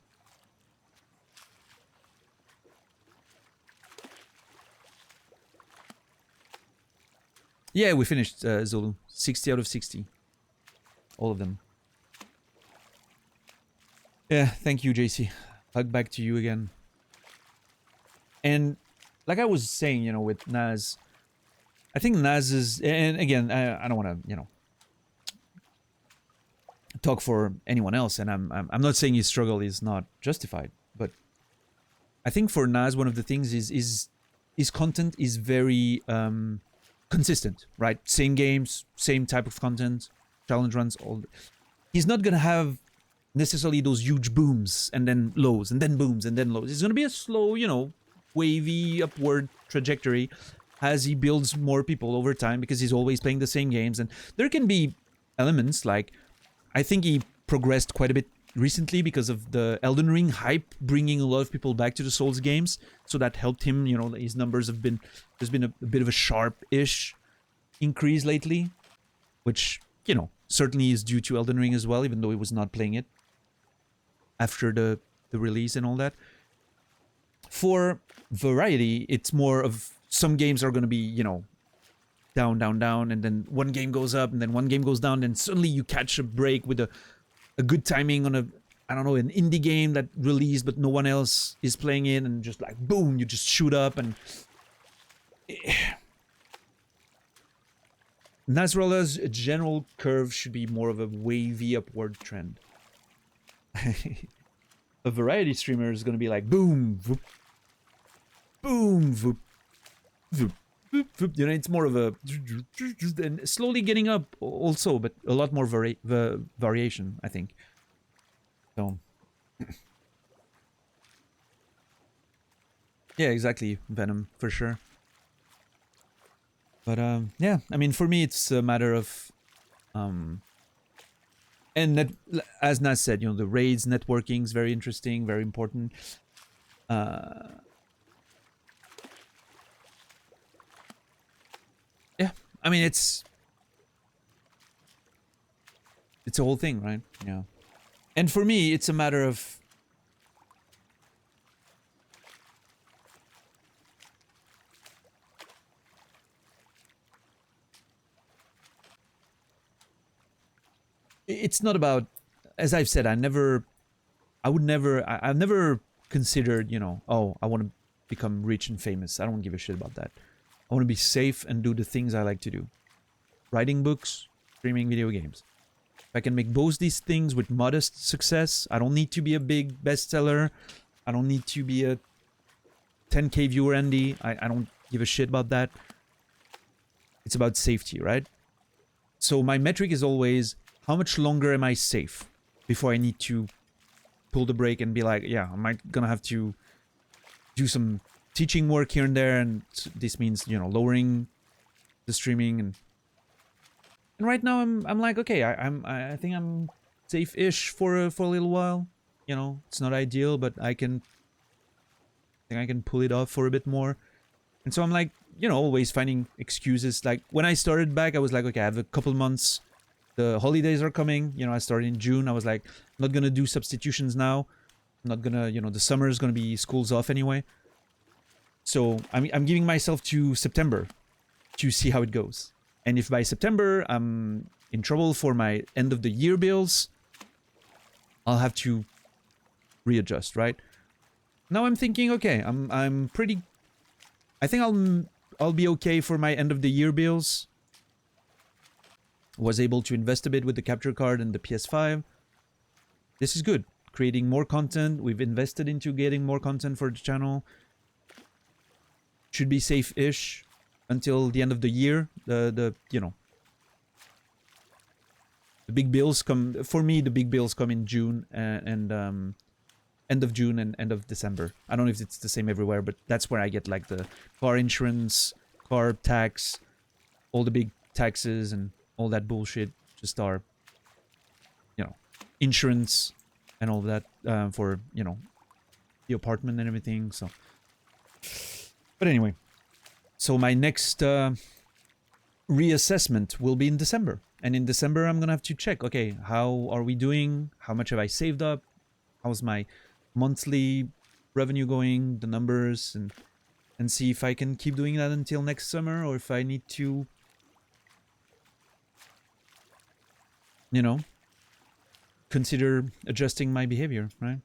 Yeah, we finished, Zulu. 60 out of 60. All of them. Yeah, thank you, JC. Hug back to you again. And like I was saying, you know, with Naz, I think Naz is, and again, I don't want to, you know, talk for anyone else, and I'm not saying his struggle is not justified, but I think for Naz, one of the things is his content is very consistent, right? Same games, same type of content, challenge runs, all. He's not gonna have necessarily those huge booms and then lows and then booms and then lows. It's gonna be a slow, you know, wavy upward trajectory as he builds more people over time, because he's always playing the same games. And there can be elements like, I think he progressed quite a bit recently because of the Elden Ring hype bringing a lot of people back to the Souls games, so that helped him. You know, his numbers have been, there's been a bit of a sharp-ish increase lately, which, you know, certainly is due to Elden Ring as well, even though he was not playing it after the release and all that. For variety, it's more of, some games are going to be, you know, down, down, down, and then one game goes up, and then one game goes down, and suddenly you catch a break with a good timing on a, I don't know, an indie game that released but no one else is playing it, and just like boom, you just shoot up. And Nasralla's general curve should be more of a wavy upward trend. A variety streamer is gonna be like boom, whoop, boom, whoop, whoop, whoop, whoop. You know, it's more of a and slowly getting up also, but a lot more variation, I think. So yeah, exactly, Venom, for sure. But yeah, I mean, for me, it's a matter of and as Nas said, you know, the raids, networking is very interesting, very important. Yeah, I mean, it's a whole thing, right? Yeah. And for me, it's a matter of it's not about, as I've said, I've never considered, you know, oh, I want to become rich and famous. I don't give a shit about that. I want to be safe and do the things I like to do. Writing books, streaming video games. If I can make both these things with modest success, I don't need to be a big bestseller. I don't need to be a 10K viewer Andy. I don't give a shit about that. It's about safety, right? So my metric is always, how much longer am I safe before I need to pull the brake and be like, yeah, am I gonna have to do some teaching work here and there, and this means, you know, lowering the streaming, and right now I'm like, okay, I think I'm safe-ish for a little while. You know, it's not ideal, but I think I can pull it off for a bit more. And so I'm like, you know, always finding excuses. Like when I started back, I was like, okay, I have a couple months. The holidays are coming. You know, I started in June. I was like, I'm not gonna do substitutions now. I'm not gonna, you know, the summer is gonna be schools off anyway. So I'm giving myself to September to see how it goes. And if by September I'm in trouble for my end of the year bills, I'll have to readjust, right? Now I'm thinking, okay, I'm pretty. I think I'll be okay for my end of the year bills. Was able to invest a bit with the capture card and the PS5. This is good. Creating more content. We've invested into getting more content for the channel. Should be safe-ish until the end of the year. The you know, the big bills come for me. The big bills come in June and end of June and end of December. I don't know if it's the same everywhere, but that's where I get like the car insurance, car tax, all the big taxes and all that bullshit. Just our, you know, insurance and all that for, you know, the apartment and everything. So, but anyway, so my next reassessment will be in December. And in December, I'm gonna have to check, okay, how are we doing? How much have I saved up? How's my monthly revenue going, the numbers, and see if I can keep doing that until next summer, or if I need to, you know, consider adjusting my behavior, right?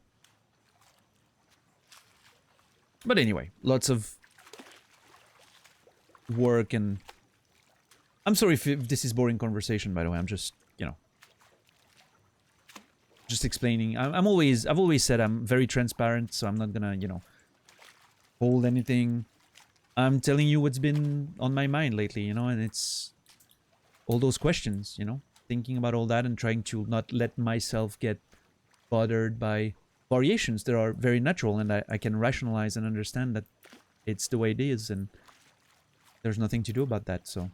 But anyway, lots of work, and I'm sorry if this is boring conversation, by the way. I'm just, you know, just explaining. I've always said I'm very transparent, so I'm not gonna, you know, hold anything. I'm telling you what's been on my mind lately, you know, and it's all those questions, you know, thinking about all that and trying to not let myself get bothered by variations that are very natural, and I can rationalize and understand that it's the way it is, and there's nothing to do about that. So,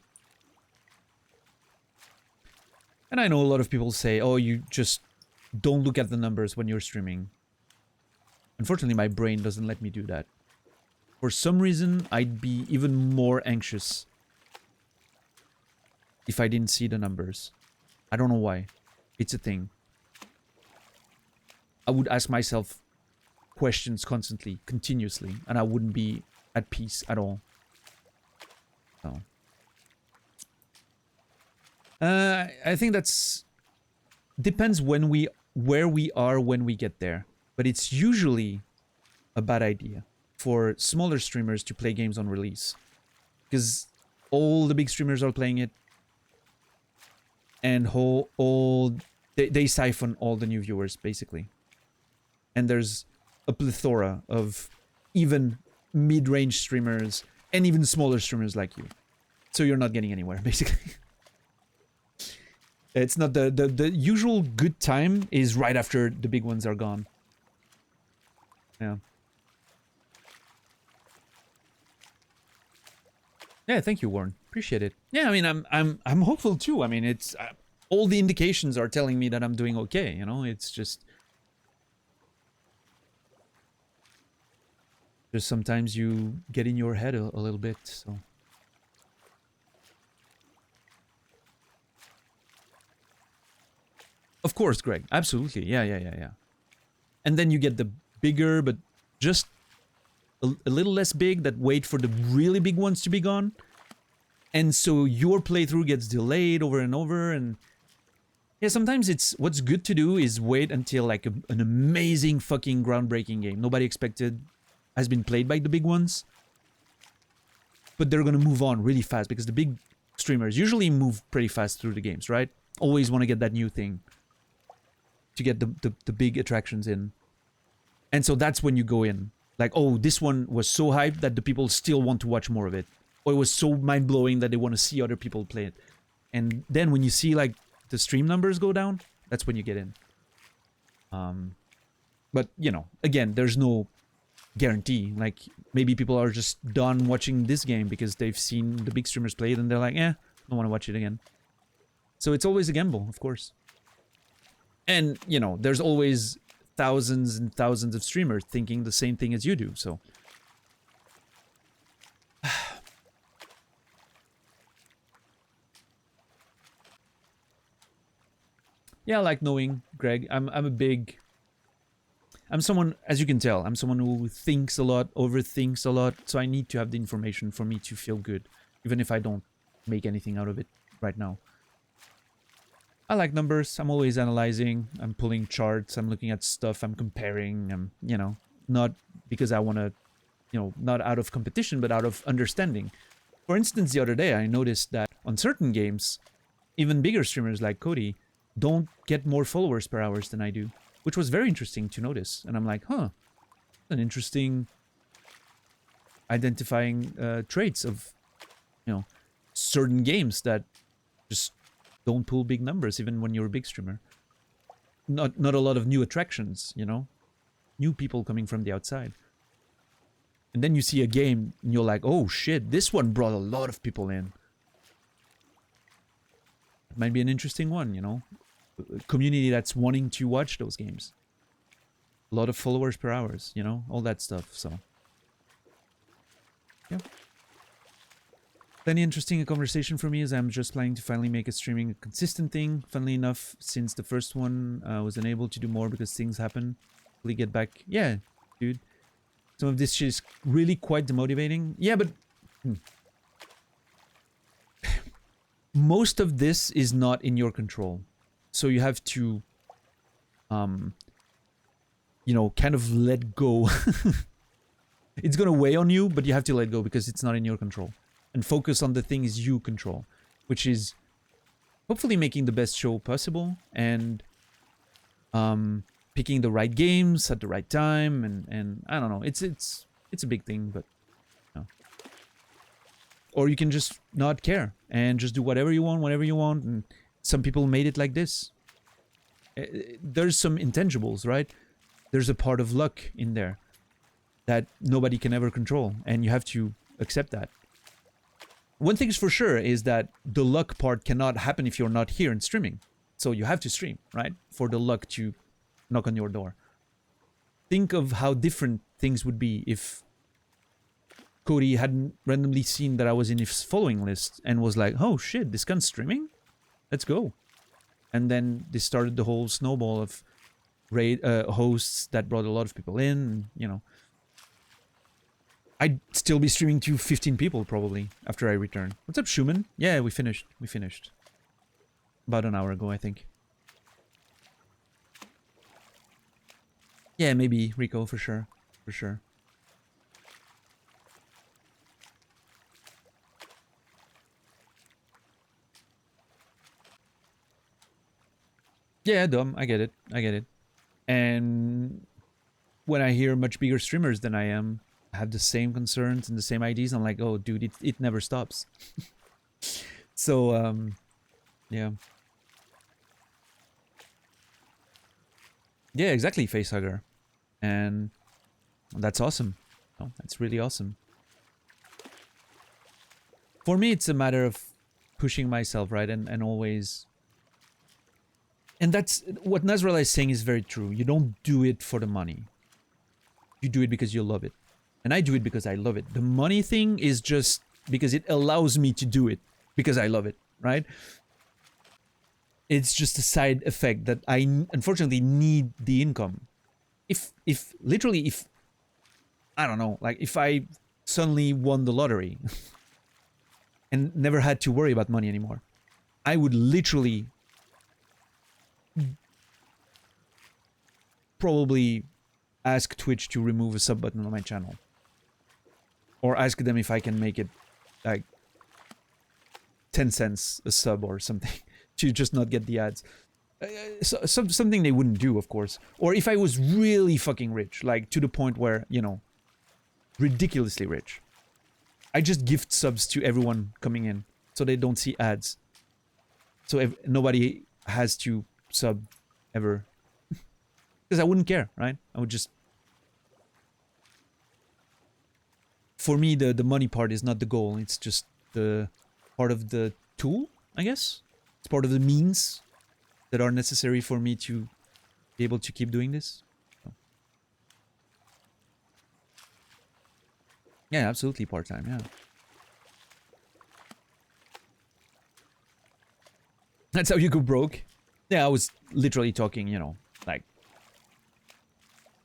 and I know a lot of people say, oh, you just don't look at the numbers when you're streaming. Unfortunately, my brain doesn't let me do that. For some reason, I'd be even more anxious if I didn't see the numbers. I don't know why. It's a thing. I would ask myself questions constantly, continuously, and I wouldn't be at peace at all. So. I think that's depends where we are when we get there, but it's usually a bad idea for smaller streamers to play games on release, because all the big streamers are playing it, and they siphon all the new viewers basically, and there's a plethora of even mid-range streamers and even smaller streamers like you, so you're not getting anywhere basically. It's not the usual good time is right after the big ones are gone. Yeah. Yeah, thank you, Warren. Appreciate it. Yeah, I mean, I'm hopeful too. I mean, it's all the indications are telling me that I'm doing okay. You know, it's just sometimes you get in your head a little bit. So. Of course, Greg. Absolutely. Yeah. And then you get the bigger, but just a little less big that wait for the really big ones to be gone. And so your playthrough gets delayed over and over. And yeah, sometimes it's what's good to do is wait until like an amazing fucking groundbreaking game nobody expected has been played by the big ones. But they're going to move on really fast because the big streamers usually move pretty fast through the games, right? Always want to get that new thing to get the big attractions in. And so that's when you go in. Like, oh, this one was so hyped that the people still want to watch more of it. Or it was so mind-blowing that they want to see other people play it. And then when you see, like, the stream numbers go down, that's when you get in. But, you know, again, there's no guarantee. Like, maybe people are just done watching this game because they've seen the big streamers play it and they're like, don't want to watch it again. So it's always a gamble, of course. And, you know, there's always thousands and thousands of streamers thinking the same thing as you do, so. Yeah, I like knowing, Greg. I'm someone, as you can tell, I'm someone who thinks a lot, overthinks a lot, so I need to have the information for me to feel good, even if I don't make anything out of it right now. I like numbers. I'm always analyzing. I'm pulling charts. I'm looking at stuff. I'm comparing. I'm, you know, not because I want to, you know, not out of competition, but out of understanding. For instance, the other day, I noticed that on certain games, even bigger streamers like Cody don't get more followers per hours than I do, which was very interesting to notice. And I'm like, huh, an interesting identifying traits of, you know, certain games that just don't pull big numbers even when you're a big streamer. Not a lot of new attractions, you know, new people coming from the outside. And then you see a game and you're like, oh shit, this one brought a lot of people in. It might be an interesting one, you know, a community that's wanting to watch those games. A lot of followers per hours, you know, all that stuff. So yeah. Plenty interesting a conversation for me as I'm just planning to finally make a streaming a consistent thing. Funnily enough, since the first one, I was unable to do more because things happen. Hopefully get back. Yeah, dude. Some of this shit is really quite demotivating. Yeah, but most of this is not in your control. So you have to, you know, kind of let go. It's gonna weigh on you, but you have to let go because it's not in your control. And focus on the things you control, which is hopefully making the best show possible and picking the right games at the right time, and I don't know, it's a big thing, but you know. Or you can just not care and just do whatever you want whenever you want, and some people made it like this. There's some intangibles, right? There's a part of luck in there that nobody can ever control, and you have to accept that. One thing's for sure is that the luck part cannot happen if you're not here and streaming. So you have to stream, right? For the luck to knock on your door. Think of how different things would be if Cody hadn't randomly seen that I was in his following list and was like, oh shit, this gun's streaming? Let's go. And then they started the whole snowball of hosts that brought a lot of people in, you know. I'd still be streaming to 15 people probably after I return. What's up, Schumann? Yeah, we finished. About an hour ago, I think. Yeah, maybe Rico, for sure. For sure. Yeah, dumb. I get it. I get it. And when I hear much bigger streamers than I am have the same concerns and the same ideas, I'm like, oh, dude, it never stops. So, yeah. Yeah, exactly, facehugger. And that's awesome. Oh, that's really awesome. For me, it's a matter of pushing myself, right? And always... And that's... What Nasrallah is saying is very true. You don't do it for the money. You do it because you love it. And I do it because I love it. The money thing is just because it allows me to do it. Because I love it, right? It's just a side effect that I unfortunately need the income. If literally, if... I don't know, like if I suddenly won the lottery and never had to worry about money anymore, I would literally probably ask Twitch to remove a sub button on my channel. Or ask them if I can make it like 10 cents a sub or something to just not get the ads. Something they wouldn't do, of course. Or if I was really fucking rich, like to the point where, you know, ridiculously rich, I just gift subs to everyone coming in so they don't see ads. So if nobody has to sub ever. Because I wouldn't care, right? I would just... For me, the money part is not the goal. It's just the part of the tool, I guess. It's part of the means that are necessary for me to be able to keep doing this. So. Yeah, absolutely part-time, yeah. That's how you go broke? Yeah, I was literally talking, you know, like...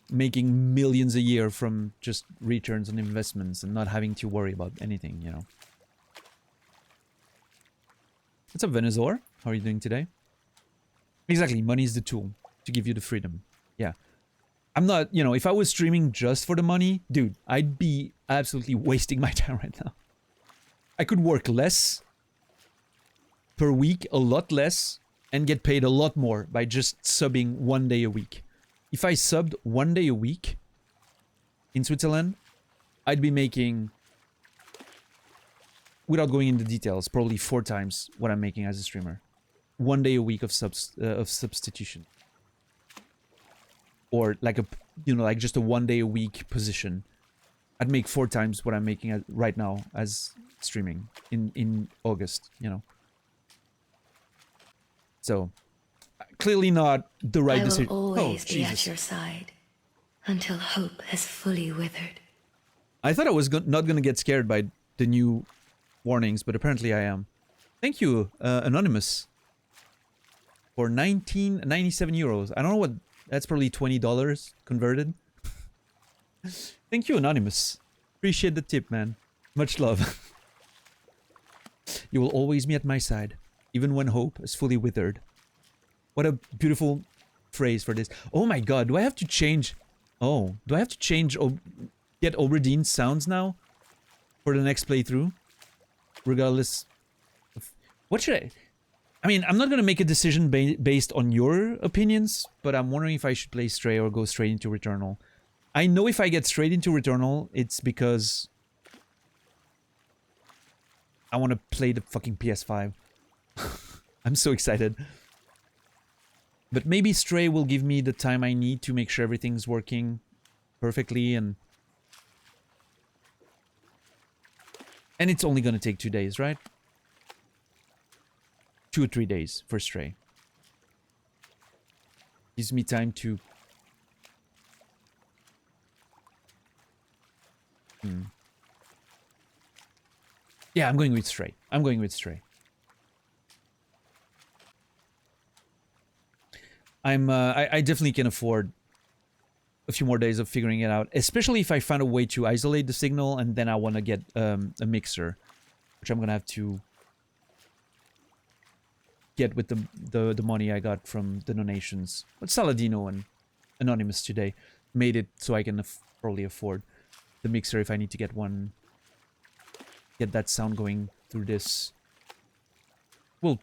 making millions a year from just returns on investments and not having to worry about anything, you know. What's up, Venezuela? How are you doing today? Exactly, money is the tool to give you the freedom. Yeah. I'm not, you know, if I was streaming just for the money, dude, I'd be absolutely wasting my time right now. I could work less per week, a lot less, and get paid a lot more by just subbing 1 day a week. If I subbed 1 day a week in Switzerland, I'd be making, without going into details, probably 4 times what I'm making as a streamer. 1 day a week of substitution. Or like a, you know, like just a 1 day a week position. I'd make 4 times what I'm making right now as streaming in August, you know. So... clearly not the right decision. I will always be at your side until hope has fully withered. I thought I was not going to get scared by the new warnings, but apparently I am. Thank you, Anonymous, for 1997 euros. I don't know what, that's probably $20 converted. Thank you, Anonymous. Appreciate the tip, man. Much love. You will always be at my side, even when hope is fully withered. What a beautiful phrase for this. Oh my god, do I have to change... Oh, do I have to change... get Obra Dinn sounds now? For the next playthrough? Regardless of... What should I... I mean, I'm not gonna make a decision based on your opinions, but I'm wondering if I should play Stray or go straight into Returnal. I know if I get straight into Returnal, it's because... I want to play the fucking PS5. I'm so excited. But maybe Stray will give me the time I need to make sure everything's working perfectly and it's only gonna take 2 days, right? 2 or 3 days for Stray. Gives me time to... Yeah, I'm going with Stray. I'm going with Stray. I definitely can afford a few more days of figuring it out, especially if I find a way to isolate the signal and then I want to get a mixer, which I'm gonna have to get with the money I got from the donations. But Saladino and Anonymous today made it so I can probably afford the mixer if I need to get one. Get that sound going through this. We'll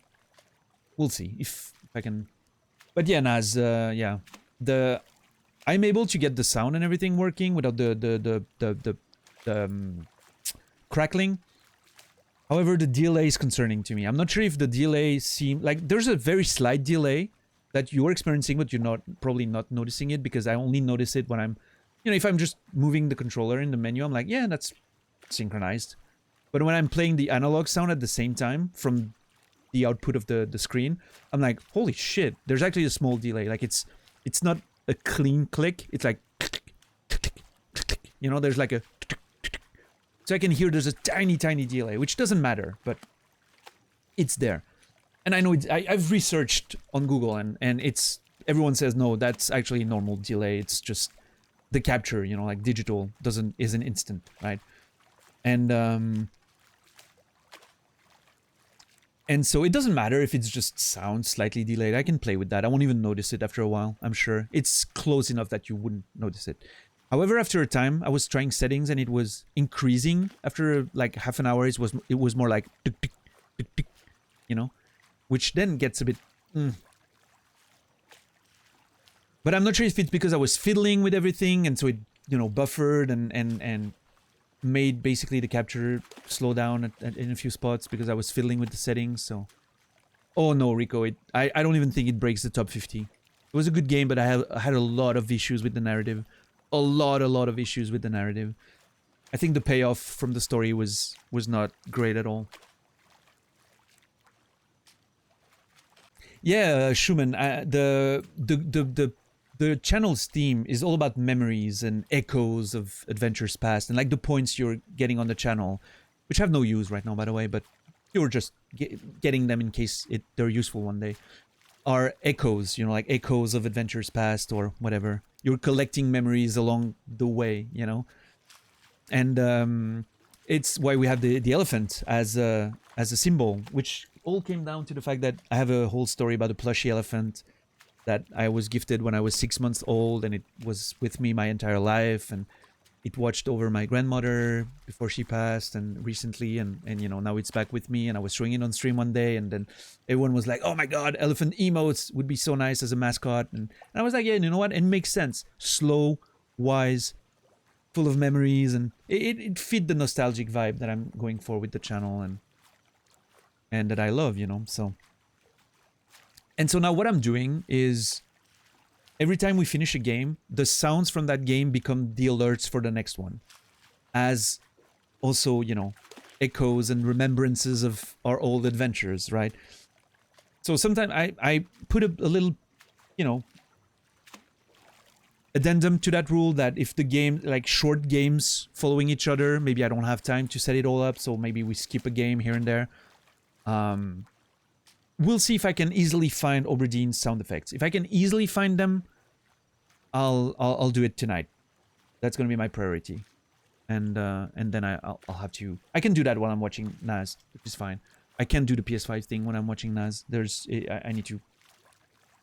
see if I can. But yeah, Naz, yeah, I'm able to get the sound and everything working without the crackling. However, the delay is concerning to me. I'm not sure if the delay there's a very slight delay that you're experiencing, but you're probably not noticing it, because I only notice it when I'm, if I'm just moving the controller in the menu, I'm like, yeah, that's synchronized. But when I'm playing the analog sound at the same time from the output of the screen, I'm like, holy shit, there's actually a small delay. Like it's not a clean click, it's like, there's like a, so I can hear there's a tiny delay, which doesn't matter, but it's there. And I know I've researched on Google, and everyone says no, that's actually normal delay. It's just the capture, like digital isn't instant, right? And so it doesn't matter if it's just sound slightly delayed. I can play with that. I won't even notice it after a while, I'm sure. It's close enough that you wouldn't notice it. However, after a time, I was trying settings and it was increasing. After like half an hour, it was more like, tick, tick, tick, tick, which then gets a bit. But I'm not sure if it's because I was fiddling with everything and so it, buffered and made basically the capture slow down in a few spots because I was fiddling with the settings. So, oh no, Rico, I don't even think it breaks the top 50. It was a good game, but I had a lot of issues with the narrative. A lot of issues with the narrative. I think the payoff from the story was not great at all. Yeah, Schumann, the channel's theme is all about memories and echoes of adventures past, and like the points you're getting on the channel, which have no use right now, by the way, but you're just getting them in case they're useful one day, are echoes, like echoes of adventures past or whatever. You're collecting memories along the way, and it's why we have the elephant as a symbol, which all came down to the fact that I have a whole story about a plushy elephant that I was gifted when I was 6 months old, and it was with me my entire life, and it watched over my grandmother before she passed and recently, and now it's back with me, and I was showing it on stream one day, and then everyone was like, oh my god, elephant emotes would be so nice as a mascot, and I was like, yeah, you know what, it makes sense. Slow, wise, full of memories, and it fit the nostalgic vibe that I'm going for with the channel, and that I love, so. And so now what I'm doing is, every time we finish a game, the sounds from that game become the alerts for the next one. As also, echoes and remembrances of our old adventures, right? So sometimes I put a little, addendum to that rule that if the game, like short games following each other, maybe I don't have time to set it all up, so maybe we skip a game here and there. We'll see if I can easily find Obra Dinn's sound effects. If I can easily find them, I'll do it tonight. That's gonna be my priority, and then I'll have to. I can do that while I'm watching Naz, which is fine. I can't do the PS5 thing when I'm watching Naz. I need to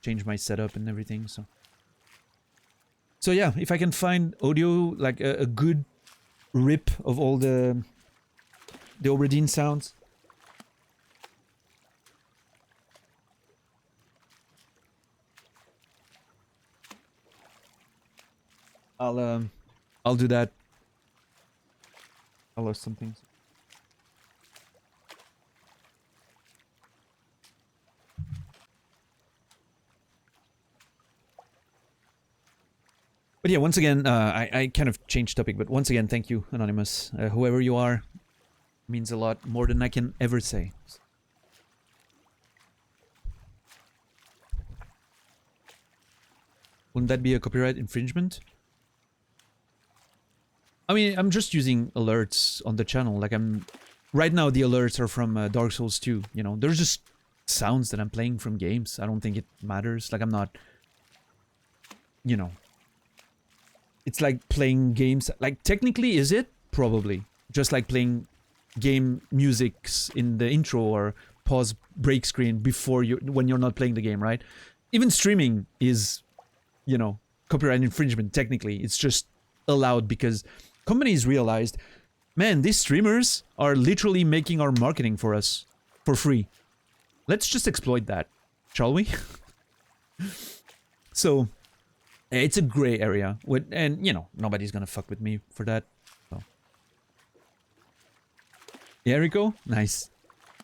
change my setup and everything. So yeah, if I can find audio, like a good rip of all the Obra Dinn sounds. I'll do that. I lost some things. But yeah, once again, I kind of changed topic, but once again, thank you, Anonymous. Whoever you are, means a lot, more than I can ever say. Wouldn't that be a copyright infringement? I mean, I'm just using alerts on the channel. Like right now the alerts are from Dark Souls 2, There's just sounds that I'm playing from games. I don't think it matters. Like I'm not, It's like playing games. Like technically, is it? Probably. Just like playing game musics in the intro or pause break screen before when you're not playing the game, right? Even streaming is, you know, copyright infringement technically. It's just allowed because companies realized, man, these streamers are literally making our marketing for us for free. Let's just exploit that, shall we? So it's a gray area, and you know, nobody's gonna fuck with me for that. So. Yeah, Rico, nice.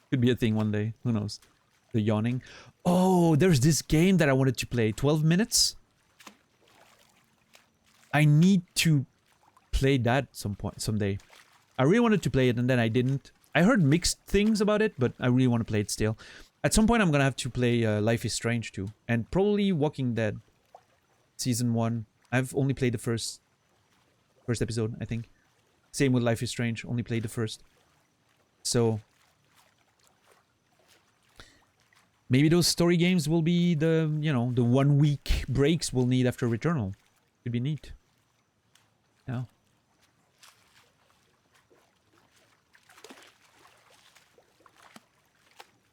Could be a thing one day. Who knows? The yawning. Oh, there's this game that I wanted to play. 12 minutes. I need to play that someday. I really wanted to play it and then I didn't. I heard mixed things about it, but I really want to play it still. At some point I'm gonna have to play Life is Strange too. And probably Walking Dead. Season 1. I've only played the first episode, I think. Same with Life is Strange. Only played the first. So... maybe those story games will be the, you know, the 1 week breaks we'll need after Returnal. Could be neat. Yeah.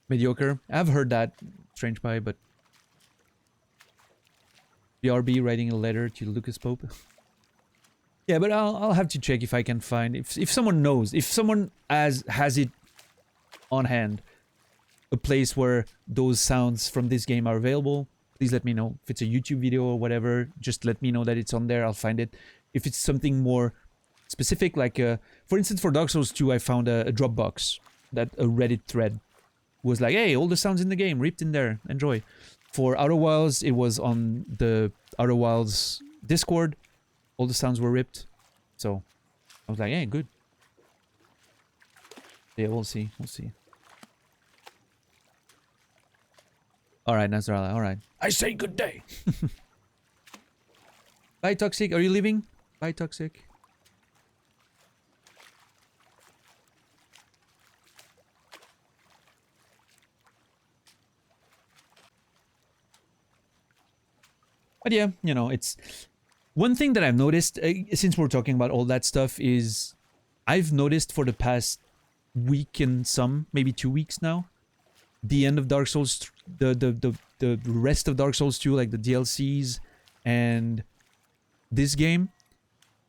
Mediocre. I've heard that, Strange Pie, but... BRB writing a letter to Lucas Pope. Yeah, but I'll have to check if I can find... If someone knows, if someone has it on hand, a place where those sounds from this game are available, please let me know. If it's a YouTube video or whatever, just let me know that it's on there, I'll find it. If it's something more specific, like, for instance, for Dark Souls 2, I found a Dropbox, that a Reddit thread was like, hey, all the sounds in the game, ripped in there, enjoy. For Outer Wilds, it was on the Outer Wilds Discord, all the sounds were ripped, so I was like, hey, good. Yeah, we'll see, we'll see. Alright, Nasrallah, alright. I say good day! Bye, Toxic. Are you leaving? Bye, Toxic. But yeah, you know, it's... one thing that I've noticed, since we're talking about all that stuff, is... I've noticed for the past week and some, maybe 2 weeks now, the end of Dark Souls, the rest of Dark Souls 2, like the DLCs and this game,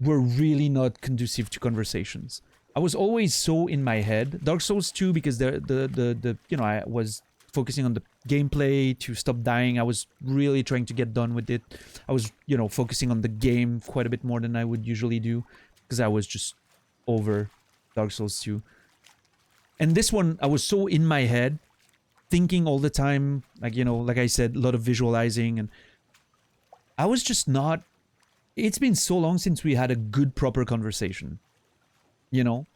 were really not conducive to conversations. I was always so in my head. Dark Souls 2, because the you know, I was focusing on the gameplay to stop dying. I was really trying to get done with it. I was, you know, focusing on the game quite a bit more than I would usually do, because I was just over Dark Souls 2. And this one, I was so in my head, thinking all the time, like, you know, like I said, a lot of visualizing, and I was just not... It's been so long since we had a good, proper conversation. You know?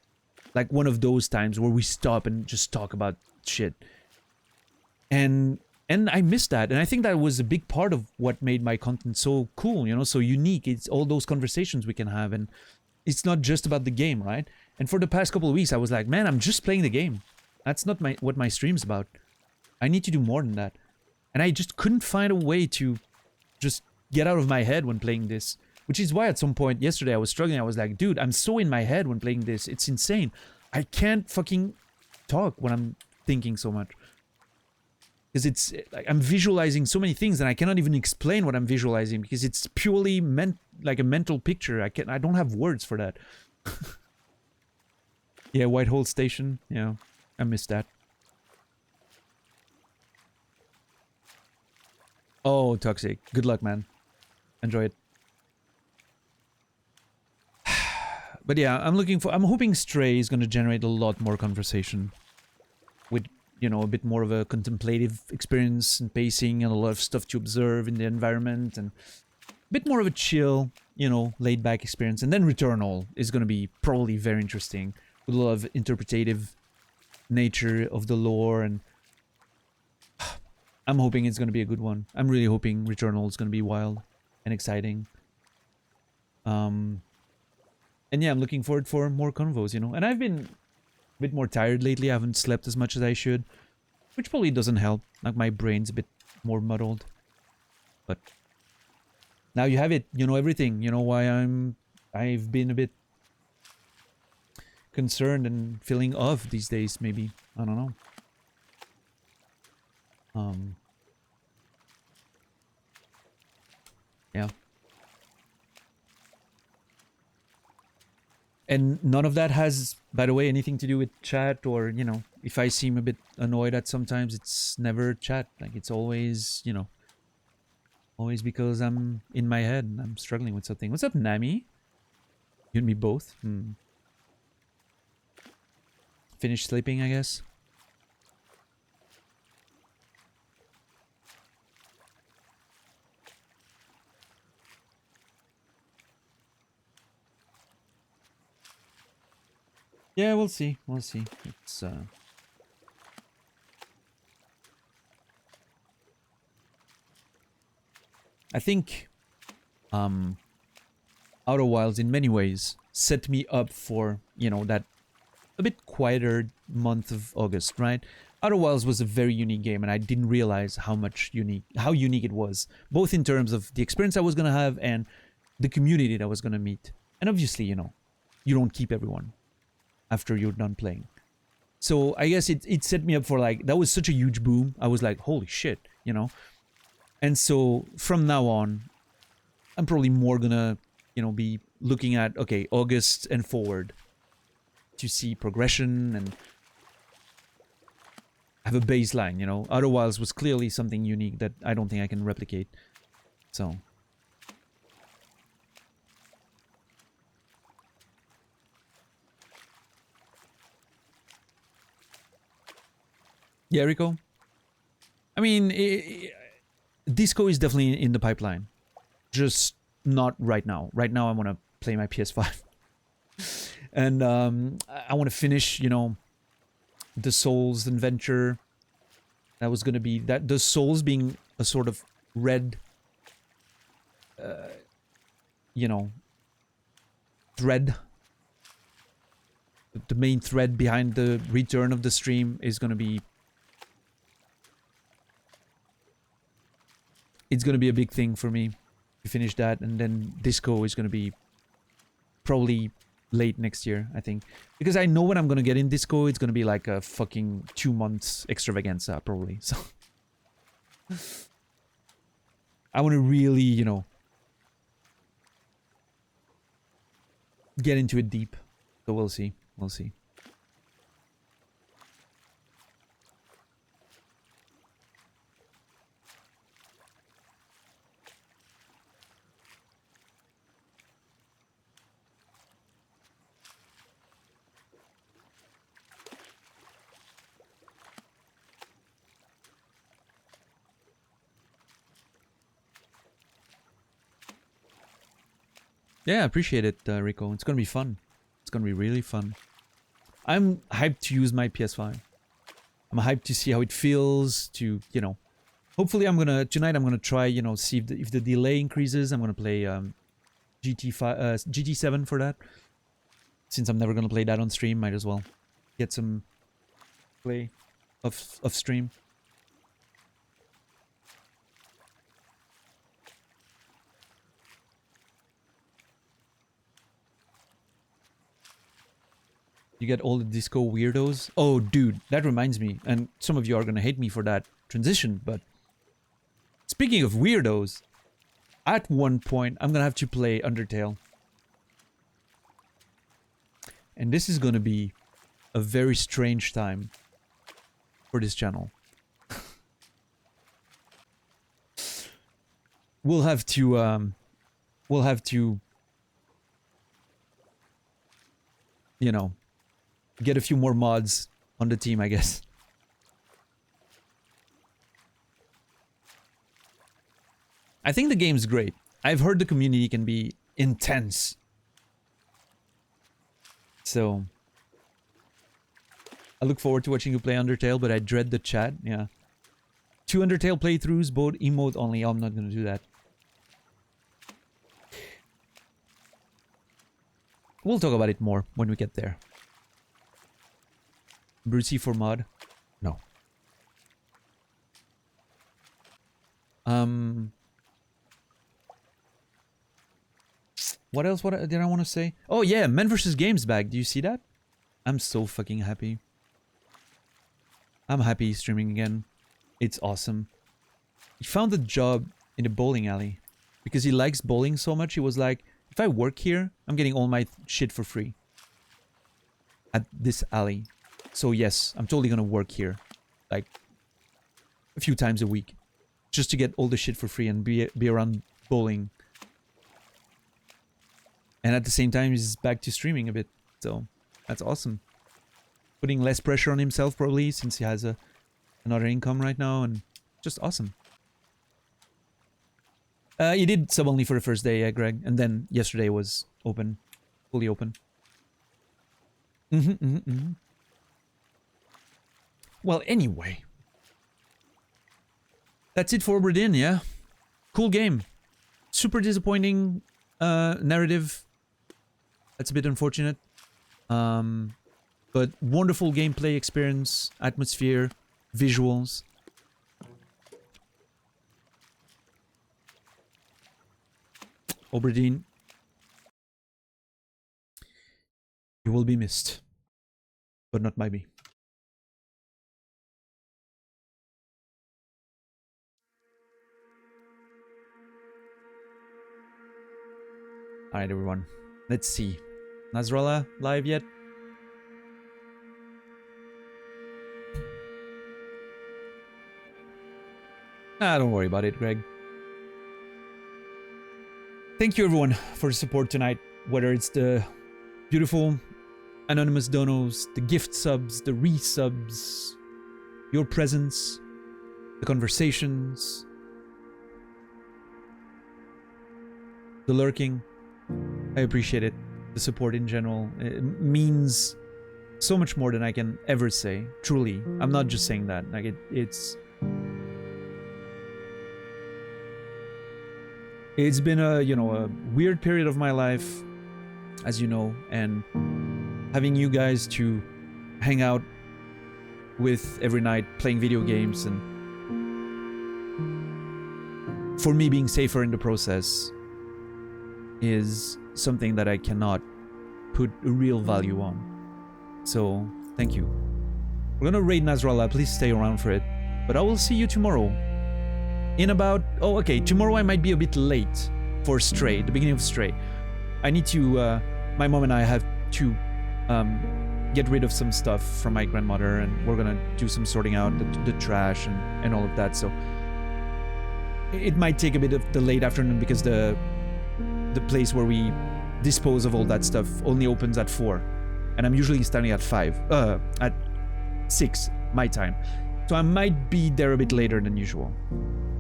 Like one of those times where we stop and just talk about shit. And I miss that, and I think that was a big part of what made my content so cool, you know, so unique. It's all those conversations we can have, and it's not just about the game, right? And for the past couple of weeks, I was like, man, I'm just playing the game. That's not what my stream's about. I need to do more than that. And I just couldn't find a way to just get out of my head when playing this. Which is why at some point yesterday I was struggling. I was like, dude, I'm so in my head when playing this. It's insane. I can't fucking talk when I'm thinking so much. Because it's like I'm visualizing so many things and I cannot even explain what I'm visualizing because it's purely like a mental picture. I don't have words for that. Yeah, Whitehall Station. Yeah, I missed that. Oh, Toxic. Good luck, man. Enjoy it. But yeah, I'm hoping Stray is going to generate a lot more conversation. With, you know, a bit more of a contemplative experience and pacing and a lot of stuff to observe in the environment and a bit more of a chill, you know, laid back experience. And then Returnal is going to be probably very interesting with a lot of interpretative nature of the lore, and I'm hoping it's going to be a good one. I'm really hoping Returnal is going to be wild and exciting. And yeah, I'm looking forward for more convos, you know. And I've been a bit more tired lately. I haven't slept as much as I should, which probably doesn't help. Like, my brain's a bit more muddled. But now you have it. You know everything. You know why I've been a bit concerned and feeling off these days, maybe. I don't know. Yeah. And none of that has, by the way, anything to do with chat or, you know, if I seem a bit annoyed at sometimes, it's never chat. Like, it's always, you know, always because I'm in my head and I'm struggling with something. What's up, Nami? You and me both. Finished sleeping, I guess. Yeah, we'll see. We'll see. It's I think Outer Wilds in many ways set me up for, you know, that a bit quieter month of August, right? Outer Wilds was a very unique game and I didn't realize how unique it was, both in terms of the experience I was going to have and the community that I was going to meet. And obviously, you know, you don't keep everyone after you're done playing. So I guess it set me up for, like, that was such a huge boom. I was like, holy shit, you know? And so from now on, I'm probably more gonna, you know, be looking at, okay, August and forward to see progression and have a baseline, you know? Outer Wilds was clearly something unique that I don't think I can replicate. So... yeah, Rico? I mean, Disco is definitely in the pipeline. Just not right now. Right now, I want to play my PS5. And I want to finish, you know, the Souls adventure. That was going to be... that the Souls being a sort of red... you know... thread. The main thread behind the return of the stream is going to be... it's going to be a big thing for me to finish that, and then Disco is going to be probably late next year, I think. Because I know when I'm going to get in Disco, it's going to be like a fucking 2 months extravaganza, probably. So I want to really, you know, get into it deep. So we'll see. We'll see. Yeah, I appreciate it, Rico. It's gonna be fun. It's gonna be really fun. I'm hyped to use my PS5. I'm hyped to see how it feels, to, you know... hopefully tonight I'm gonna try, you know, see if the delay increases. I'm gonna play GT7 for that. Since I'm never gonna play that on stream, might as well get some play of stream. You get all the disco weirdos. Oh, dude, that reminds me. And some of you are going to hate me for that transition, but... speaking of weirdos, at one point, I'm going to have to play Undertale. And this is going to be a very strange time for this channel. We'll have to, you know, get a few more mods on the team, I guess. I think the game's great. I've heard the community can be intense. So I look forward to watching you play Undertale, but I dread the chat. Yeah. 2 Undertale playthroughs, both emote only. Oh, I'm not gonna do that. We'll talk about it more when we get there. Brucey for mod? No. What else? What did I want to say? Oh yeah, Men vs. Games back. Do you see that? I'm so fucking happy. I'm happy streaming again. It's awesome. He found a job in a bowling alley because he likes bowling so much. He was like, if I work here, I'm getting all my shit for free at this alley. So yes, I'm totally gonna work here, like a few times a week, just to get all the shit for free and be around bowling. And at the same time, he's back to streaming a bit, so that's awesome. Putting less pressure on himself probably, since he has another income right now, and just awesome. He did sub only for the first day, yeah, Greg, and then yesterday was open, fully open. Well, anyway, that's it for Obra Dinn, yeah? Cool game. Super disappointing narrative. That's a bit unfortunate. But wonderful gameplay experience, atmosphere, visuals. Obra Dinn, you will be missed, but not by me. Alright, everyone. Let's see. Nasrallah live yet? Don't worry about it, Greg. Thank you, everyone, for the support tonight. Whether it's the beautiful anonymous donos, the gift subs, the resubs, your presence, the conversations, the lurking. I appreciate it. The support in general. It means so much more than I can ever say. Truly. I'm not just saying that. Like it's been a, you know, a weird period of my life, as you know, and having you guys to hang out with every night playing video games, and for me being safer in the process is something that I cannot put a real value on. So, thank you. We're gonna raid Nasrallah, please stay around for it. But I will see you tomorrow. In about... Oh, okay, tomorrow I might be a bit late for Stray, the beginning of Stray. I need to... my mom and I have to get rid of some stuff from my grandmother, and we're gonna do some sorting out, the trash and all of that, so... It might take a bit of the late afternoon because the place where we dispose of all that stuff only opens at 4. And I'm usually starting at 5. At 6, my time. So I might be there a bit later than usual.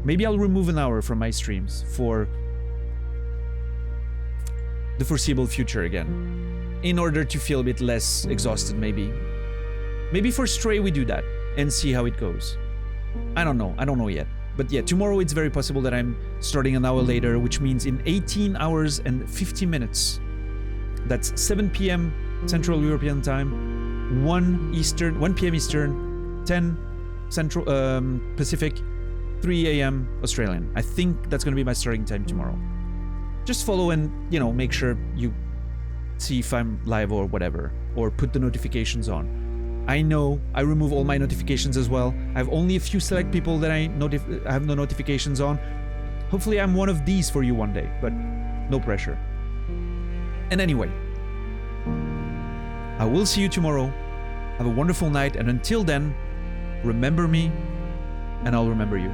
Maybe I'll remove an hour from my streams for the foreseeable future again. In order to feel a bit less exhausted, maybe. Maybe for Stray we do that and see how it goes. I don't know yet. But yeah, tomorrow it's very possible that I'm starting an hour later, which means in 18 hours and 50 minutes. That's 7 p.m. Central European Time, 1 p.m. Eastern, 10 Central Pacific, 3 a.m. Australian. I think that's going to be my starting time tomorrow. Just follow and, you know, make sure you see if I'm live or whatever, or put the notifications on. I know I remove all my notifications as well. I have only a few select people that I have no notifications on. Hopefully I'm one of these for you one day, but no pressure. And anyway, I will see you tomorrow. Have a wonderful night, and until then, remember me, and I'll remember you.